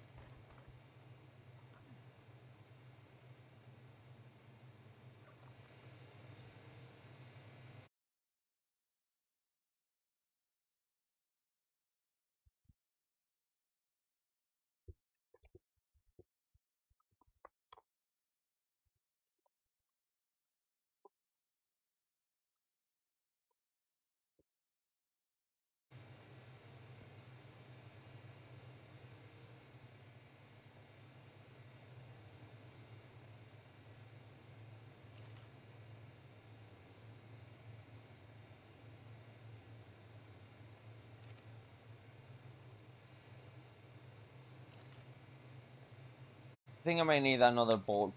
I think I might need another bolt.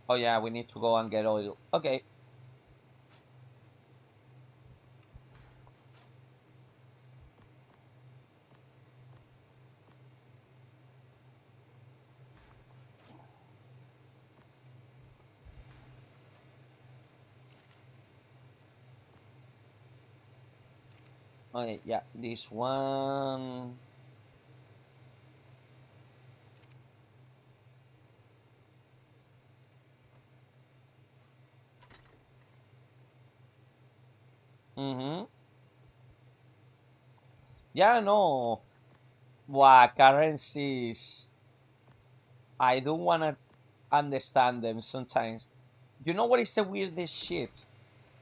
Oh yeah, we need to go and get oil. Okay. Okay, yeah, this one. Mm-hmm. Yeah, no. What currencies? I don't wanna understand them sometimes. You know what is the weirdest shit?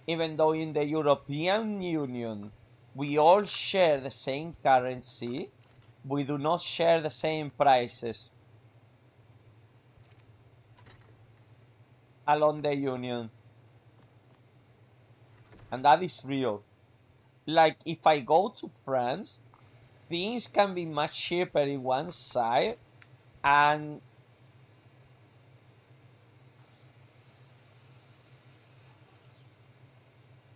Even though in the European Union we all share the same currency, we do not share the same prices along the union. And that is real. Like if I go to France, things can be much cheaper in one side and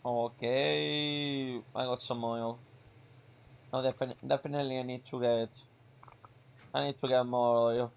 okay, I got some oil. No, definitely I need to get more oil.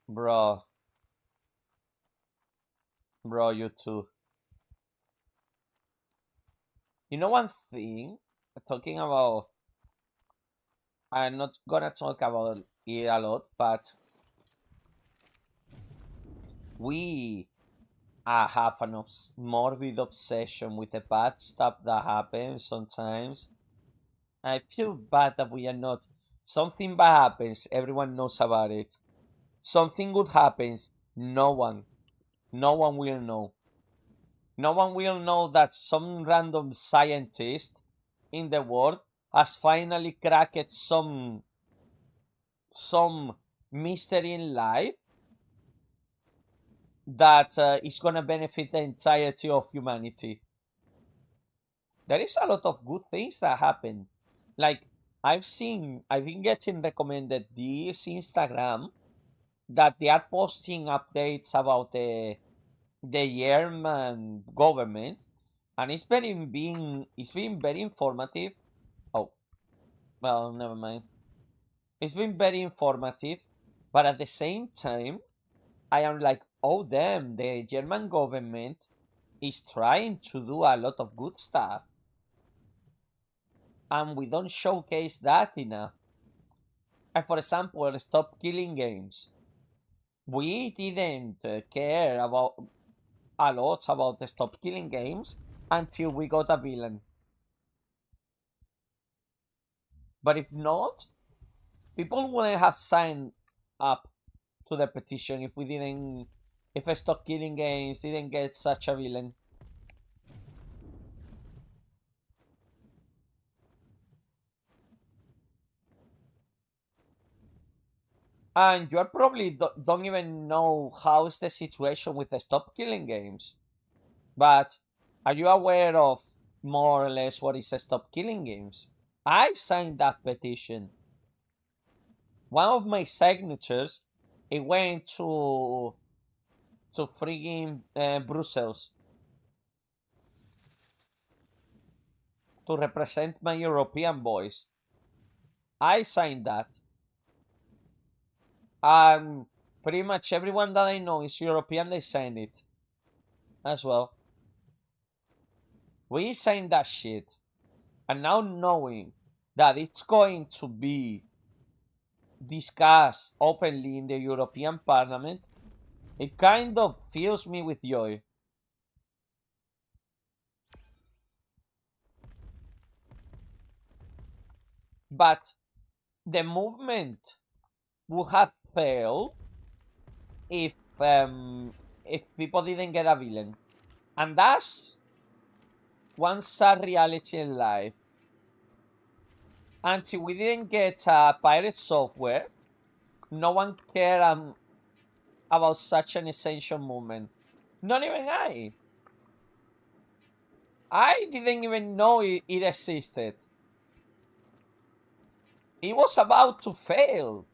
Bro, bro, you too. You know one thing? Talking about, I'm not gonna talk about it a lot, but we have an morbid obsession with the bad stuff that happens sometimes. I feel bad that we are not. Something bad happens, everyone knows about it. Something good happens, no one will know. No one will know that some random scientist in the world has finally cracked some mystery in life that is gonna benefit the entirety of humanity. There is a lot of good things that happen. Like I've been getting recommended this Instagram that they are posting updates about the German government, and it's been very informative. Oh, well, never mind. It's been very informative, but at the same time, I am like, oh damn, the German government is trying to do a lot of good stuff, and we don't showcase that enough. And for example, stop killing games. We didn't care about a lot about the stop killing games until we got a villain. But if not, people wouldn't have signed up to the petition if stop killing games didn't get such a villain. And you probably don't even know how's the situation with the stop killing games. But are you aware of more or less what is a stop killing games? I signed that petition. One of my signatures, it went to frigging Brussels to represent my European boys. I signed that. Pretty much everyone that I know is European. They signed it as well. We signed that shit, and now knowing that it's going to be discussed openly in the European Parliament, it kind of fills me with joy. But the movement would have failed if um, if people didn't get a villain, and that's one sad reality in life. Until we didn't get pirate software, no one cared about such an essential movement. Not even I. I didn't even know it existed. It was about to fail.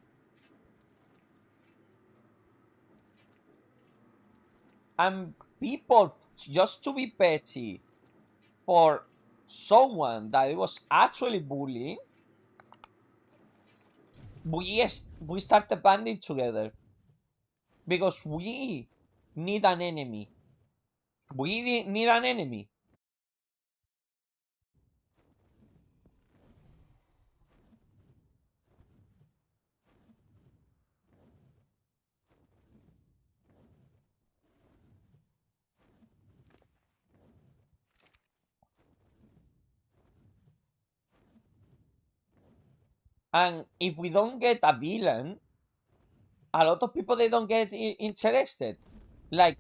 And people, just to be petty, for someone that was actually bullying, we started banding together because we need an enemy. We need an enemy. And if we don't get a villain, a lot of people, they don't get interested. Like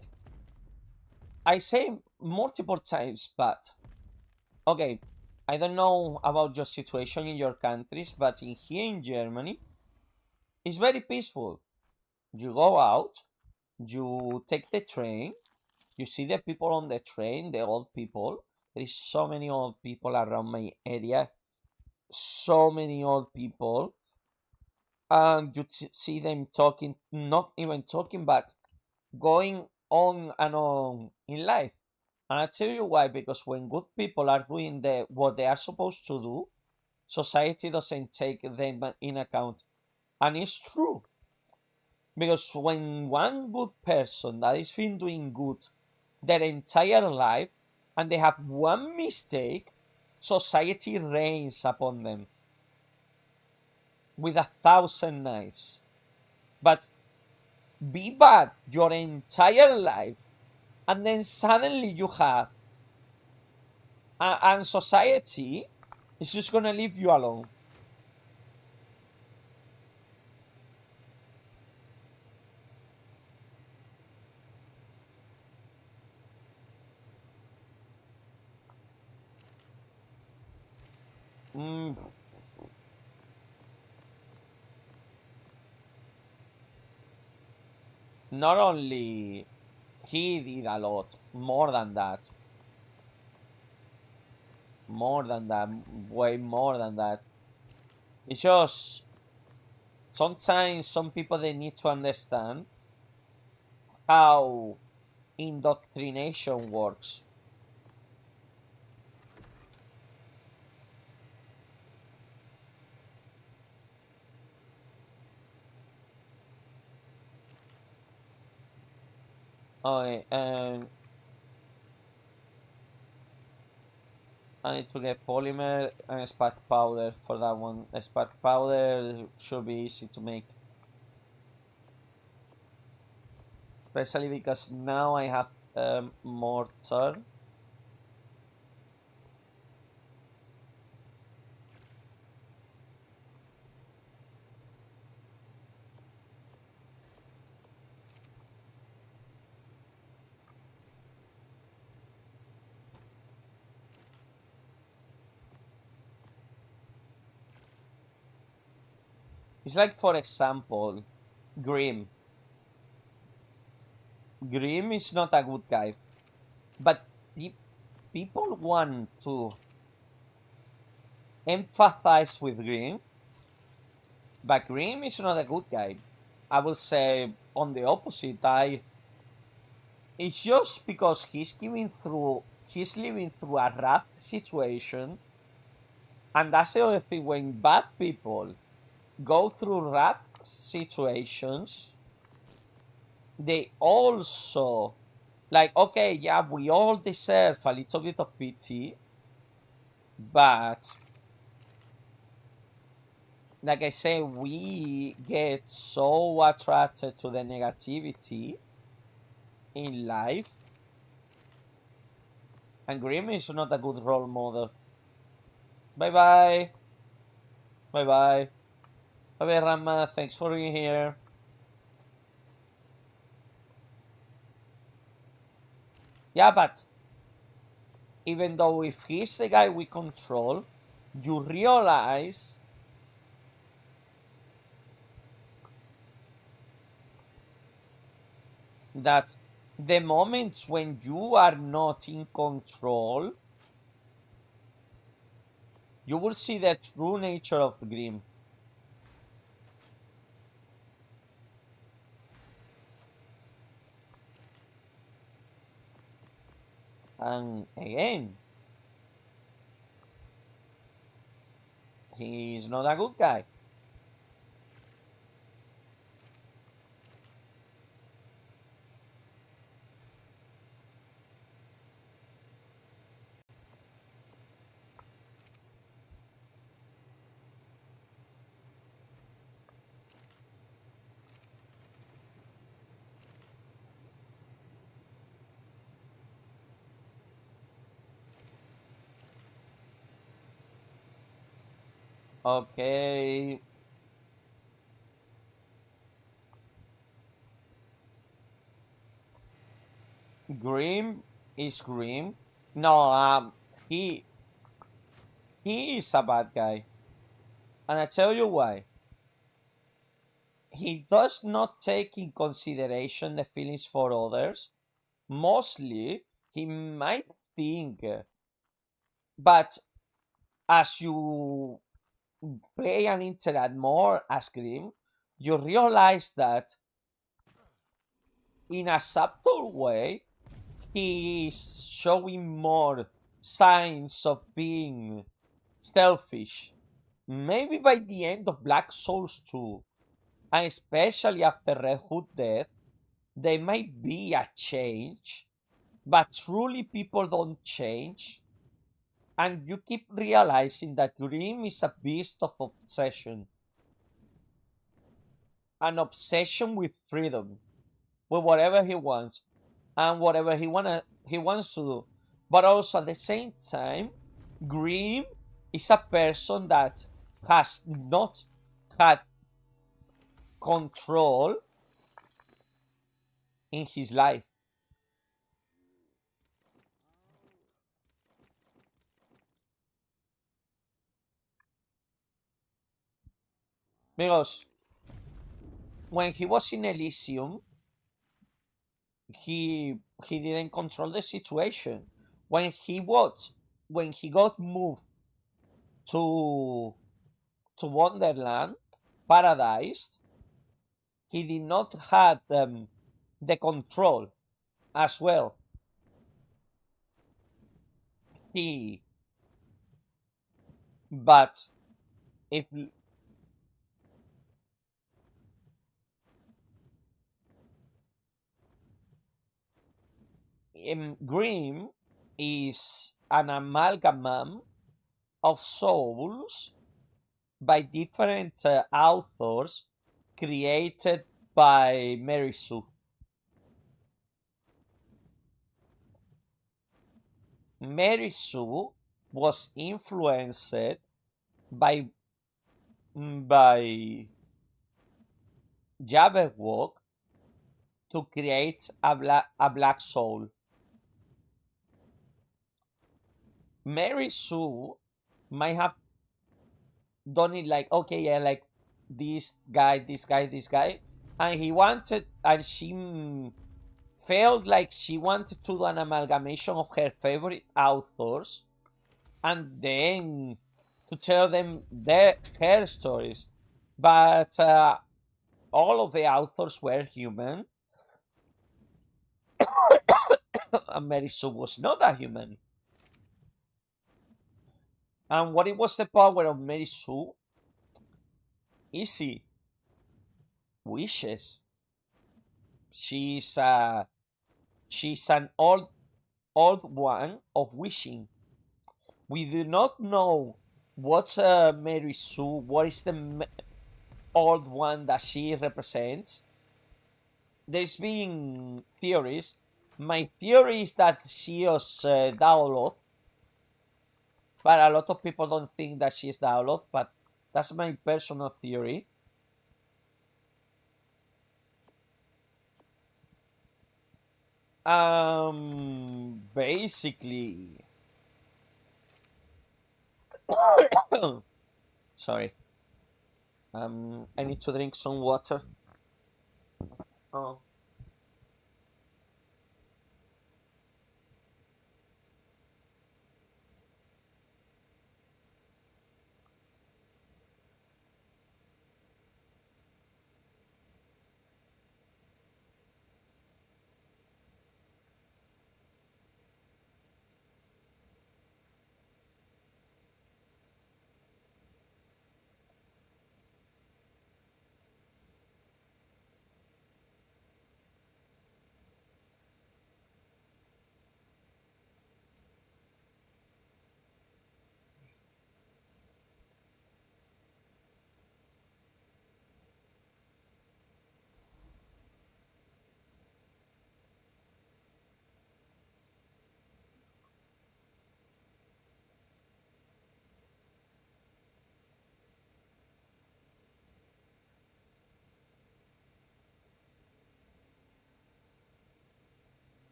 I say multiple times, but okay, I don't know about your situation in your countries, but in here in Germany, it's very peaceful. You go out, you take the train, you see the people on the train, the old people. There is so many old people around my area, so many old people, and you see them talking, not even talking, but going on and on in life. And I tell you why, because when good people are doing what they are supposed to do, society doesn't take them in account. And it's true. Because when one good person that is been doing good their entire life and they have one mistake, society rains upon them with 1,000 knives. But be bad your entire life, and then suddenly you have, and society is just gonna leave you alone. Mm, not only he did a lot, more than that, way more than that. It's just sometimes some people, they need to understand how indoctrination works. Okay, and I need to get polymer and spark powder for that one. A spark powder should be easy to make. Especially because now I have mortar. It's like, for example, Grim. Grim is not a good guy, but people want to empathize with Grim, but Grim is not a good guy. I will say on the opposite. It's just because he's living through a rough situation, and that's the other thing. When bad people go through rough situations, they also, like, okay, yeah, we all deserve a little bit of pity, but like I say, we get so attracted to the negativity in life, and Grim is not a good role model. Bye bye. Bye bye. Bye bye, Rama. Thanks for being here. Yeah, but even though if he's the guy we control, you realize that the moments when you are not in control, you will see the true nature of Grim. And again, He's not a good guy. Okay. Grim is Grim. No, he he is a bad guy. And I tell you why. He does not take in consideration the feelings for others. Mostly, he might think, but as you play and interact more as Grim, you realize that in a subtle way, he is showing more signs of being selfish. Maybe by the end of Black Souls 2, and especially after Red Hood death, there might be a change, but truly people don't change. And you keep realizing that Grim is a beast of obsession. An obsession with freedom, with whatever he wants, and whatever he wants to do. But also at the same time, Grim is a person that has not had control in his life. Because when he was in Elysium, he didn't control the situation. When he got moved to Wonderland, Paradise, he did not have the control as well. He but if Grimm is an amalgam of souls by different authors created by Mary Sue. Mary Sue was influenced by by Jabberwock to create a black soul. Mary Sue might have done it like, okay, yeah, like this guy, this guy, this guy, and he wanted, and she felt like she wanted to do an amalgamation of her favorite authors, and then to tell them her stories. But all of the authors were human, and Mary Sue was not a human. And what it was the power of Mary Sue? Easy. Wishes. She's she's an old one of wishing. We do not know what Mary Sue, what is the old one that she represents. There's been theories. My theory is that she was Daoloth, but a lot of people don't think that she is Daoloth, but that's my personal theory. Basically, sorry. I need to drink some water. Oh.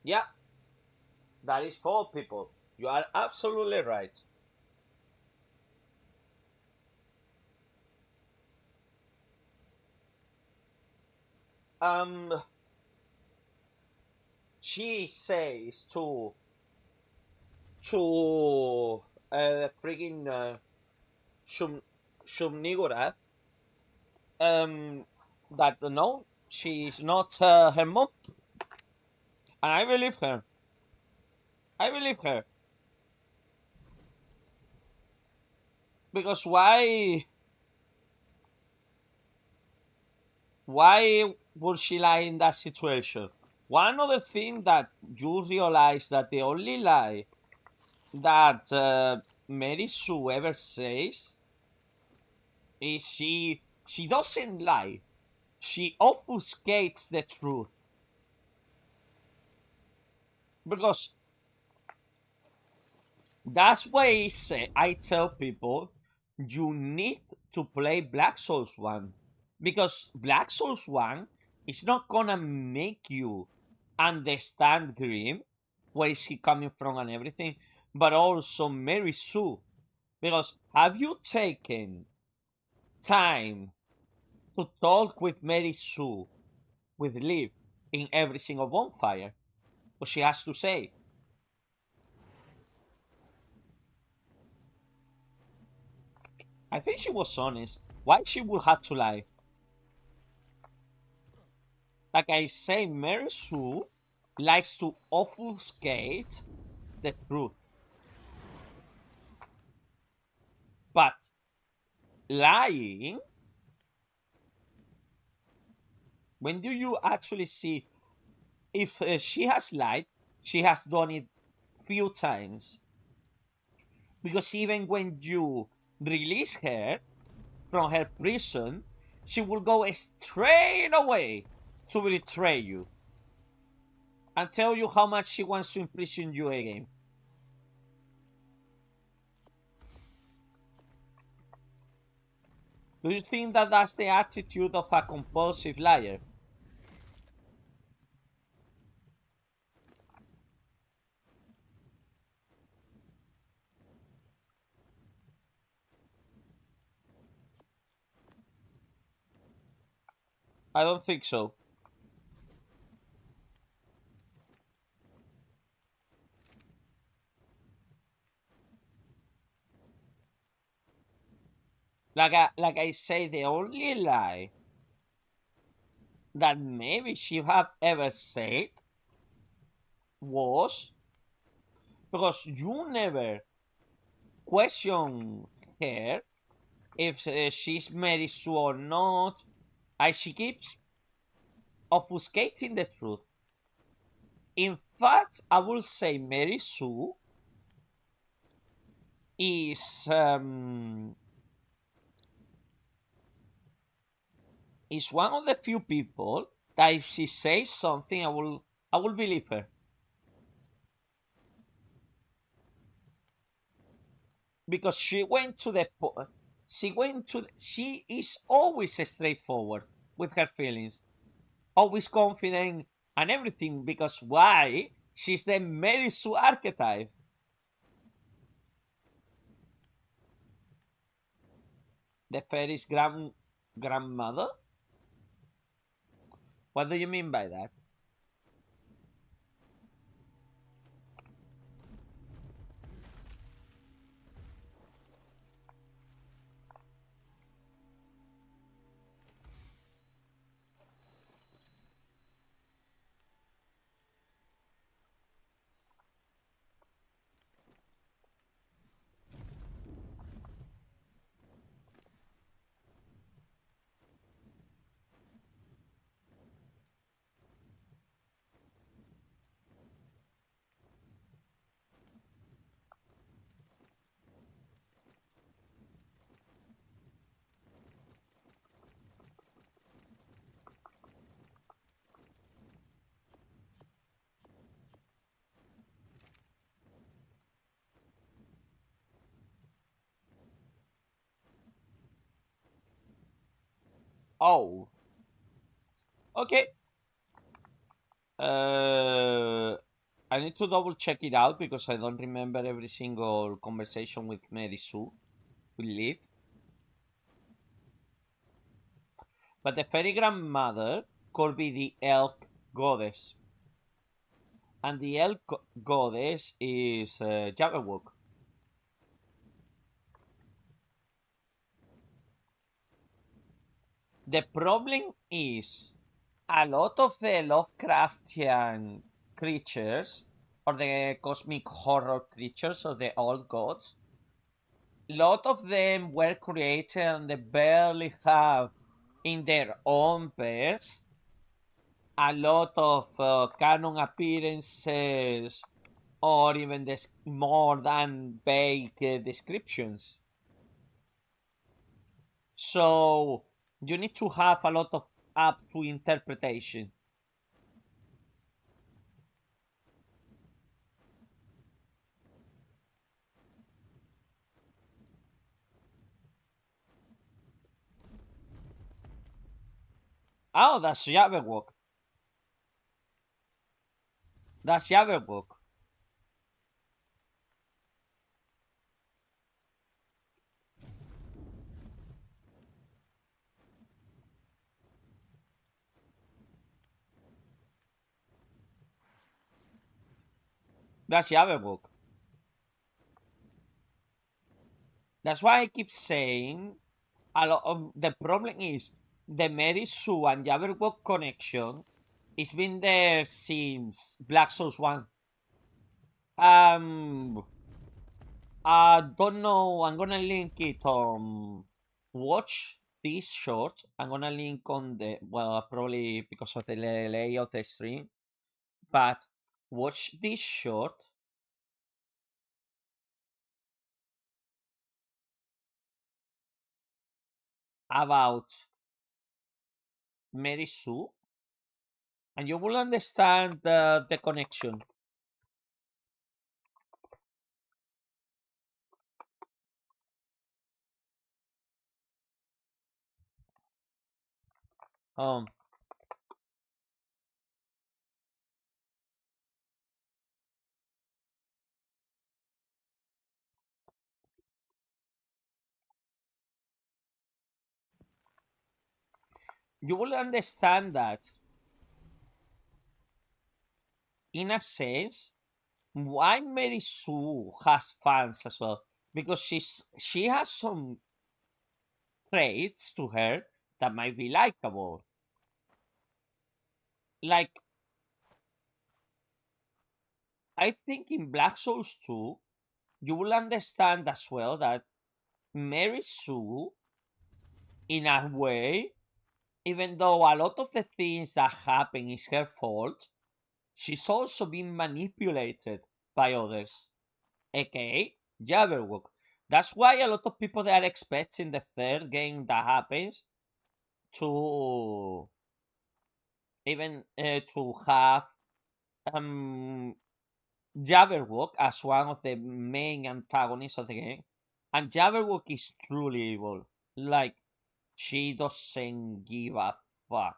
Yeah, that is for people. You are absolutely right. Um, she says to freaking Shum Shumnigura that no, she's not her mom, and I believe her. I believe her because why would she lie in that situation? One of the things that you realize that the only lie that Mary Sue ever says is she doesn't lie. She obfuscates the truth because that's why I tell people you need to play Black Souls 1 because Black Souls 1 is not gonna make you understand Grim, where is he coming from and everything, but also Mary Sue. Because have you taken time to talk with Mary Sue, with Liv, in every single bonfire? What she has to say? I think she was honest. Why she would have to lie? Like I say, Mary Sue likes to obfuscate the truth. But lying, when do you actually see if she has lied, she has done it few times. Because even when you release her from her prison, she will go straight away to betray you and tell you how much she wants to imprison you again. Do you think that that's the attitude of a compulsive liar? I don't think so. Like I say, the only lie that maybe she have ever said was because you never question her if she's Mary Sue or not. She keeps obfuscating the truth. In fact, I will say Mary Sue is is one of the few people that if she says something, I will believe her because she is always straightforward with her feelings, always confident and everything. Because why? She's the Mary Sue archetype. The fairy's grandmother? What do you mean by that? Oh. Okay. I need to double check it out because I don't remember every single conversation with Mary Sue. We live. But the fairy grandmother could be the elk goddess. And the elk goddess is Jabberwock. The problem is a lot of the Lovecraftian creatures or the cosmic horror creatures of the old gods, a lot of them were created and they barely have in their own pairs a lot of canon appearances or even more than vague descriptions. So you need to have a lot of up to interpretation. Oh, that's Jabberwock. That's Jabberwock. That's Jabberwock. That's why I keep saying a lot of the problem is the Mary Sue and Jabberwock connection. It's been there since Black Souls 1. I don't know. I'm gonna link it on watch this short. I'm gonna link on the probably because of the delay of the stream, but watch this short about Mary Sue, and you will understand the connection. Um, you will understand that in a sense why Mary Sue has fans as well because she has some traits to her that might be likable. Like I think in Black Souls 2, you will understand as well that Mary Sue, in a way, even though a lot of the things that happen is her fault, she's also being manipulated by others, aka Jabberwock. That's why a lot of people they are expecting the third game that happens to even to have um Jabberwock as one of the main antagonists of the game. And Jabberwock is truly evil. Like, she doesn't give a fuck.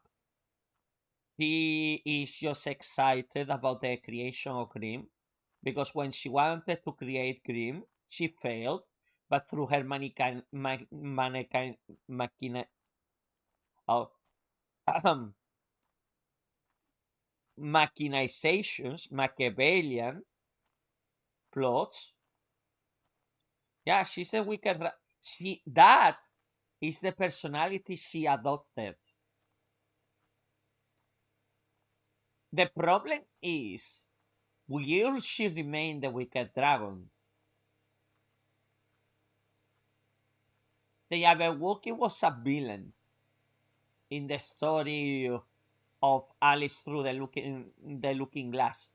She is just excited about the creation of Grimm because when she wanted to create Grimm, she failed, but through her machina, oh, machinizations, Machiavellian plots, yeah, she's a wicked. That is the personality she adopted. The problem is, will she remain the wicked dragon? The Jabberwocky was a villain in the story of Alice through the Looking Glass.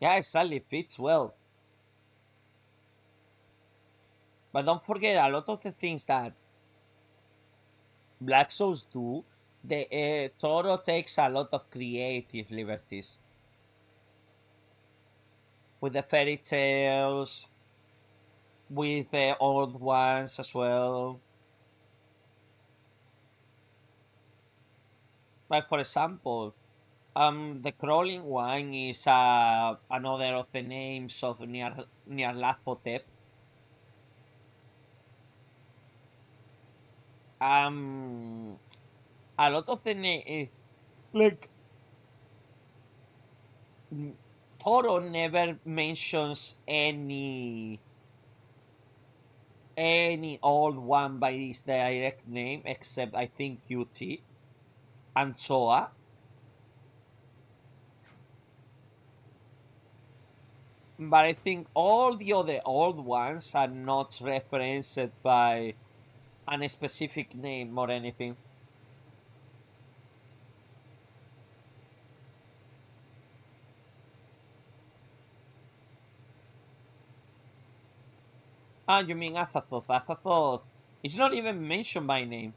Yeah, exactly. Fits well. But don't forget, a lot of the things that Black Souls do, the Toro takes a lot of creative liberties with the fairy tales, with the old ones as well. Like for example, the crawling one is another of the names of Nyarlathotep. A lot of the like Toro never mentions any old one by his direct name except I think QT and Soa. But I think all the other old ones are not referenced by a specific name or anything. Ah, you mean Azathoth? Azathoth is not even mentioned by name.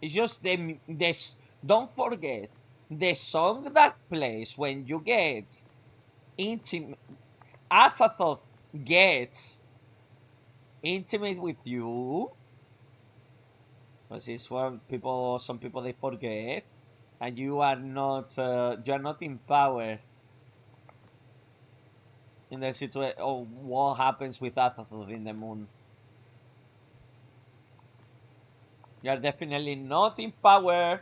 It's just this. Don't forget the song that plays when you get intimate. Azathoth gets intimate with you. Because it's what people, some people they forget, and you are not in power in the situation. Oh, what happens with Azathoth in the moon? You are definitely not in power.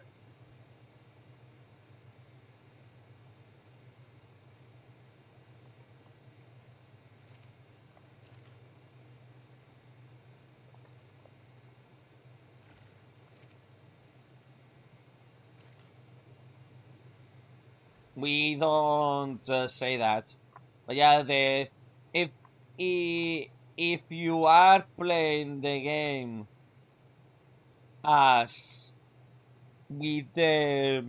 We don't say that. But yeah, the if if you are playing the game as with the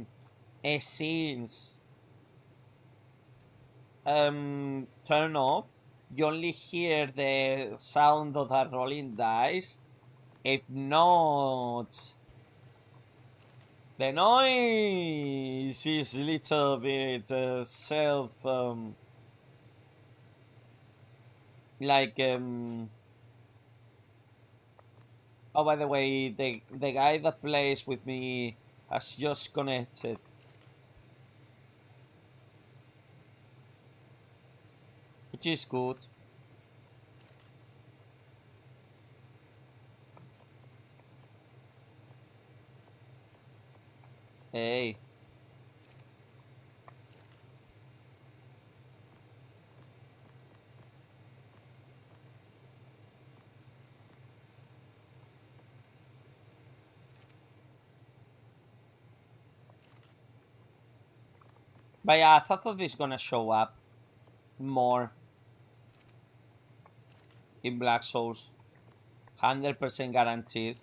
scenes turn off, you only hear the sound of the rolling dice. If not, the noise is a little bit self like oh, by the way, the guy that plays with me has just connected, which is good. Hey. But yeah, I thought this gonna show up more in Black Souls. 100% guaranteed.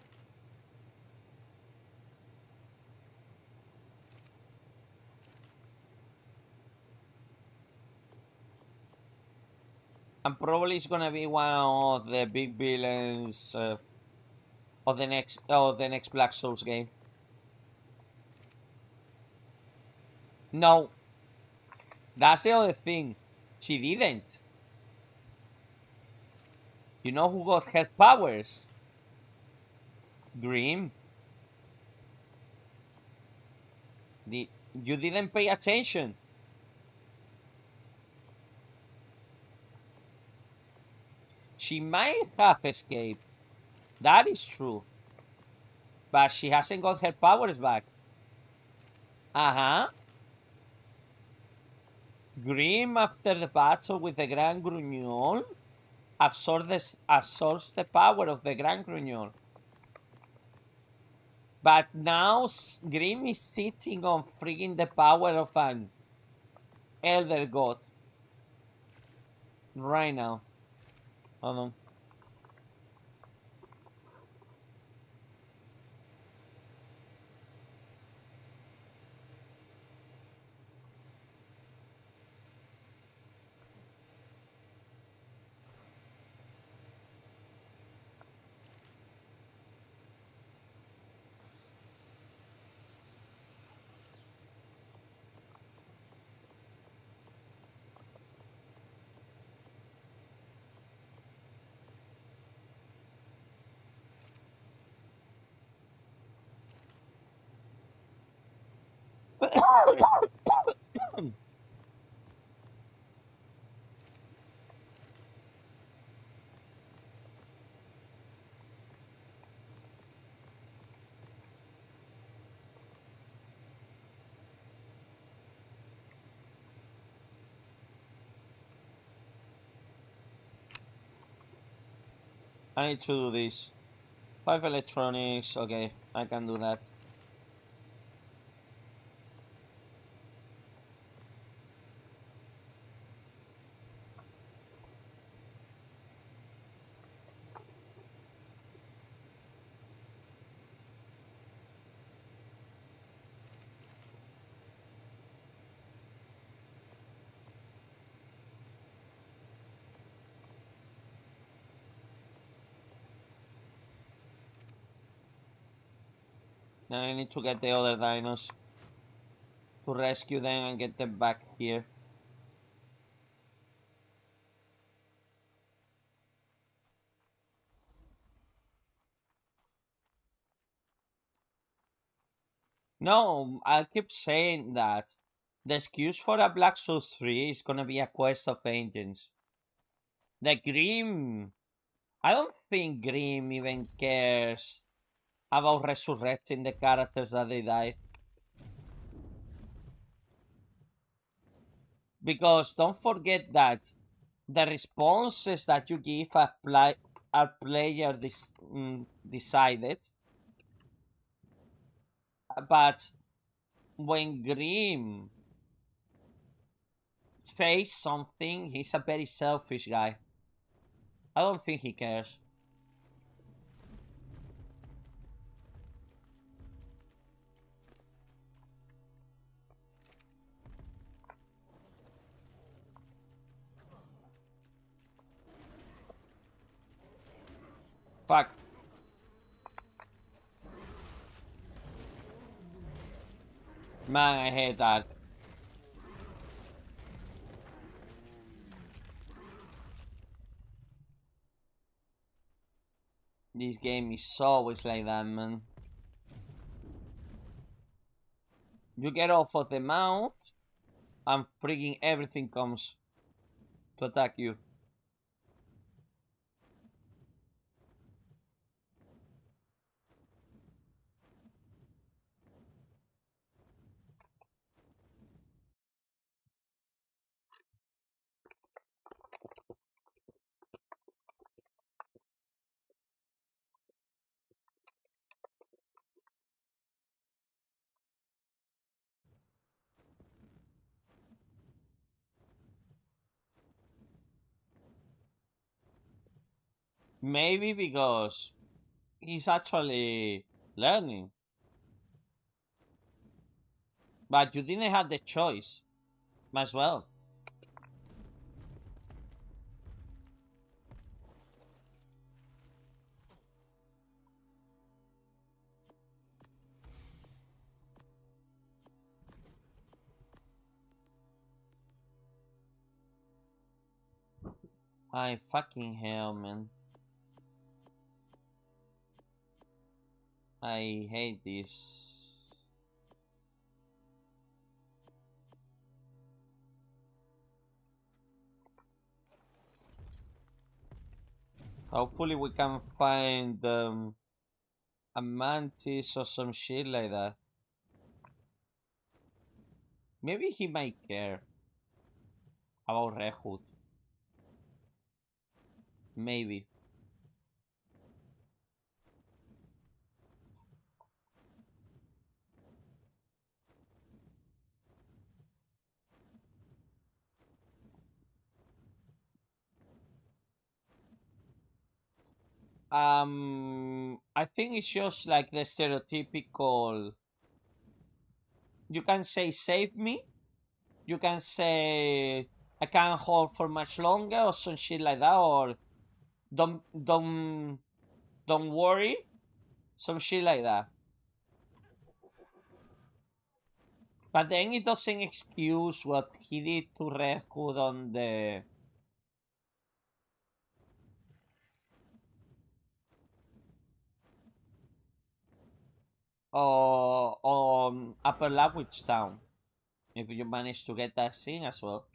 And probably it's gonna be one of the big villains of the next Black Souls game. No, that's the other thing. She didn't. You know who got her powers? Grim. You didn't pay attention. She might have escaped. That is true. But she hasn't got her powers back. Uh-huh. Grim, after the battle with the Grand Grugnol, absorbs the power of the Grand Grugnol. But now Grim is sitting on freaking the power of an Elder God. Right now. Hold on. I need to do this. 5 electronics, okay, I can do that. Then I need to get the other dinos to rescue them and get them back here. No, I keep saying that the excuse for a Black Souls 3 is gonna be a quest of agents. The Grim, I don't think Grim even cares about resurrecting the characters that they died. Because don't forget that the responses that you give a player decided, but when Grim says something, he's a very selfish guy. I don't think he cares. Fuck. Man, I hate that. This game is always like that, man. You get off of the mount, and freaking everything comes to attack you. Maybe because he's actually learning. But you didn't have the choice as well. I fucking hell, man. I hate this. Hopefully we can find a mantis or some shit like that. Maybe he might care about Red Hood. Maybe. I think it's just like the stereotypical. You can say save me. You can say I can't hold for much longer or some shit like that, or don't worry, some shit like that. But then it doesn't excuse what he did to Red Hood on the. Or from Upper Lagwich Town. If you manage to get that scene as well.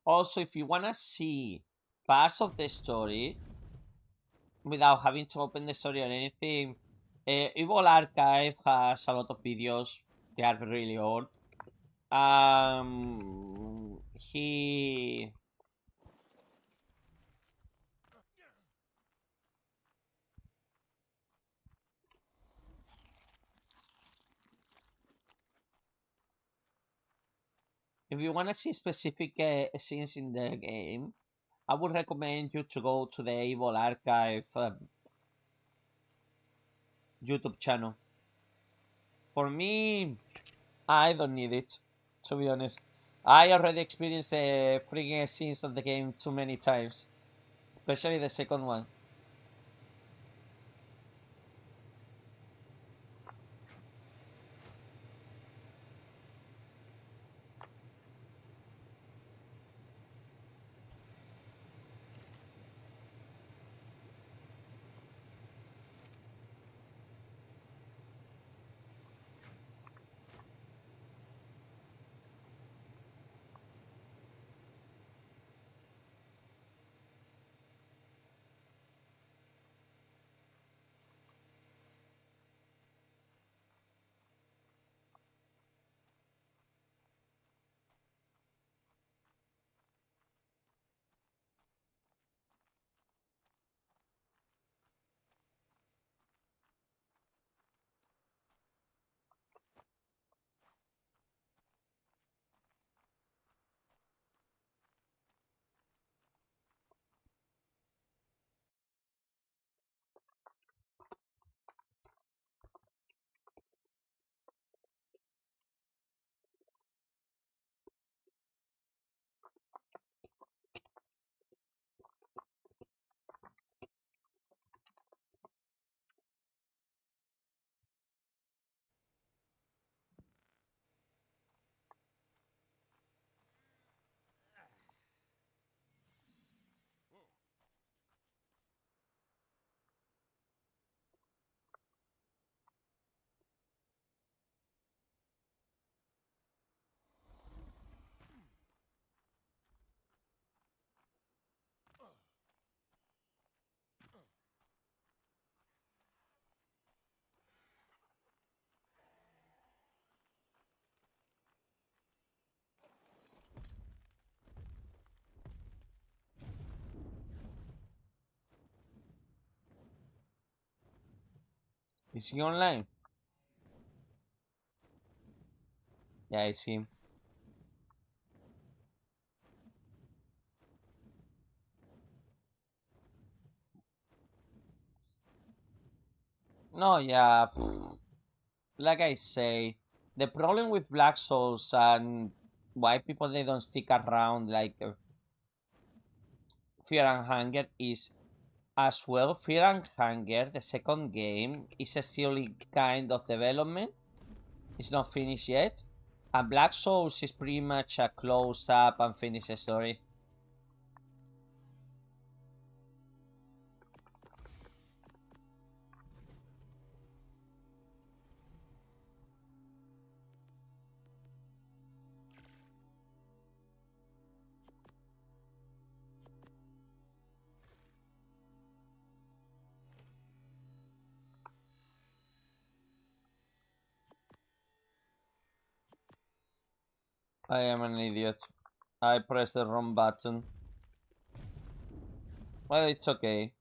Also, if you wanna see parts of the story without having to open the story or anything, Evil Archive has a lot of videos. They are really old. He If you want to see specific scenes in the game, I would recommend you to go to the Evil Archive YouTube channel. For me, I don't need it, to be honest. I already experienced the freaking scenes of the game too many times, especially the second one. Is he online? Yeah, it's him. No, yeah. Like I say, the problem with Black Souls and why people they don't stick around like Fear and Hunger is as well. Fear and Hunger, the second game, is still in kind of development. It's not finished yet. And Black Souls is pretty much a closed up and finished story. I am an idiot. I pressed the wrong button. Well, it's okay.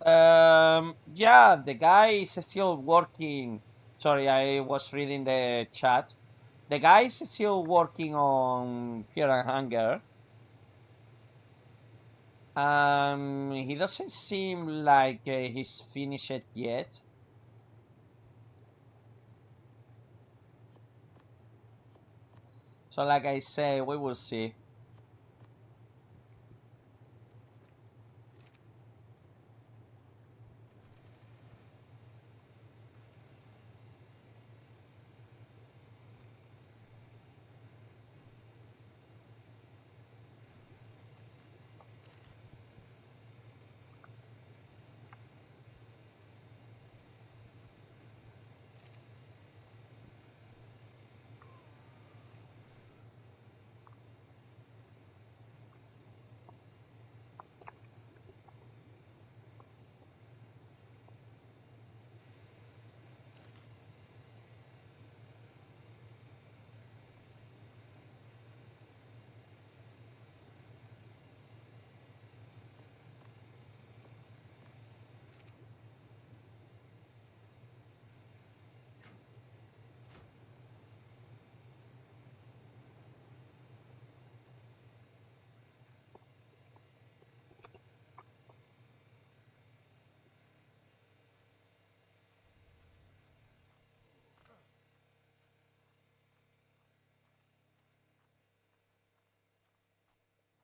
Yeah, the guy is still working. Sorry, I was reading the chat. The guy is still working on Fear and Hunger. He doesn't seem like he's finished it yet. So, like I say, we will see.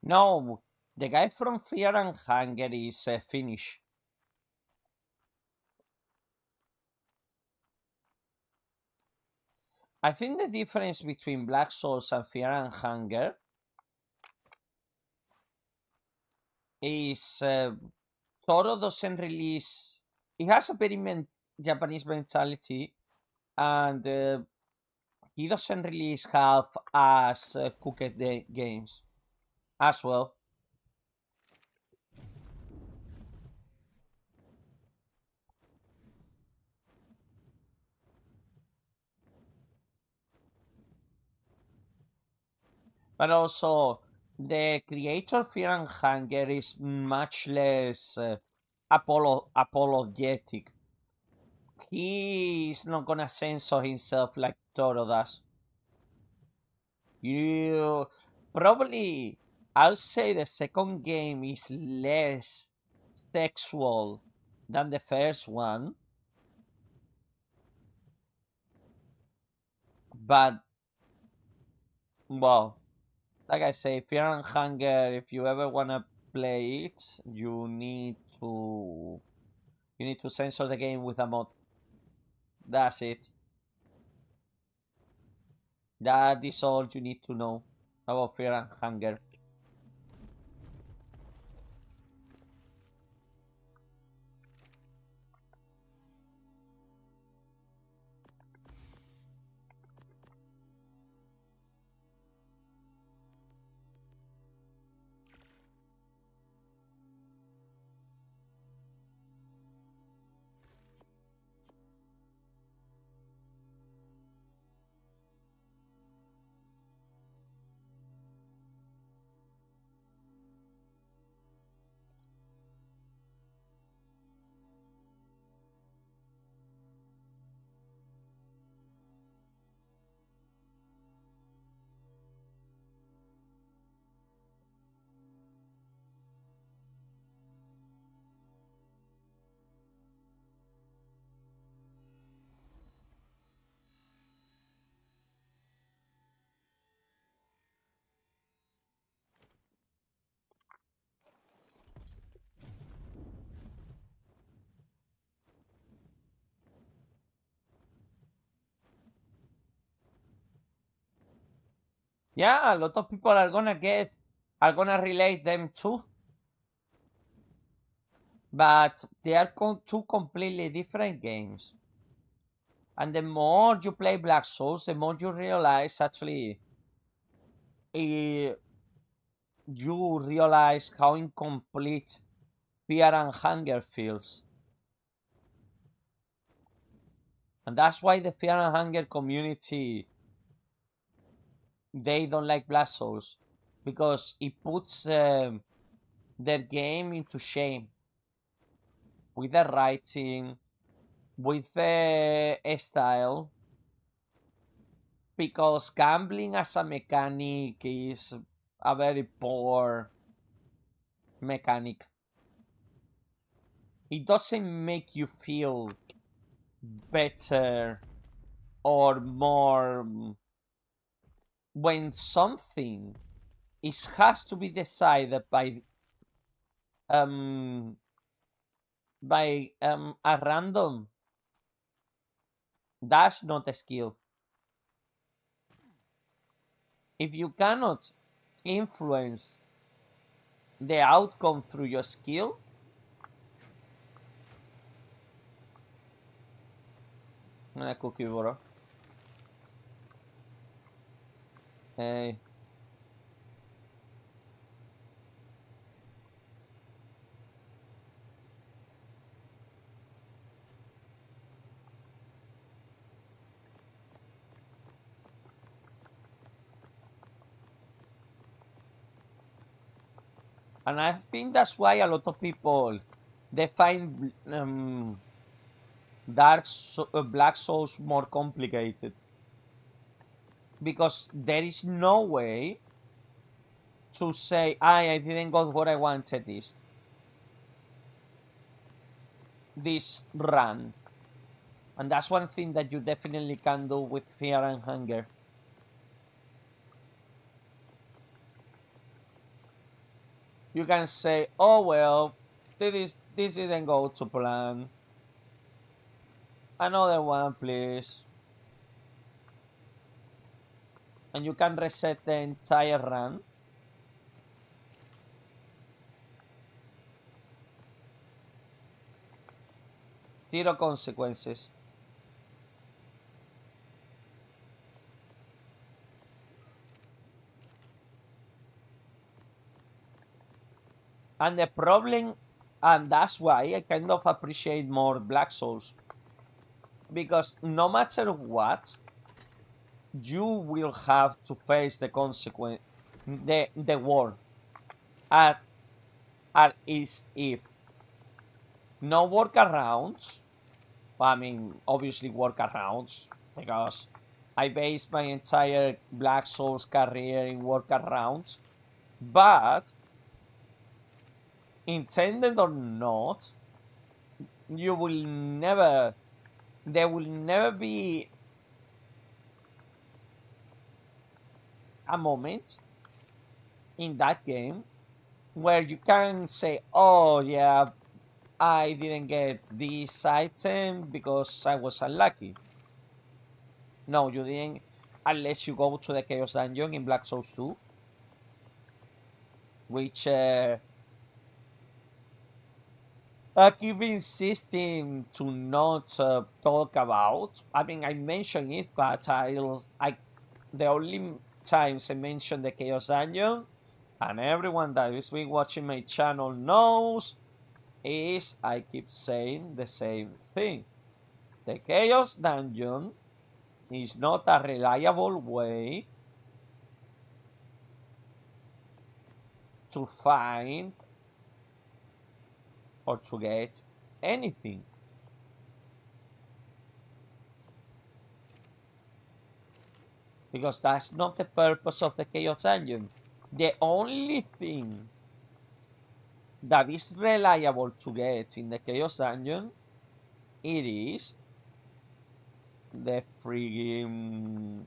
No, the guy from Fear and Hunger is Finnish. I think the difference between Black Souls and Fear and Hunger is Toro doesn't release. It has a very Japanese mentality, and he doesn't release half as cooked games as well. But also, the creator of Fear and Hunger is much less apologetic. He's not gonna censor himself like Toro does. You probably, I'll say the second game is less sexual than the first one, but well, like I say, Fear and Hunger, if you ever wanna play it, you need to censor the game with a mod. That's it. That is all you need to know about Fear and Hunger. Yeah, a lot of people are gonna relate them too, but they are two completely different games. And the more you play Black Souls, the more you realize actually, eh, you realize how incomplete Fear and Hunger feels. And that's why the Fear and Hunger community, they don't like Black Souls, because it puts their game into shame. with the writing, with the style, because gambling as a mechanic is a very poor mechanic. It doesn't make you feel better or more when something has to be decided by a random. That's not a skill. If you cannot influence the outcome through your skill, I'm gonna cook you, bro. Hey. And I think that's why a lot of people, they find Black Souls more complicated, because there is no way to say, I didn't got what I wanted this run. And that's one thing that you definitely can do with Fear and Hunger. You can say, oh well, this didn't go to plan. Another one, please. And you can reset the entire run. Zero consequences. And the problem, and that's why I kind of appreciate more Black Souls, because no matter what, you will have to face the consequence, the war at is if. No workarounds. I mean, obviously workarounds, because I based my entire Black Souls career in workarounds, but intended or not, you will never, there will never be a moment in that game where you can say, oh yeah, I didn't get this item because I was unlucky. No, you didn't, unless you go to the Chaos Dungeon in Black Souls 2, which I keep insisting to not talk about. I mean, I mentioned it, but the only times I mention the Chaos Dungeon, and everyone that has been watching my channel knows, is I keep saying the same thing. The Chaos Dungeon is not a reliable way to find or to get anything. Because that's not the purpose of the Chaos Dungeon. The only thing that is reliable to get in the Chaos Dungeon, it is the friggin'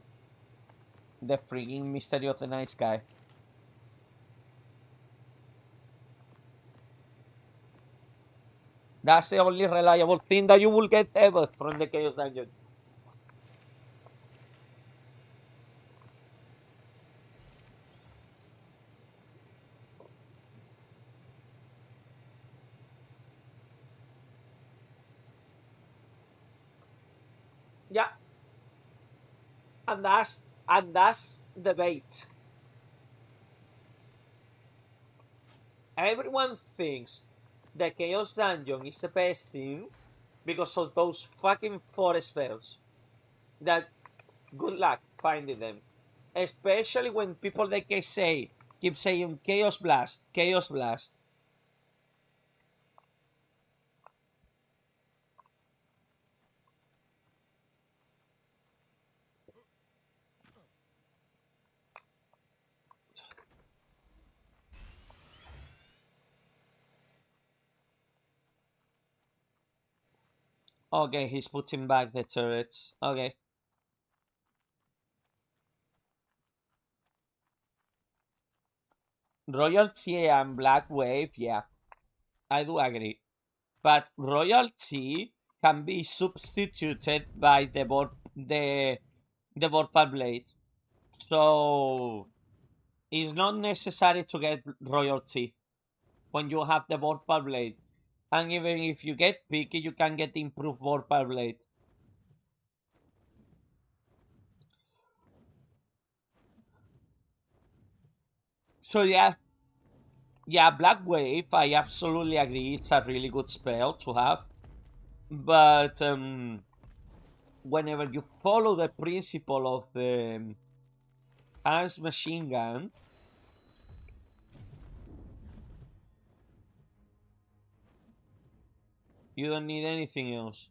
Mystery of the Night Sky. That's the only reliable thing that you will get ever from the Chaos Dungeon. Yeah. And that's the bait. Everyone thinks the Chaos Dungeon is the best thing because of those fucking 4 spells. That, good luck finding them. Especially when people like I say keep saying Chaos Blast, Chaos Blast. Okay, he's putting back the turrets. Okay. Royalty and Black Wave, yeah, I do agree. But royalty can be substituted by the vorpal blade. So it's not necessary to get royalty when you have the vorpal blade. And even if you get picky, you can get improved vorpal blade. So yeah, Black Wave, I absolutely agree. It's a really good spell to have. But whenever you follow the principle of the Hans machine gun, you don't need anything else.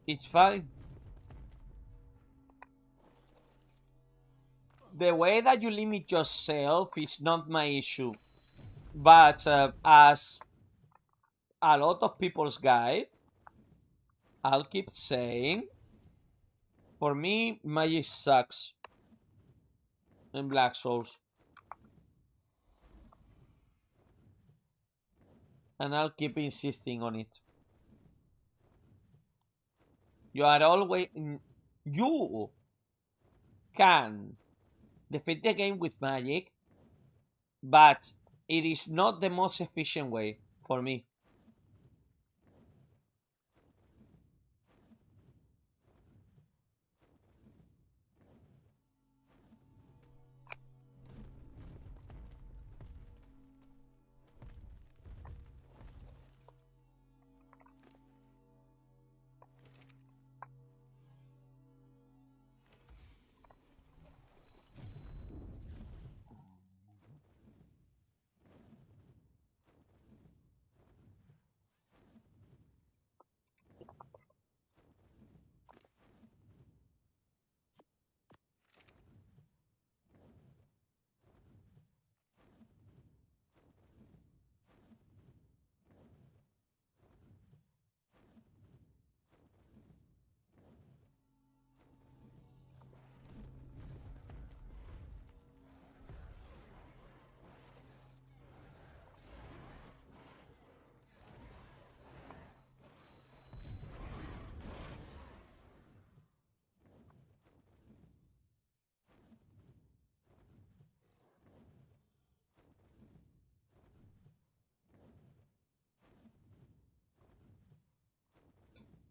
It's fine. The way that you limit yourself is not my issue. But as a lot of people's guide, I'll keep saying, for me, magic sucks in Black Souls. And I'll keep insisting on it. You are always... You can defeat the game with magic, but it is not the most efficient way for me.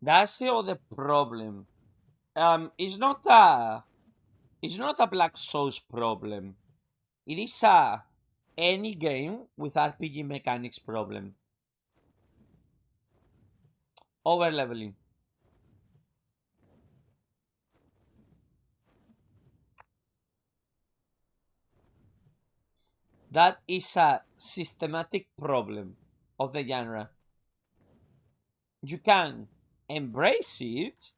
That's the other problem. It's not a Black Souls problem. It is a any game with RPG mechanics problem. Over leveling. That is a systematic problem of the genre. You can embrace it,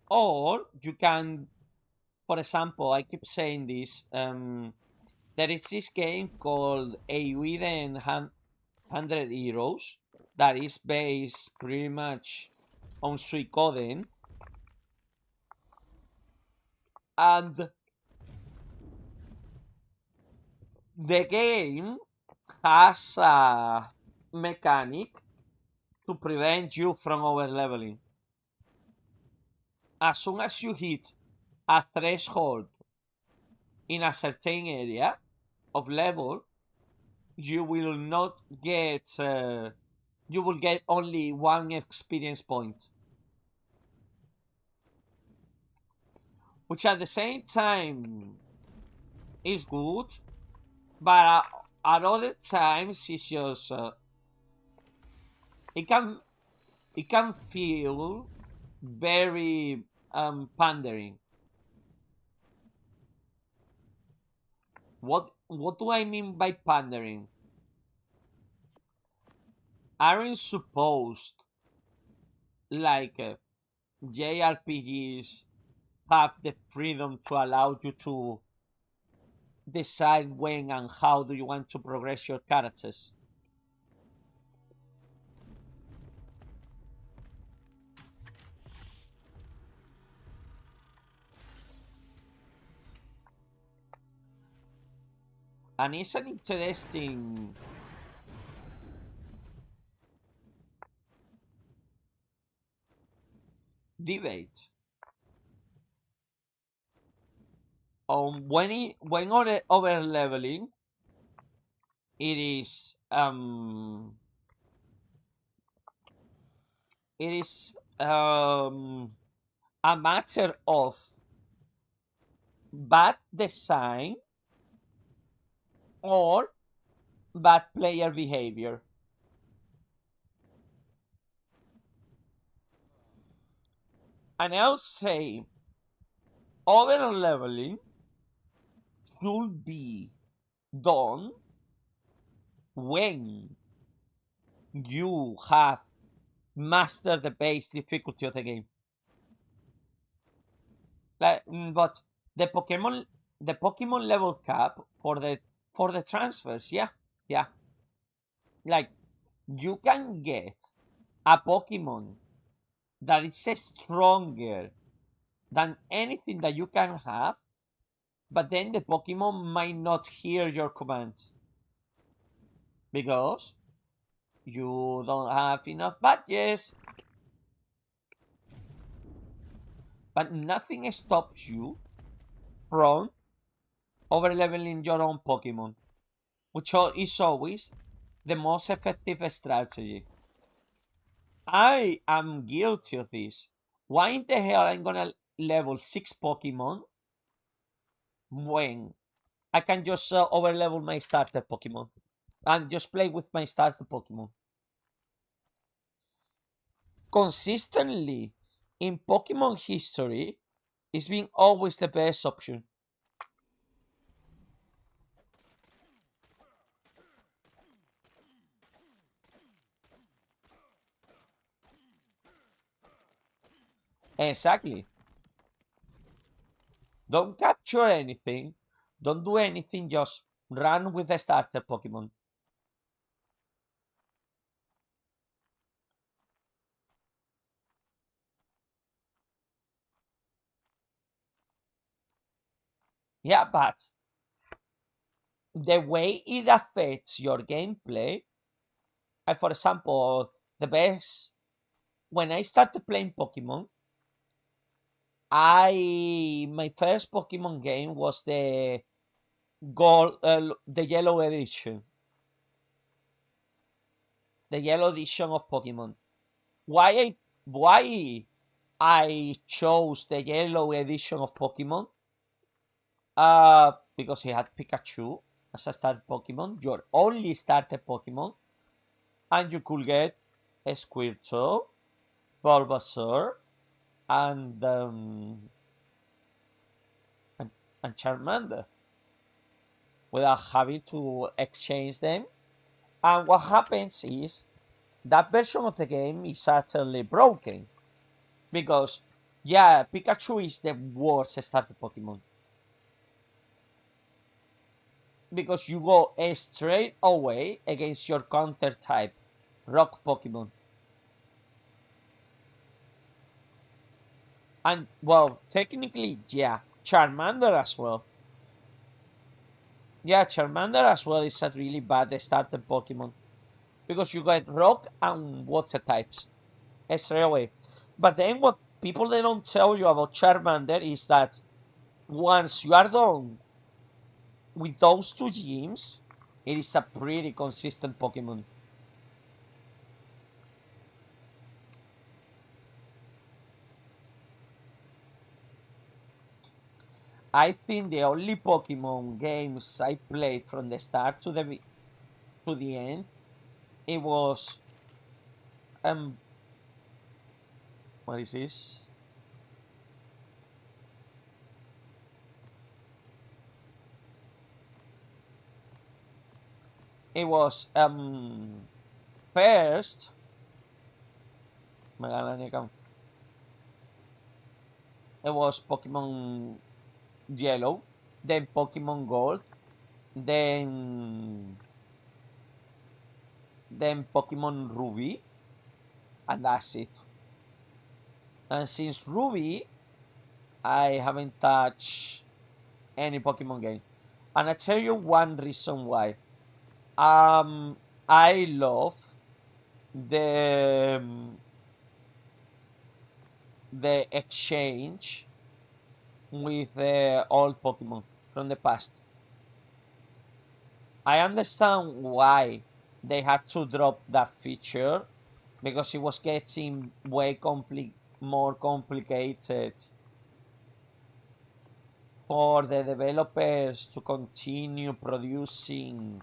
or you can, for example, I keep saying this. There is this game called Eiyuden 100 Heroes that is based pretty much on Suikoden, and the game has a mechanic to prevent you from over leveling. As soon as you hit a threshold in a certain area of level, you will not get, you will get only 1 experience point. Which at the same time is good, but at other times it's just, it can feel very pandering. What do I mean by pandering? Aren't supposed, like, JRPGs have the freedom to allow you to decide when and how do you want to progress your characters? And it's an interesting debate on when over leveling it is a matter of bad design or bad player behavior. And I'll say over leveling should be done when you have mastered the base difficulty of the game. But the Pokemon level cap for the transfers, yeah. Like, you can get a Pokemon that is stronger than anything that you can have, but then the Pokemon might not hear your commands because you don't have enough badges. But nothing stops you from overleveling your own Pokemon, which is always the most effective strategy. I am guilty of this. Why in the hell I'm gonna level 6 Pokemon when I can just overlevel my starter Pokemon and just play with my starter Pokemon? Consistently in Pokemon history, it's been always the best option. Exactly. Don't capture anything. Don't do anything. Just run with the starter Pokemon. Yeah, but the way it affects your gameplay, for example, the best when I started playing Pokemon, my first Pokemon game was the yellow edition, the yellow edition of Pokemon. Why I chose the yellow edition of Pokemon? Because he had Pikachu as a starter Pokemon, your only starter Pokemon, and you could get a Squirtle, Bulbasaur, and and Charmander without having to exchange them. And what happens is that version of the game is utterly broken because, yeah, Pikachu is the worst starter Pokemon because you go straight away against your counter type, Rock Pokemon. And, well, technically, yeah, Charmander as well. Yeah, Charmander as well is a really bad starter Pokemon because you get Rock and Water types straight away. But then what people they don't tell you about Charmander is that once you are done with those two gyms, It is a pretty consistent Pokemon. I think the only Pokemon games I played from the start to the end, it was what is this? It was first it was Pokemon Yellow, then Pokemon Gold, then Pokemon Ruby, and that's it. And since Ruby, I haven't touched any Pokemon game. And I tell you one reason why. I love the exchange with the old Pokemon from the past. I understand why they had to drop that feature because it was getting way more complicated for the developers to continue producing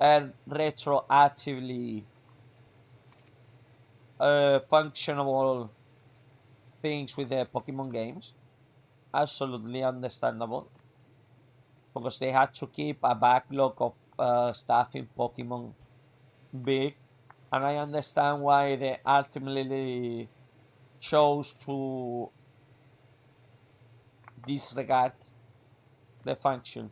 retroactively functional things with the Pokemon games. Absolutely understandable. Because they had to keep a backlog of stuff in Pokemon big. And I understand why they ultimately chose to disregard the function.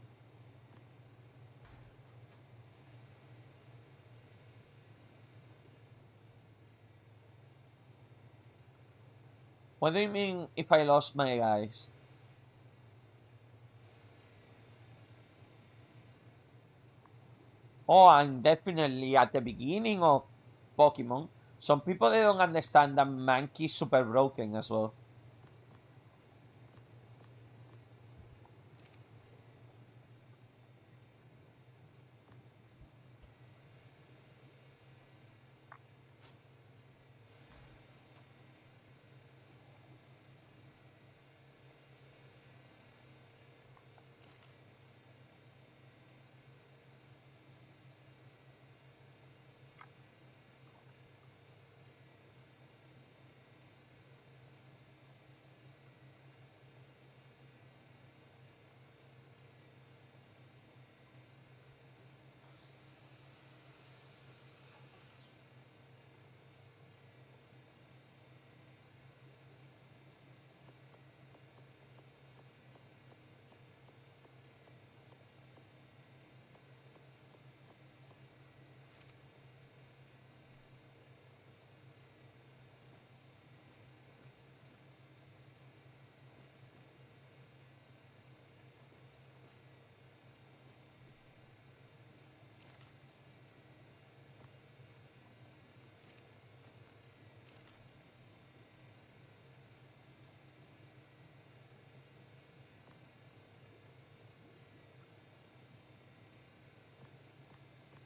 What do you mean if I lost my eyes? Oh, and definitely at the beginning of Pokemon, some people they don't understand that Mankey is super broken as well.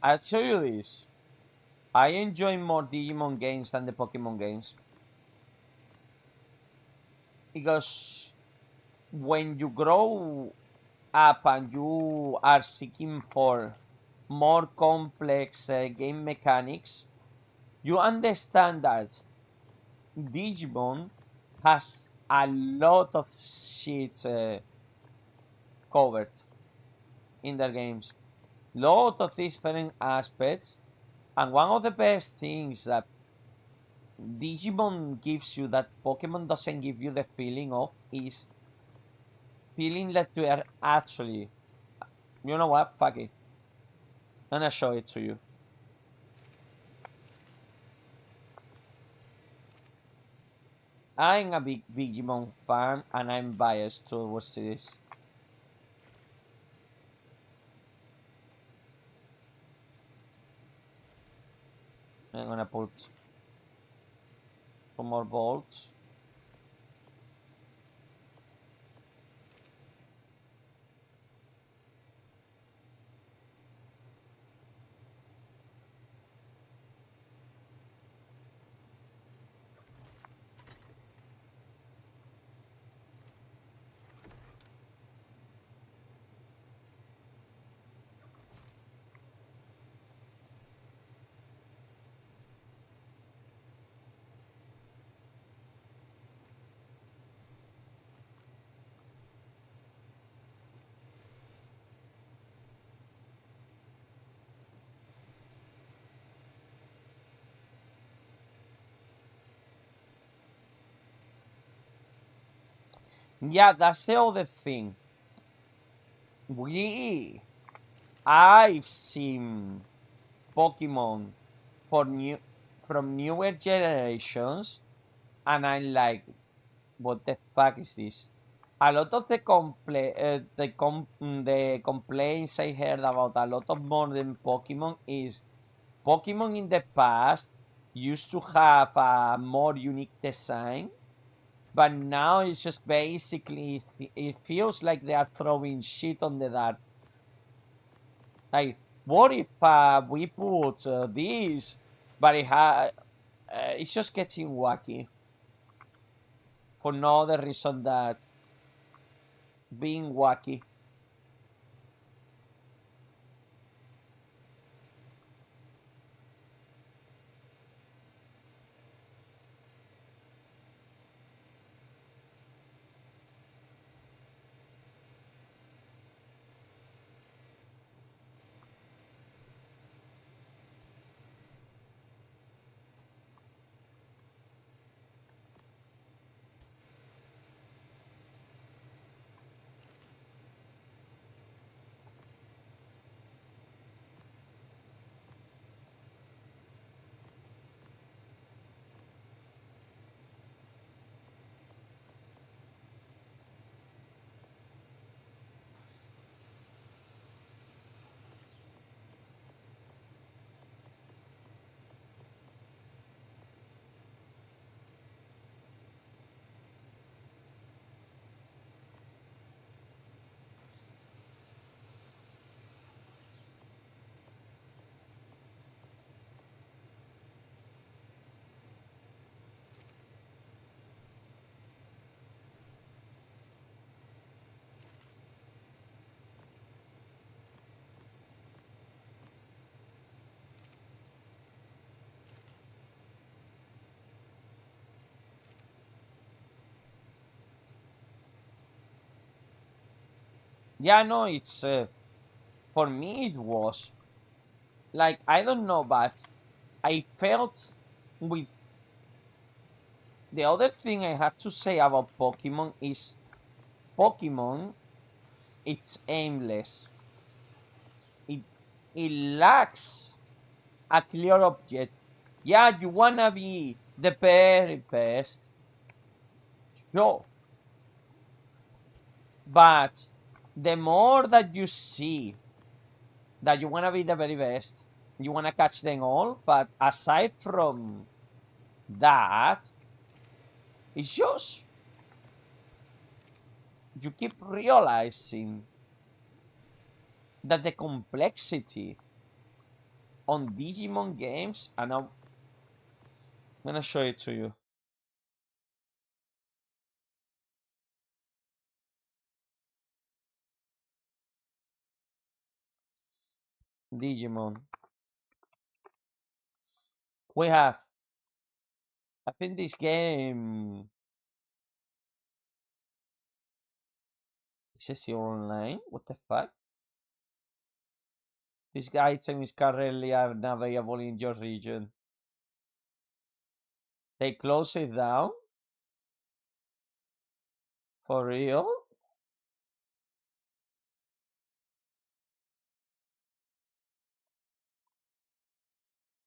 I'll tell you this. I enjoy more Digimon games than the Pokemon games. Because when you grow up and you are seeking for more complex game mechanics, you understand that Digimon has a lot of shit covered in their games. Lot of different aspects, and one of the best things that Digimon gives you that Pokemon doesn't give you the feeling of is feeling that you are actually, you know what, fuck it, I'm gonna show it to you. I'm a big Digimon fan and I'm biased towards this. I'm gonna put some more bolts. Yeah, that's the other thing. I've seen Pokemon from newer generations, and I'm like, what the fuck is this? A lot of the the complaints I heard about a lot of modern Pokemon is Pokemon in the past used to have a more unique design, but now it's just basically it feels like they are throwing shit on the dart. Like, what if we put this, but it's just getting wacky for no other reason that being wacky. Yeah, no, it's for me it was like, I don't know, but I felt with the other thing I had to say about Pokemon is Pokemon, it's aimless. It it lacks a clear object. Yeah, you wanna be the very best, sure, but the more that you see that you wanna be the very best, you wanna catch them all. But aside from that, it's just you keep realizing that the complexity on Digimon games, and I'm gonna show it to you. Digimon. We have, I think this game is still online. What the fuck? This item is currently unavailable in your region. They close it down? For real?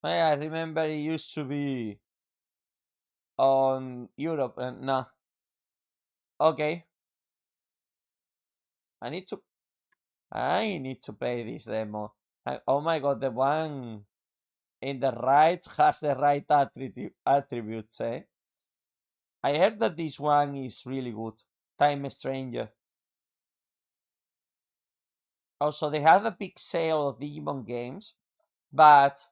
I remember it used to be on Europe, and no. Okay. I need to I need to play this demo. Oh my god, the one in the right has the right attributes, eh? I heard that this one is really good. Time Stranger. Also, they had a big sale of Digimon games, but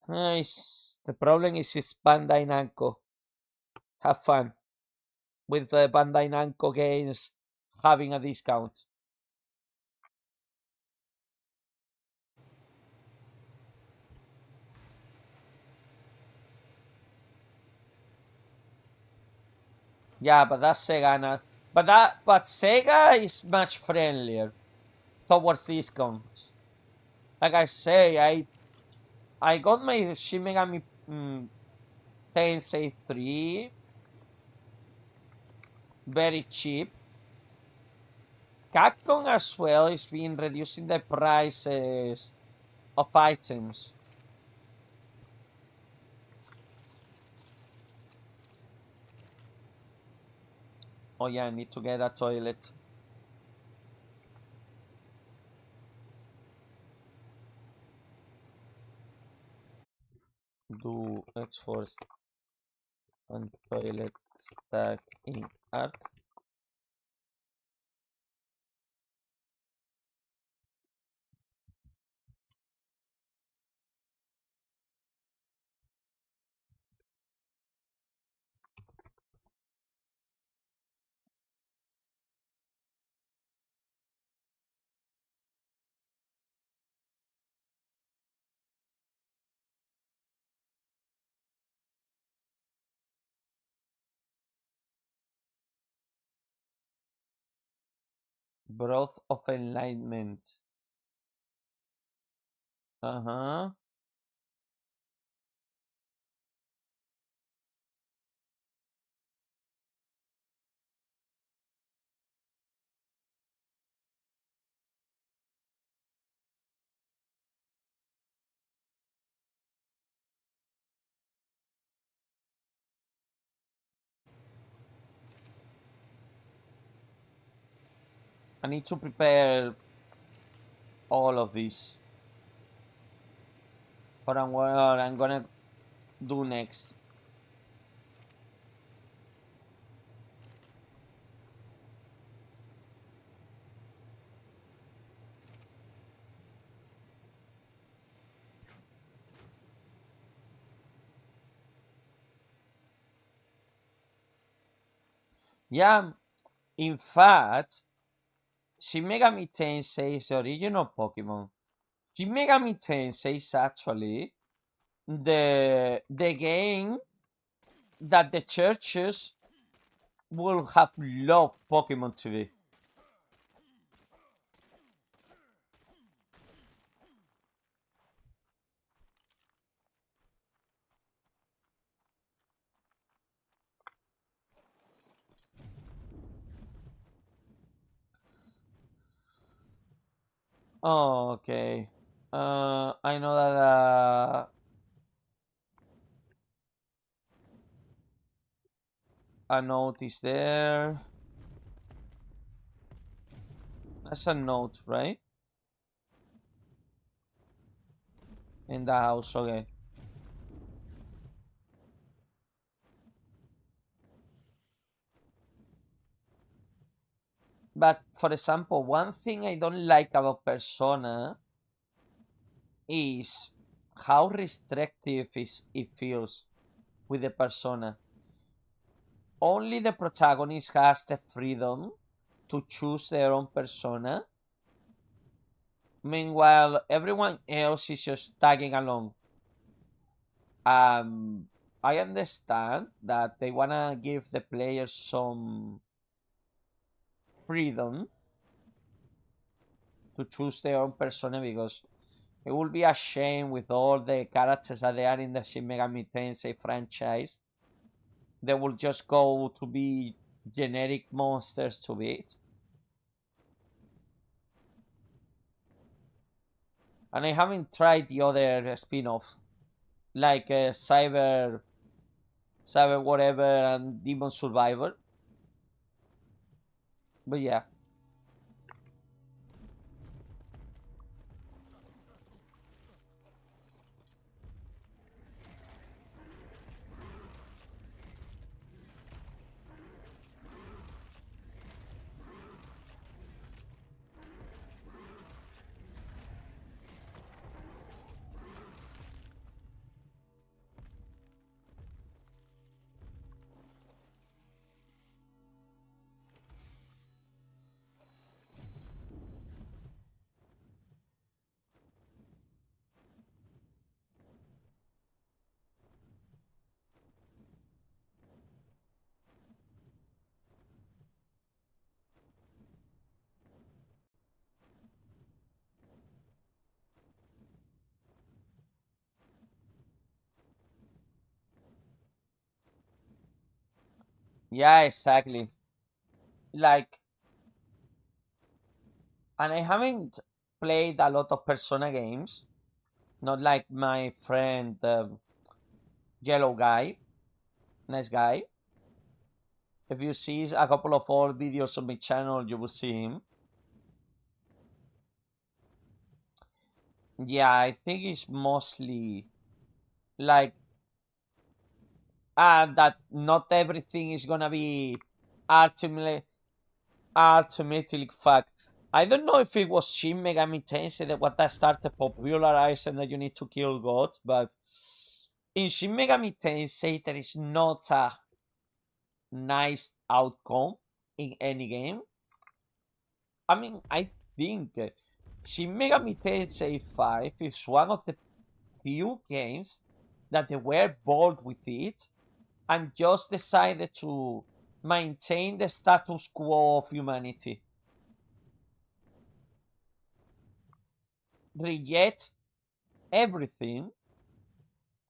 the problem is it's Bandai Namco. Have fun with the Bandai Namco games having a discount. Yeah, but that's Sega. But Sega is much friendlier towards discounts. Like I say, I got my Shin Megami Tensei 3 very cheap. Capcom as well is been reducing the prices of items. Oh yeah, I need to get a toilet. Do export and toilet stack in Arc. Broth of Enlightenment. Uh-huh. I need to prepare all of this. What I'm gonna do next. Yeah, in fact, Shin Megami Tensei is the original Pokemon. Shin Megami Tensei is actually the game that the churches will have loved Pokemon to be. Oh, okay. I know that a note is there. That's a note, right? In the house, okay. But for example, one thing I don't like about Persona is how restrictive it feels with the Persona. Only the protagonist has the freedom to choose their own persona. Meanwhile, everyone else is just tagging along. I understand that they wanna give the players some freedom to choose their own persona because it would be a shame with all the characters that they are in the Shin Megami Tensei franchise. They will just go to be generic monsters to beat. And I haven't tried the other spin-offs like Cyber whatever and Demon Survivor. But yeah. Yeah, exactly. like, and I haven't played a lot of Persona games, not like my friend Yellow Guy, nice guy. If you see a couple of old videos on my channel, you will see him. Yeah, I think it's mostly like that not everything is gonna be ultimately fuck. I don't know if it was Shin Megami Tensei that started popularizing that you need to kill gods, but in Shin Megami Tensei there is not a nice outcome in any game. I mean, I think Shin Megami Tensei 5 is one of the few games that they were bold with it and just decided to maintain the status quo of humanity. Reject everything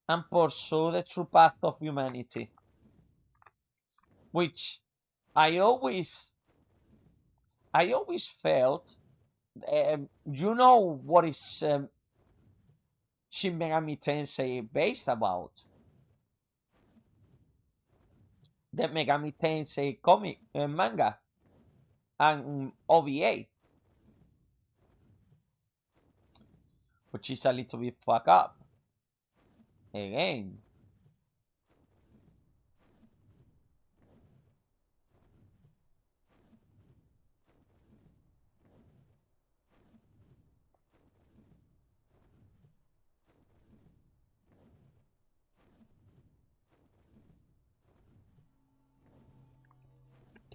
and pursue the true path of humanity. Which I always felt, you know what is Shin Megami Tensei based about? The Megami Tensei comic, manga, and OVA, which is a little bit fucked up. Again.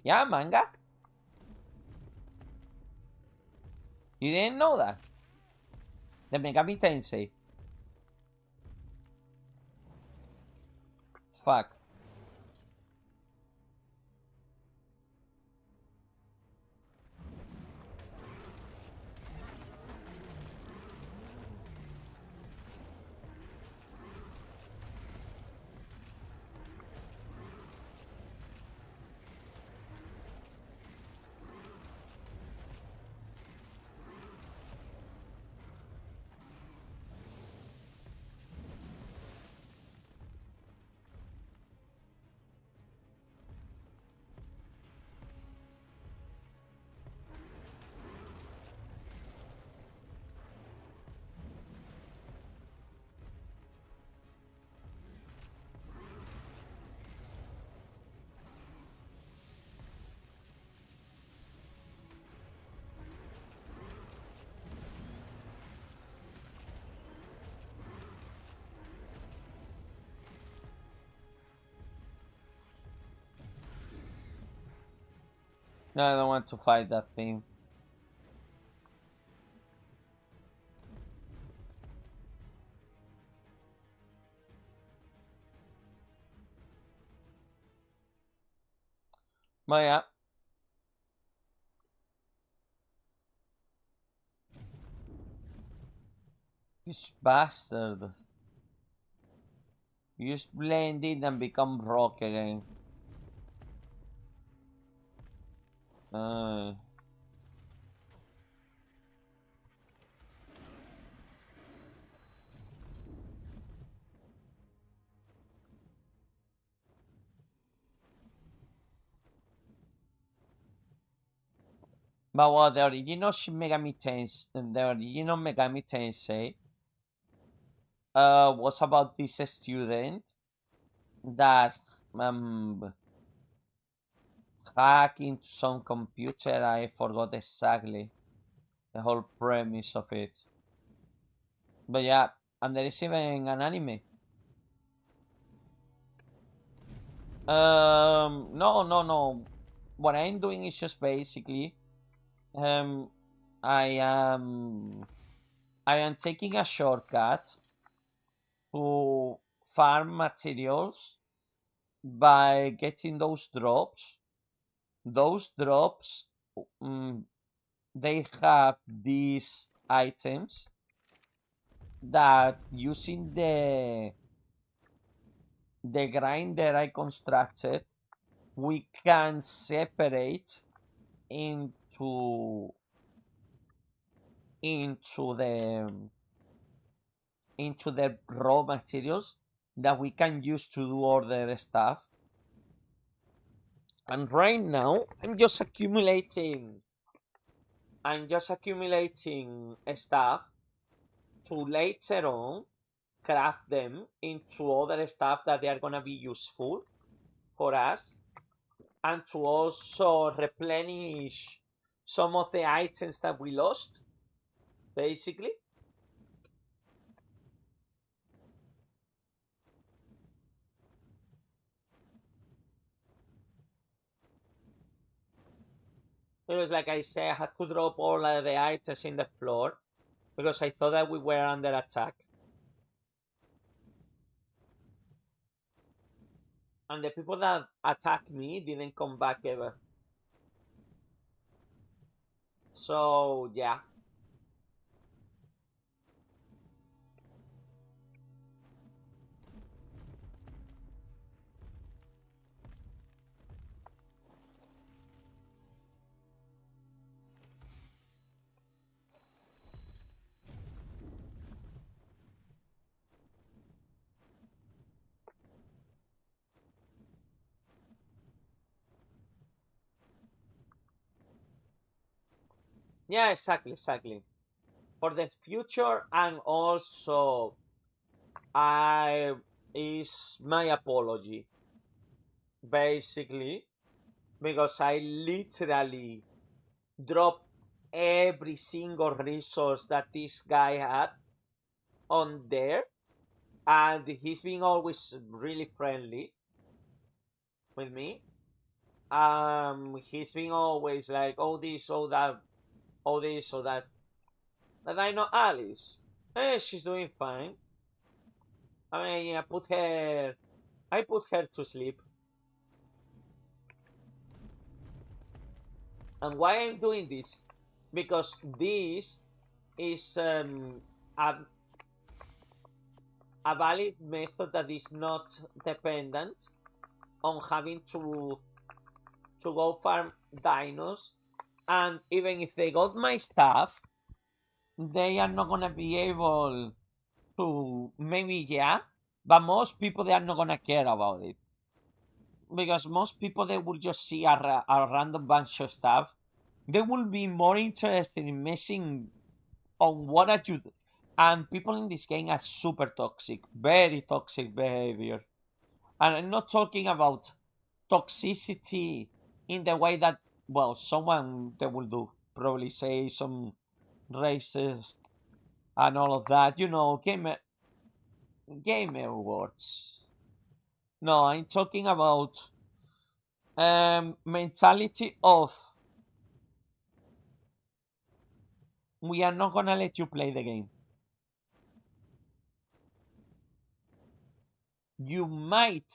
Yeah, manga? You didn't know that? The Megami Tensei. Fuck. No, I don't want to fight that thing. But yeah. This bastard. You just blend in and become rock again. But well, the original Megami Tensei was about this student that hacked into some computer. I forgot exactly the whole premise of it. But yeah, and there is even an anime. No. What I'm doing is just basically, I am taking a shortcut to farm materials by getting those drops. Those drops, they have these items that using the grinder I constructed, we can separate into the raw materials that we can use to do other stuff. And right now I'm just accumulating stuff to later on craft them into other stuff that they are gonna be useful for us, and to also replenish some of the items that we lost, basically. It was like I said, I had to drop all of the items in the floor because I thought that we were under attack. And the people that attacked me didn't come back ever. So, yeah. Yeah, exactly. For the future, and also I is my apology, basically, because I literally dropped every single resource that this guy had on there, and he's been always really friendly with me. He's been always like, oh this, oh that, oh this, oh that. But I know Alice. She's doing fine. I mean, I put her to sleep. And why I'm doing this? Because this is a valid method that is not dependent on having to go farm dinos. And even if they got my stuff, they are not gonna be able to, maybe yeah, but most people, they are not gonna care about it, because most people, they will just see a random bunch of stuff. They will be more interested in messing on what are you. And people in this game are super toxic, very toxic behavior. And I'm not talking about toxicity in the way that, well, someone they will do, probably say some racist and all of that, gamer words. No, I'm talking about mentality of, we are not gonna let you play the game. You might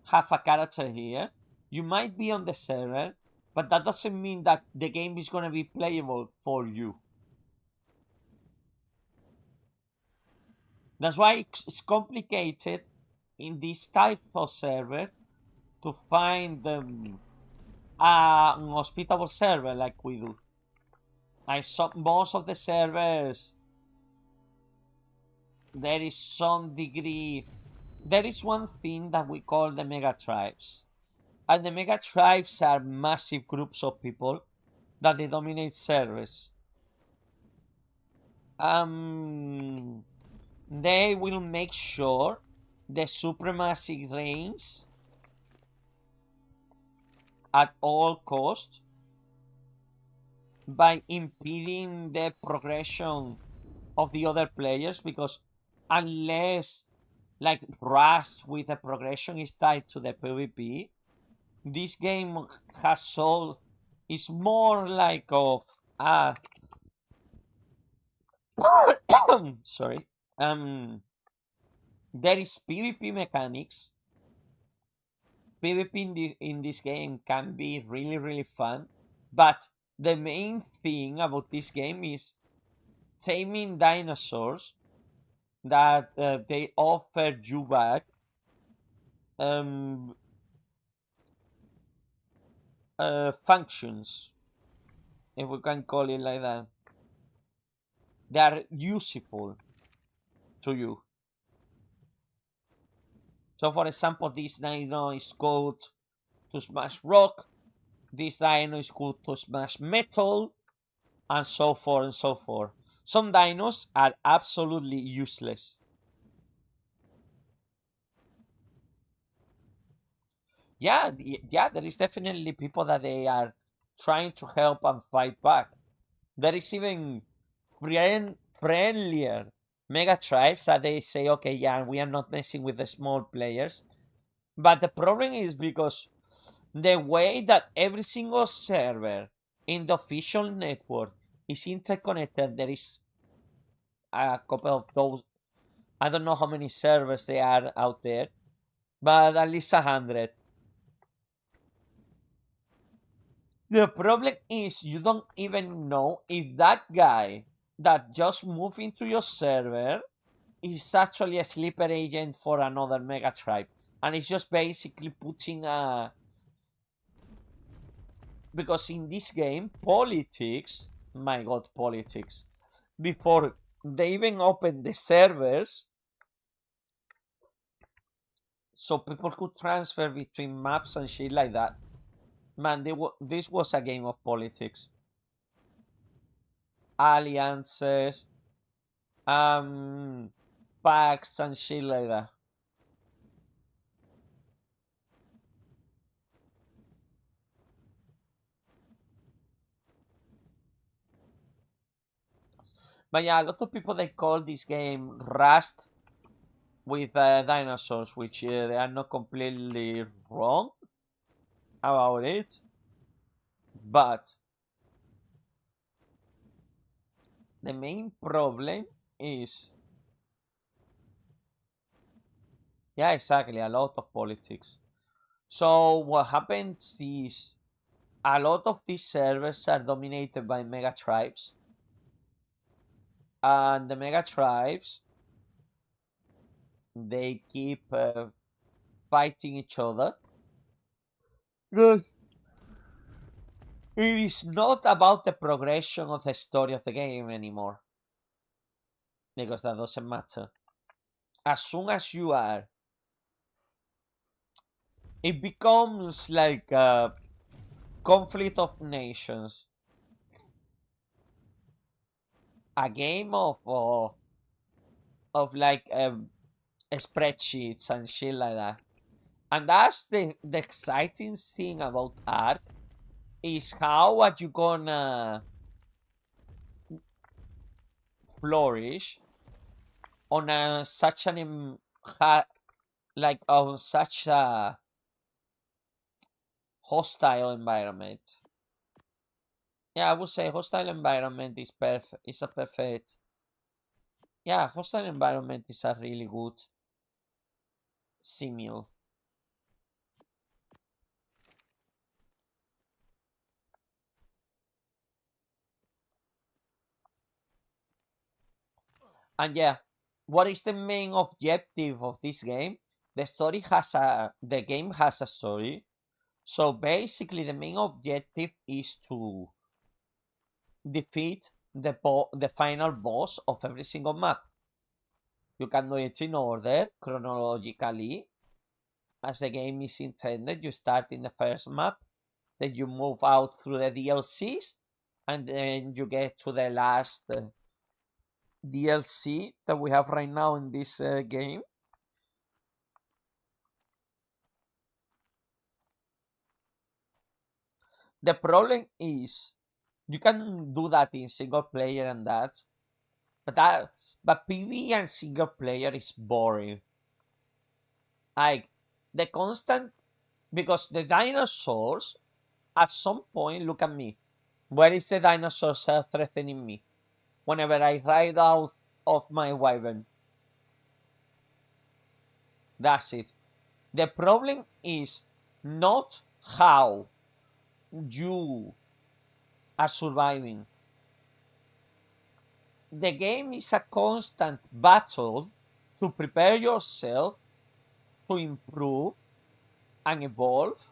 have a character here, you might be on the server, but that doesn't mean that the game is gonna be playable for you. That's why it's complicated in this type of server to find an hospitable server like we do. Like most of the servers, there is some degree. There is one thing that we call the mega tribes, and the mega tribes are massive groups of people that they dominate servers. They will make sure the supremacy reigns at all cost by impeding the progression of the other players, because unless like Rust with the progression is tied to the PvP, this game has all is more like of sorry, there is PvP mechanics. PvP in this game can be really fun, but the main thing about this game is taming dinosaurs that they offer you back. functions, if we can call it like that. They are useful to you. So for example, this dino is good to smash rock, this dino is good to smash metal, and so forth and so forth. Some dinos are absolutely useless. Yeah, there is definitely people that they are trying to help and fight back. There is even friendlier mega tribes that they say, okay, yeah, we are not messing with the small players. But the problem is because the way that every single server in the official network is interconnected, there is a couple of those. I don't know how many servers there are out there, but at least 100. The problem is you don't even know if that guy that just moved into your server is actually a sleeper agent for another mega tribe. And it's just basically putting a... Because in this game, politics, my god, politics, before they even open the servers, so people could transfer between maps and shit like that. Man, this was a game of politics. Alliances, pacts and shit like that. But yeah, a lot of people, they call this game Rust with dinosaurs, which they are not completely wrong about it. But the main problem is, yeah, exactly, a lot of politics. So what happens is a lot of these servers are dominated by mega tribes. And the mega tribes, they keep fighting each other. Good. It is not about the progression of the story of the game anymore. Because that doesn't matter. As soon as you are, it becomes like a conflict of nations. A game of like spreadsheets and shit like that. And that's the exciting thing about art, is how are you gonna flourish on such an like on such a hostile environment. Yeah, I would say hostile environment is perfect. It's a perfect. Yeah, hostile environment is a really good simile. And yeah, what is the main objective of this game? The game has a story. So basically, the main objective is to defeat the final boss of every single map. You can do it in order, chronologically, as the game is intended. You start in the first map, then you move out through the DLCs, and then you get to the last DLC that we have right now in this game. The problem is you can do that in single player and that, but PvE and single player is boring. Like the constant, because the dinosaurs at some point, look at me. Where is the dinosaur threatening me? Whenever I ride out of my wyvern. That's it. The problem is not how you are surviving. The game is a constant battle to prepare yourself to improve and evolve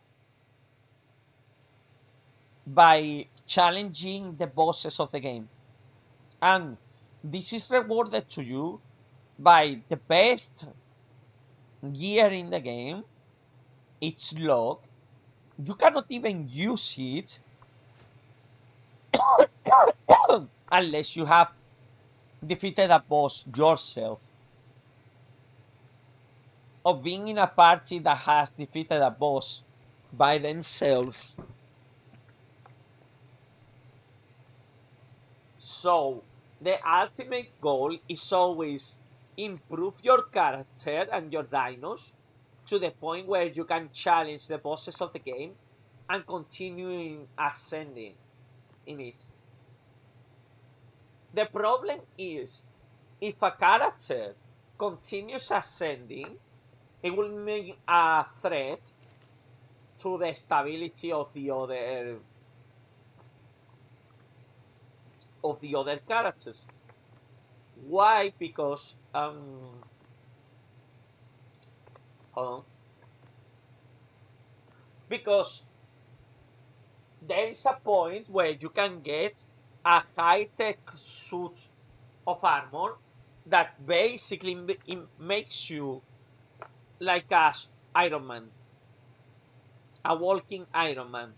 by challenging the bosses of the game. And this is rewarded to you by the best gear in the game. It's locked. You cannot even use it unless you have defeated a boss yourself, or being in a party that has defeated a boss by themselves. So the ultimate goal is always improve your character and your dinos to the point where you can challenge the bosses of the game and continue ascending in it. The problem is, if a character continues ascending, it will make a threat to the stability of the other characters. Why? Because hold on. Because there is a point where you can get a high-tech suit of armor that basically makes you like a Iron Man, a walking Iron Man.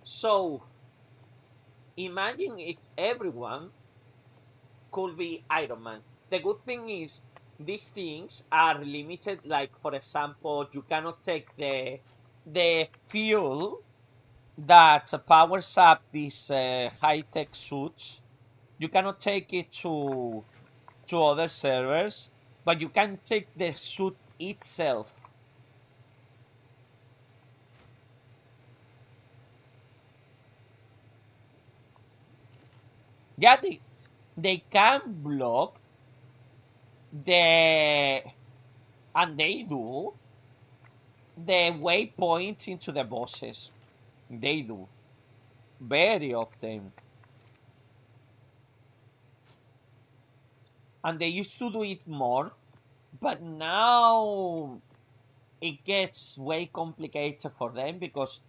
So imagine if everyone could be Iron Man. The good thing is these things are limited. Like, for example, you cannot take the fuel that powers up these high-tech suits. You cannot take it to other servers, but you can take the suit itself. Yeah, they can block the, and they do, the waypoints into the bosses. They do very often, and they used to do it more, but now it gets way complicated for them because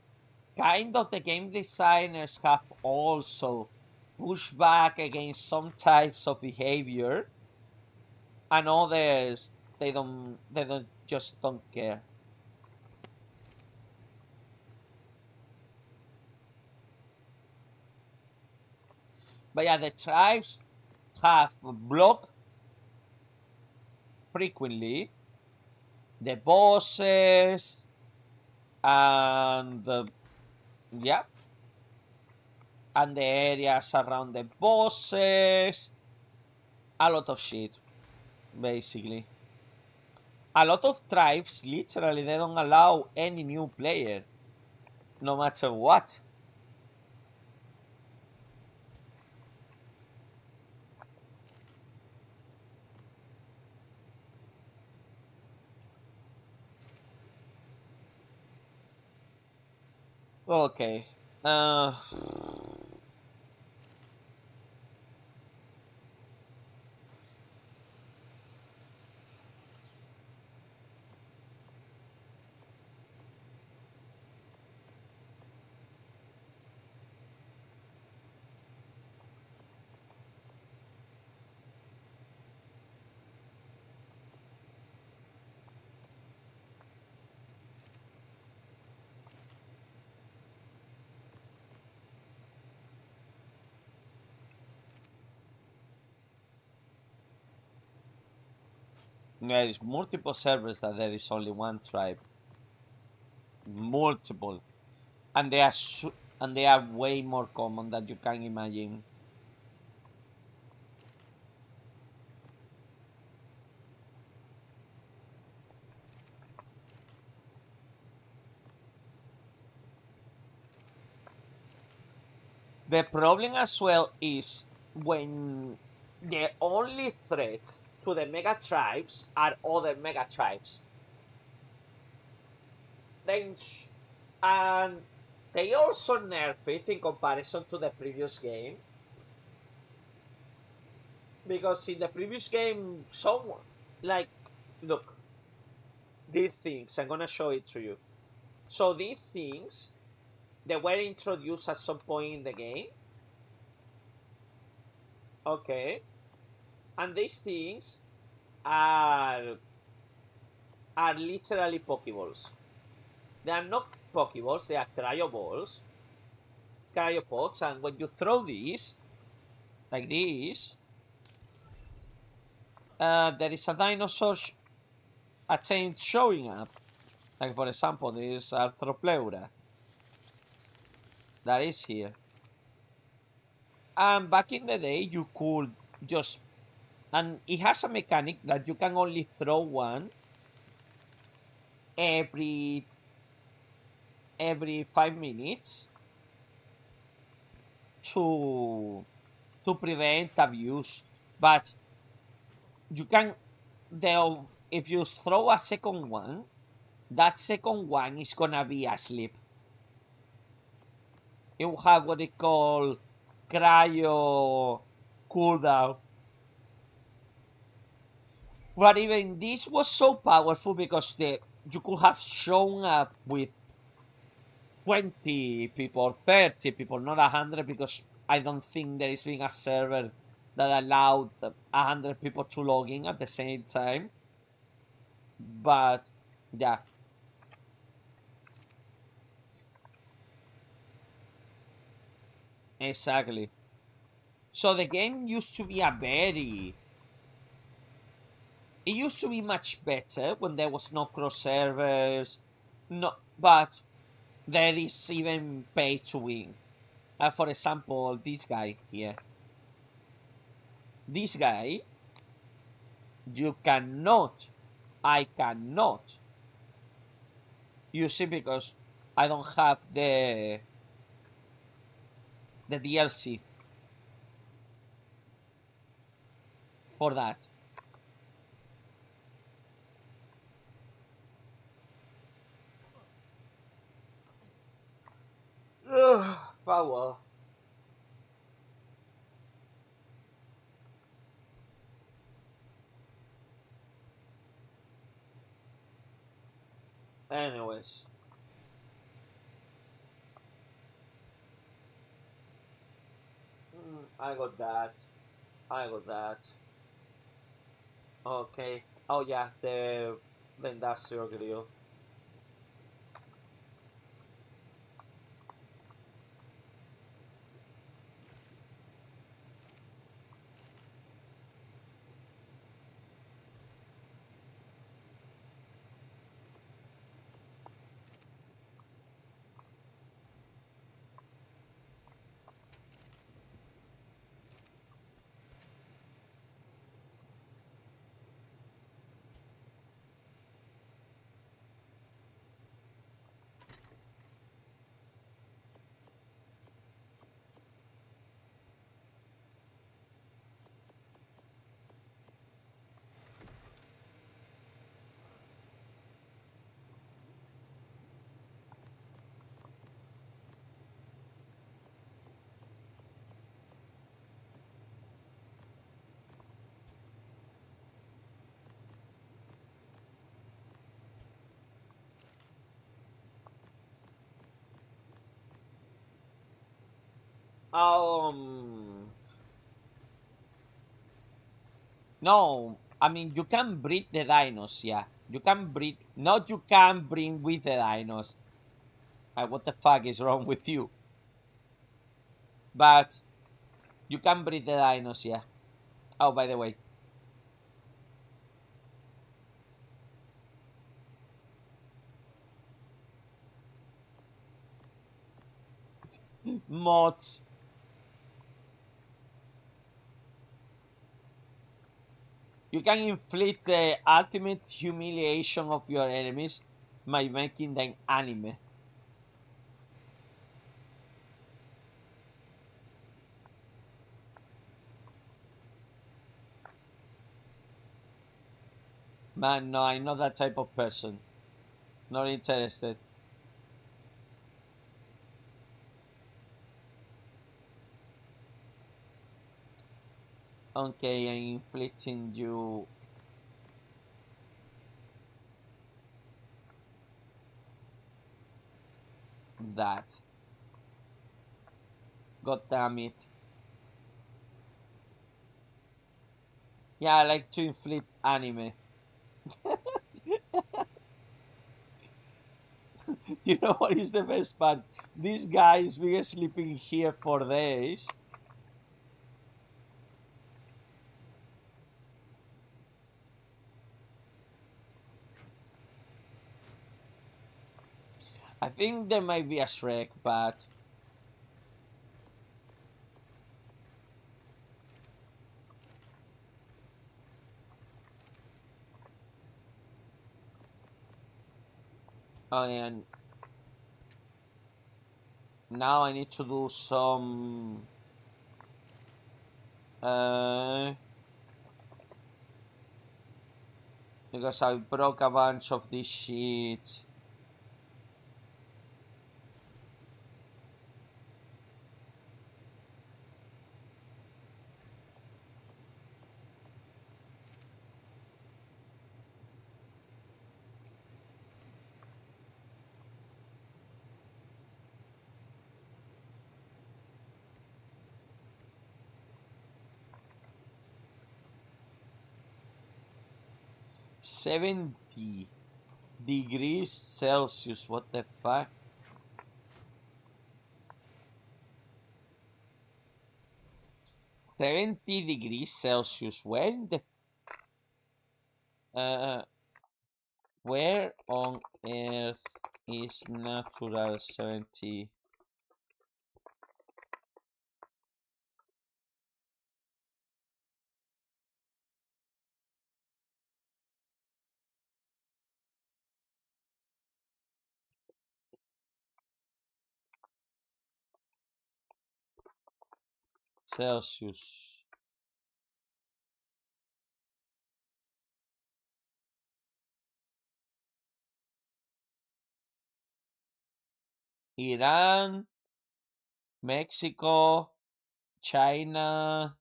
kind of the game designers have also pushed back against some types of behavior, and others they don't just don't care. But yeah, the tribes have blocked frequently the bosses and yeah, and the areas around the bosses. A lot of shit, basically. A lot of tribes, literally, they don't allow any new player, no matter what. Okay. There is multiple servers that there is only one tribe. Multiple. And they are way more common than you can imagine. The problem as well is when the only threat to the mega tribes are other mega tribes. Then and They also nerfed it in comparison to the previous game. Because in the previous game, someone, like, look, these things, I'm gonna show it to you. So these things, they were introduced at some point in the game. Okay. And these things are literally Pokeballs. They are not Pokeballs, they are cryoballs. Cryopods, and when you throw these, like this, there is a dinosaur a chain showing up. Like for example, this Arthropleura that is here. And back in the day, you could just, and it has a mechanic that you can only throw one every 5 minutes to prevent abuse. But you can, if you throw a second one, that second one is gonna be asleep. It will have what they call cryo cooldown. But even this was so powerful because you could have shown up with 20 people, 30 people, not 100, because I don't think there is being a server that allowed 100 people to log in at the same time. But yeah. Exactly. So the game used to be it used to be much better when there was no cross servers. No, but there is even pay to win. For example, this guy here. This guy, I cannot use it because I don't have the DLC for that. Power. Anyways. I got that. I got that. Okay. Oh yeah, the industrial grill. No, I mean you can breed the dinos, yeah. You can breed, not you can bring with the dinos. What the fuck is wrong with you? But you can breed the dinos, yeah. Oh, by the way. Mods. You can inflict the ultimate humiliation of your enemies by making them anime. Man, no, I'm not that type of person. Not interested. Okay, I'm inflicting you that. God damn it. Yeah, I like to inflict anime. You know what is the best part? This guy is been sleeping here for days. I think there might be a Shrek, but and now I need to do some because I broke a bunch of this shit. $70°C. What the fuck? 70°C. Where in the where on earth is natural 70? Celsius. Iran, Mexico, China.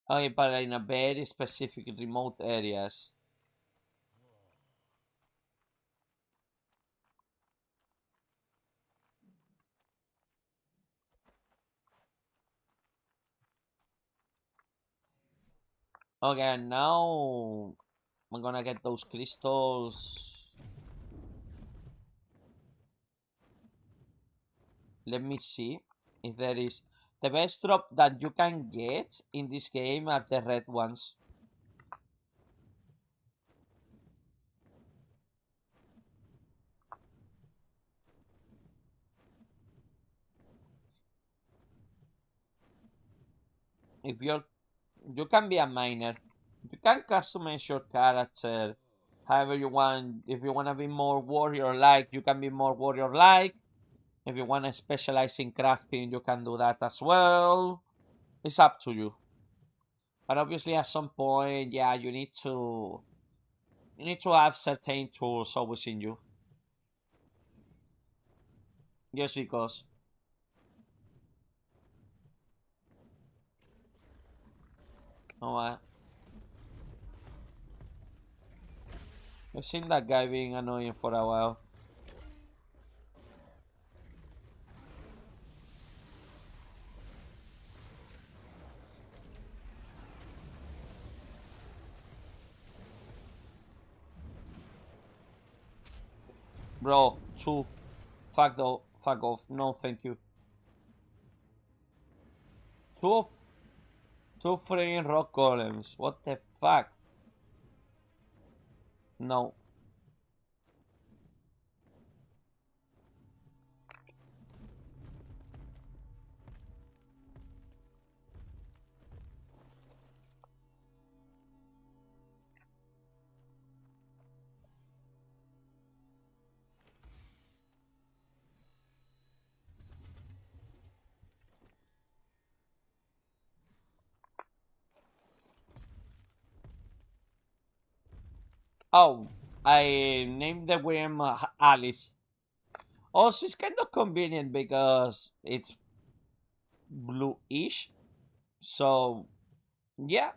Okay, but in a very specific remote areas. Okay, and now I'm gonna get those crystals. Let me see if there is. The best drop that you can get in this game are the red ones. If you can be a miner. You can customize your character however you want. If you want to be more warrior-like, you can be more warrior-like. If you want to specialize in crafting, you can do that as well. It's up to you. But obviously, at some point, yeah, you need to have certain tools always in you. Just because. Oh, I've seen that guy being annoying for a while. Bro, two. Fuck off. No, thank you. Two, two freaking rock golems. What the fuck? No. Oh, I named the worm Alice. Also, it's kind of convenient because it's bluish. So, yeah.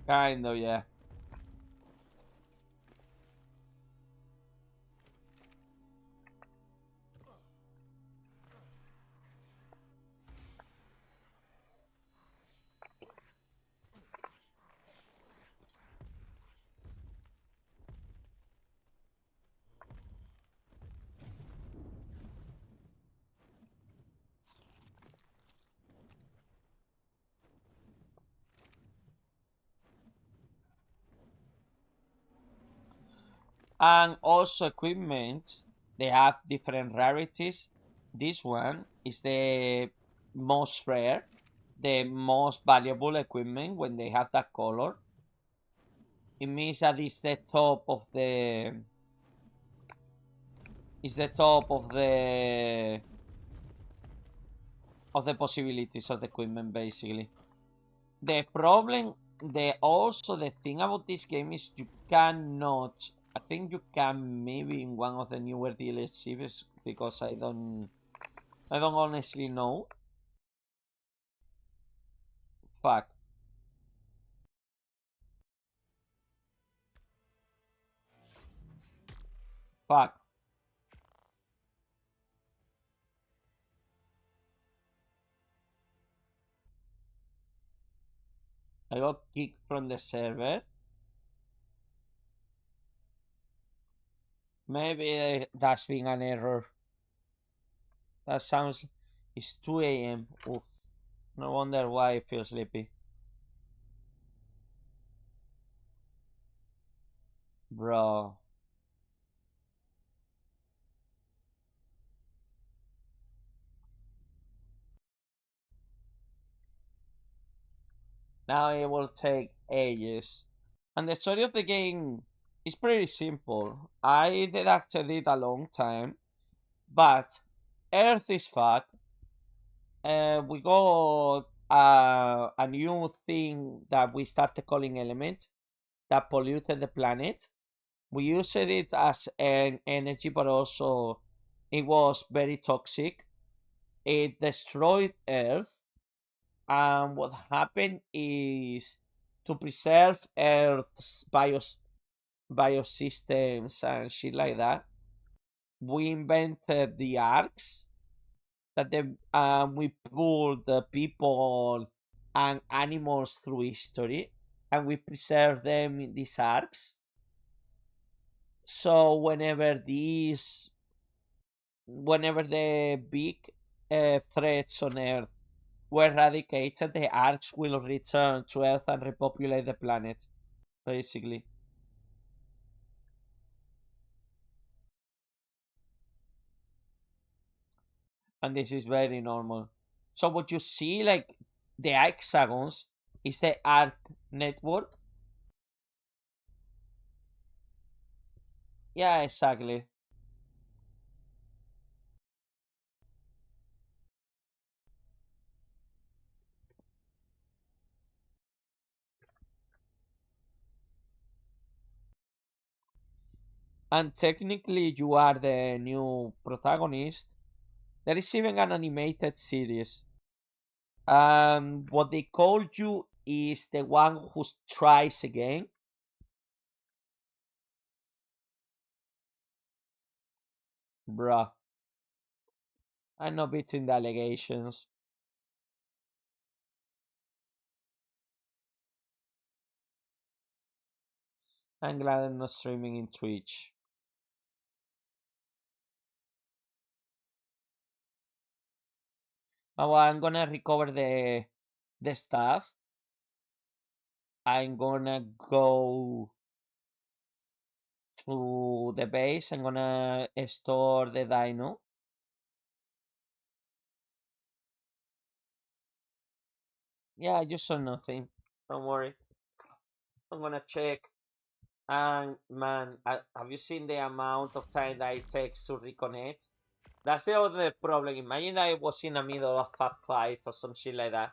Kind of, yeah. And also equipment, they have different rarities. This one is the most rare, the most valuable equipment when they have that color. It means that it's the top of the possibilities of the equipment basically. The problem, the thing about this game is you cannot. I think you can maybe in one of the newer DLCs because I don't honestly know. Fuck. Fuck. I got kicked from the server. Maybe that's been an error. That sounds. It's 2 a.m. Oof. No wonder why I feel sleepy. Bro. Now it will take ages. And the story of the game is pretty simple. I deducted it a long time, but Earth is fucked. We got a new thing that we started calling element that polluted the planet. We used it as an energy, but also it was very toxic. It destroyed Earth, and what happened is to preserve Earth's biosystems and shit like that. We invented the arcs that we pulled the people and animals through history, and we preserve them in these arcs. So whenever the big threats on Earth were eradicated, the arcs will return to Earth and repopulate the planet, basically. And this is very normal. So what you see, like the hexagons, is the arc network. Yeah, exactly. And technically, you are the new protagonist. There is even an animated series. What they call you is the one who tries again. Bruh, I'm not beating the allegations. I'm glad I'm not streaming in Twitch. But well, I'm gonna recover the stuff. I'm gonna go to the base. I'm gonna store the dino. Yeah, I just saw nothing. Don't worry. I'm gonna check. And man, have you seen the amount of time that it takes to reconnect? That's the other problem. Imagine that I was in the middle of a fight or some shit like that.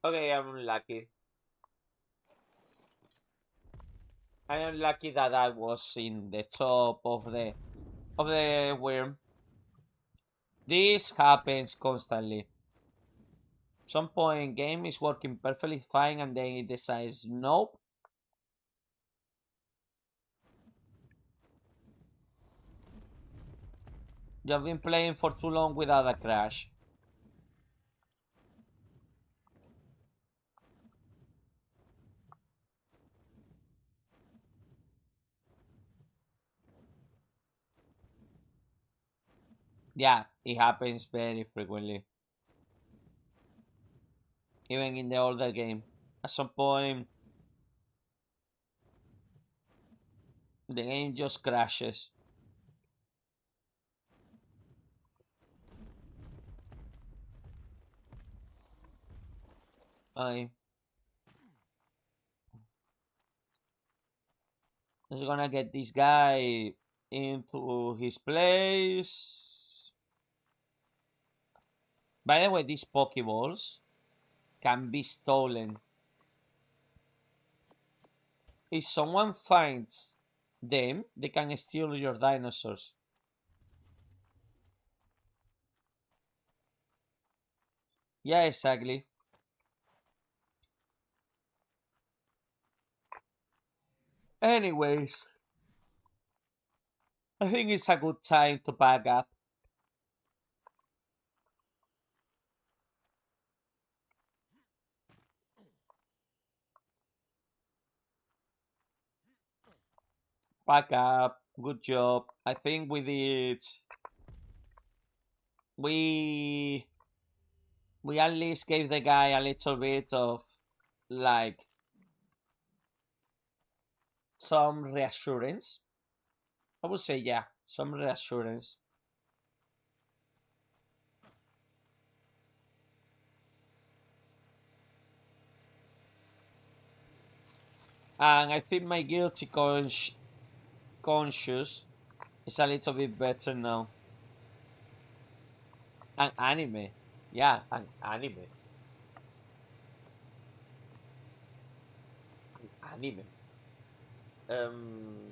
Okay, I'm lucky. I am lucky that I was in the top of the worm. This happens constantly. Some point game is working perfectly fine and then it decides nope. You've been playing for too long without a crash. Yeah, it happens very frequently. Even in the older game. At some point the game just crashes. I just gonna get this guy into his place. By the way, these Pokeballs can be stolen. If someone finds them, they can steal your dinosaurs. Yeah, exactly. Anyways, I think it's a good time to pack up. Pack up. Good job. I think we did. We we at least gave the guy a little bit of like some reassurance. I would say yeah, some reassurance. And I think my guilty conscious is a little bit better now. An anime. Yeah, an anime. An anime. Um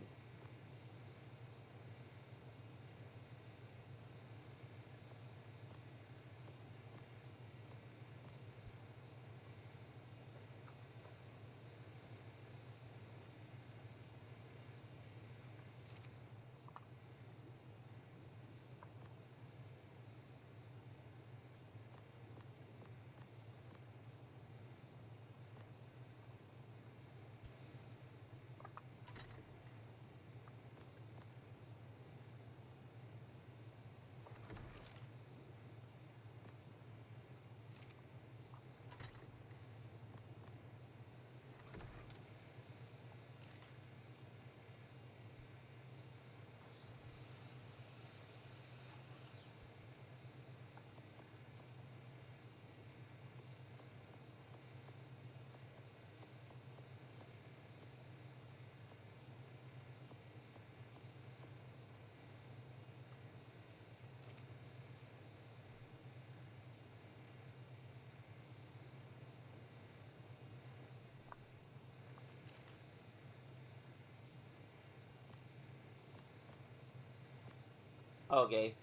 Okay.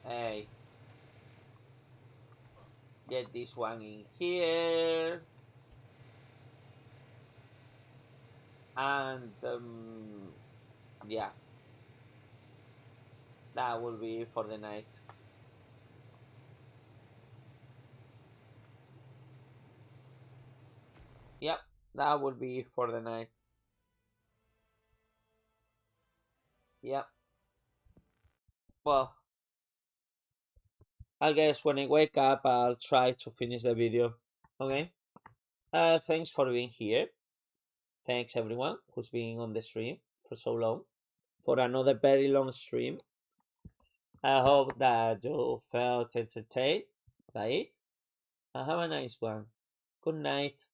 Hey. Get this one in here. And yeah, that will be for the night. Yep, that will be for the night. Yep. Well, I guess when I wake up, I'll try to finish the video. Okay. Thanks for being here. Thanks everyone who's been on the stream for so long, for another very long stream. I hope that you felt entertained by it. And have a nice one. Good night.